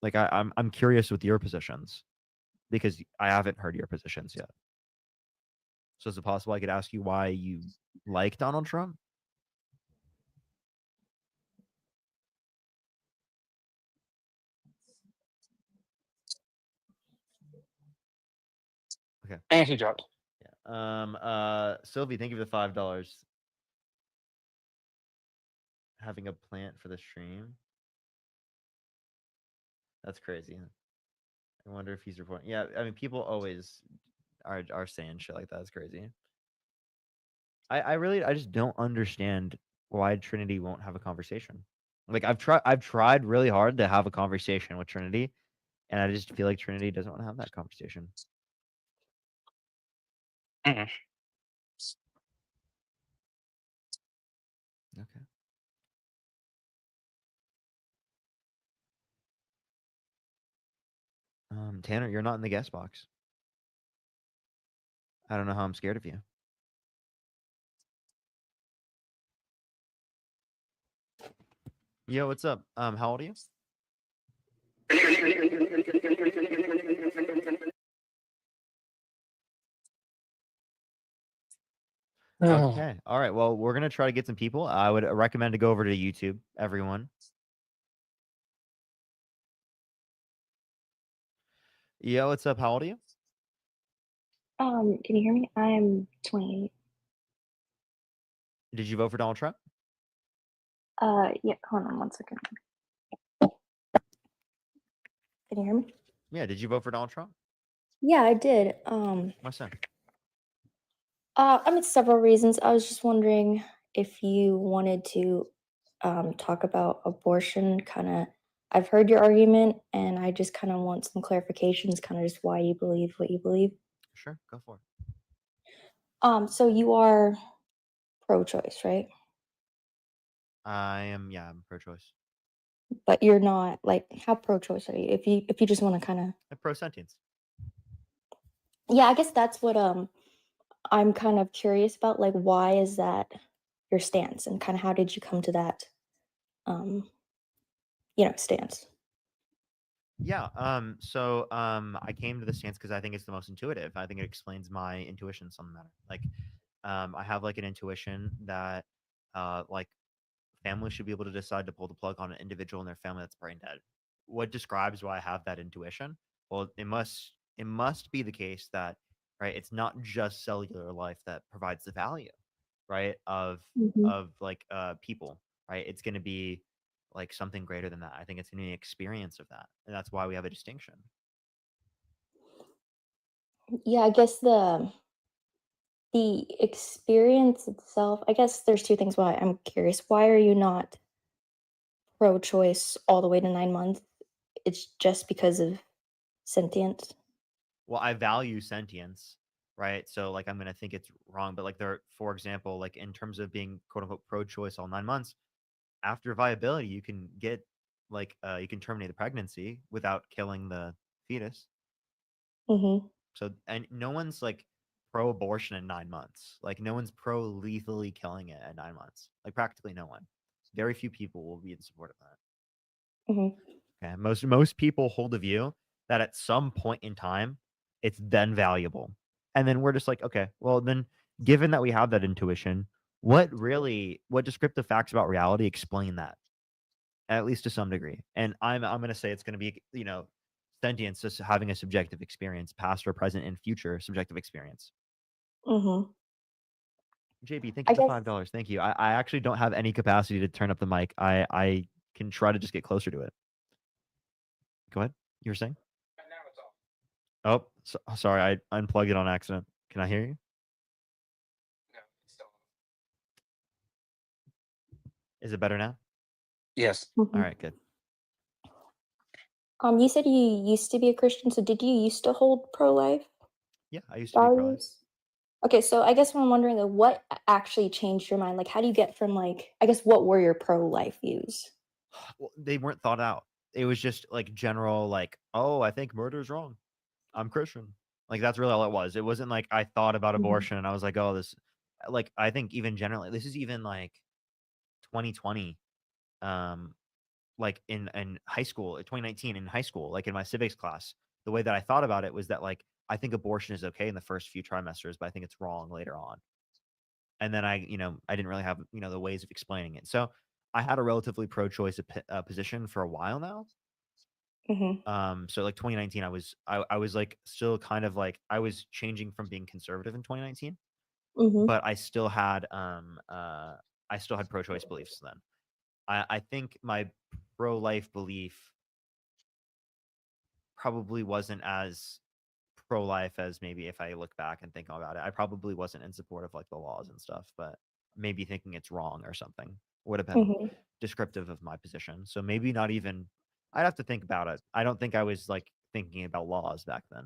Like I'm curious with your positions because I haven't heard your positions yet. So is it possible I could ask you why you like Donald Trump? Okay. And he dropped. Yeah. Sylvie, thank you for the $5. Having a plant for the stream. That's crazy. I wonder if he's reporting. Yeah, I mean, people always are saying shit like that. It's crazy. I just don't understand why Trinity won't have a conversation. Like I've tried really hard to have a conversation with Trinity, and I just feel like Trinity doesn't want to have that conversation. Mhm. Okay. Tanner, you're not in the guest box. I don't know how I'm scared of you. Yo, what's up? How old are you? Okay. All right. Well, we're gonna try to get some people. I would recommend to go over to YouTube, everyone. Yo, what's up? How old are you? Can you hear me? I'm 28. Did you vote for Donald Trump? Yeah, hold on one second. Can you hear me? Yeah. Did you vote for Donald Trump? Yeah, I did. Why so? I mean, several reasons. I was just wondering if you wanted to talk about abortion. Kind of, I've heard your argument, and I just kind of want some clarifications, kind of just why you believe what you believe. Sure, go for it. So you are pro-choice, right? I am. Yeah, I'm pro-choice. But you're not like how pro-choice are you? If you just want to kind of I'm pro-sentience. yeah, I guess that's what I'm kind of curious about. Like, why is that your stance, and kind of how did you come to that stance? Yeah. I came to the stance because I think it's the most intuitive. I think it explains my intuitions on the matter. Like, I have like an intuition that like families should be able to decide to pull the plug on an individual in their family that's brain dead. What describes why I have that intuition? Well, it must be the case that right, it's not just cellular life that provides the value, right, of like people, right? It's going to be like something greater than that. I think it's going to be an experience of that, and that's why we have a distinction. Yeah, I guess the experience itself. I guess there's two things why I'm curious. Why are you not pro-choice all the way to 9 months? It's just because of sentience. Well, I value sentience, right? So like I'm gonna think it's wrong, but like there, for example, like in terms of being quote unquote pro-choice all 9 months, after viability, you can get like you can terminate the pregnancy without killing the fetus. Mm-hmm. So and no one's like pro-abortion in 9 months. Like no one's pro-lethally killing it at 9 months. Like practically no one. Very few people will be in support of that. Mm-hmm. Okay. Most people hold the view that at some point in time, it's then valuable. And then we're just like, okay, well then given that we have that intuition, what descriptive facts about reality explain that? At least to some degree. And I'm gonna say it's gonna be, sentience, just having a subjective experience, past or present and future subjective experience. Mm-hmm. JB, thank you for $5. Thank you. I actually don't have any capacity to turn up the mic. I can try to just get closer to it. Go ahead. You were saying? Oh, sorry. I unplugged it on accident. Can I hear you? Is it better now? Yes. All right, good. You said you used to be a Christian, so did you used to hold pro-life Yeah, I used to be pro-life. values? Okay, so I guess what I'm wondering, like, what actually changed your mind? Like, how do you get from like, I guess, what were your pro-life views? Well, they weren't thought out. it was just like general, like, oh, I think murder is wrong. I'm Christian. Like that's really all it was. It wasn't like I thought about abortion and I was like, oh, this, like I think even generally, this is even like 2020, like in high school, 2019 in high school, like in my civics class, the way that I thought about it was that like I think abortion is okay in the first few trimesters, but I think it's wrong later on. And then I didn't really have the ways of explaining it. So I had a relatively pro-choice position for a while now. So like 2019, I was like still kind of like I was changing from being conservative in 2019, but I still had pro-choice beliefs then. I think my pro-life belief probably wasn't as pro-life as maybe if I look back and think about it. I probably wasn't in support of like the laws and stuff, but maybe thinking it's wrong or something would have been descriptive of my position. So maybe not even. I'd have to think about it. I don't think I was like thinking about laws back then.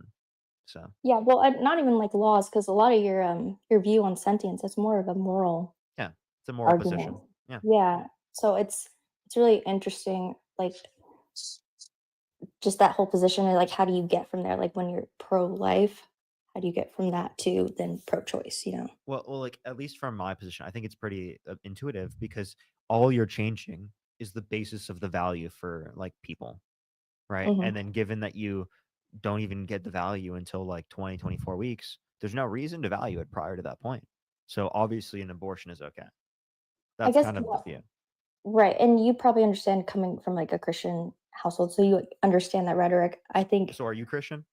So Yeah, well, not even like laws, because a lot of your view on sentience is more of a moral yeah, it's a moral argument. position. Yeah. Yeah, so it's really interesting, like just that whole position, and like how do you get from there? Like when you're pro-life, how do you get from that to then pro-choice? You know? Well, like at least from my position, I think it's pretty intuitive because all you're changing is the basis of the value for like people, right? And then given that you don't even get the value until like 20, 24 weeks, there's no reason to value it prior to that point. So obviously an abortion is okay. That's guess kind of the view. Right, and you probably understand coming from like a Christian household, so you understand that rhetoric. I think, So are you Christian?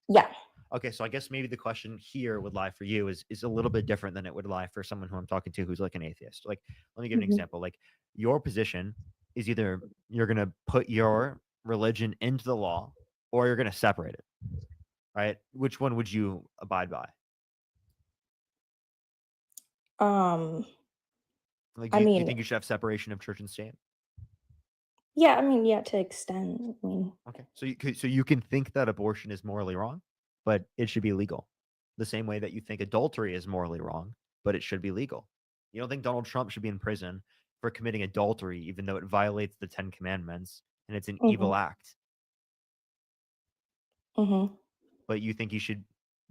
yeah, Okay, so I guess maybe the question here would lie for you is a little bit different than it would lie for someone who I'm talking to who's like an atheist. Like, let me give an example. Like, your position is either you're going to put your religion into the law or you're going to separate it, right? Which one would you abide by? Like, I do you mean, think you should have separation of church and state? yeah, I mean, yeah, to extend. I mean, Okay, so you can think that abortion is morally wrong, but it should be legal. The same way that you think adultery is morally wrong, but it should be legal. You don't think Donald Trump should be in prison for committing adultery, even though it violates the 10 Commandments and it's an evil act. But you think you should,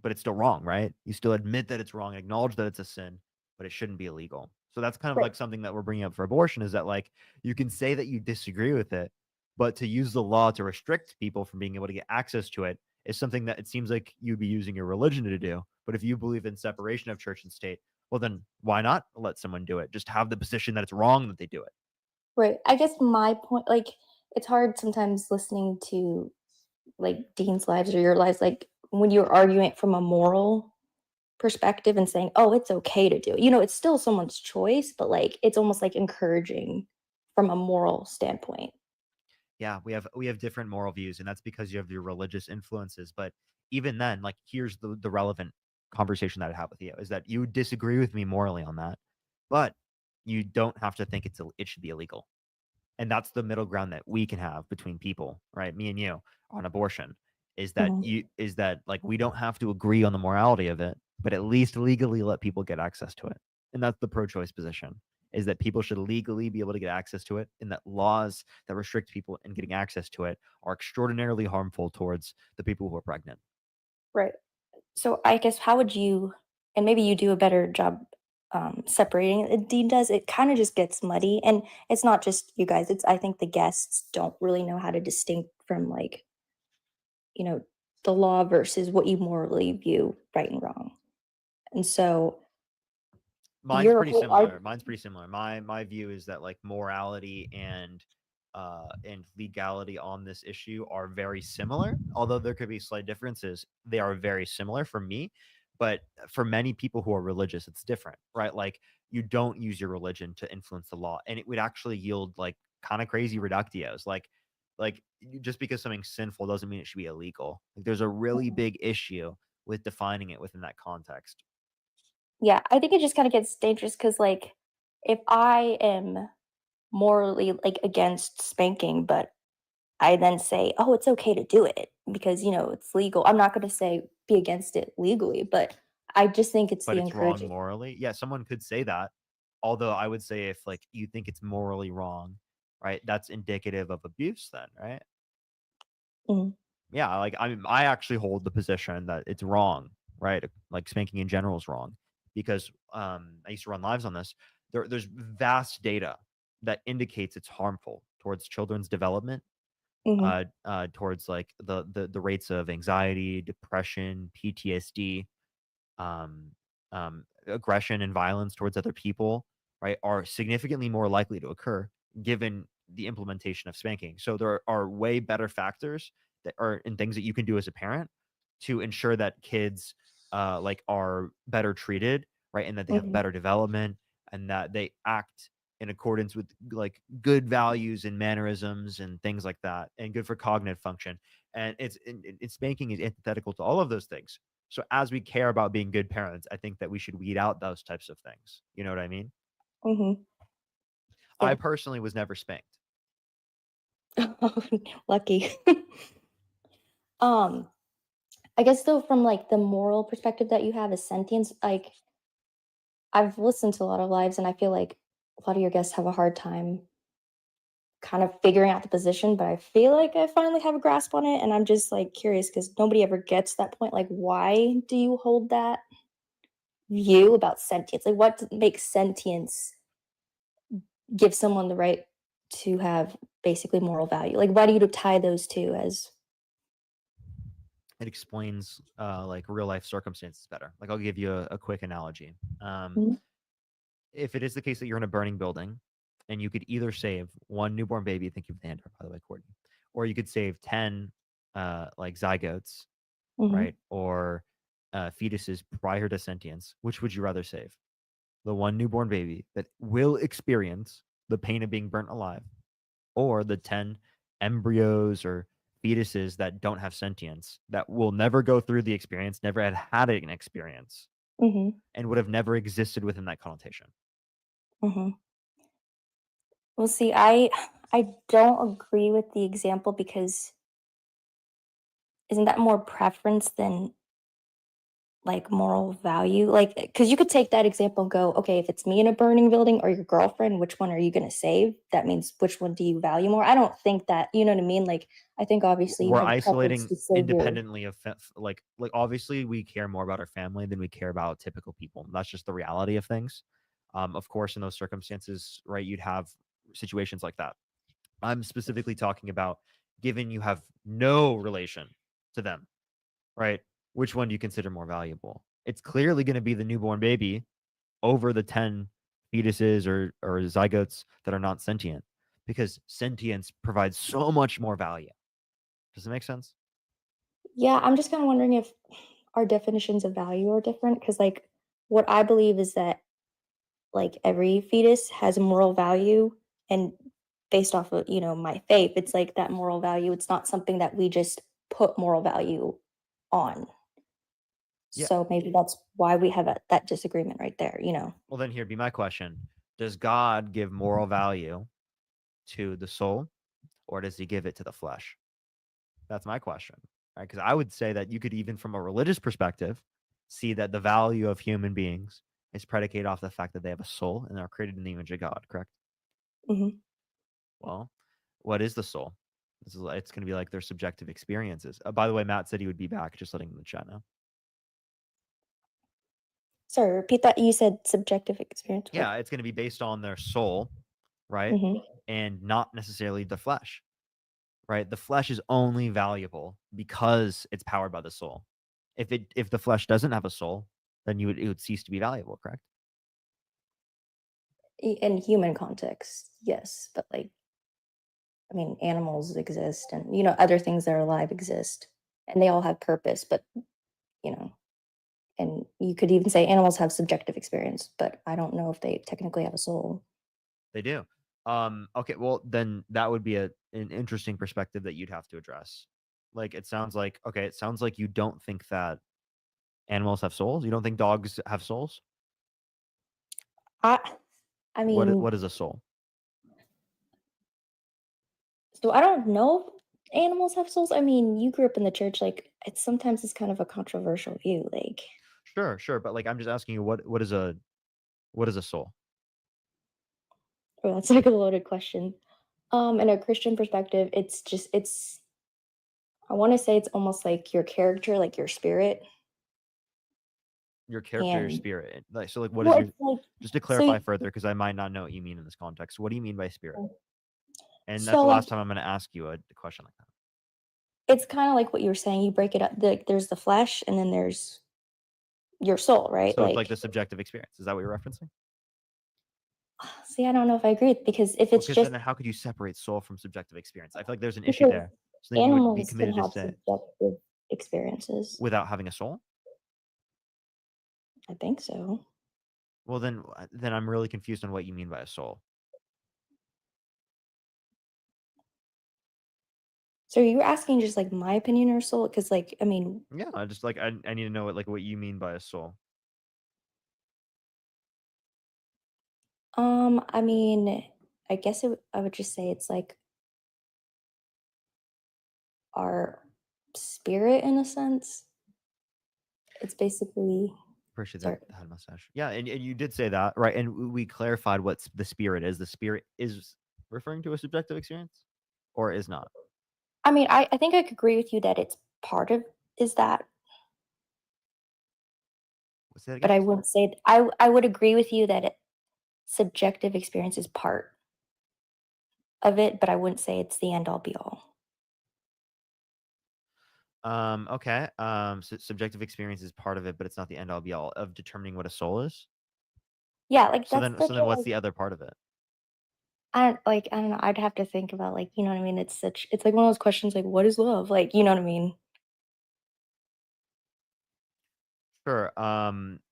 but it's still wrong, right? You still admit that it's wrong, acknowledge that it's a sin, but it shouldn't be illegal. So that's kind of like something that we're bringing up for abortion is that like you can say that you disagree with it, but to use the law to restrict people from being able to get access to it is something that it seems like you'd be using your religion to do. But if you believe in separation of church and state, well, then why not let someone do it? Just have the position that it's wrong that they do it. right. I guess my point, like, it's hard sometimes listening to like Dean's lives or your lives, like when you're arguing from a moral perspective and saying, "Oh, it's okay to do it." You know, it's still someone's choice, but like it's almost like encouraging from a moral standpoint. Yeah, we have different moral views, and that's because you have your religious influences. But even then, like here's the relevant conversation that I have with you is that you disagree with me morally on that, but you don't have to think it should be illegal. And that's the middle ground that we can have between people, right? Me and you on abortion is that like we don't have to agree on the morality of it, but at least legally let people get access to it. And that's the pro-choice position is that people should legally be able to get access to it and that laws that restrict people in getting access to it are extraordinarily harmful towards the people who are pregnant. Right. So I guess how would you, and maybe you do a better job separating it. Dean does. It kind of just gets muddy, and it's not just you guys. It's I think the guests don't really know how to distinct from like, you know, the law versus what you morally view right and wrong. And so Mine's your pretty whole similar. Mine's pretty similar. My view is that like morality and legality on this issue are very similar. Although there could be slight differences, they are very similar for me. But for many people who are religious, it's different, right? Like you don't use your religion to influence the law, and it would actually yield like kind of crazy reductios. Like just because something's sinful doesn't mean it should be illegal. Like there's a really big issue with defining it within that context. Yeah, I think it just kind of gets dangerous because like if I am morally like against spanking, but I then say, "Oh, it's okay to do it because, you know, it's legal." I'm not going to say be against it legally, but I just think it's But the it's wrong encouraging. morally. Yeah, someone could say that. Although I would say if like you think it's morally wrong, right? That's indicative of abuse then, right? Mhm. Yeah, like I actually hold the position that it's wrong, right? Like spanking in general is wrong because I used to run lives on this. There's vast data that indicates it's harmful towards children's development, Mhm. towards like the rates of anxiety, depression, PTSD, um, aggression and violence towards other people, right, are significantly more likely to occur given the implementation of spanking. So there are way better factors that are and things that you can do as a parent to ensure that kids like are better treated, right, and that they have Mhm. better development and that they act in accordance with like good values and mannerisms and things like that, and good for cognitive function. And spanking is antithetical to all of those things. So as we care about being good parents, I think that we should weed out those types of things. You know what I mean? Mhm. I Yeah. personally was never spanked. Lucky. Um, I guess though from like the moral perspective that you have as sentience, like I've listened to a lot of lives and I feel like a lot of your guests have a hard time kind of figuring out the position, but I feel like I finally have a grasp on it and I'm just like curious because nobody ever gets to that point. Like, why do you hold that view about sentience? Like, what makes sentience give someone the right to have basically moral value? Like, why do you tie those two as It explains like real life circumstances better. Like I'll give you a quick analogy. Mhm. If it is the case that you're in a burning building and you could either save one newborn baby, thank you for the hand, by the way, Courtney, or you could save 10 like zygotes, Mhm. right? Or fetuses prior to sentience, which would you rather save? The one newborn baby that will experience the pain of being burnt alive, or the 10 embryos or fetuses that don't have sentience, that will never go through the experience, never had an experience, Mhm. and would have never existed within that connotation? Mhm. Well, see, I don't agree with the example because isn't that more preference than like moral value? Like, because you could take that example and go, okay, if it's me in a burning building or your girlfriend, which one are you going to save? That means which one do you value more? I don't think that, you know what I mean? Like, I think obviously you We're have a preference isolating to save your. independently of like obviously we care more about our family than we care about typical people. That's just the reality of things. Of course, in those circumstances, right, you'd have situations like that. I'm specifically talking about given you have no relation to them, right? Which one do you consider more valuable? It's clearly going to be the newborn baby over the 10 fetuses or zygotes that are not sentient, because sentience provides so much more value. Does it make sense? Yeah, I'm just kind of wondering if our definitions of value are different because, like, what I believe is that like every fetus has a moral value, and based off of my faith, it's like that moral value. It's not something that we just put moral value on. Yeah. So maybe that's why we have that disagreement right there. Well, then here'd be my question. Does God give moral value to the soul, or does he give it to the flesh? That's my question, right? Because I would say that you could, even from a religious perspective, see that the value of human beings is predicated off the fact that they have a soul and are created in the image of God, correct? Mhm. Well, what is the soul? It's going to be like their subjective experiences. By the way, Matt said he would be back. Just letting the chat know. Sorry, repeat that. You said subjective experience. Yeah, it's going to be based on their soul, right? Mhm. And not necessarily the flesh, right? The flesh is only valuable because it's powered by the soul. If the flesh doesn't have a soul, then it would cease to be valuable, correct? In human context, yes, but like, I mean, animals exist, and other things that are alive exist, and they all have purpose. But you know, and you could even say animals have subjective experience, but I don't know if they technically have a soul. They do. Okay, well then that would be an interesting perspective that you'd have to address. Like it sounds like you don't think that animals have souls. You don't think dogs have souls? I I mean, What is a soul? so I don't know if animals have souls. I mean, you grew up in the church, like it's kind of a controversial view. Like, Sure, but like I'm just asking you what is a soul? well, that's like a loaded question. In a Christian perspective, it's I want to say it's almost like your character, like your spirit. Your character, your And spirit. Like, so like, what is well, your? it's like Just to so clarify further, because I might not know what you mean in this context. What do you mean by spirit? And that's so the like last time I'm going to ask you a question like that. it's kind of like what you were saying. You break it up. There's the flesh, and then there's your soul, right? So it's like Like, the subjective experience. Is that what you're referencing? see, I don't know if I agree because if Well, it's because just then how could you separate soul from subjective experience? I feel like there's an issue because there. So then you would be animals can committed to have say subjective experiences. without having a soul. I think so. Well, then I'm really confused on what you mean by a soul. So you were asking just like my opinion or soul? Because like, I mean, Yeah, I just like I need to know what you mean by a soul. I mean, I guess I would just say it's like our spirit in a sense. It's basically Appreciate sorry. that head mustache. Yeah, and you did say that, right? And we clarified what the spirit is. The spirit is referring to a subjective experience, or is not. I mean, I think I could agree with you that it's part of is that, Say that but again? I wouldn't say I would agree with you that subjective experience is part of it, but I wouldn't say it's the end all be all. Okay. So subjective experience is part of it, but it's not the end all be all of determining what a soul is. Yeah, like So that's then, such so a then, what's like the other part of it? I don't know. I'd have to think about like you know what I mean. It's like one of those questions like what is love? Like you know what I mean. Sure.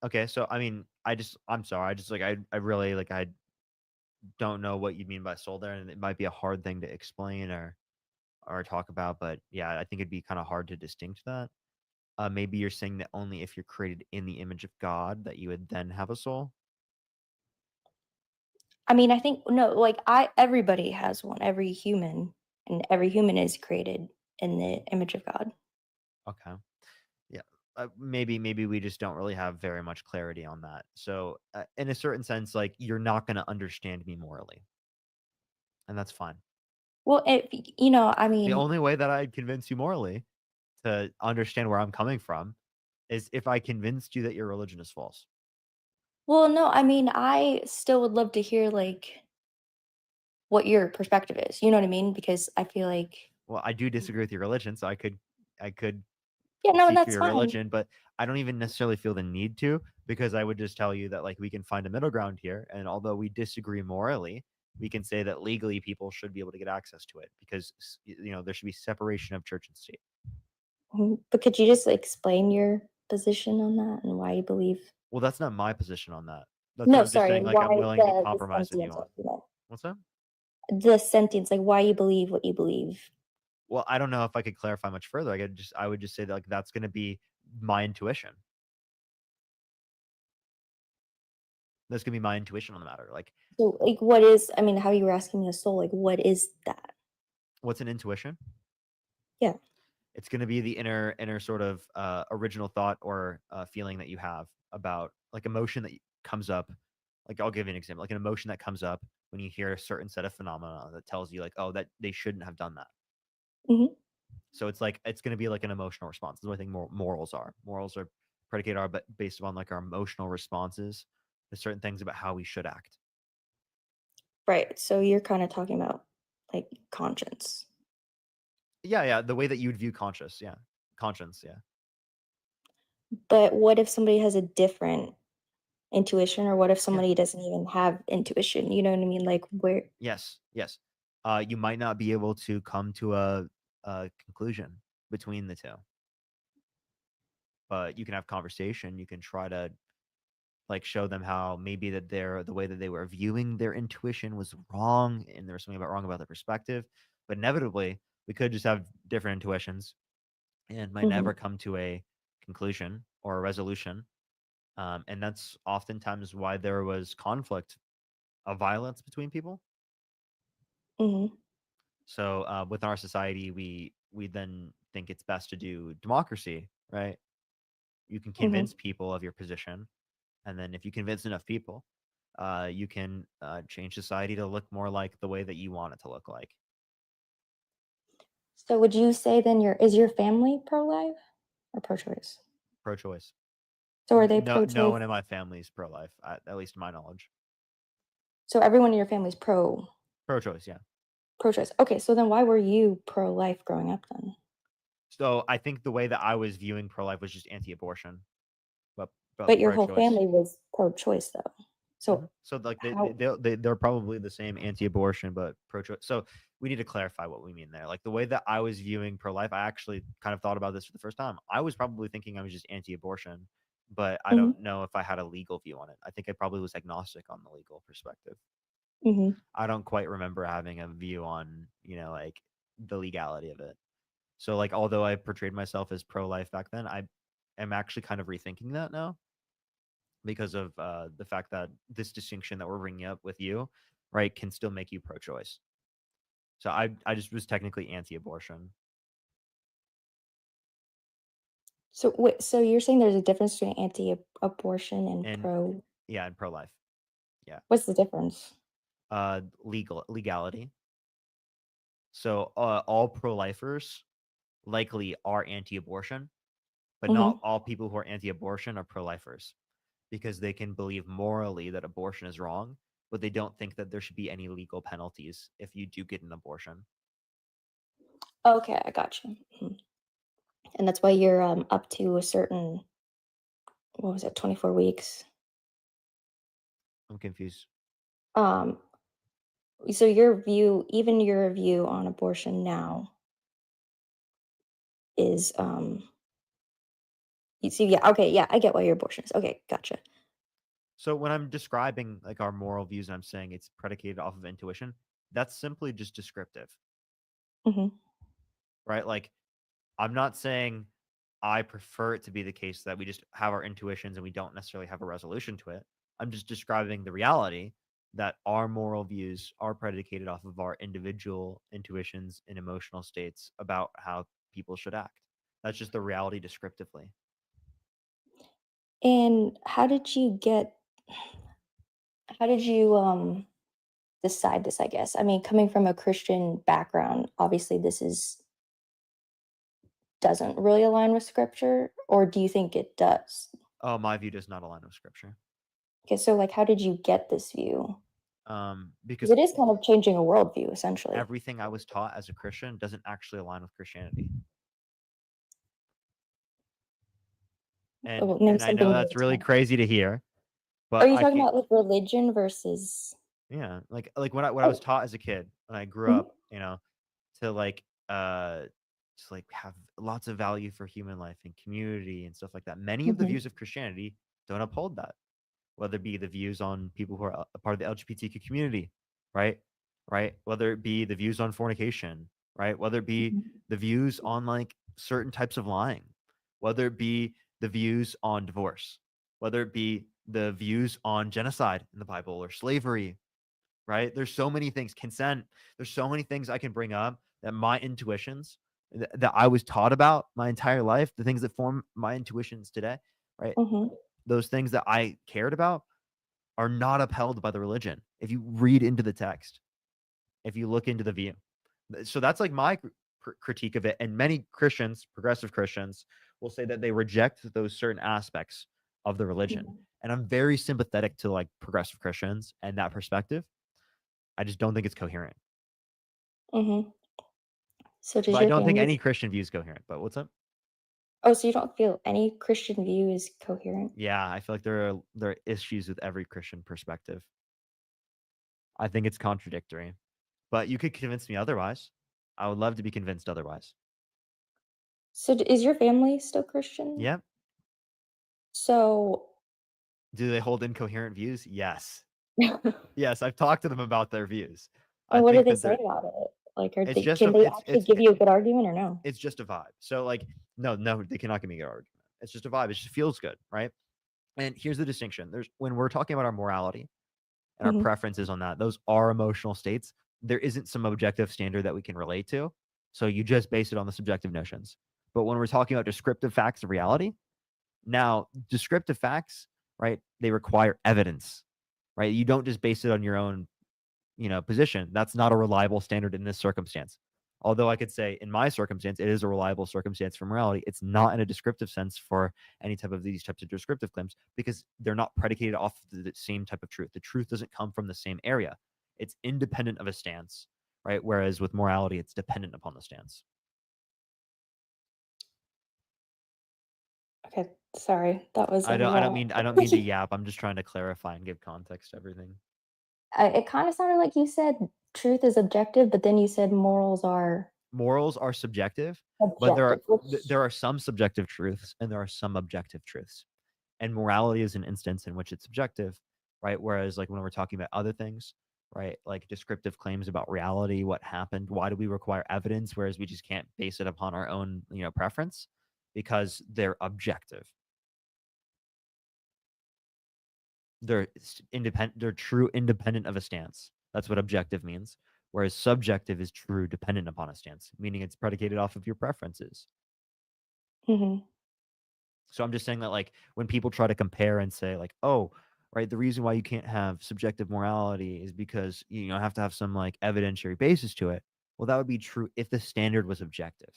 Okay. So I mean, I'm sorry. I just like I really like I don't know what you mean by soul there, and it might be a hard thing to explain or talk about. But yeah, I think it'd be kind of hard to distinct that. Maybe you're saying that only if you're created in the image of God that you would then have a soul. I mean, I think no, like everybody has one. Every human and every human is created in the image of God. Okay. Yeah. Maybe we just don't really have very much clarity on that. So in a certain sense, like you're not going to understand me morally, and that's fine. Well, if you know, I The mean, only way that I'd convince you morally to understand where I'm coming from is if I convinced you that your religion is false. well, no, I mean, I still would love to hear like what your perspective is. You know what I mean? Because I feel like Well, I do disagree with your religion, so I could yeah, no, and speak for that's your fine. religion, but I don't even necessarily feel the need to because I would just tell you that like we can find a middle ground here, and although we disagree morally, we can say that legally people should be able to get access to it because there should be separation of church and state. But could you just explain your position on that and why you believe? Well, that's not my position on that. That's what No, I'm just sorry, saying. Like why I'm willing to the compromise with you sentience on. argument? What's that? The sentience, like why you believe what you believe. Well, I don't know if I could clarify much further. I would just say that like that's going to be my intuition. That's going to be my intuition on the matter. Like, So, like, what is? I mean, how you were asking me a soul, like, what is that? what's an intuition? Yeah. It's going to be the inner sort of original thought or feeling that you have about like emotion that comes up. Like I'll give you an example, like an emotion that comes up when you hear a certain set of phenomena that tells you like, oh, that they shouldn't have done that. Mhm. So it's like it's going to be like an emotional response. That's what I think morals are. Morals are predicated are but based upon like our emotional responses to certain things about how we should act. Right. So you're kind of talking about like conscience. Yeah, the way that you would view conscience, yeah. But what if somebody has a different intuition, or what if somebody doesn't even have intuition? You know what I mean? Like where? Yes. You might not be able to come to a conclusion between the two, but you can have conversation. You can try to like show them how maybe that the way that they were viewing their intuition was wrong, and there was something wrong about their perspective. But inevitably, we could just have different intuitions, and might never come to a conclusion or a resolution. And that's oftentimes why there was conflict of violence between people. Mm-hmm. So within our society, we then think it's best to do democracy, right? You can convince people of your position, and then if you convince enough people, you can change society to look more like the way that you want it to look like. So would you say then is your family pro-life or pro-choice? Pro-choice. So are they No pro-choice? one in my family is pro-life, at least to my knowledge. So everyone in your family is Pro-choice, yeah. pro-choice. Okay, so then why were you pro-life growing up then? So I think the way that I was viewing pro-life was just anti-abortion, But your whole pro-choice. family was pro-choice though. So So like how- they're probably the same anti-abortion but pro-choice. So we need to clarify what we mean there. Like the way that I was viewing pro-life, I actually kind of thought about this for the first time. I was probably thinking I was just anti-abortion, but I don't know if I had a legal view on it. I think I probably was agnostic on the legal perspective. I don't quite remember having a view on, like the legality of it. So like, although I portrayed myself as pro-life back then, I am actually kind of rethinking that now because of the fact that this distinction that we're bringing up with you, right, can still make you pro-choice. So I just was technically anti-abortion. So wait, so you're saying there's a difference between anti-abortion and pro? Yeah, and pro-life. Yeah. What's the difference? Legality. So all pro-lifers likely are anti-abortion, but not all people who are anti-abortion are pro-lifers, because they can believe morally that abortion is wrong, but they don't think that there should be any legal penalties if you do get an abortion. Okay, I got you. And that's why you're up to a certain, what was it, 24 weeks? I'm confused. So your view on abortion now is you see, yeah, okay, yeah, I get why your abortion is. Okay, gotcha. So when I'm describing like our moral views and I'm saying it's predicated off of intuition, that's simply just descriptive. Right? Like I'm not saying I prefer it to be the case that we just have our intuitions and we don't necessarily have a resolution to it. I'm just describing the reality that our moral views are predicated off of our individual intuitions and emotional states about how people should act. That's just the reality descriptively. And how did you decide this, I guess? I mean, coming from a Christian background, obviously this doesn't really align with scripture, or do you think it does? Oh, my view does not align with scripture. Okay, so like how did you get this view? Because it is kind of changing a worldview, essentially. everything I was taught as a Christian doesn't actually align with Christianity. And, Well, name and I know something that's new. really crazy to hear, but Are you I talking can't- about like religion versus? Yeah, like when I was taught as a kid, when I grew up, to like have lots of value for human life and community and stuff like that. Many of the views of Christianity don't uphold that, whether it be the views on people who are a part of the LGBTQ community, right? Whether it be the views on fornication, right? Whether it be the views on like certain types of lying, whether it be the views on divorce, whether it be the views on genocide in the Bible or slavery, right? There's so many things, consent. There's so many things I can bring up that my intuitions that I was taught about my entire life, the things that form my intuitions today, right? Those things that I cared about are not upheld by the religion. If you read into the text, if you look into the view. So that's like my critique of it. And many Christians, progressive Christians, will say that they reject those certain aspects of the religion. And I'm very sympathetic to like progressive Christians and that perspective. I just don't think it's coherent. So does But I your don't think family- any Christian view is coherent. But what's up? Oh, so you don't feel any Christian view is coherent? Yeah, I feel like there are issues with every Christian perspective. I think it's contradictory. But you could convince me otherwise. I would love to be convinced otherwise. So is your family still Christian? Yep. So Do they hold incoherent views? Yes. Yes, I've talked to them about their views. and what do think they that say they're- about it? Like, It's can just they it's- actually give you a good argument or no? It's just a vibe. So like, no, they cannot give me a good argument. It's just a vibe. It just feels good, right? And here's the distinction. When we're talking about our morality and our preferences on that, those are emotional states. There isn't some objective standard that we can relate to. So you just base it on the subjective notions. But when we're talking about descriptive facts of reality, now descriptive facts, right? They require evidence. right? You don't just base it on your own, position. That's not a reliable standard in this circumstance. Although I could say in my circumstance, it is a reliable circumstance for morality. It's not in a descriptive sense for any type of these types of descriptive claims because they're not predicated off of the same type of truth. The truth doesn't come from the same area. It's independent of a stance, right? Whereas with morality, it's dependent upon the stance. Okay, sorry, that was. I don't mean to yap. I'm just trying to clarify and give context to everything. It kind of sounded like you said truth is objective, but then you said morals are Morals are subjective, but objective. there are some subjective truths and there are some objective truths. And morality is an instance in which it's subjective, right? Whereas like when we're talking about other things, right? Like descriptive claims about reality, what happened, why do we require evidence? Whereas we just can't base it upon our own, preference because they're objective. They're independent. They're true independent of a stance. That's what objective means. Whereas subjective is true dependent upon a stance, meaning it's predicated off of your preferences. Mm-hmm. So I'm just saying that like when people try to compare and say like, oh, right, the reason why you can't have subjective morality is because you have to have some like evidentiary basis to it. Well, that would be true if the standard was objective.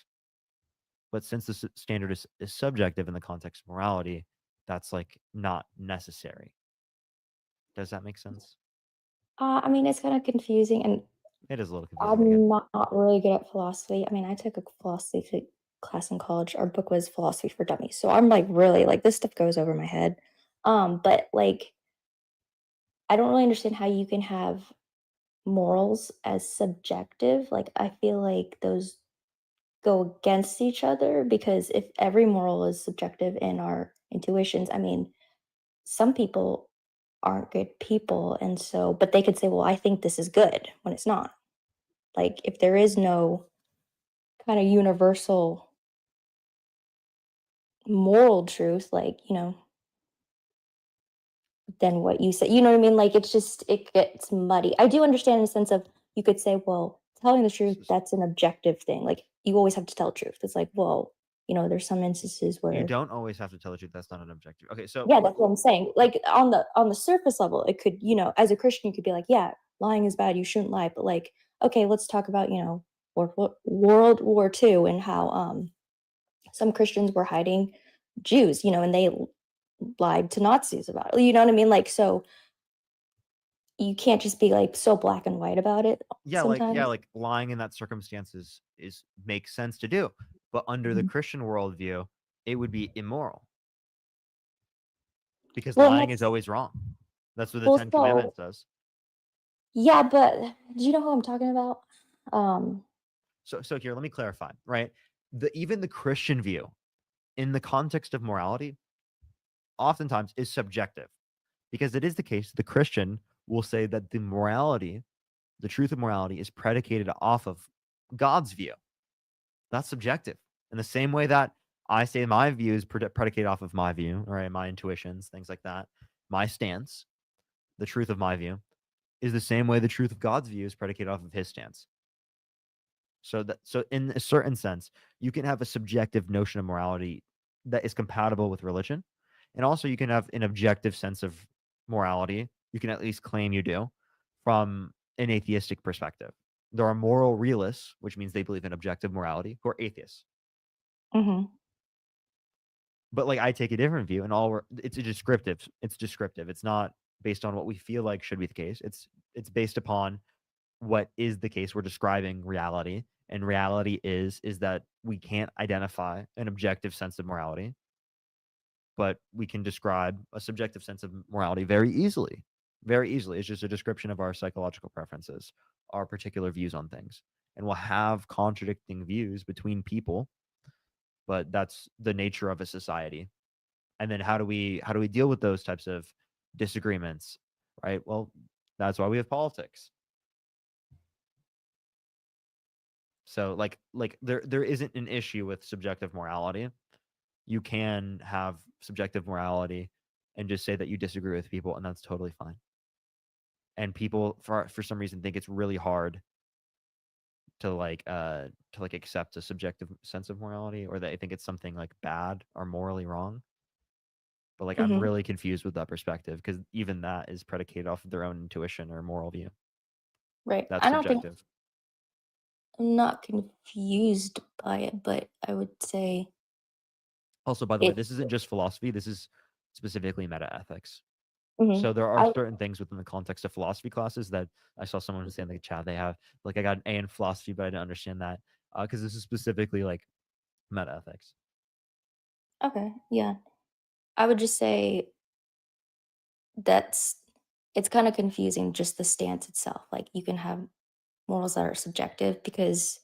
But since the standard is subjective in the context of morality, that's like not necessary. Does that make sense? I mean, it's kind of confusing, and It is a little confusing. I'm not really good at philosophy. I mean, I took a philosophy class in college. Our book was Philosophy for Dummies, so I'm like really like this stuff goes over my head. But like, I don't really understand how you can have morals as subjective. Like, I feel like those go against each other because if every moral is subjective in our intuitions, I mean, some people aren't good people, and so but they could say, well, I think this is good when it's not. Like if there is no kind of universal moral truth, like, then what you say, you know what I mean? Like it's just it gets muddy. I do understand in the sense of you could say, well, telling the truth, that's an objective thing. Like you always have to tell the truth. It's like, well, there's some instances You where don't always have to tell the truth. That's not an objective. Okay, so yeah, that's what I'm saying. Like on the surface level, it could, as a Christian, you could be like, yeah, lying is bad. You shouldn't lie. But like, okay, let's talk about, World War II and how some Christians were hiding Jews, and they lied to Nazis about it. You know what I mean? Like, so you can't just be like so black and white about it. yeah, sometimes. like lying in that circumstance is makes sense to do. But under the Christian worldview, it would be immoral. Because Well, lying is that's- always wrong. That's what the Well, Ten Commandments says. Yeah, but do you know who I'm talking about? So here, let me clarify, right? Even the Christian view in the context of morality oftentimes is subjective because it is the case the Christian will say that the truth of morality is predicated off of God's view. That's subjective. In the same way that I say my view is predicated off of my view, right? My intuitions, things like that. My stance, the truth of my view, is the same way the truth of God's view is predicated off of his stance. So in a certain sense, you can have a subjective notion of morality that is compatible with religion. And also you can have an objective sense of morality. You can at least claim you do from an atheistic perspective. There are moral realists, which means they believe in objective morality, who are atheists. Mm-hmm. But like I take a different view, and it's descriptive. It's descriptive. It's not based on what we feel like should be the case. It's based upon what is the case. We're describing reality, and reality is that we can't identify an objective sense of morality, but we can describe a subjective sense of morality very easily. Very easily. It's just a description of our psychological preferences, our particular views on things. And we'll have contradicting views between people, but that's the nature of a society. And then how do we deal with those types of disagreements, right? Well, that's why we have politics. So like there isn't an issue with subjective morality. You can have subjective morality and just say that you disagree with people, and that's totally fine. And people for some reason think it's really hard to accept a subjective sense of morality, or they think it's something like bad or morally wrong. But like I'm Mhm. really confused with that perspective because even that is predicated off of their own intuition or moral view. Right. That's I don't think subjective. I'm not confused by it, but I would say Also, by the way, it. this isn't just philosophy. This is specifically meta ethics. Mhm. So there are I certain things within the context of philosophy classes that I saw someone say in the chat they have. Like I got an A in philosophy, but I didn't understand that because this is specifically like meta ethics. okay. Yeah. I would just say that's it's kind of confusing just the stance itself. Like you can have morals that are subjective because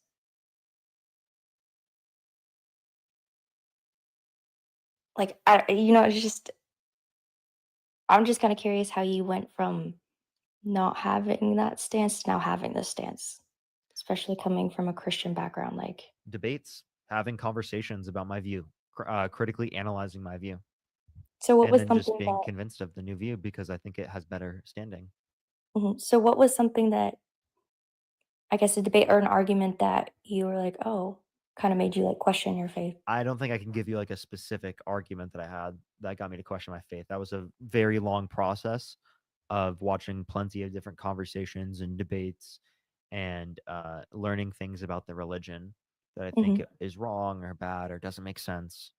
like it's just I'm just kind of curious how you went from not having that stance to now having this stance, especially coming from a Christian background. Like, Debates, having conversations about my view, critically analyzing my view, so what and was then just something being that? convinced of the new view because I think it has better standing. So what was something that I guess a debate or an argument that you were like, oh, kind of made you like question your faith? I don't think I can give you like a specific argument that I had that got me to question my faith. That was a very long process of watching plenty of different conversations and debates and learning things about the religion that I think Mhm. is wrong or bad or doesn't make sense.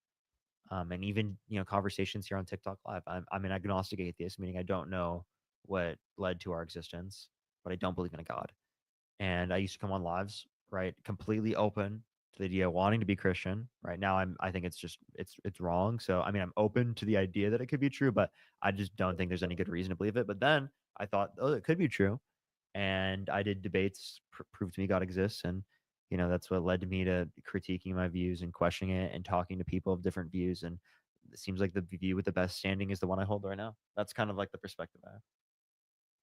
And even conversations here on TikTok Live. I'm an agnostic atheist, meaning I don't know what led to our existence, but I don't believe in a God. And I used to come on lives, right, completely open to the idea of wanting to be Christian. Right now, I think it's just it's wrong. So I mean, I'm open to the idea that it could be true, but I just don't think there's any good reason to believe it. But then I thought, oh, it could be true, and I did debates, prove to me God exists, and that's what led to me to critiquing my views and questioning it and talking to people of different views. And it seems like the view with the best standing is the one I hold right now. That's kind of like the perspective I have.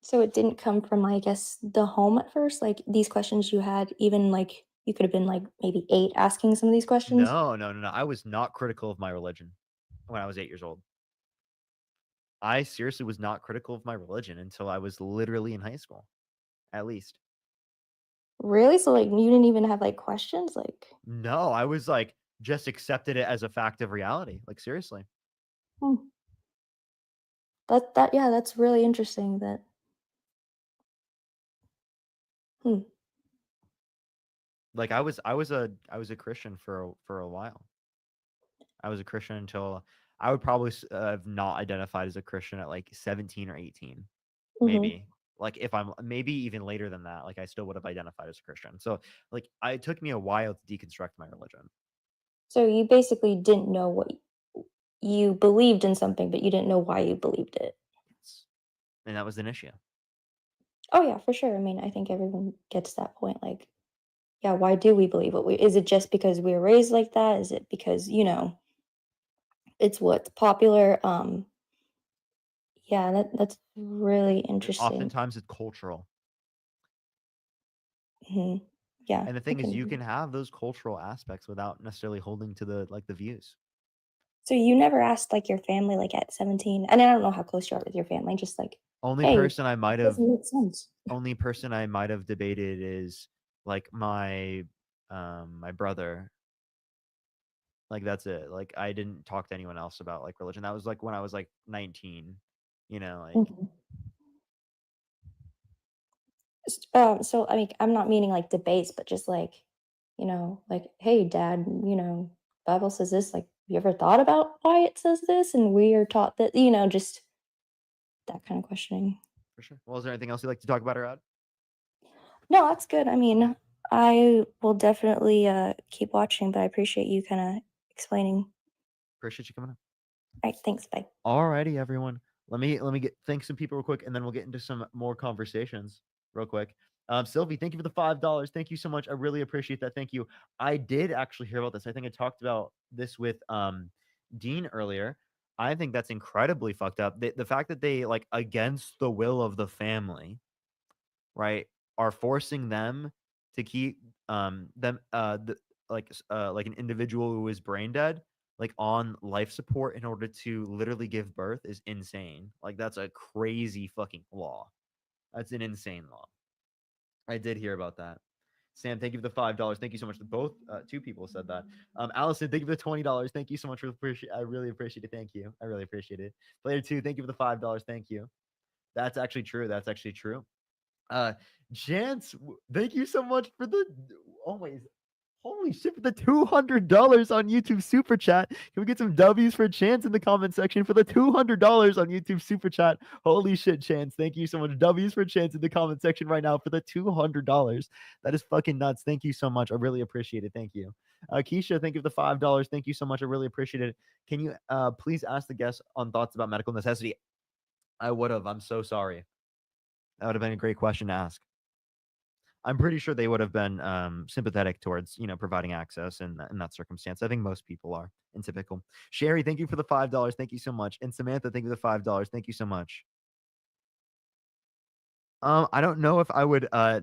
So it didn't come from, I guess, the home at first? Like these questions you had, even like you could have been like maybe 8 asking some of these questions? No, no, no, no. I was not critical of my religion when I was 8 years old. I seriously was not critical of my religion until I was literally in high school, at least. Really? So like you didn't even have like questions? Like, No, I was like just accepted it as a fact of reality. Like seriously. hmm. That yeah, that's really interesting that. Hmm. Like I was a Christian for a while. I was a Christian until I would probably have not identified as a Christian at like 17 or 18. Mhm. Maybe. Like if I'm maybe even later than that, like I still would have identified as a Christian. So like it took me a while to deconstruct my religion. So you basically didn't know what you believed in something, but you didn't know why you believed it. Yes. And that was an issue. Oh yeah, for sure. I mean, I think everyone gets that point. Like, yeah, why do we believe what we? Is it just because we were raised like that? Is it because it's what's popular? Yeah, that's really interesting. Oftentimes it's cultural. Hmm. Yeah, And the I thing is you can. can have those cultural aspects without necessarily holding to the views. So you never asked like your family like at 17, and I don't know how close you are with your family. Just like, Only hey, person I might it have doesn't make sense. only person I might have debated is like my my brother. Like that's it. Like I didn't talk to anyone else about like religion. That was like when I was like 19, like Mhm. So I mean, I'm not meaning like debates, but just like, like, hey, Dad, Bible says this. Like, you ever thought about why it says this? And we are taught that, just that kind of questioning. for sure. Well, is there anything else you'd like to talk about or add? No, that's good. I mean, I will definitely keep watching, but I appreciate you kind of explaining. Appreciate you coming on. All right, thanks. Bye. Alrighty, everyone. Let me get thank some people real quick, and then we'll get into some more conversations real quick. Sylvie, thank you for the $5. Thank you so much. I really appreciate that. Thank you. I did actually hear about this. I think I talked about this with Dean earlier. I think that's incredibly fucked up. The fact that they like against the will of the family, right, are forcing them to keep like an individual who is brain dead like on life support in order to literally give birth is insane. Like that's a crazy fucking law. That's an insane law. I did hear about that. Sam, thank you for the $5. Thank you so much. Both two people said that. Allison, thank you for the $20. Thank you so much for I really appreciate it. Thank you. I really appreciate it. Player 2, thank you for the $5. Thank you. That's actually true. That's actually true. Chance, thank you so much for the always. Holy shit, for the $200 on YouTube Super Chat. Can we get some W's for Chance in the comment section for the $200 on YouTube Super Chat? Holy shit, Chance. Thank you so much. W's for Chance in the comment section right now for the $200. That is fucking nuts. Thank you so much. I really appreciate it. Thank you. Keisha, thank you for the $5. Thank you so much. I really appreciate it. Can you please ask the guests on thoughts about medical necessity? I would have. I'm so sorry. That would have been a great question to ask. I'm pretty sure they would have been sympathetic towards, providing access in that circumstance. I think most people are in typical. Sherry, thank you for the $5. Thank you so much. And Samantha, thank you for the $5. Thank you so much. I don't know if I would. I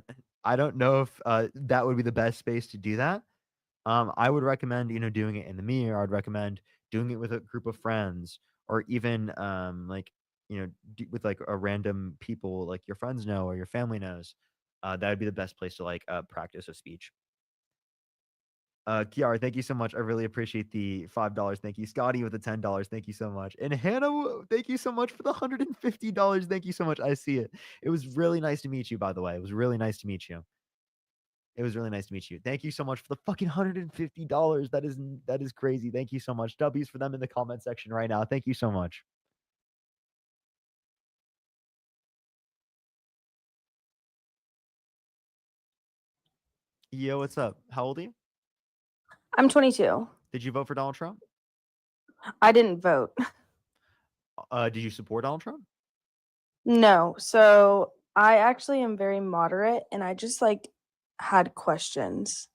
don't know if that would be the best space to do that. I would recommend, doing it in the mirror. I'd recommend doing it with a group of friends, or even with like a random people like your friends know or your family knows. That would be the best place to practice a speech. Kiara, thank you so much. I really appreciate the $5. Thank you. Scotty with the $10. Thank you so much. And Hannah, thank you so much for the $150. Thank you so much. I see it. It was really nice to meet you, by the way. It was really nice to meet you. It was really nice to meet you. Thank you so much for the fucking $150. That is crazy. Thank you so much. W's for them in the comment section right now. Thank you so much. Yo, what's up? How old are you? I'm 22. Did you vote for Donald Trump? I didn't vote. Did you support Donald Trump? No. So I actually am very moderate and I just had questions.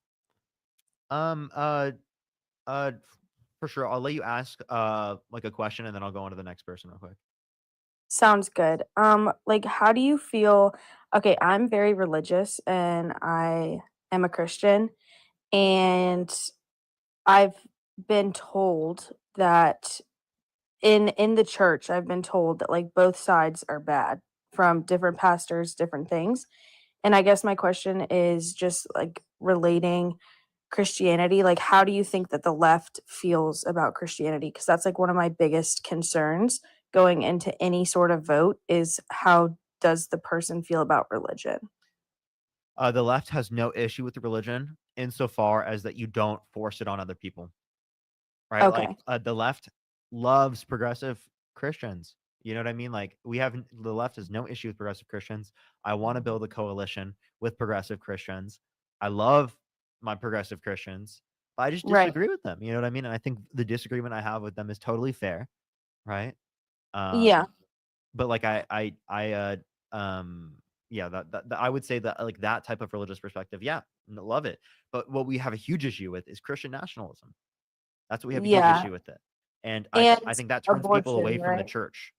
For sure. I'll let you ask a question and then I'll go on to the next person real quick. Sounds good. How do you feel? Okay, I'm very religious and I am a Christian, and I've been told that in the church, I've been told that both sides are bad from different pastors, different things. And I guess my question is just relating Christianity. How do you think that the left feels about Christianity? Because that's one of my biggest concerns going into any sort of vote is how does the person feel about religion? The left has no issue with the religion insofar as that you don't force it on other people, right? Okay. The left loves progressive Christians. You know what I mean? The left has no issue with progressive Christians. I want to build a coalition with progressive Christians. I love my progressive Christians, but I just disagree with them. You know what I mean? And I think the disagreement I have with them is totally fair, right? Yeah. But yeah, that I would say that that type of religious perspective, yeah, love it. But what we have a huge issue with is Christian nationalism. That's what we have a huge issue with it. And I think that turns people away from the church.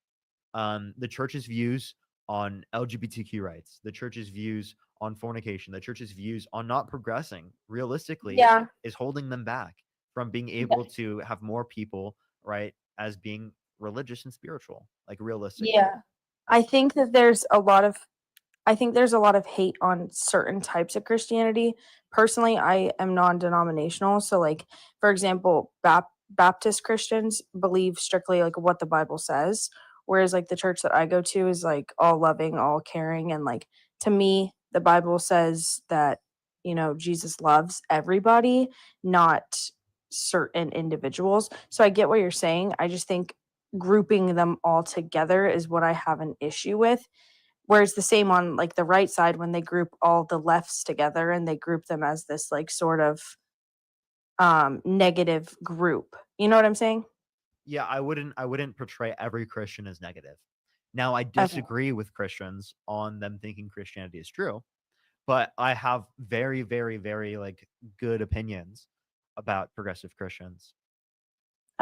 The church's views on LGBTQ rights, the church's views on fornication, the church's views on not progressing realistically is holding them back from being able to have more people, right, as being religious and spiritual, realistic. Yeah. I think that there's a lot of hate on certain types of Christianity. Personally, I am non-denominational. So for example, Baptist Christians believe strictly what the Bible says. Whereas the church that I go to is all loving, all caring. And to me, the Bible says that, Jesus loves everybody, not certain individuals. So I get what you're saying. I just think grouping them all together is what I have an issue with. Whereas the same on the right side, when they group all the lefts together and they group them as this sort of negative group. You know what I'm saying? Yeah, I wouldn't portray every Christian as negative. Now, I disagree with Christians on them thinking Christianity is true, but I have very, very, very good opinions about progressive Christians.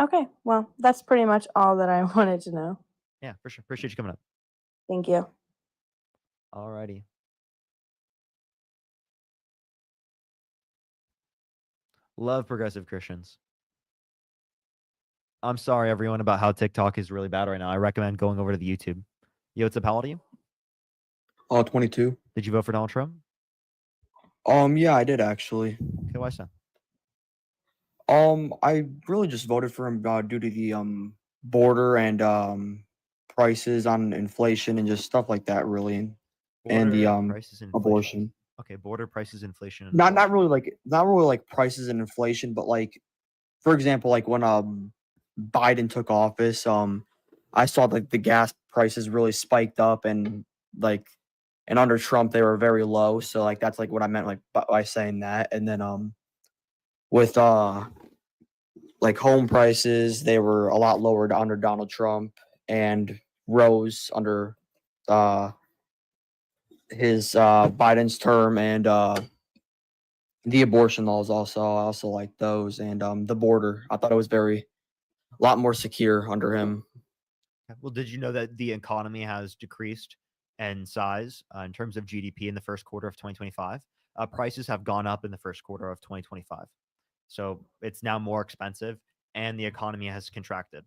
Okay, well, that's pretty much all that I wanted to know. Yeah, for sure. Appreciate you coming up. Thank you. Alrighty. Love progressive Christians. I'm sorry, everyone, about how TikTok is really bad right now. I recommend going over to the YouTube. Yo, what's up? How old are you? 22. Did you vote for Donald Trump? Yeah, I did actually. Okay, why so? I really just voted for him due to the border and prices on inflation and just stuff like that, really, and the Border prices, inflation. abortion. Okay, border prices, inflation. And Not really like prices and inflation, but like, for example, like when Biden took office, I saw like the gas prices really spiked up, and like, and under Trump they were very low. So like that's like what I meant like by saying that. And then with like home prices, they were a lot lower under Donald Trump and rose under his Biden's term, and the abortion laws also. I also like those, and the border. I thought it was a lot more secure under him. Well, did you know that the economy has decreased in size in terms of GDP in the first quarter of 2025? Prices have gone up in the first quarter of 2025. So it's now more expensive and the economy has contracted.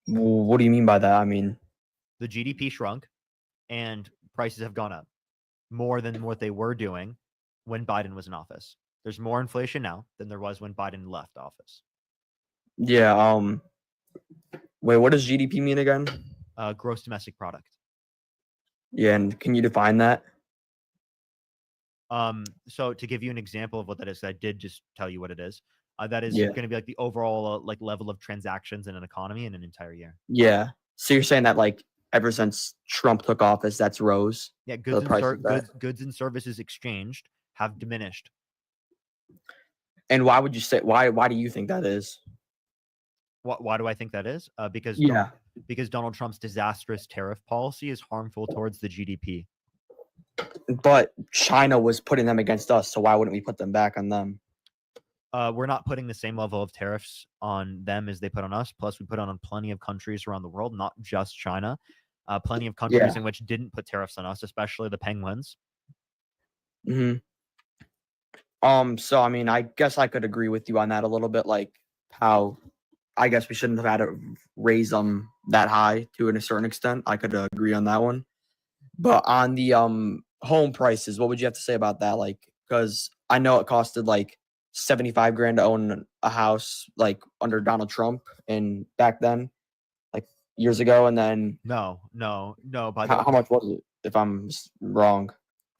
What do you mean by that? I mean, the GDP shrunk and prices have gone up more than what they were doing when Biden was in office. There's more inflation now than there was when Biden left office. Yeah. Wait, what does GDP mean again? Gross domestic product. Yeah, and can you define that? So to give you an example of what that is, I did just tell you what it is. That is Yeah. going to be like the overall like level of transactions in an economy in an entire year. Yeah. So you're saying that like ever since Trump took office, that's rose. Yeah, the price of that? goods and services exchanged have diminished. And why would you say why do you think that is? Why do I think that is? Because Yeah. because Donald Trump's disastrous tariff policy is harmful towards the GDP. But China was putting them against us, so why wouldn't we put them back on them? We're not putting the same level of tariffs on them as they put on us. Plus, we put on plenty of countries around the world, not just China. Plenty of countries Yeah. in which didn't put tariffs on us, especially the penguins. Hmm. So I mean, I guess I could agree with you on that a little bit, like how I guess we shouldn't have had to raise them that high to a certain extent. I could agree on that one. But on the home prices, what would you have to say about that? Like, because I know it costed like 75 grand to own a house like under Donald Trump and back then, like years ago, and then No. By how much was it, if I'm wrong?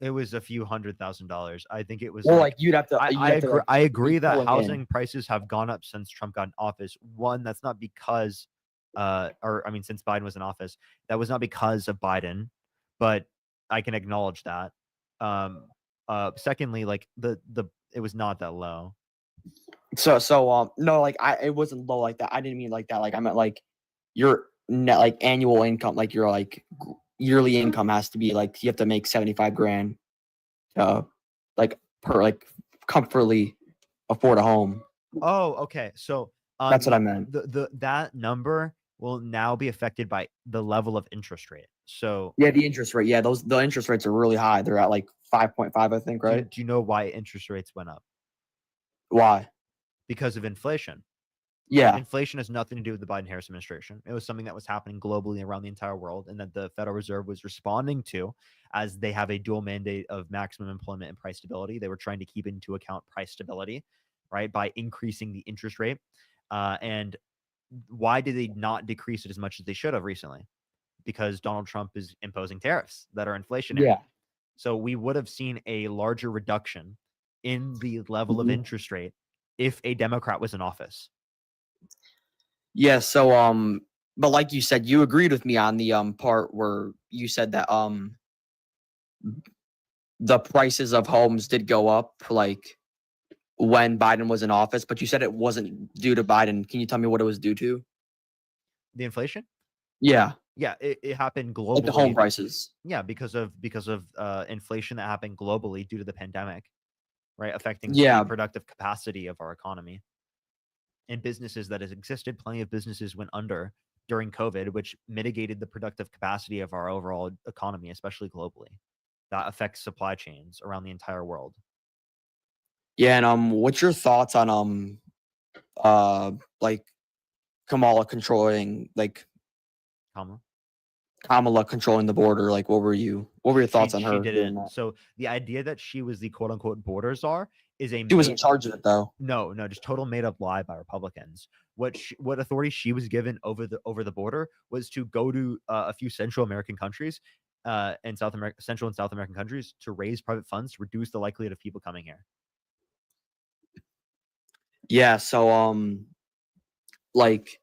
It was a few $100,000. I think it was. Well, like you'd have to. I agree that pulling in. housing prices have gone up since Trump got in office. One, that's not because, since Biden was in office, that was not because of Biden, but I can acknowledge that. Secondly, like it was not that low. So no, like it wasn't low like that. I didn't mean like that. Like I meant like your net like annual income, like your like yearly income has to be like you have to make 75 grand like per like comfortably afford a home. Oh, okay. So That's what I meant. That number will now be affected by the level of interest rate. So Yeah, the interest rate. Yeah, the interest rates are really high. They're at like 5.5, I think, right? do you know why interest rates went up? Why? Because of inflation. Yeah. Inflation has nothing to do with the Biden-Harris administration. It was something that was happening globally around the entire world, and that the Federal Reserve was responding to, as they have a dual mandate of maximum employment and price stability. They were trying to keep into account price stability, right, by increasing the interest rate. And why did they not decrease it as much as they should have recently? Because Donald Trump is imposing tariffs that are inflationary. Yeah. So we would have seen a larger reduction in the level of Mhm. interest rate if a Democrat was in office. Yeah, so but like you said, you agreed with me on the part where you said that the prices of homes did go up like when Biden was in office, but you said it wasn't due to Biden. Can you tell me what it was due to? The inflation? Yeah. Yeah, it happened globally. Like the home prices. Yeah, because of inflation that happened globally due to the pandemic, right? Affecting Yeah. the productive capacity of our economy. And businesses that has existed, plenty of businesses went under during COVID, which mitigated the productive capacity of our overall economy, especially globally. That affects supply chains around the entire world. Yeah, and what's your thoughts on like Kamala controlling like Kamala? Kamala controlling the border? Like what were you What were your thoughts She- on she her doing didn't. that? So the idea that she was the quote unquote border czar is a She was in made- charge of it though. No, just total made up lie by Republicans. What authority she was given over the border was to go to a few Central American countries, and Central and South American countries to raise private funds to reduce the likelihood of people coming here. Yeah. So like,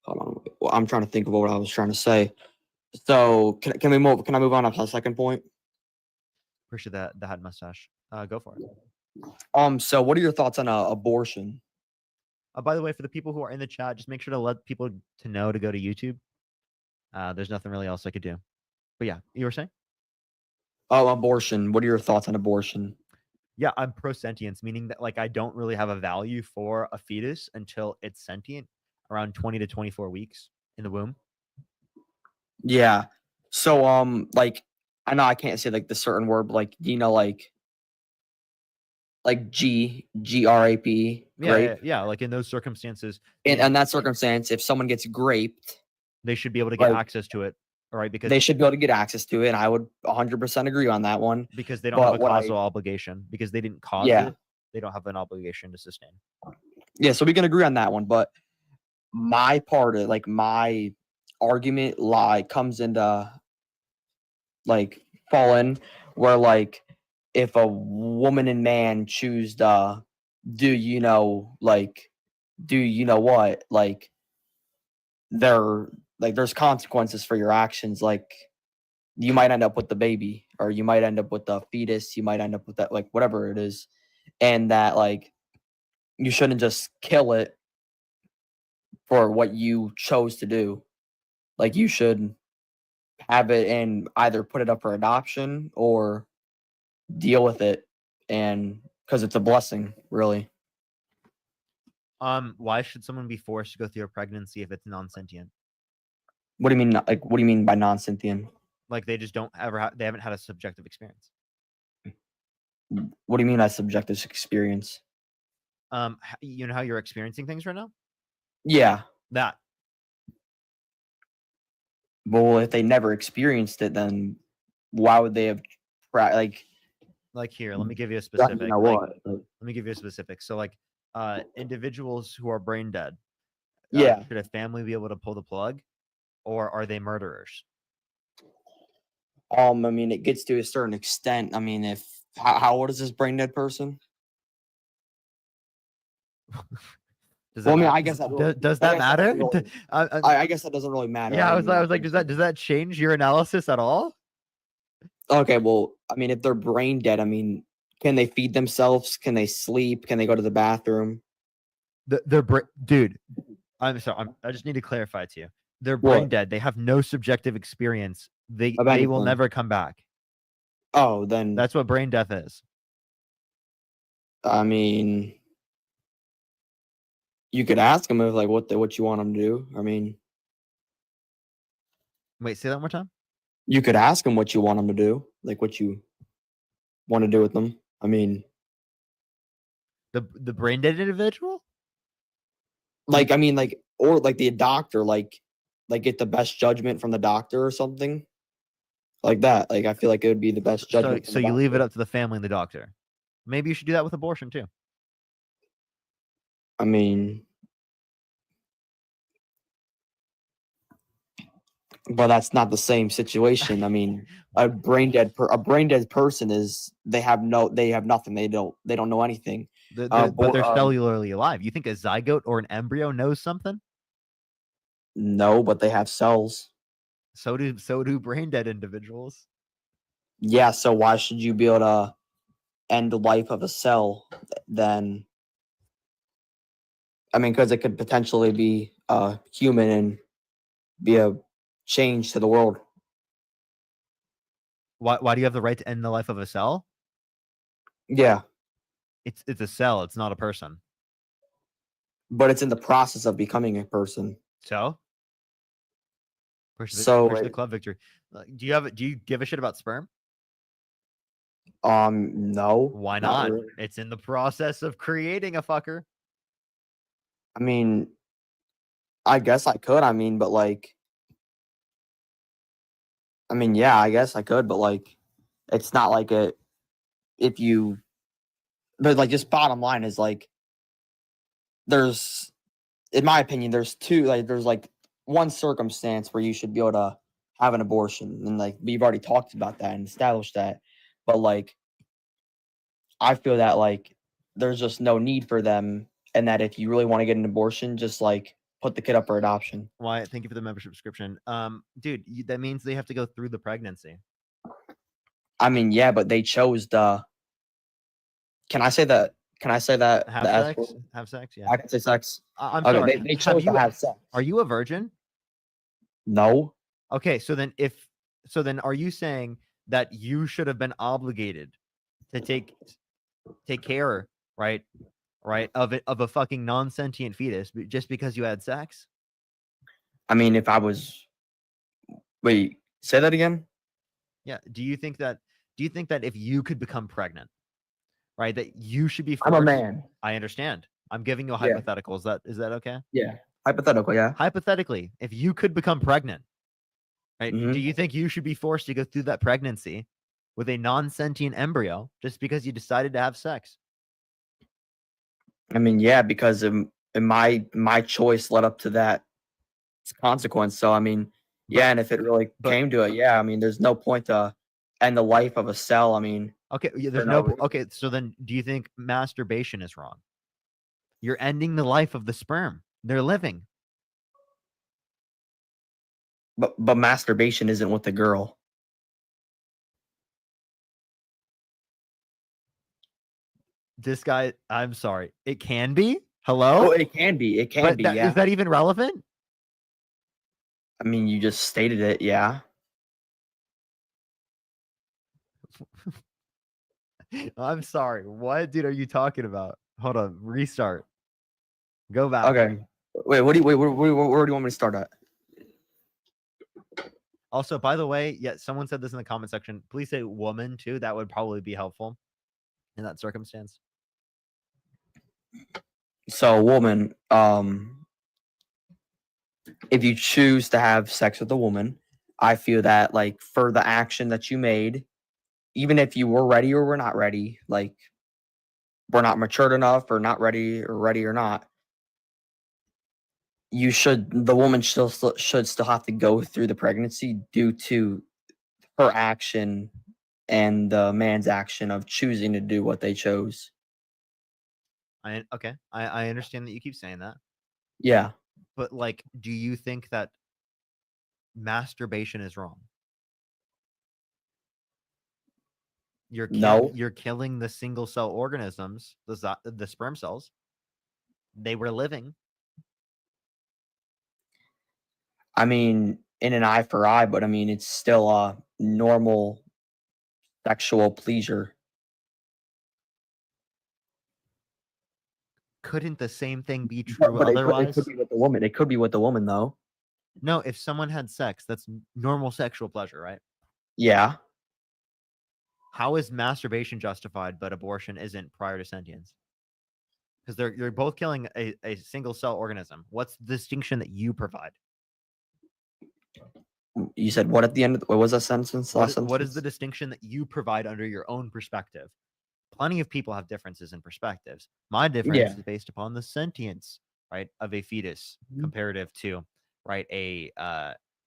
hold on. Well, I'm trying to think of what I was trying to say. So can we move? Can I move on to the second point? Appreciate that. The hat mustache. Go for it. So what are your thoughts on abortion? By the way, for the people who are in the chat, just make sure to let people to know to go to YouTube. There's nothing really else I could do. But yeah, you were saying? Oh, abortion. What are your thoughts on abortion? Yeah, I'm pro sentience, meaning that like I don't really have a value for a fetus until it's sentient, around 20 to 24 weeks in the womb. Yeah. So like I know I can't say like the certain word, but like do you know like GRAP, grape? Yeah. Like in those circumstances, In that circumstance, if someone gets graped, they should be able to get like, access to it, right? Because they should be able to get access to it. And I would 100% agree on that one. because they don't But have a what I- causal obligation because they didn't cause Yeah. it. They don't have an obligation to sustain. Yeah, so we can agree on that one. But my part of like my argument comes into like fallen where like if a woman and man choose to do you know what like there's consequences for your actions, like you might end up with the baby or you might end up with the fetus, you might end up with that, like whatever it is, and that like you shouldn't just kill it for what you chose to do. Like you should have it and either put it up for adoption or deal with it, and because it's a blessing, really. Why should someone be forced to go through a pregnancy if it's non-sentient? What do you mean? Like, what do you mean by non-sentient? Like they just don't they haven't had a subjective experience. What do you mean by subjective experience? You know how you're experiencing things right now? Yeah. That. Well, if they never experienced it, then why would they have Like here, let me give you a specific. You know like, what? let me give you a specific. So like individuals who are brain dead. Yeah. Should a family be able to pull the plug, or are they murderers? I mean, it gets to a certain extent. I mean, if how old is this brain dead person? Well, I mean, I guess does that matter? I guess that doesn't really matter. Yeah, I was mean, like, does that change your analysis at all? okay, well, I mean, if they're brain dead, I mean, can they feed themselves? Can they sleep? Can they go to the bathroom? Dude, I'm sorry. I just need to clarify to you. They're brain What? dead. They have no subjective experience. They Of will anything. never come back. Oh, then That's what brain death is. I mean, you could ask them if like what you want them to do. I mean, Wait, say that one more time. you could ask them what you want them to do, like what you want to do with them. I mean, The brain dead individual? like I mean, like or like the doctor, like get the best judgment from the doctor or something like that. Like I feel like it would be the best So, judgment. from so the you leave it doctor. up to the family and the doctor. Maybe you should do that with abortion too. I mean, but that's not the same situation. I mean, a brain dead person is they have nothing. They don't know anything. But Bor- they're cellularly alive. You think a zygote or an embryo knows something? No, but they have cells. So do brain dead individuals. Yeah, so why should you be able to end the life of a cell then? I mean, because it could potentially be human and be a change to the world. Why do you have the right to end the life of a cell? Yeah, It's a cell. It's not a person. but it's in the process of becoming a person. So push the So, club victory. Do you give a shit about sperm? No. Why not? really. It's in the process of creating a fucker. I mean, I guess I could. I mean, but like, I mean, yeah, I guess I could, but like, It's not like a if you, but like just bottom line is like there's, in my opinion, there's there's like one circumstance where you should be able to have an abortion, and like we've already talked about that and established that, but like I feel that like there's just no need for them, and that if you really want to get an abortion, just like put the kid up for adoption. Wyatt, thank you for the membership subscription. Dude, that means they have to go through the pregnancy. I mean, yeah, but they chose the. Can I say that? Can I say that? Have the S sex? word? Have sex? Yeah. I can say sex. I'm Okay, sorry. they chose to have sex. Are you a virgin? No. Okay, so then are you saying that you should have been obligated to take care, right, of a fucking non-sentient fetus just because you had sex? I mean, if I was. Wait, say that again. Yeah. Do you think that if you could become pregnant, right, that you should be I'm a forced- man. I understand. I'm giving you a Yeah. hypothetical. Is that okay? Yeah. Hypothetical, yeah. Hypothetically, if you could become pregnant, right, Mhm. do you think you should be forced to go through that pregnancy with a non-sentient embryo just because you decided to have sex? I mean, yeah, because my choice led up to that consequence. So I mean, yeah, and if it really came to it, yeah, I mean, there's no point to end the life of a cell. I mean, Okay, yeah, there's for no. no reason. Okay, so then, do you think masturbation is wrong? You're ending the life of the sperm. They're living. But masturbation isn't with the girl. This guy, I'm sorry. It can be. Hello. Oh, it can be. It can But be. that, Yeah. is that even relevant? I mean, you just stated it. Yeah. I'm sorry. What, dude, are you talking about? Hold on. Restart. Go back. Okay. Wait. Where do you want me to start at? Also, by the way, yeah, someone said this in the comment section. Please say woman too. That would probably be helpful in that circumstance. So, woman, if you choose to have sex with a woman, I feel that like for the action that you made, even if you were ready or were not ready, like we're not matured enough or not ready or not, the woman should still have to go through the pregnancy due to her action and the man's action of choosing to do what they chose. Okay. I understand that you keep saying that. Yeah. But like, do you think that masturbation is wrong? No. You're killing the single cell organisms, the sperm cells. They were living. I mean, in an eye for eye, but I mean, it's still a normal sexual pleasure. Couldn't the same thing be true But it otherwise? could be with the woman. It could be with the woman, though. No, if someone had sex, that's normal sexual pleasure, right? Yeah. How is masturbation justified, but abortion isn't prior to sentience? Because you're both killing a single cell organism. What's the distinction that you provide? You said what at the end? What was that sentence? What is the distinction that you provide under your own perspective? Plenty of people have differences in perspectives. My difference Yeah. is based upon the sentience, right, of a fetus comparative to, right, a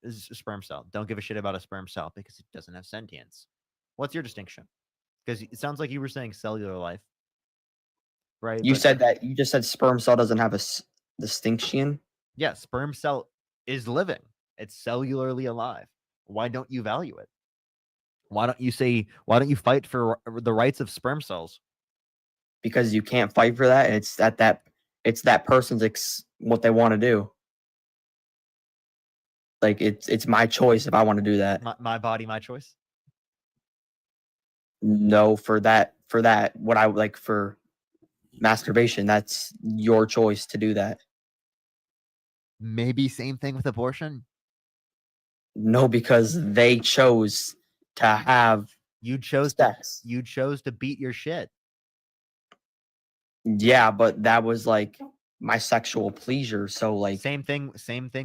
sperm cell. Don't give a shit about a sperm cell because it doesn't have sentience. What's your distinction? Because it sounds like you were saying cellular life, right? You But- said that you just said sperm cell doesn't have a distinction. yeah, sperm cell is living. It's cellularly alive. Why don't you value it? Why don't you fight for the rights of sperm cells? Because you can't fight for that. It's that person's what they want to do. Like it's my choice if I want to do that. My body, my choice. No, for that, what I like for masturbation, that's your choice to do that. Maybe same thing with abortion. No, because they chose to have You chose sex. You chose to beat your shit. Yeah, but that was like my sexual pleasure. So like Same thing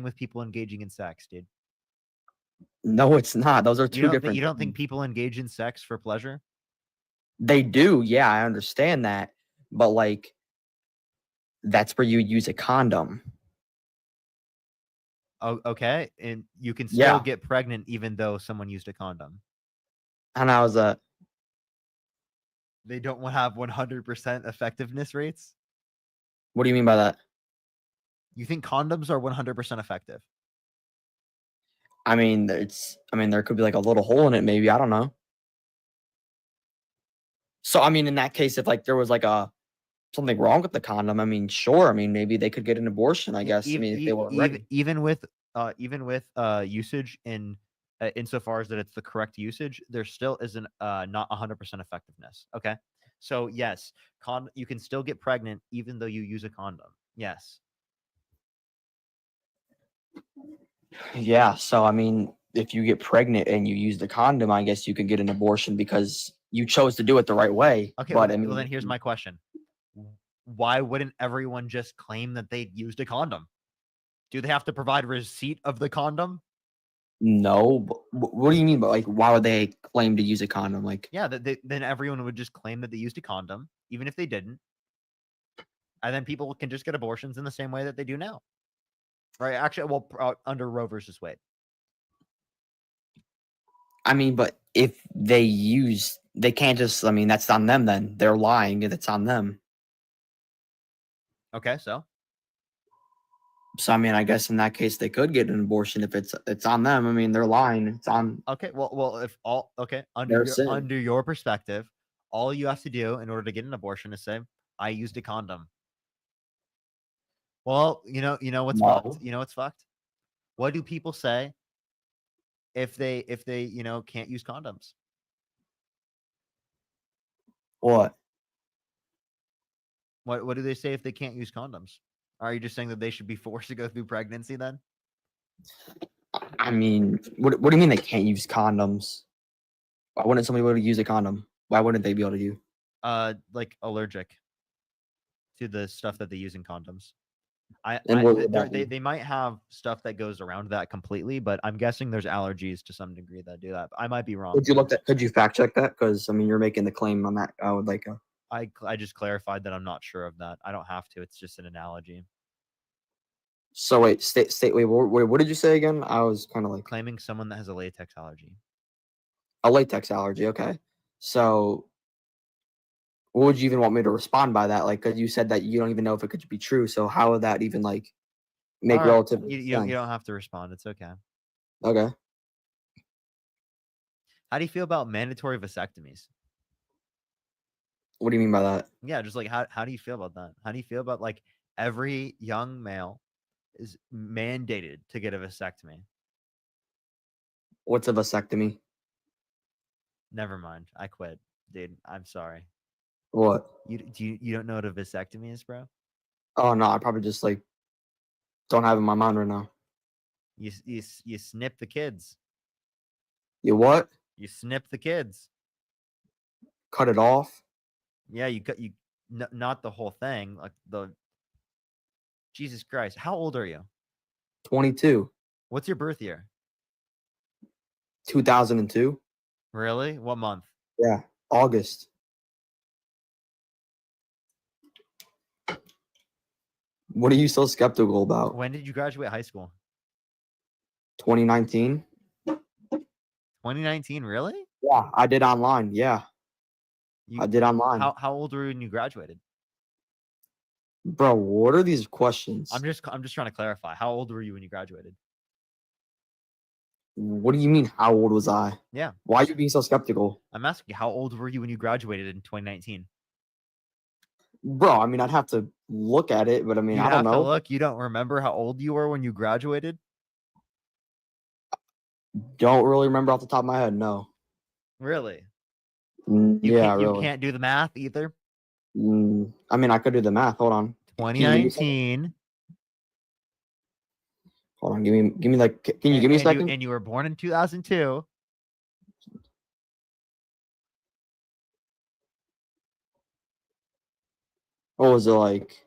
with people engaging in sex, dude. No, it's not. Those are two You don't different. think, you don't think things. people engage in sex for pleasure? They do. Yeah, I understand that, but like, that's where you use a condom. Oh, okay. And you can still Yeah. get pregnant even though someone used a condom. And I was They don't have 100% effectiveness rates. what do you mean by that? You think condoms are 100% effective? I mean, there could be like a little hole in it, maybe. I don't know. So, I mean, in that case, if like there was like something wrong with the condom, I mean, sure. I mean, maybe they could get an abortion, I guess. I mean, if they weren't ready. Even with usage in insofar as that it's the correct usage, there still isn't not 100% effectiveness. Okay, so yes, you can still get pregnant even though you use a condom. Yes. Yeah. So, I mean, if you get pregnant and you use the condom, I guess you could get an abortion because you chose to do it the right way. Okay. But Well, I mean, well, then here's my question: why wouldn't everyone just claim that they used a condom? Do they have to provide receipt of the condom? no. What do you mean? But like, why would they claim to use a condom? Like, Yeah, then everyone would just claim that they used a condom, even if they didn't. And then people can just get abortions in the same way that they do now. Right? Actually, well, under Roe versus Wade. I mean, but if they can't just. I mean, that's on them. Then they're lying, and it's on them. Okay, so So I mean, I guess in that case they could get an abortion if it's on them. I mean, they're lying. It's on. okay, well, if all okay Their sin. under your perspective, all you have to do in order to get an abortion is say, "I used a condom." Well, you know what's No. fucked. You know what's fucked. What do people say if they can't use condoms? What? What do they say if they can't use condoms? Are you just saying that they should be forced to go through pregnancy then? I mean, what do you mean they can't use condoms? Why wouldn't somebody be able to use a condom? Why wouldn't they be able to use? Like allergic to the stuff that they use in condoms. And what would that they might have stuff that goes around that completely, but I'm guessing there's allergies to some degree that do that. I might be wrong. Could you fact check that? Because I mean, you're making the claim on that. I would like a. I just clarified that I'm not sure of that. I don't have to. It's just an analogy. So wait, wait, what did you say again? I was kind of like Claiming someone that has a latex allergy. a latex allergy. Okay, so what would you even want me to respond by that? Like, because you said that you don't even know if it could be true. So how would that even like make All right, relative? You don't have to respond. It's okay. Okay. How do you feel about mandatory vasectomies? What do you mean by that? Yeah, just like how do you feel about that? How do you feel about like every young male is mandated to get a vasectomy? What's a vasectomy? Never mind. I quit, dude. I'm sorry. What? You don't know what a vasectomy is, bro? Oh no, I probably just like don't have it in my mind right now. You snip the kids. You what? You snip the kids. Cut it off? Yeah, not the whole thing, like the. Jesus Christ, how old are you? 22. What's your birth year? 2002. Really? What month? Yeah, August. What are you so skeptical about? When did you graduate high school? 2019. 2019, really? Yeah, I did online. Yeah, I did online. How old were you when you graduated? Bro, what are these questions? I'm just trying to clarify. How old were you when you graduated? What do you mean? How old was I? Yeah. Why are you being so skeptical? I'm asking you, how old were you when you graduated in 2019? Bro, I mean, I'd have to look at it, but I mean, You I have don't to know. look. You don't remember how old you were when you graduated? Don't really remember off the top of my head. No. Really? Yeah, You really. can't do the math either. I mean, I could do the math. Hold on. Can you give me a second? 2019. Hold on. Give me like. Can you give me a second? And you were born in 2002. What was it like?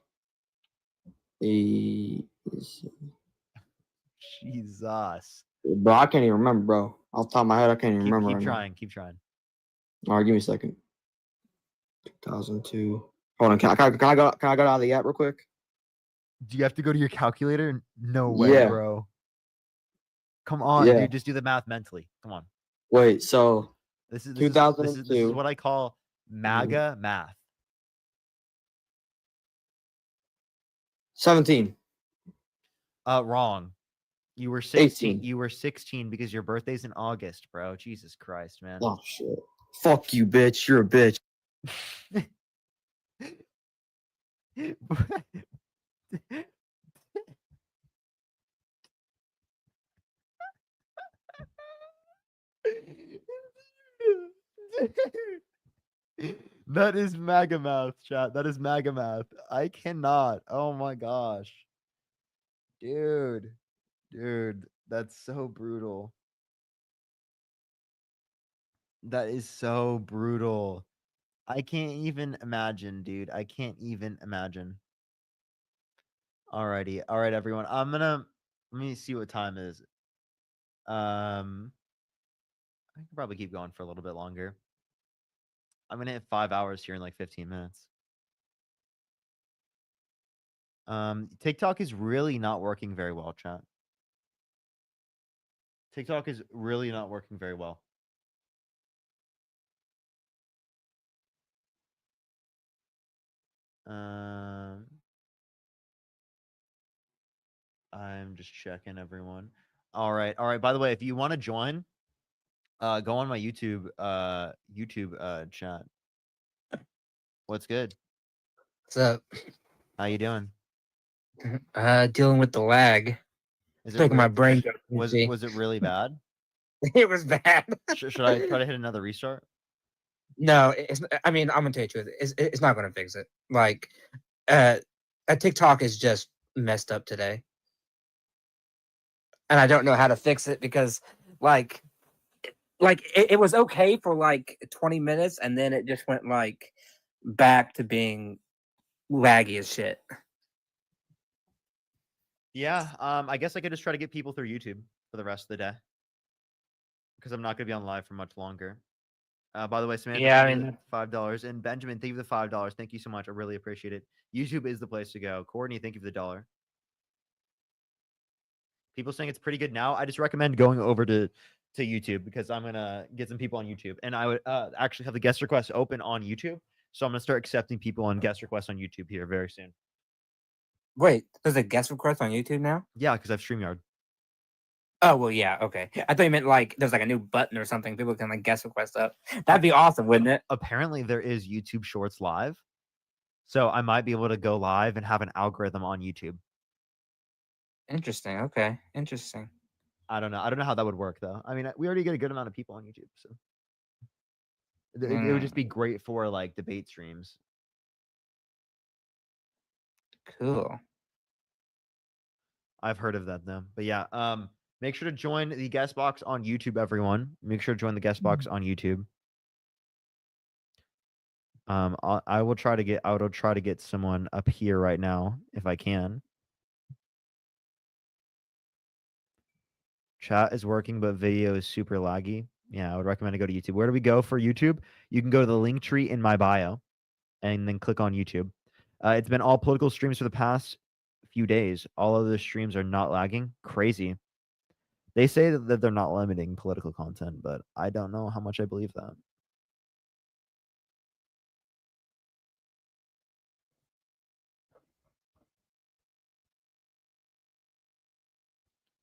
Jesus. Bro, I can't even remember, bro. Off the top of my head, I can't even Keep remember keep right now. trying. Keep trying. All right, give me a second. 2002. Hold on, can I go out of the app real quick? Do you have to go to your calculator? No way, Yeah. bro. Come on, Yeah. dude. Just do the math mentally. Come on. Wait, so This is 2002. what I call MAGA math. 17. Wrong. You were 16. 18. You were 16 because your birthday's in August, bro. Jesus Christ, man. Oh shit. Fuck you, bitch. You're a bitch. That is MAGA math, chat. That is MAGA math. I cannot. Oh my gosh. Dude. Dude, that's so brutal. That is so brutal. I can't even imagine, dude. I can't even imagine. Alrighty. All right, everyone. Let me see what time it is. I can probably keep going for a little bit longer. I'm gonna hit 5 hours here in like 15 minutes. TikTok is really not working very well, chat. TikTok is really not working very well. I'm just checking everyone. All right. All right. By the way, if you want to join, go on my YouTube chat. What's good? What's up? How you doing? Dealing with the lag. Is it Making my real- brain go was crazy. was it really bad? It was bad. Should I try to hit another restart? No, it's. I mean, I'm gonna tell you the truth. It's not gonna fix it. Like, TikTok is just messed up today, and I don't know how to fix it because, like it was okay for like 20 minutes, and then it just went like back to being laggy as shit. Yeah. I guess I could just try to get people through YouTube for the rest of the day because I'm not gonna be on live for much longer. By the way, Samantha, Yeah, thank I you mean- for the $5, and Benjamin, thank you for the $5. Thank you so much. I really appreciate it. YouTube is the place to go. Courtney, thank you for the $1. People saying it's pretty good now. I just recommend going over to YouTube because I'm gonna get some people on YouTube, and I would actually have the guest requests open on YouTube. So I'm gonna start accepting people on guest requests on YouTube here very soon. Wait, there's a guest request on YouTube now? Yeah, because I have StreamYard. Oh well, yeah, okay. I thought you meant like there's like a new button or something people can like guest request up. That'd be awesome, wouldn't it? Apparently, there is YouTube Shorts live, so I might be able to go live and have an algorithm on YouTube. Interesting. Okay, interesting. I don't know. I don't know how that would work though. I mean, we already get a good amount of people on YouTube, so it would just be great for like debate streams. Cool. I've heard of that though. But yeah, make sure to join the guest box on YouTube, everyone. Make sure to join the guest box on YouTube. I will try to get someone up here right now if I can. Chat is working, but video is super laggy. Yeah, I would recommend to go to YouTube. Where do we go for YouTube? You can go to the link tree in my bio and then click on YouTube. It's been all political streams for the past few days. All of the streams are not lagging. Crazy. They say that they're not limiting political content, but I don't know how much I believe that.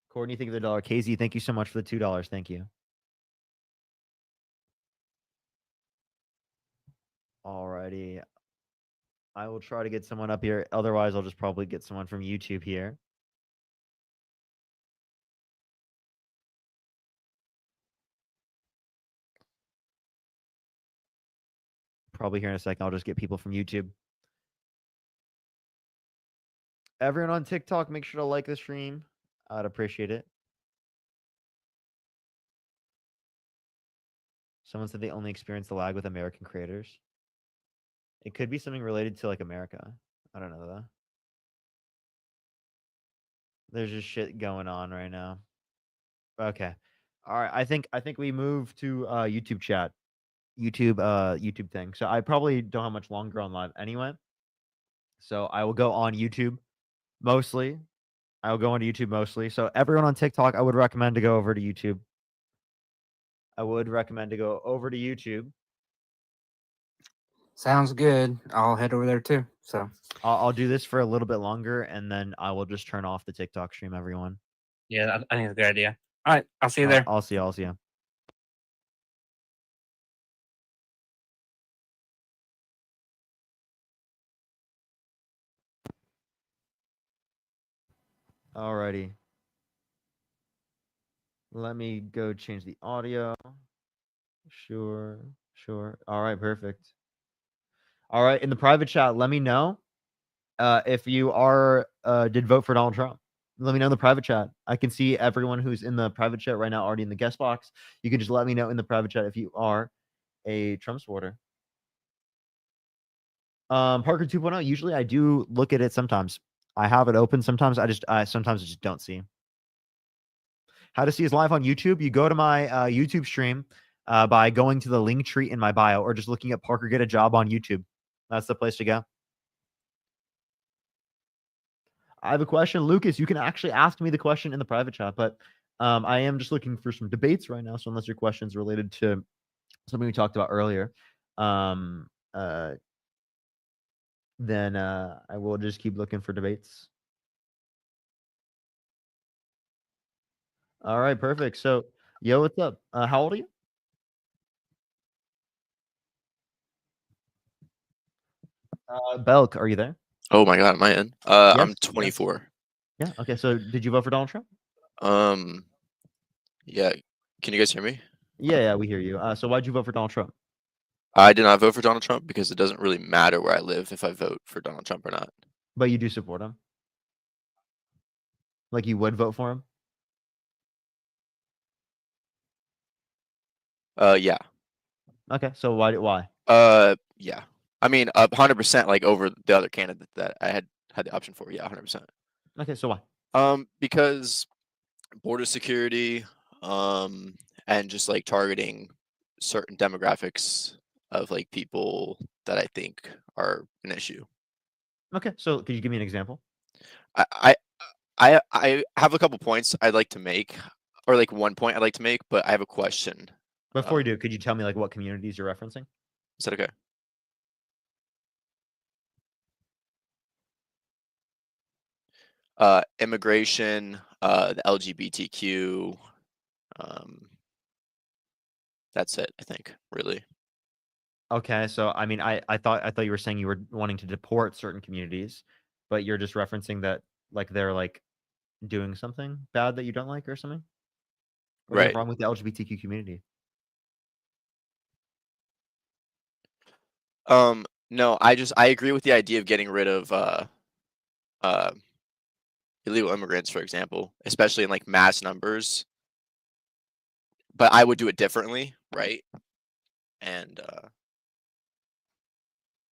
Courtney, thank you for the $1. KZ, thank you so much for the $2. Thank you. Alrighty. I will try to get someone up here. Otherwise, I'll just probably get someone from YouTube here. Probably here in a second. I'll just get people from YouTube. Everyone on TikTok, make sure to like the stream. I'd appreciate it. Someone said they only experience the lag with American creators. It could be something related to like America. I don't know though. There's just shit going on right now. Okay. All right. I think we move to YouTube chat. YouTube thing. So I probably don't have much longer on live anyway. So I will go on YouTube mostly. I will go on YouTube mostly. So everyone on TikTok, I would recommend to go over to YouTube. I would recommend to go over to YouTube. Sounds good. I'll head over there too. So I'll do this for a little bit longer, and then I will just turn off the TikTok stream, everyone. yeah, I think it's a good idea. All right, I'll see you there. I'll see you. I'll see you. Alrighty. Let me go change the audio. Sure. All right, perfect. All right, in the private chat, let me know if you did vote for Donald Trump. Let me know in the private chat. I can see everyone who's in the private chat right now already in the guest box. You can just let me know in the private chat if you are a Trump supporter. Parker 2.0, usually I do look at it sometimes. I have it open sometimes. Sometimes I just don't see. How to see us live on YouTube? You go to my YouTube stream by going to the link tree in my bio, or just looking at Parker Get a Job on YouTube. That's the place to go. I have a question, Lucas. You can actually ask me the question in the private chat, but I am just looking for some debates right now. So unless your question's related to something we talked about earlier, then I will just keep looking for debates. All right, perfect. So, yo, what's up? How old are you? Belk, are you there? Oh my God, am I in? I'm Yes, 24. Yeah. Okay. So, did you vote for Donald Trump? Yeah. Can you guys hear me? Yeah, we hear you. So, why'd you vote for Donald Trump? I did not vote for Donald Trump because it doesn't really matter where I live if I vote for Donald Trump or not. But you do support him? Like you would vote for him? Yeah. Okay. So why? Yeah. I mean, 100% like over the other candidate that I had the option for. Yeah, 100%. Okay. So why? Because border security, and just like targeting certain demographics of like people that I think are an issue. Okay. So, could you give me an example? I have a couple points I'd like to make, or like one point I'd like to make, but I have a question. Before you do, could you tell me like what communities you're referencing? Is that okay? Immigration, the LGBTQ, that's it, I think, really. Okay, so I mean, I thought you were saying you were wanting to deport certain communities, but you're just referencing that like they're like doing something bad that you don't like or something. What's Right. wrong with the LGBTQ community? No, I agree with the idea of getting rid of illegal immigrants, for example, especially in like mass numbers. But I would do it differently, right? And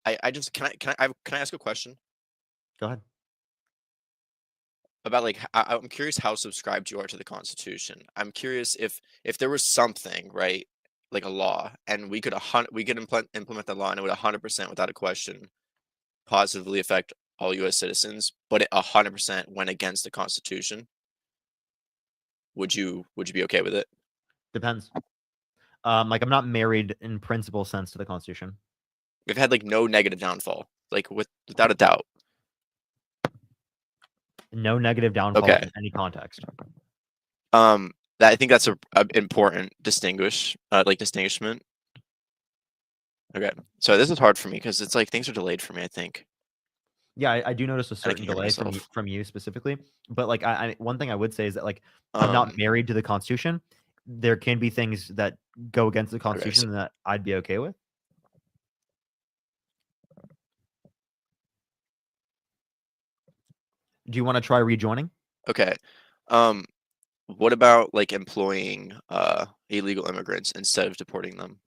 I just can I ask a question Go ahead. about like I'm curious how subscribed you are to the Constitution. I'm curious if there was something, right, like a law, and we could implement the law, and it would 100% without a question positively affect all U.S. citizens, but it 100% went against the Constitution. Would you be okay with it? Depends. Like I'm not married in principle sense to the Constitution. We've had like no negative downfall, like without a doubt. No negative downfall Okay. in any context. I think that's a important distinguishment. Okay, so this is hard for me because it's like things are delayed for me, I think. Yeah, I do notice a And I certain can hear delay myself. from you specifically, but like I one thing I would say is that like I'm not married to the Constitution. There can be things that go against the Constitution that I'd be okay with. Do you want to try rejoining? Okay. What about like employing illegal immigrants instead of deporting them?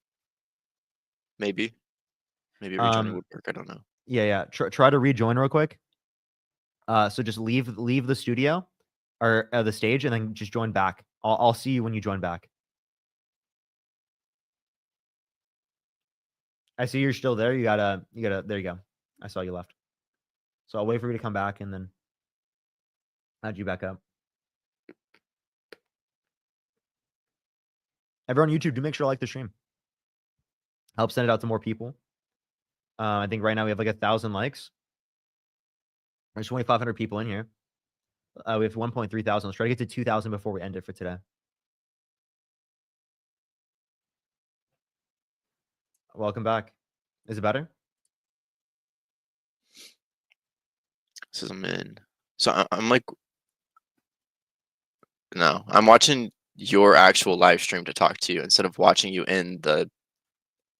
Maybe rejoining would work. I don't know. Yeah. Try to rejoin real quick. So just leave the studio or the stage and then just join back. I'll see you when you join back. I see you're still there. You gotta. There you go. I saw you left. So I'll wait for you to come back and then add you back up. Everyone on YouTube, do make sure to like the stream. Help send it out to more people. I think right now we have like 1,000 likes. There's 2,500 people in here. We have 1.3 thousand. Let's try to get to 2,000 before we end it for today. Welcome back. Is it better? Says I'm in. So I'm like, no, I'm watching your actual live stream to talk to you instead of watching you in the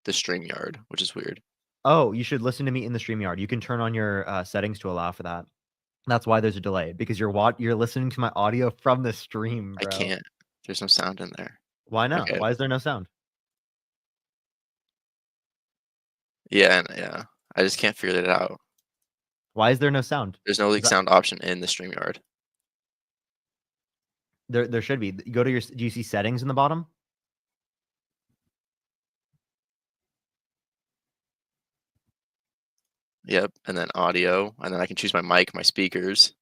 StreamYard, which is weird. Oh, you should listen to me in the StreamYard. You can turn on your settings to allow for that. That's why there's a delay, because you're listening to my audio from the stream, bro. I can't. There's no sound in there. Why not? Okay. Why is there no sound? Yeah, yeah. I just can't figure that out. Why is there no sound? There's no like sound option in the StreamYard. There should be. Go to your. Do you see settings in the bottom? Yep, and then audio, and then I can choose my mic, my speakers.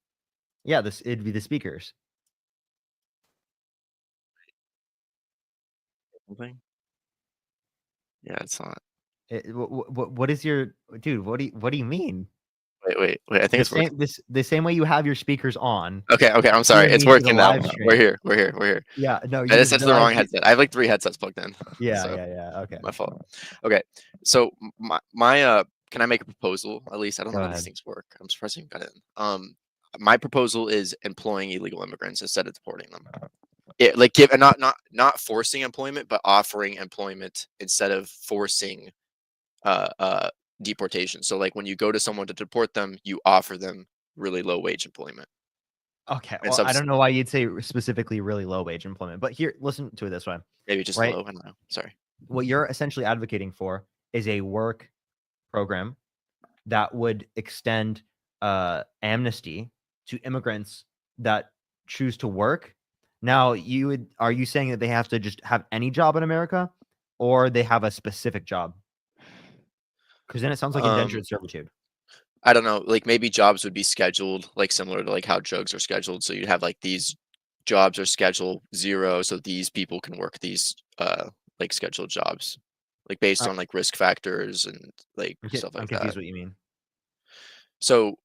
Yeah, it'd be the speakers. Something. Yeah, it's not. What is your dude? What do you mean? Wait. I think it's working. The same way you have your speakers on. Okay. I'm sorry. It's working now. We're here. Yeah. No. I just said the wrong headset. I have like 3 headsets plugged in. Yeah. So, Yeah. Okay. My fault. Okay. So my can I make a proposal? At least I don't know how these things work. I'm surprised you got in. My proposal is employing illegal immigrants instead of deporting them. It like not forcing employment, but offering employment instead of forcing deportation. So like when you go to someone to deport them, you offer them really low wage employment. Okay. Well, I don't know why you'd say specifically really low wage employment, but here, listen to it this way. Maybe just low. I don't know. Sorry. What you're essentially advocating for is a work program that would extend amnesty to immigrants that choose to work. Now, are you saying that they have to just have any job in America, or they have a specific job? Because then it sounds like indentured servitude. I don't know. Like maybe jobs would be scheduled, like similar to like how drugs are scheduled. So you'd have like these jobs are scheduled 0, so these people can work these like scheduled jobs, like based on like risk factors and like stuff like I'm that. confused what you mean. So,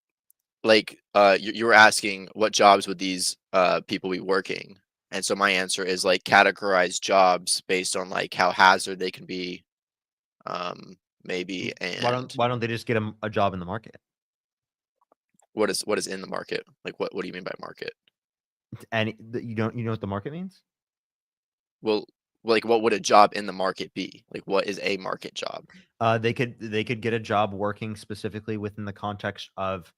like, you were asking what jobs would these people be working, and so my answer is like categorize jobs based on like how hazard they can be, maybe. And Why don't they just get a job in the market? What is in the market? Like what do you mean by market? And you know what the market means? Well, like what would a job in the market be? Like what is a market job? They could get a job working specifically within the context of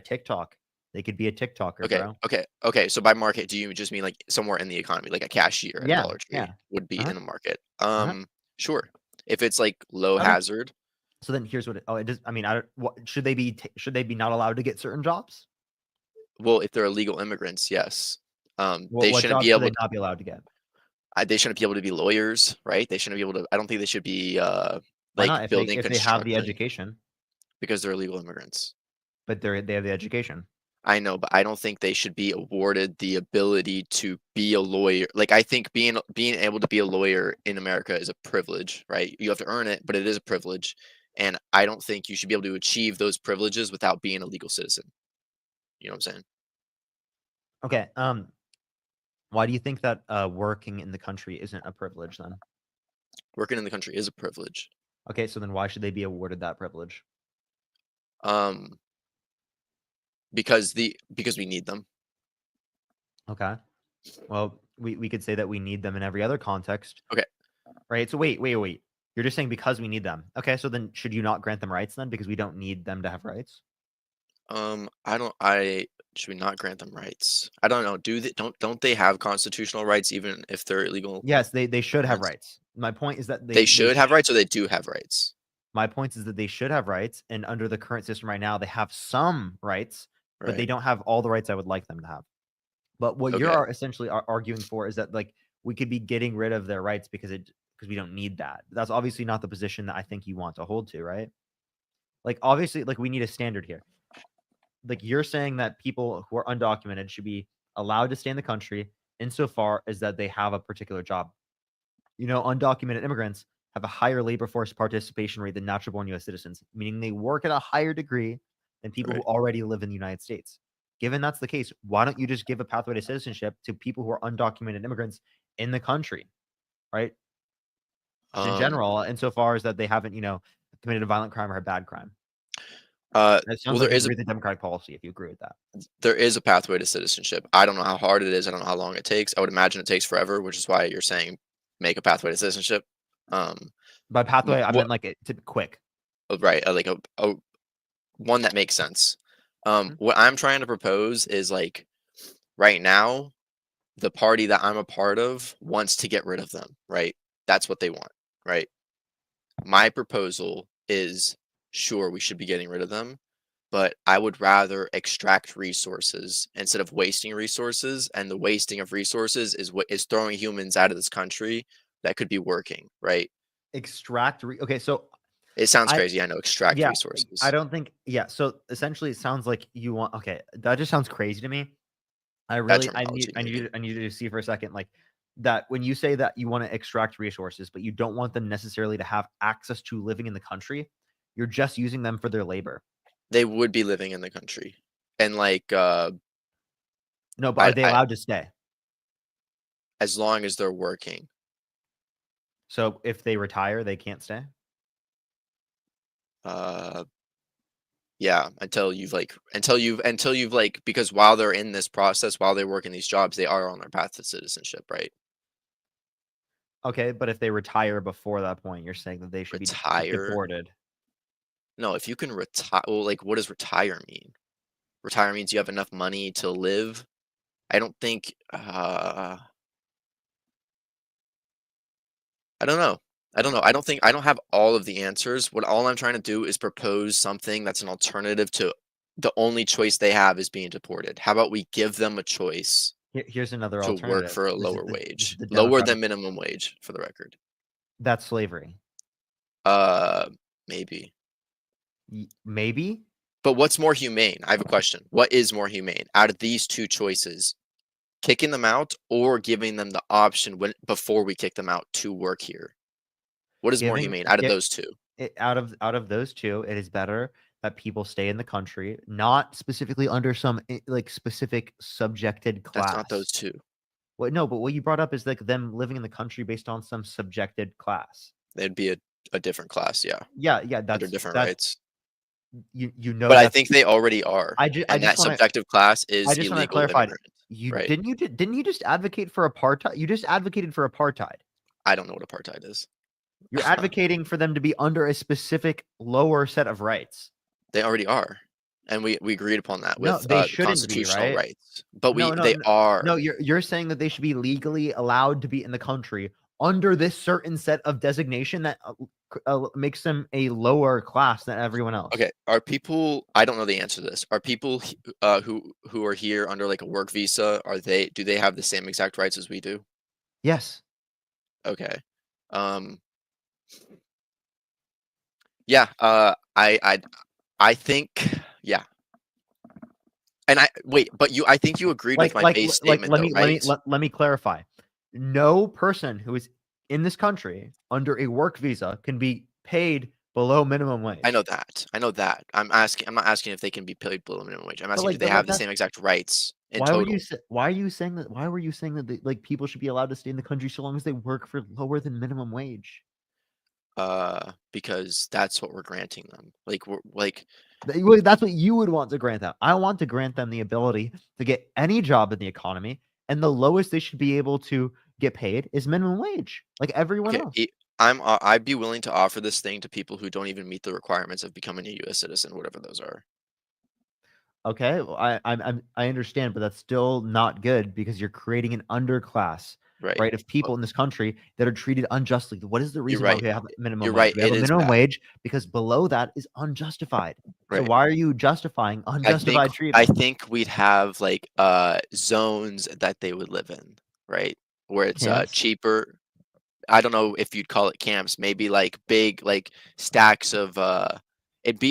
TikTok. They could be a TikToker, bro. Okay. So by market, do you just mean like somewhere in the economy, like a cashier at Dollar Tree would be in the market? Sure. If it's like low hazard. So then here's what it does. I mean, should they be not allowed to get certain jobs? Well, if they're illegal immigrants, yes. They shouldn't be able to not be allowed to get. They shouldn't be able to be lawyers, right? They shouldn't be able to. I don't think they should be like building if they have the education, because they're illegal immigrants. But they have the education. I know, but I don't think they should be awarded the ability to be a lawyer. Like I think being able to be a lawyer in America is a privilege, right? You have to earn it, but it is a privilege, and I don't think you should be able to achieve those privileges without being a legal citizen. You know what I'm saying? Okay. Why do you think that working in the country isn't a privilege then? Working in the country is a privilege. Okay, so then why should they be awarded that privilege? Because we need them. Okay. Well, we could say that we need them in every other context. Okay. Right. So wait. You're just saying because we need them. Okay. So then should you not grant them rights then because we don't need them to have rights? Should we not grant them rights? I don't know. Don't they have constitutional rights even if they're illegal? Yes, they should have rights. My point is that they should have rights, or they do have rights. My point is that they should have rights, and under the current system right now, they have some rights, but they don't have all the rights I would like them to have. But what you're Okay. essentially arguing for is that like we could be getting rid of their rights because we don't need that. That's obviously not the position that I think you want to hold to, right? Like obviously, like we need a standard here. Like you're saying that people who are undocumented should be allowed to stay in the country insofar as that they have a particular job. You know, undocumented immigrants have a higher labor force participation rate than natural born US citizens, meaning they work at a higher degree than people who Right. already live in the United States. Given that's the case, why don't you just give a pathway to citizenship to people who are undocumented immigrants in the country, right? Just in general, insofar as that they haven't, you know, committed a violent crime or a bad crime. It Well, sounds there like you is agree with the Democratic policy if you agree with that. there is a pathway to citizenship. I don't know how hard it is. I don't know how long it takes. I would imagine it takes forever, which is why you're saying make a pathway to citizenship. By pathway, I what meant like it to be quick. right, like a one that makes sense. What I'm trying to propose is like right now, the party that I'm a part of wants to get rid of them, right? That's what they want, right? My proposal is sure we should be getting rid of them, but I would rather extract resources instead of wasting resources. And the wasting of resources is what is throwing humans out of this country that could be working, right? Okay, so It sounds crazy, I know, extract yeah, resources. I don't think so essentially it sounds like you want okay, that just sounds crazy to me. I terminology, need you to see for a second like that when you say that you want to extract resources, but you don't want them necessarily to have access to living in the country, you're just using them for their labor. They would be living in the country. And like No, but are they allowed to stay? As long as they're working. So if they retire, they can't stay? Yeah, until you've like because while they're in this process, while they work in these jobs, they are on their path to citizenship, right? Okay, but if they retire before that point, you're saying that they should be deported. No, if you can retire, well, like what does retire mean? Retire means you have enough money to live. I don't think. I don't know. I don't have all of the answers. All I'm trying to do is propose something that's an alternative to the only choice they have is being deported. How about we give them a choice Here's another to alternative. work for a This is lower the wage, lower Democratic- than minimum wage, for the record. That's slavery. Maybe. Maybe? But what's more humane? I have a question. What is more humane out of these two choices? Kicking them out or giving them the option before we kick them out to work here? What is more humane out of those two? Out of those two, it is better that people stay in the country, not specifically under some like specific subjected class. That's not those two. What? No, but what you brought up is like them living in the country based on some subjected class. They'd be a different class, yeah. Yeah, that's under different rights. You know, but I think they already are. I just that subjective class is I just want to illegal clarify. immigrant, right? Didn't you just advocate for apartheid? You just advocated for apartheid. I don't know what apartheid is. You're advocating for them to be under a specific lower set of rights. They already are, and we agreed upon that with they shouldn't constitutional be, right? rights. But they are. No, you're saying that they should be legally allowed to be in the country under this certain set of designation that makes them a lower class than everyone else. Okay, are people? I don't know the answer to this. Are people who are here under like a work visa? Do they have the same exact rights as we do? Yes. Okay. Yeah. I think. Yeah. And I think you agreed with my base statement. Let me clarify. No person who is in this country under a work visa can be paid below minimum wage. I know that. I'm not asking if they can be paid below minimum wage. I'm asking if they have the same exact rights in total. Why are you saying that? Why were you saying that people should be allowed to stay in the country so long as they work for lower than minimum wage? Because that's what we're granting them. That's what you would want to grant them. I want to grant them the ability to get any job in the economy, and the lowest they should be able to get paid is minimum wage, like everyone else. I'd be willing to offer this thing to people who don't even meet the requirements of becoming a U.S. citizen, whatever those are. Okay, well, I understand, but that's still not good because you're creating an underclass Right. right, of people in this country that are treated unjustly. What is the reason why right. we have a minimum You're wage? right, We have it a is minimum bad. wage because below that is unjustified. So Right. why are you justifying unjustified I treatment? think we'd have like zones that they would live in, right? Where it's Camps? cheaper. I don't know if you'd call it camps, maybe like big like stacks of it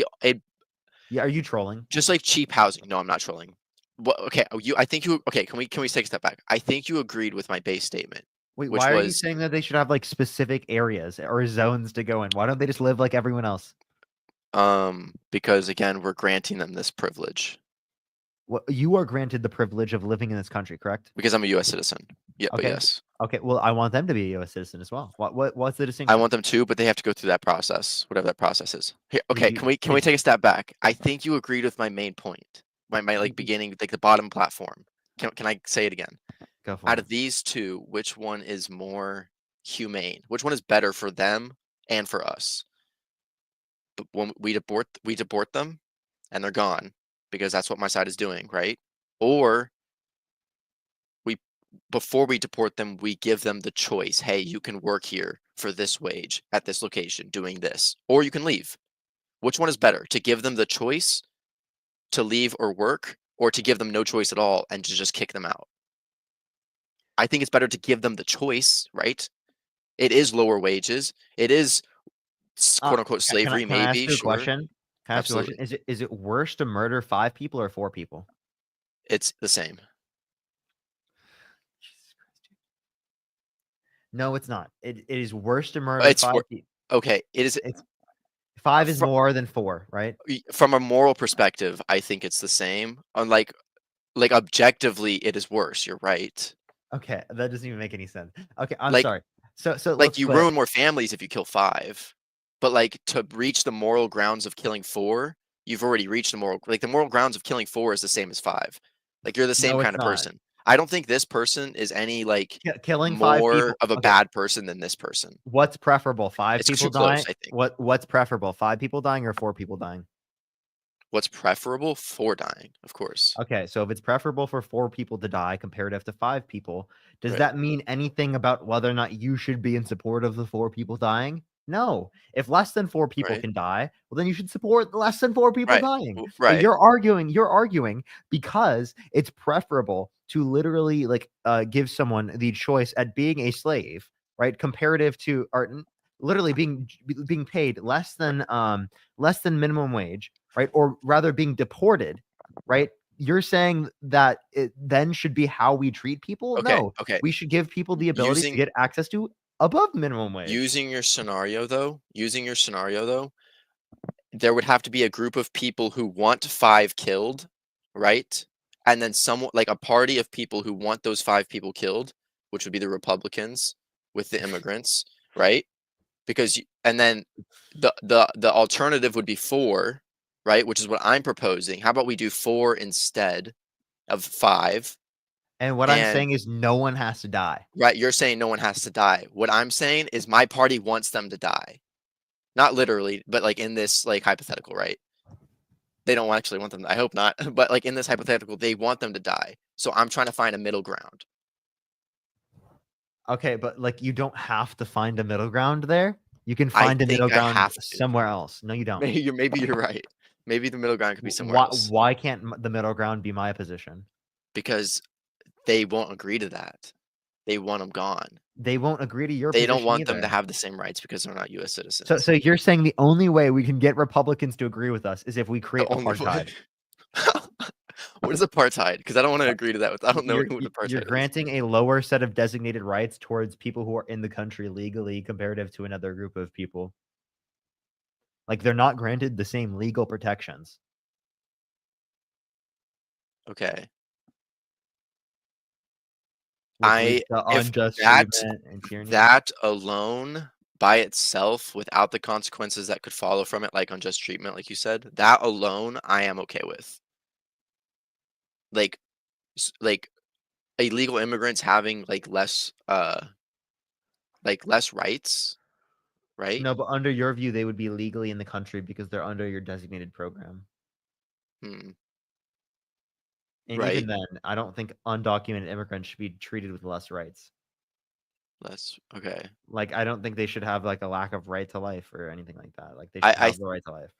Yeah, are you trolling? just like cheap housing. No, I'm not trolling. What okay, I think you okay, can we take a step back? I think you agreed with my base statement, Wait, which why are you was saying that they should have like specific areas or zones to go in? Why don't they just live like everyone else? because again, we're granting them this privilege What you are granted the privilege of living in this country, correct? because I'm a US citizen. Yeah, but Okay. yes. Okay. Well, I want them to be a U.S. citizen as well. What's the I distinction? want them to, but they have to go through that process, whatever that process is. Here, Did okay, you- can we did- take a step back? I think you agreed with my main point, my like beginning, like the bottom platform. Can I say it again? Go for Out it. of these two, which one is more humane? Which one is better for them and for us? But when we deport them, and they're gone because that's what my side is doing, right? Or before we deport them, we give them the choice. Hey, you can work here for this wage at this location doing this, or you can leave. Which one is better? To give them the choice to leave or work, or to give them no choice at all and to just kick them out? I think it's better to give them the choice, right? It is lower wages. It is quote unquote slavery, Can I ask maybe. you a Sure. question? Can I ask you a question? Absolutely. Is it worse to murder 5 people or 4 people? It's the same. No, it's not. It is worse to murder It's 5 people. okay. It is. It's 5 is Fro- more than 4, right? From a moral perspective, I think it's the same. Unlike, like objectively, it is worse. You're right. Okay, that doesn't even make any sense. Okay, I'm Like- sorry. So Like let's you flip. ruin more families if you kill 5, but like to reach the moral grounds of killing 4, you've already reached the moral grounds of killing 4 is the same as 5. Like you're the same No, it's kind of not. person. I don't think this person is any like Killing 5 more people. of a Okay, bad person than this person. what's preferable? 5 It's people too close, dying? I think. What's preferable? 5 people dying or 4 people dying? What's preferable? 4 dying, of course. Okay, so if it's preferable for 4 people to die comparative to 5 people, does Right. that mean anything about whether or not you should be in support of the 4 people dying? No. If less than 4 people Right. can die, well, then you should support less than 4 people Right. dying. w- But Right. you're arguing because it's preferable to literally like give someone the choice at being a slave, right? Comparative to literally being paid less than minimum wage, right? Or rather being deported, right? You're saying that it then should be how we treat people? Okay. No. Okay. We should give people the ability to Using- get access to above minimum wage. Using your scenario though, there would have to be a group of people who want 5 killed, right? And then someone like a party of people who want those 5 people killed, which would be the Republicans with the immigrants, right? Because and then the alternative would be 4, right? Which is what I'm proposing. How about we do 4 instead of 5? And what I'm and- saying is no one has to die. Right, you're saying no one has to die. What I'm saying is my party wants them to die. Not literally, but like in this like hypothetical, right? They don't actually want them. I hope not. But like in this hypothetical, they want them to die. So I'm trying to find a middle ground. Okay, but like you don't have to find a middle ground there. You can find a think middle I ground have to. somewhere else. No, you don't. Maybe you're right. Maybe the middle ground could be somewhere Why, else why can't the middle ground be my position? because they won't agree to that. They want them gone. They won't agree to your They position don't want them to either. have the same rights because they're not U.S. citizens. So you're saying the only way we can get Republicans to agree with us is if we create only way- apartheid. What is apartheid? Because I don't want to agree to that. I don't know what apartheid You're is. granting a lower set of designated rights towards people who are in the country legally comparative to another group of people. Like they're not granted the same legal protections. Okay. which leads to If unjust that treatment and tyranny. that alone by itself, without the consequences that could follow from it, like unjust treatment, like you said, that alone I am okay with. Like illegal immigrants having less rights, right? No, but under your view, they would be legally in the country because they're under your designated program. Hmm. And Right. even then, I don't think undocumented immigrants should be treated with less rights. Less. Okay. Like, I don't think they should have like a lack of right to life or anything like that. Like, they I should I have the right to life.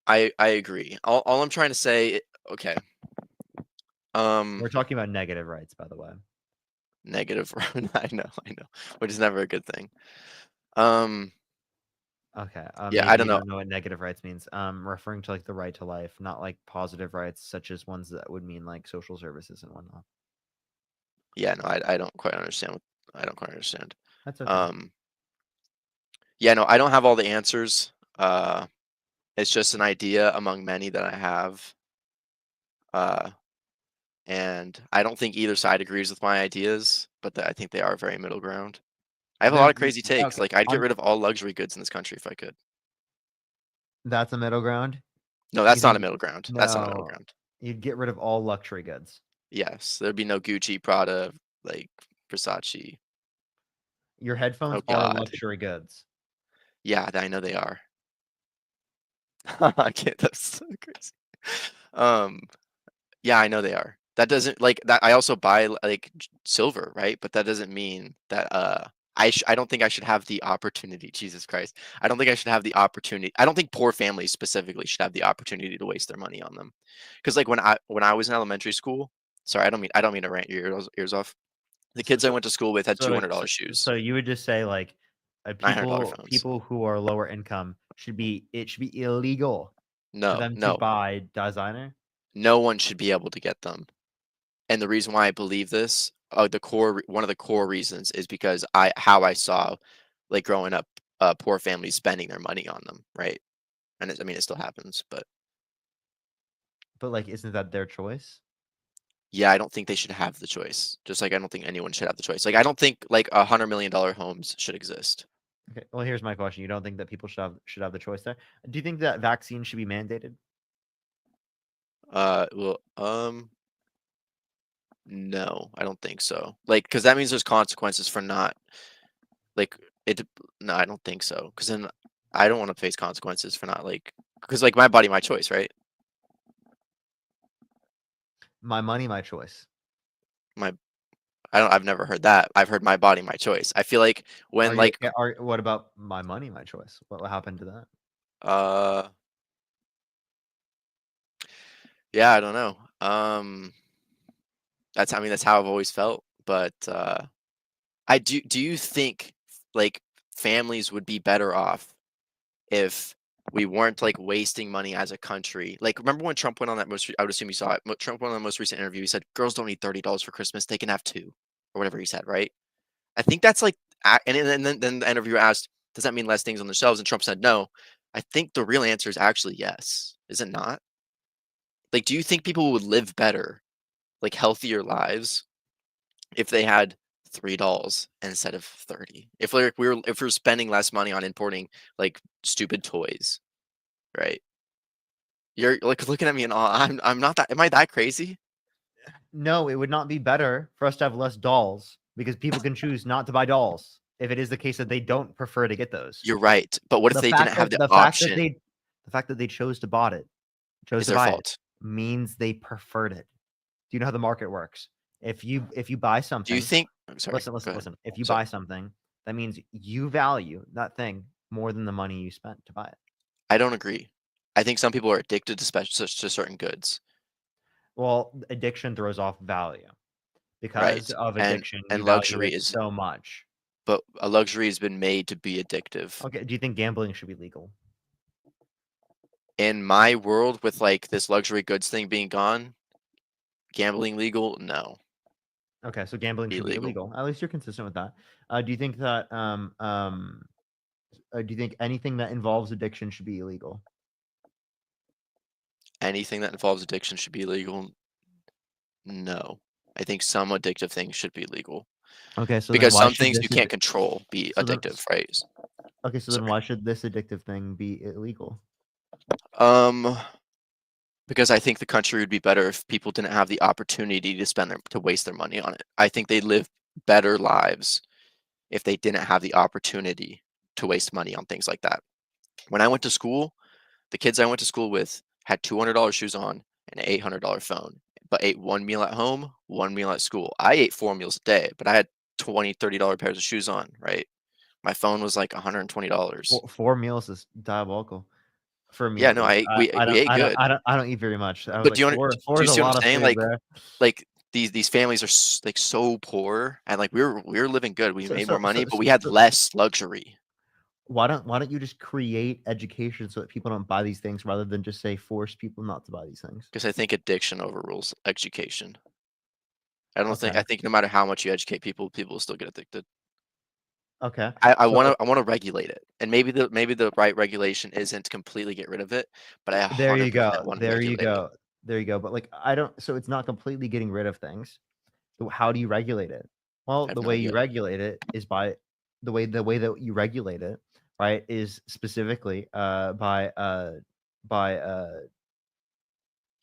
I agree. All I'm trying to say. Okay. We're talking about negative rights, by the way. Negative. I know, which is never a good thing. Okay. Yeah, Maybe I don't you know. don't know what negative rights means. Referring to like the right to life, not like positive rights, such as ones that would mean like social services and whatnot. Yeah, no, I don't quite understand. I don't quite understand. That's okay. Yeah, no, I don't have all the answers. It's just an idea among many that I have. And I don't think either side agrees with my ideas, but I think they are very middle ground. I have a lot of crazy takes. Okay. Like, I'd get rid of all luxury goods in this country if I could. That's a middle ground. No, You that's not a think- middle ground. That's not a middle No, ground. You'd get rid of all luxury goods. Yes, there'd be no Gucci, Prada, like Versace. Your headphones Oh, are God. luxury goods. Yeah, I know they are. I can't. That's so crazy. Yeah, I know they are. That doesn't like that. I also buy like silver, right? But that doesn't mean that I don't think I should have the opportunity. Jesus Christ, I don't think I should have the opportunity. I don't think poor families specifically should have the opportunity to waste their money on them. Because like when I was in elementary school, sorry, I don't mean to rant your ears off. The kids I went to school with had $200 shoes. So you would just say like $900 phones. people who are lower income should be illegal for No, them to no, buy designer. no one should be able to get them. And the reason why I believe this, one of the core reasons is because how I saw, like growing up, poor families spending their money on them, right? And I mean, it still happens, but like, isn't that their choice? yeah, I don't think they should have the choice. Just like I don't think anyone should have the choice. Like I don't think like $100 million homes should exist. Okay. Well, here's my question: you don't think that people should have the choice there? Do you think that vaccines should be mandated? Well, no, I don't think so. Like, because that means there's consequences for not like it. No, I don't think so. Because then I don't want to face consequences for not like because like my body, my choice, right? My money, my choice. I've never heard that. I've heard my body, my choice. I feel like when like what about my money, my choice? What happened to that? Yeah, I don't know. That's how I've always felt. But do you think like families would be better off if we weren't like wasting money as a country? Like, remember when Trump went on that I would assume you saw it. Trump went on the most recent interview. He said girls don't need $30 for Christmas; they can have 2, or whatever he said. Right? I think that's like, and then the interviewer asked, "Does that mean less things on the shelves?" And Trump said, "No." I think the real answer is actually yes. Is it not? Like, do you think people would live better, like healthier lives, if they had $3 instead of 30? If we're spending less money on importing like stupid toys, right? You're like looking at me and all. I'm not that. Am I that crazy? No, it would not be better for us to have less dolls because people can choose not to buy dolls if it is the case that they don't prefer to get those. You're right. But what if they didn't have the option? The fact that they chose to buy it, It's their fault. means they preferred it. Do you know how the market works? If you buy something, Do you think? I'm sorry. Listen. If you buy something, that means you value that thing more than the money you spent to buy it. I don't agree. I think some people are addicted to certain goods. Well, addiction throws off value because of addiction. And you value luxury it is so much. But a luxury has been made to be addictive. Okay. Do you think gambling should be legal? In my world, with like this luxury goods thing being gone, gambling legal? No. Okay, so gambling should be illegal. At least you're consistent with that. Do you think that do you think anything that involves addiction should be illegal? Anything that involves addiction should be illegal? No. I think some addictive things should be legal. Okay, so because then why some should things you this can't control be so then- addictive, right? Okay, so then why should this addictive thing be illegal? Because I think the country would be better if people didn't have the opportunity to waste their money on it. I think they'd live better lives if they didn't have the opportunity to waste money on things like that. When I went to school, the kids I went to school with had $200 shoes on and an $800 phone, but ate one meal at home, one meal at school. I ate 4 meals a day, but I had $20-$30 pairs of shoes on, right? My phone was like $120. Four meals is diabolical for me Yeah, at no, least. we ate good. I don't eat very much. I was But like do you four is a see what lot I'm of saying? food, bro. Like these families are like so poor, and like we were living good. We made more money, but so, we had less luxury. why don't you just create education so that people don't buy these things rather than just say force people not to buy these things? Because I think addiction overrules education. I Okay. think no matter how much you educate people, people will still get addicted. Okay. I So want to regulate it, and maybe the right regulation isn't to completely get rid of it, but I there you 100% go. want to There you regulate it. go. There you go. But like I don't so it's not completely getting rid of things. So how do you regulate it? Well, I have the no way you idea. regulate it is by the way that you regulate it, right, is specifically by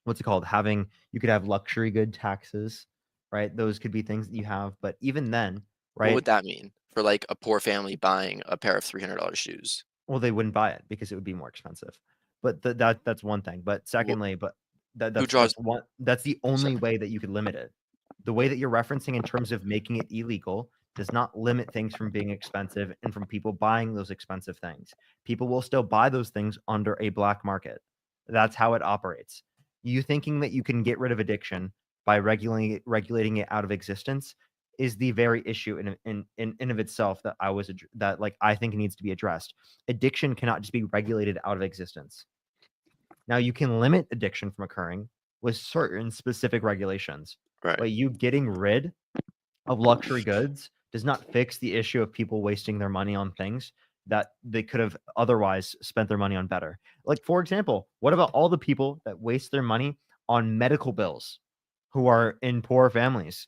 what's it called? Having you could have luxury good taxes, right? Those could be things that you have, but even then, What right? would that mean for like a poor family buying a pair of $300 shoes? Well, they wouldn't buy it because it would be more expensive. But that's one thing. But secondly, but Who draws? that's the Sorry. only way that you could limit it. The way that you're referencing in terms of making it illegal does not limit things from being expensive and from people buying those expensive things. People will still buy those things under a black market. That's how it operates. You thinking that you can get rid of addiction by regulating it out of existence is the very issue in of itself that I think needs to be addressed. Addiction cannot just be regulated out of existence. Now you can limit addiction from occurring with certain specific regulations. Right. But you getting rid of luxury goods does not fix the issue of people wasting their money on things that they could have otherwise spent their money on better. Like, for example, what about all the people that waste their money on medical bills who are in poor families?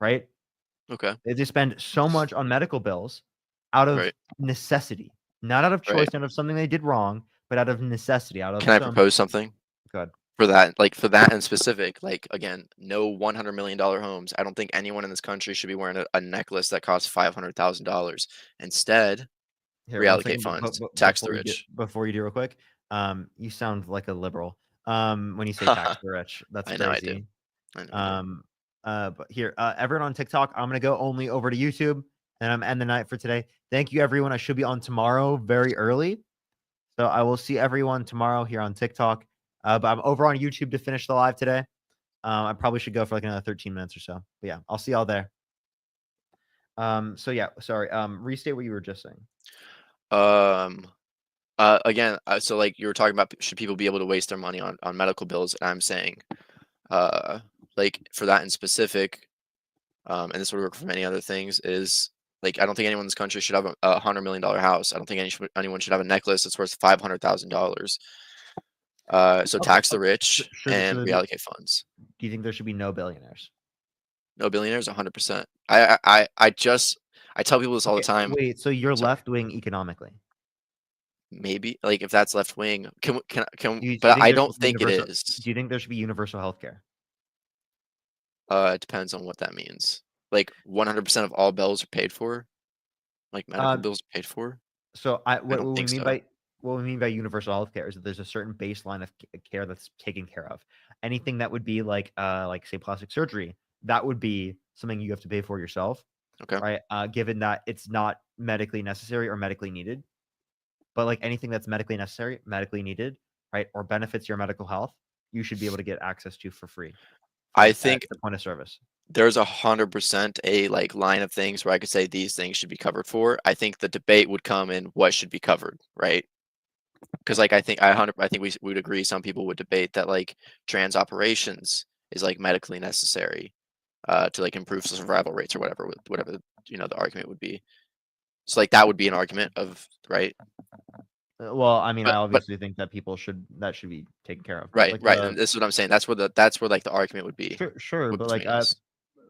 Right? Okay. They just spend so much on medical bills out of Right. necessity, not out of choice, Right. not of something they did wrong, but out of necessity. Out of Can I propose something? Good. For that in specific, like again, no $100 million homes. I don't think anyone in this country should be wearing a necklace that costs $500,000. Instead, Here, one reallocate second, funds, tax the before you rich. before you do real quick, you sound like a liberal. When you say tax the rich, that's I know I do. crazy. I know I do. But here, everyone on TikTok, I'm gonna go only over to YouTube, and I'm end the night for today. Thank you, everyone. I should be on tomorrow very early, so I will see everyone tomorrow here on TikTok. But I'm over on YouTube to finish the live today. I probably should go for like another 13 minutes or so. But yeah, I'll see y'all there. So yeah, sorry. Restate what you were just saying. Again, so like you were talking about, should people be able to waste their money on medical bills? And I'm saying, like for that in specific, and this would work for many other things, is like I don't think anyone in this country should have a $100 million house. I don't think anyone should have a necklace that's worth $500,000. So Okay, tax the rich should and there be- reallocate funds. Do you think there should be no billionaires? No billionaires, 100%. I tell people this all the time. Wait, so you're left wing economically? Maybe like if that's left wing, can Do you but think I there don't should be think it universal- is. Do you think there should be universal health care? It depends on what that means. Like 100% of all bills are paid for. Like medical bills are paid for. So what don't we think mean so. by what we mean by universal health care is that there's a certain baseline of care that's taken care of. Anything that would be like say plastic surgery, that would be something you have to pay for yourself. Okay. Right. Given that it's not medically necessary or medically needed. But like anything that's medically necessary, medically needed, right, or benefits your medical health, you should be able to get access to for free. I think the point of service. There's 100% a like line of things where I could say these things should be covered for. I think the debate would come in what should be covered, right? Because like I think we would agree. Some people would debate that like trans operations is like medically necessary to like improve survival rates or whatever the argument would be. So like that would be an argument of right. Well, I mean, But- I obviously think that that should be taken care of. Right, Like, right. And this is what I'm saying. That's where like the argument would be. Sure, but between like, us.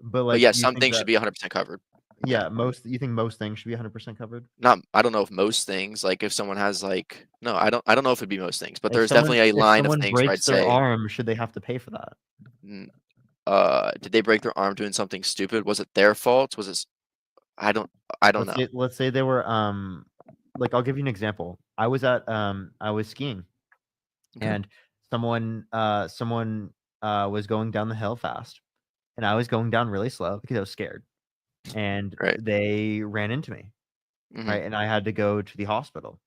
but yeah, you some think things that- should be 100% covered. Yeah, you think most things should be 100% covered? I don't know if most things, like if someone has like no, I don't know if it'd be most things, but If there's someone- definitely a line if of someone things where I'd breaks their say, arm, should they have to pay for that? Did they break their arm doing something stupid? Was it their fault? Was it? I don't know. Let's say they were like I'll give you an example. I was skiing, and someone was going down the hill fast, and I was going down really slow because I was scared. and Right. they ran into me, Mhm. right? And I had to go to the hospital,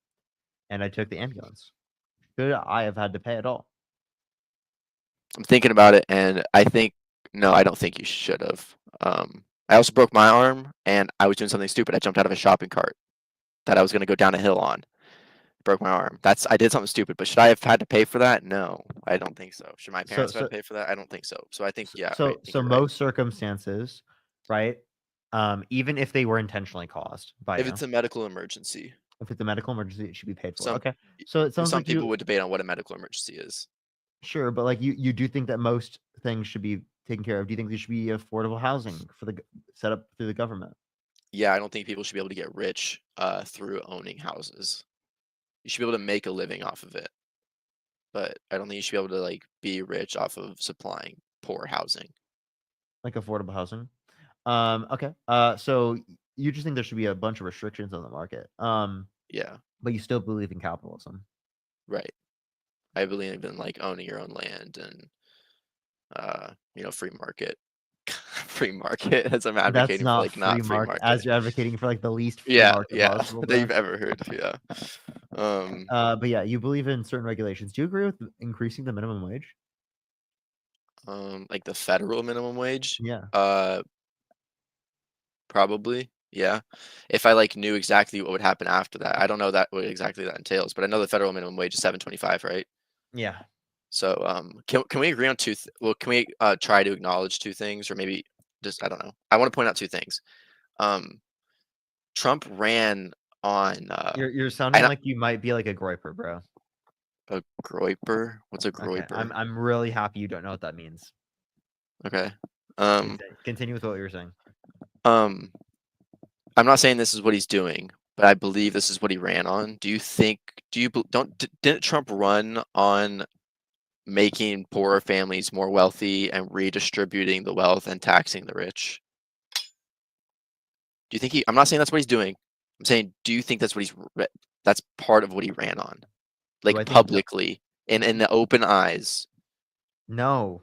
and I took the ambulance. Should I have had to pay it all? I'm thinking about it, and I think no, I don't think you should have. I also broke my arm, and I was doing something stupid. I jumped out of a shopping cart that I was going to go down a hill on. Broke my arm. I did something stupid, but should I have had to pay for that? No, I don't think so. Should my So parents have so had to pay for that? I don't think so. So I think yeah, I so think so you're right. most circumstances, right? Even if they were intentionally caused by If you, it's a medical emergency, if it's a medical emergency, it should be paid for. some Okay, so it sounds some like people you would debate on what a medical emergency is. sure, but like you do think that most things should be taken care of. Do you think there should be affordable housing for set up through the government? Yeah, I don't think people should be able to get rich through owning houses. You should be able to make a living off of it, but I don't think you should be able to like be rich off of supplying poor housing. Like affordable housing? Okay. So you just think there should be a bunch of restrictions on the market. Yeah, But you still believe in capitalism. right. I believe in like owning your own land and free market. Free market as I'm That's advocating for not like free not free market, as market. you're advocating for like the least free Yeah, market yeah, possible, that bro. you've ever heard. Yeah. But yeah, you believe in certain regulations. Do you agree with increasing the minimum wage? Like the federal minimum wage. Yeah. Probably. Yeah. If I like knew exactly what would happen after that. I don't know that what exactly that entails, but I know the federal minimum wage is $7.25, right? Yeah. So can we agree on well, can we try to acknowledge two things, or maybe just I don't know. I want to point out two things. Trump ran on You're sounding and like you might be like a groiper, bro. a groiper. What's a Okay. groiper? I'm really happy you don't know what that means. Okay. Continue with what you were saying. I'm not saying this is what he's doing, but I believe this is what he ran on. Didn't Trump run on making poorer families more wealthy and redistributing the wealth and taxing the rich? Do you think I'm not saying that's what he's doing. I'm saying, do you think that's what that's part of what he ran on? I Like think so? publicly in the open eyes. No.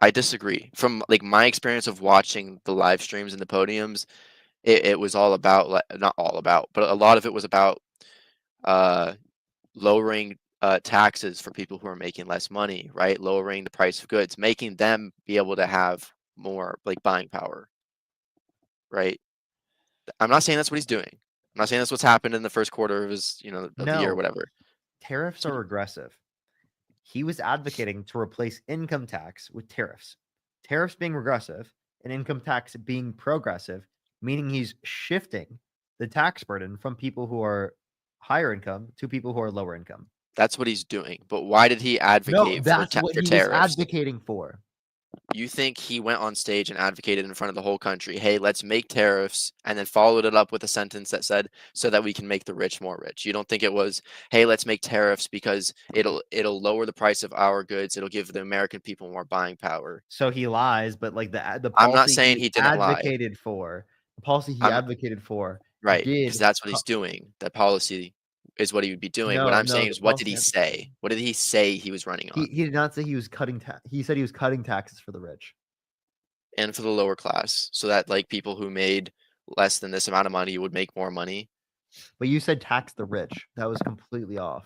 I disagree. From like my experience of watching the live streams and the podiums, it was all about not all about, but a lot of it was about lowering taxes for people who are making less money, right? Lowering the price of goods, making them be able to have more like buying power, right? I'm not saying that's what he's doing. I'm not saying that's what's happened in the first quarter of his, of the year or No. whatever. Tariffs are regressive. He was advocating to replace income tax with tariffs. Tariffs being regressive and income tax being progressive, meaning he's shifting the tax burden from people who are higher income to people who are lower income. That's what he's doing. But why did he No, advocate that's for what he was tariffs? advocating for. You think he went on stage and advocated in front of the whole country, hey, let's make tariffs, and then followed it up with a sentence that said, so that we can make the rich more rich? You don't think it was, hey, let's make tariffs because it'll lower the price of our goods, it'll give the American people more buying power? So he lies, but like the policy I'm not saying he didn't lie. advocated for, the policy he I'm- advocated for, Right, did because that's what he's doing. That policy is what he would be doing. What No, I'm no, saying the is, what did he policy- say? What did he say he was running on? he did not say he was cutting he said he was cutting taxes for the rich. And for the lower class, so that like people who made less than this amount of money would make more money. But you said tax the rich. That was completely off.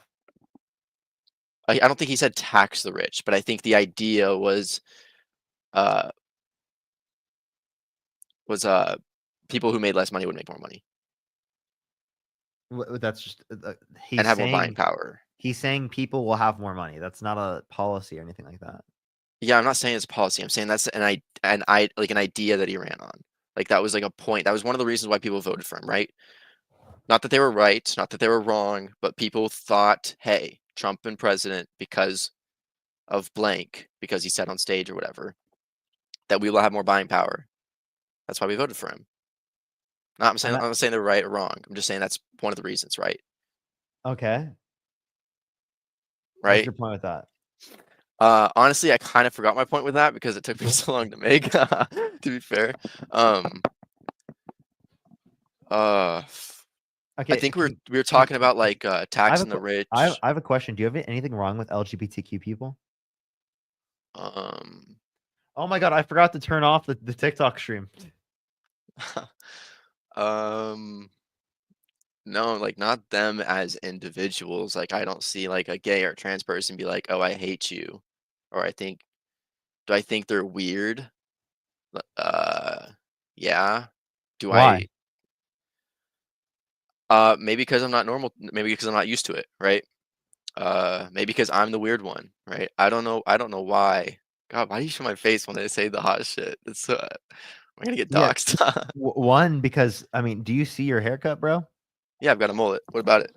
I don't think he said tax the rich, but I think the idea was people who made less money would make more money That's just he's and have more buying saying power. he's saying people will have more money. That's not a policy or anything like that. Yeah, I'm not saying it's a policy. I'm saying that's an idea that he ran on. Like that was like a point. That was one of the reasons why people voted for him, right? Not that they were right, not that they were wrong, but people thought, hey, Trump been president because of blank, because he said on stage or whatever, that we will have more buying power. That's why we voted for him. I'm not saying they're right or wrong. I'm just saying that's one of the reasons, right? Okay. What's Right? your point with that? Honestly, I kind of forgot my point with that because it took me so long to make. To be fair, Okay, I think we were talking about like taxing the rich. I have a question. Do you have anything wrong with LGBTQ people? Oh my god, I forgot to turn off the TikTok stream. Um, no, like not them as individuals. Like I don't see like a gay or trans person be like, "Oh, I hate you," or do I think they're weird? Uh, yeah. Do Why? maybe because I'm not normal. Maybe because I'm not used to it, right? Maybe because I'm the weird one, right? I don't know. I don't know why. God, why do you show my face when they say the hot shit? It's I'm gonna get Yeah. doxxed. One, because I mean, do you see your haircut, bro? Yeah, I've got a mullet. What about it?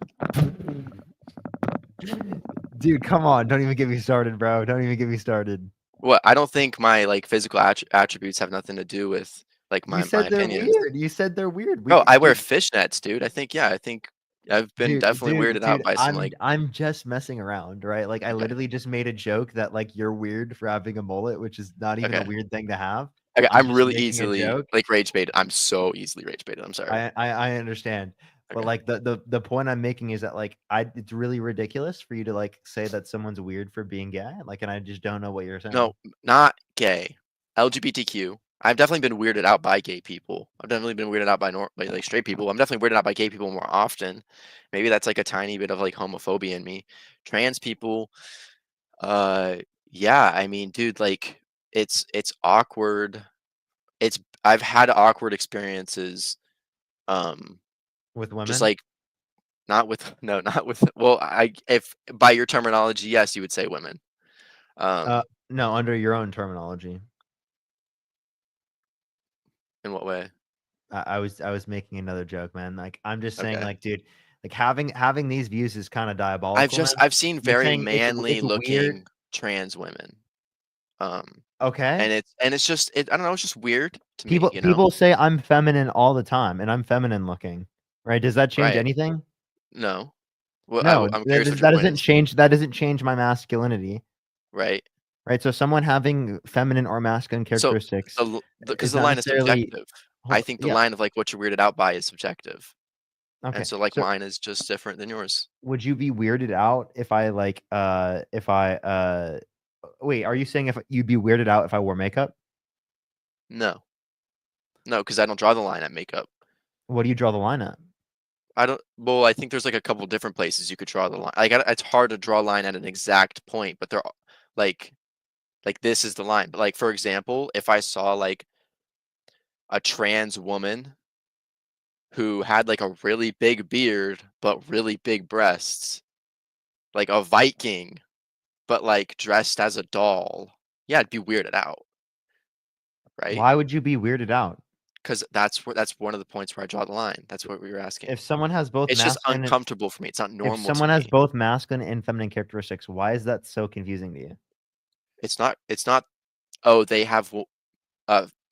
Dude, come on! Don't even get me started, bro. Don't even get me started. What? I don't think my like physical attributes have nothing to do with like You my said they're opinions. weird. You said they're weird. Bro, I wear Dude, fishnets, dude. I think yeah. I think I've been dude, definitely dude, weirded out dude. by some like. I'm just messing around, right? Like I Okay. literally just made a joke that like you're weird for having a mullet, which is not even a Okay. weird thing to have. Okay. I'm I'm just really making a easily joke. like rage baited. I'm so easily rage baited. I'm sorry. I understand. But Okay. like the point I'm making is that like it's really ridiculous for you to like say that someone's weird for being gay. Like, and I just don't know what you're saying. No, not gay. LGBTQ. I've definitely been weirded out by gay people. I've definitely been weirded out by like straight people. I'm definitely weirded out by gay people more often. Maybe that's like a tiny bit of like homophobia in me. Trans people, yeah, I mean, dude, like it's awkward. I've had awkward experiences, With just women? like not with no, not with well, if by your terminology, yes, you would say women. No, under your own terminology. In what way? I was making another joke, man. Like I'm just saying, Okay. like, dude, like having these views is kind of diabolical, man. I've seen You're very saying manly it's weird. looking trans women. Okay. And it's just I don't know, it's just weird to me, People you know? people say I'm feminine all the time, and I'm feminine looking. Right? Does that change Right. anything? No. Well, No, I'm curious what your that point doesn't is. change. That doesn't change my masculinity. Right. Right? So someone having feminine or masculine So characteristics because is the not line is necessarily. subjective. I Hold, think the yeah. line of like what you're weirded out by is subjective. And Okay. so like So mine is just different than yours. would you be weirded out if I like if I wait, are you saying if you'd be weirded out if I wore makeup? No. No, because I don't draw the line at makeup. What do you draw the line at? Well, I think there's like a couple different places you could draw the line. Like it's hard to draw a line at an exact point, but they're like this is the line. But like for example, if I saw like a trans woman who had like a really big beard but really big breasts, like a Viking, but like dressed as a doll, yeah, I'd be weirded out, right? Why would you be weirded out? Because that's one of the points where I draw the line. That's what we were asking. If someone has both It's just masculine and uncomfortable for me. It's not if normal to someone has me. both masculine and feminine characteristics, why is that so confusing to you? It's not, oh, they have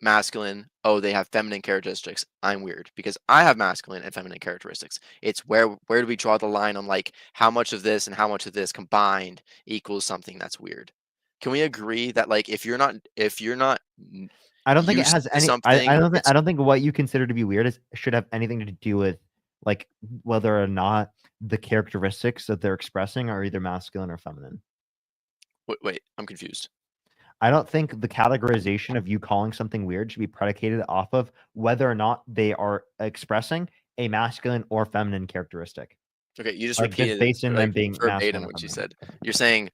masculine, oh, they have feminine characteristics. I'm weird because I have masculine and feminine characteristics. It's where do we draw the line on like how much of this and how much of this combined equals something that's weird? Can we agree that like if you're not I don't think it used has to any. something, I don't think what you consider to be weird should have anything to do with like whether or not the characteristics that they're expressing are either masculine or feminine. wait, I'm confused. I don't think the categorization of you calling something weird should be predicated off of whether or not they are expressing a masculine or feminine characteristic. Okay, you just Like just repeated based on them like being masculine verbatim or what you feminine. said. You're saying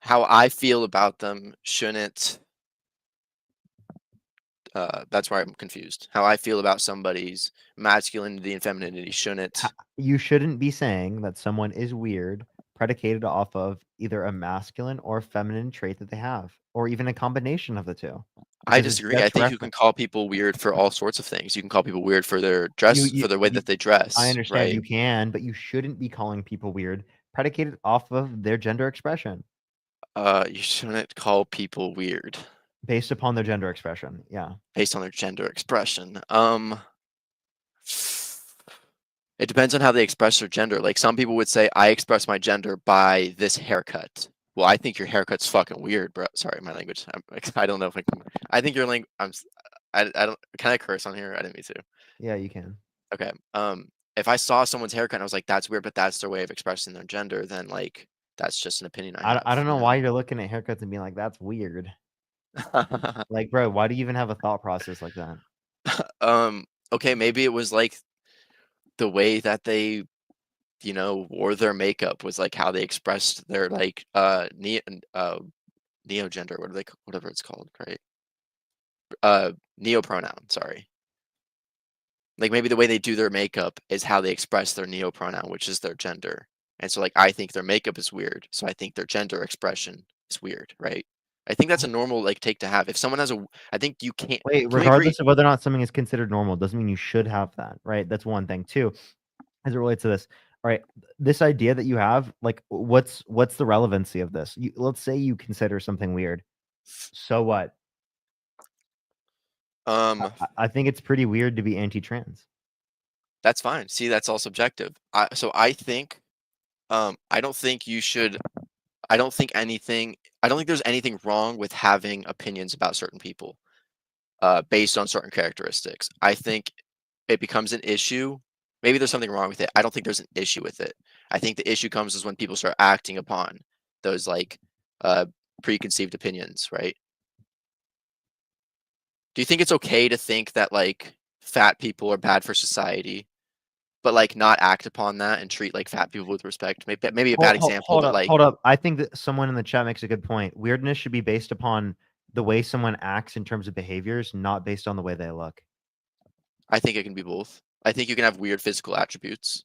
how I feel about them shouldn't. That's why I'm confused. How I feel about somebody's masculinity and femininity shouldn't. You shouldn't be saying that someone is weird predicated off of either a masculine or feminine trait that they have, or even a combination of the two. I Because it's disagree. I just think you can reference. call people weird for all sorts of things. You can call people weird for their dress, for the way that they dress. I understand right? you can, but you shouldn't be calling people weird predicated off of their gender expression. You shouldn't call people weird based upon their gender expression. Yeah. Based on their gender expression. It depends on how they express their gender. Like some people would say, I express my gender by this haircut. Well, I think your haircut's fucking weird, bro. Sorry, my language. I don't know if I can. I think your language. I don't. Can I curse on here? I didn't mean to. Yeah, you can. Okay. If I saw someone's haircut and I was like, that's weird, but that's their way of expressing their gender, then like that's just an opinion I have. I don't know why you're looking at haircuts and being like, that's weird. Like, bro, why do you even have a thought process like that? okay, maybe it was like the way that they, you know, wore their makeup was like how they expressed their like neogender, whatever it's called, right? Neopronoun, sorry. Like maybe the way they do their makeup is how they express their neopronoun, which is their gender. And so like I think their makeup is weird, so I think their gender expression is weird, right? I think that's a normal like take to have. If someone has a, I think you can't. Wait, Can we agree? regardless of whether or not something is considered normal, doesn't mean you should have that, right? That's one thing. Two, as it relates to this, all right, this idea that you have, like, what's the relevancy of this? Let's say you consider something weird. So what? I think it's pretty weird to be anti-trans. That's fine. See, that's all subjective. So I think, I don't think you should. I don't think there's anything wrong with having opinions about certain people, based on certain characteristics. I think it becomes an issue. Maybe there's something wrong with it. I don't think there's an issue with it. I think the issue comes is when people start acting upon those like preconceived opinions, right? Do you think it's okay to think that like fat people are bad for society, but like not act upon that and treat like fat people with respect? Maybe a bad example, Hold but up, like hold up. I think that someone in the chat makes a good point. Weirdness should be based upon the way someone acts in terms of behaviors, not based on the way they look. I think it can be both. I think you can have weird physical attributes.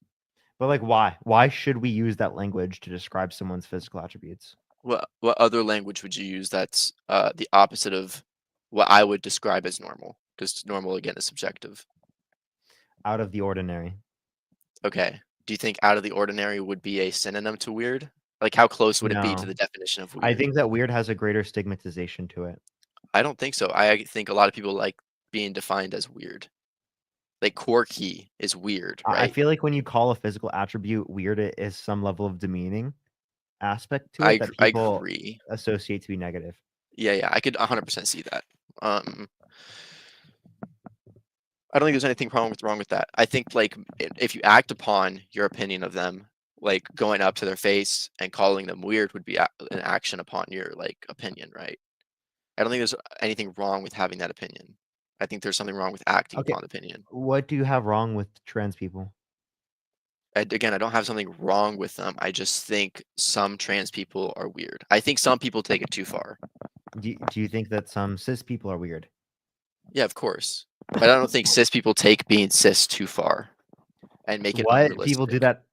But like, why? Why should we use that language to describe someone's physical attributes? What other language would you use that's the opposite of what I would describe as normal? Because normal again is subjective. Out of the ordinary. Okay. Do you think out of the ordinary would be a synonym to weird? Like how close would it be to No. the definition of weird? I think that weird has a greater stigmatization to it. I don't think so. I think a lot of people like being defined as weird. Like quirky is weird, I right? feel like when you call a physical attribute weird, it is some level of demeaning aspect to it I that I people agree. associate to be negative. Yeah, I could 100% see that. I don't think there's anything wrong with that. I think like if you act upon your opinion of them, like going up to their face and calling them weird would be an action upon your like opinion, right? I don't think there's anything wrong with having that opinion. I think there's something wrong with acting Okay. upon opinion. What do you have wrong with trans people? Again, I don't have something wrong with them. I just think some trans people are weird. I think some people take it too far. Do you think that some cis people are weird? Yeah, of course. But I don't think cis people take being cis too far and make it What? unrealistic.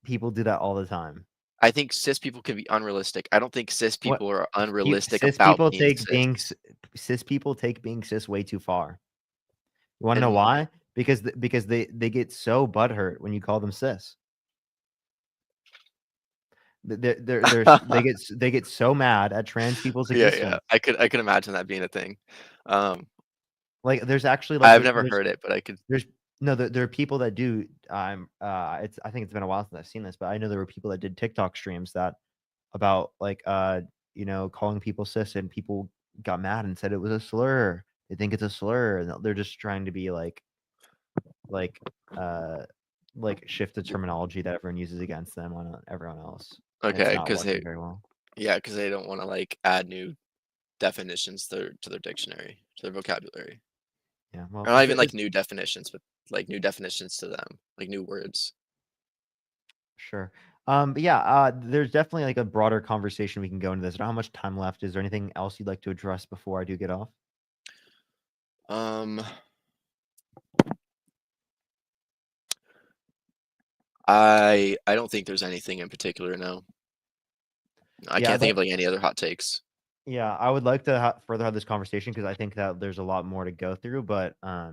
People do that all the time. I think cis people can be unrealistic. I don't think cis What? people are unrealistic Cis about people being cis. cis people take being cis way too far. You want to And know why? Because they get so butthurt when you call them cis. They get so mad at trans people's existence. Yeah. I could imagine that being a thing. Like there's actually like I've never heard it, but I could. There are people that do. I think it's been a while since I've seen this, but I know there were people that did TikTok streams that about like calling people cis, and people got mad and said it was a slur. They think it's a slur, and they're just trying to be like shift the terminology that everyone uses against them on everyone else. Okay, because very well. Yeah, because they don't want to like add new definitions to their dictionary, to their vocabulary. Yeah, well, or not even like new definitions, but like new definitions to them, like new words. Sure. But yeah, there's definitely like a broader conversation we can go into this. I don't know how much time left. Is there anything else you'd like to address before I do get off? I don't think there's anything in particular. No, I can't think of like any other hot takes. Yeah, I would like to further have this conversation because I think that there's a lot more to go through, but I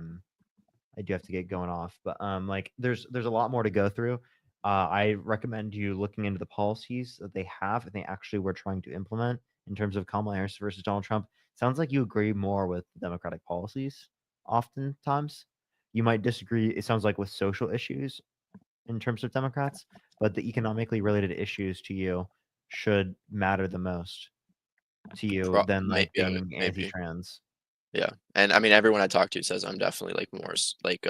do have to get going off. But like there's a lot more to go through. I recommend you looking into the policies that they have and they actually were trying to implement in terms of Kamala Harris versus Donald Trump. Sounds like you agree more with Democratic policies oftentimes. You might disagree, it sounds like, with social issues in terms of Democrats, but the economically related issues to you should matter the most to you than like being anti-trans. Yeah, and I mean everyone I talk to says I'm definitely like more like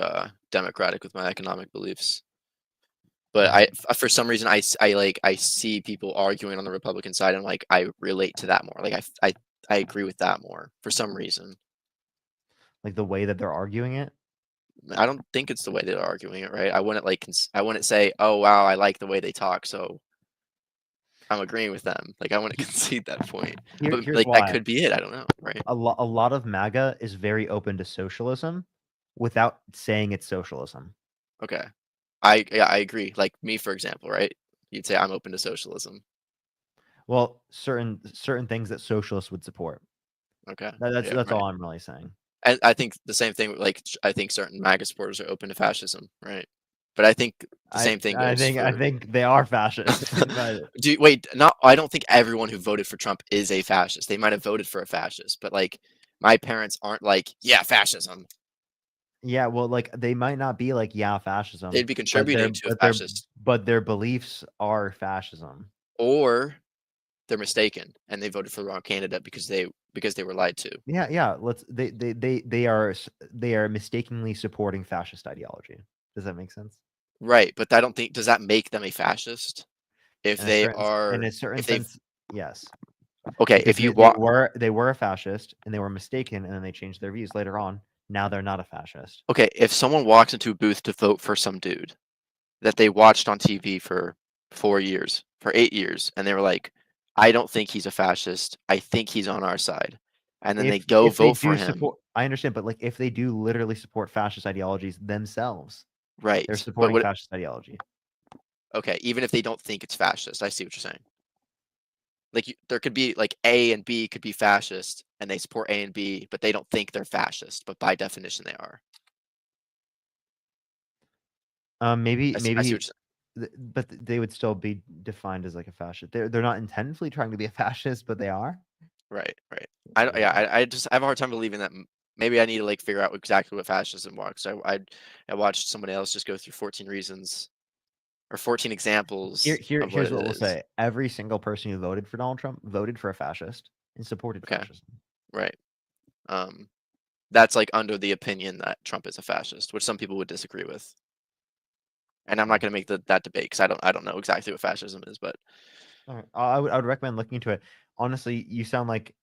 democratic with my economic beliefs. But for some reason I see people arguing on the Republican side and like I relate to that more. Like I agree with that more for some reason. Like the way that they're arguing it? I don't think it's the way they're arguing it, right? I wouldn't like I wouldn't say, "Oh wow, I like the way they talk," so I'm agreeing with them. Like I wouldn't concede that point. But Here's like that why. could be it. I don't know, right? A lot of MAGA is very open to socialism without saying it's socialism. Okay. I agree. Like me, for example, right? You'd say I'm open to socialism. Well, certain things that socialists would support. Okay. That's Yeah, that's right. all I'm really saying. And I think the same thing. Like I think certain MAGA supporters are open to fascism, right? But I think the same thing goes I for. think they are fascist. But Wait, not. I don't think everyone who voted for Trump is a fascist. They might have voted for a fascist, but like my parents aren't like, yeah, fascism. yeah, well, like they might not be like fascism. They'd be but contributing to a fascist, but their beliefs are fascism. or they're mistaken and they voted for the wrong candidate because they were lied to. Yeah. They are mistakenly supporting fascist ideology. Does that make sense? Right, but I don't think does that make them a fascist if In they in a are certain if they've sense, yes. okay Because if you they want were a fascist and they were mistaken and then they changed their views later on. Now they're not a fascist. okay if someone walks into a booth to vote for some dude that they watched on TV for 4 years, for 8 years, and they were like, I don't think he's a fascist. I think he's on our side. And then they go If they vote for do him. support, I understand, but like if they do literally support fascist ideologies themselves, Right. they're But supporting what, fascist ideology. okay, even if they don't think it's fascist, I see what you're saying. Like there could be like A and B could be fascist and they support A and B, but they don't think they're fascist, but by definition they are. Maybe I see what you're but they would still be defined as like a fascist. They're not intentionally trying to be a fascist, but they are. Right. I don't, yeah, I just I have a hard time believing that maybe I need to like figure out exactly what fascism was. I watched somebody else just go through 14 reasons or 14 examples of what Here's it what we'll is. say. Every single person who voted for Donald Trump voted for a fascist and supported Okay. fascism. Right. That's like under the opinion that Trump is a fascist, which some people would disagree with. And I'm not going to make that debate because I don't know exactly what fascism is, but All right. I would recommend looking into it. Honestly, you sound like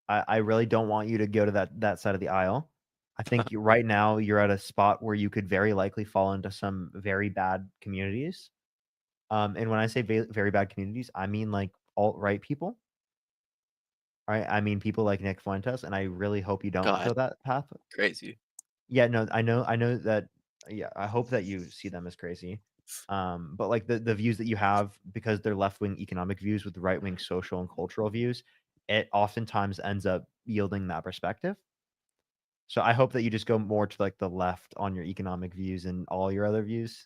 I really don't want you to go to that side of the aisle. I think right now you're at a spot where you could very likely fall into some very bad communities. And when I say very bad communities, I mean like alt-right people. Right? I mean people like Nick Fuentes, and I really hope you don't go God, that path. crazy. Yeah, no, I know that. Yeah, I hope that you see them as crazy. But like the views that you have, because they're left-wing economic views with right-wing social and cultural views, it oftentimes ends up yielding that perspective. So I hope that you just go more to like the left on your economic views and all your other views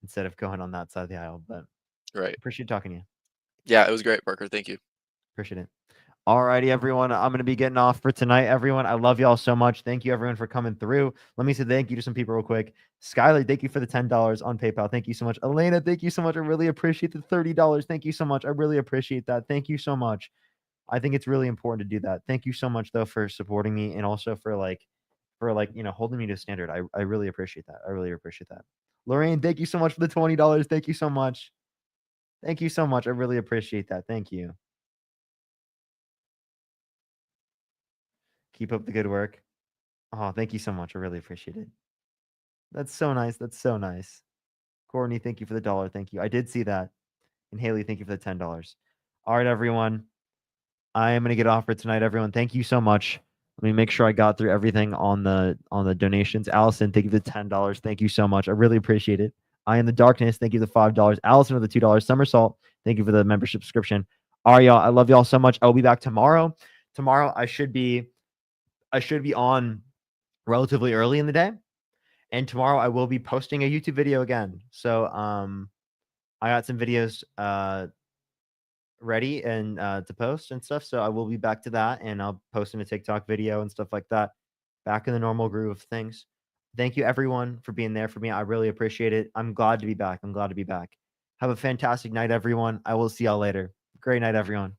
instead of going on that side of the aisle. But Right. appreciate talking to you. Yeah, it was great, Parker. Thank you. Appreciate it. Alrighty, everyone. I'm gonna be getting off for tonight. Everyone, I love y'all so much. Thank you, everyone, for coming through. Let me say thank you to some people real quick. Skylar, thank you for the $10 on PayPal. Thank you so much. Elena, thank you so much. I really appreciate the $30. Thank you so much. I really appreciate that. Thank you so much. I think it's really important to do that. Thank you so much though for supporting me and also for holding me to a standard. I really appreciate that. I really appreciate that. Lorraine, thank you so much for the $20. Thank you so much. Thank you so much. I really appreciate that. Thank you. Keep up the good work. Oh, thank you so much. I really appreciate it. That's so nice. That's so nice. Courtney, thank you for the $1. Thank you. I did see that. And Haley, thank you for the $10. All right, everyone. I am gonna get off for tonight, everyone. Thank you so much. Let me make sure I got through everything on the donations. Allison, thank you for the $10. Thank you so much. I really appreciate it. I am the darkness. Thank you for the $5. Allison with the $2. Somersault, thank you for the membership subscription. All right, y'all. I love y'all so much. I'll be back tomorrow. Tomorrow I should be on relatively early in the day. And tomorrow I will be posting a YouTube video again. So I got some videos ready and to post and stuff. So I will be back to that, and I'll post in a TikTok video and stuff like that. Back in the normal groove of things. Thank you everyone for being there for me. I really appreciate it. I'm glad to be back. Have a fantastic night, everyone. I will see y'all later. Great night, everyone.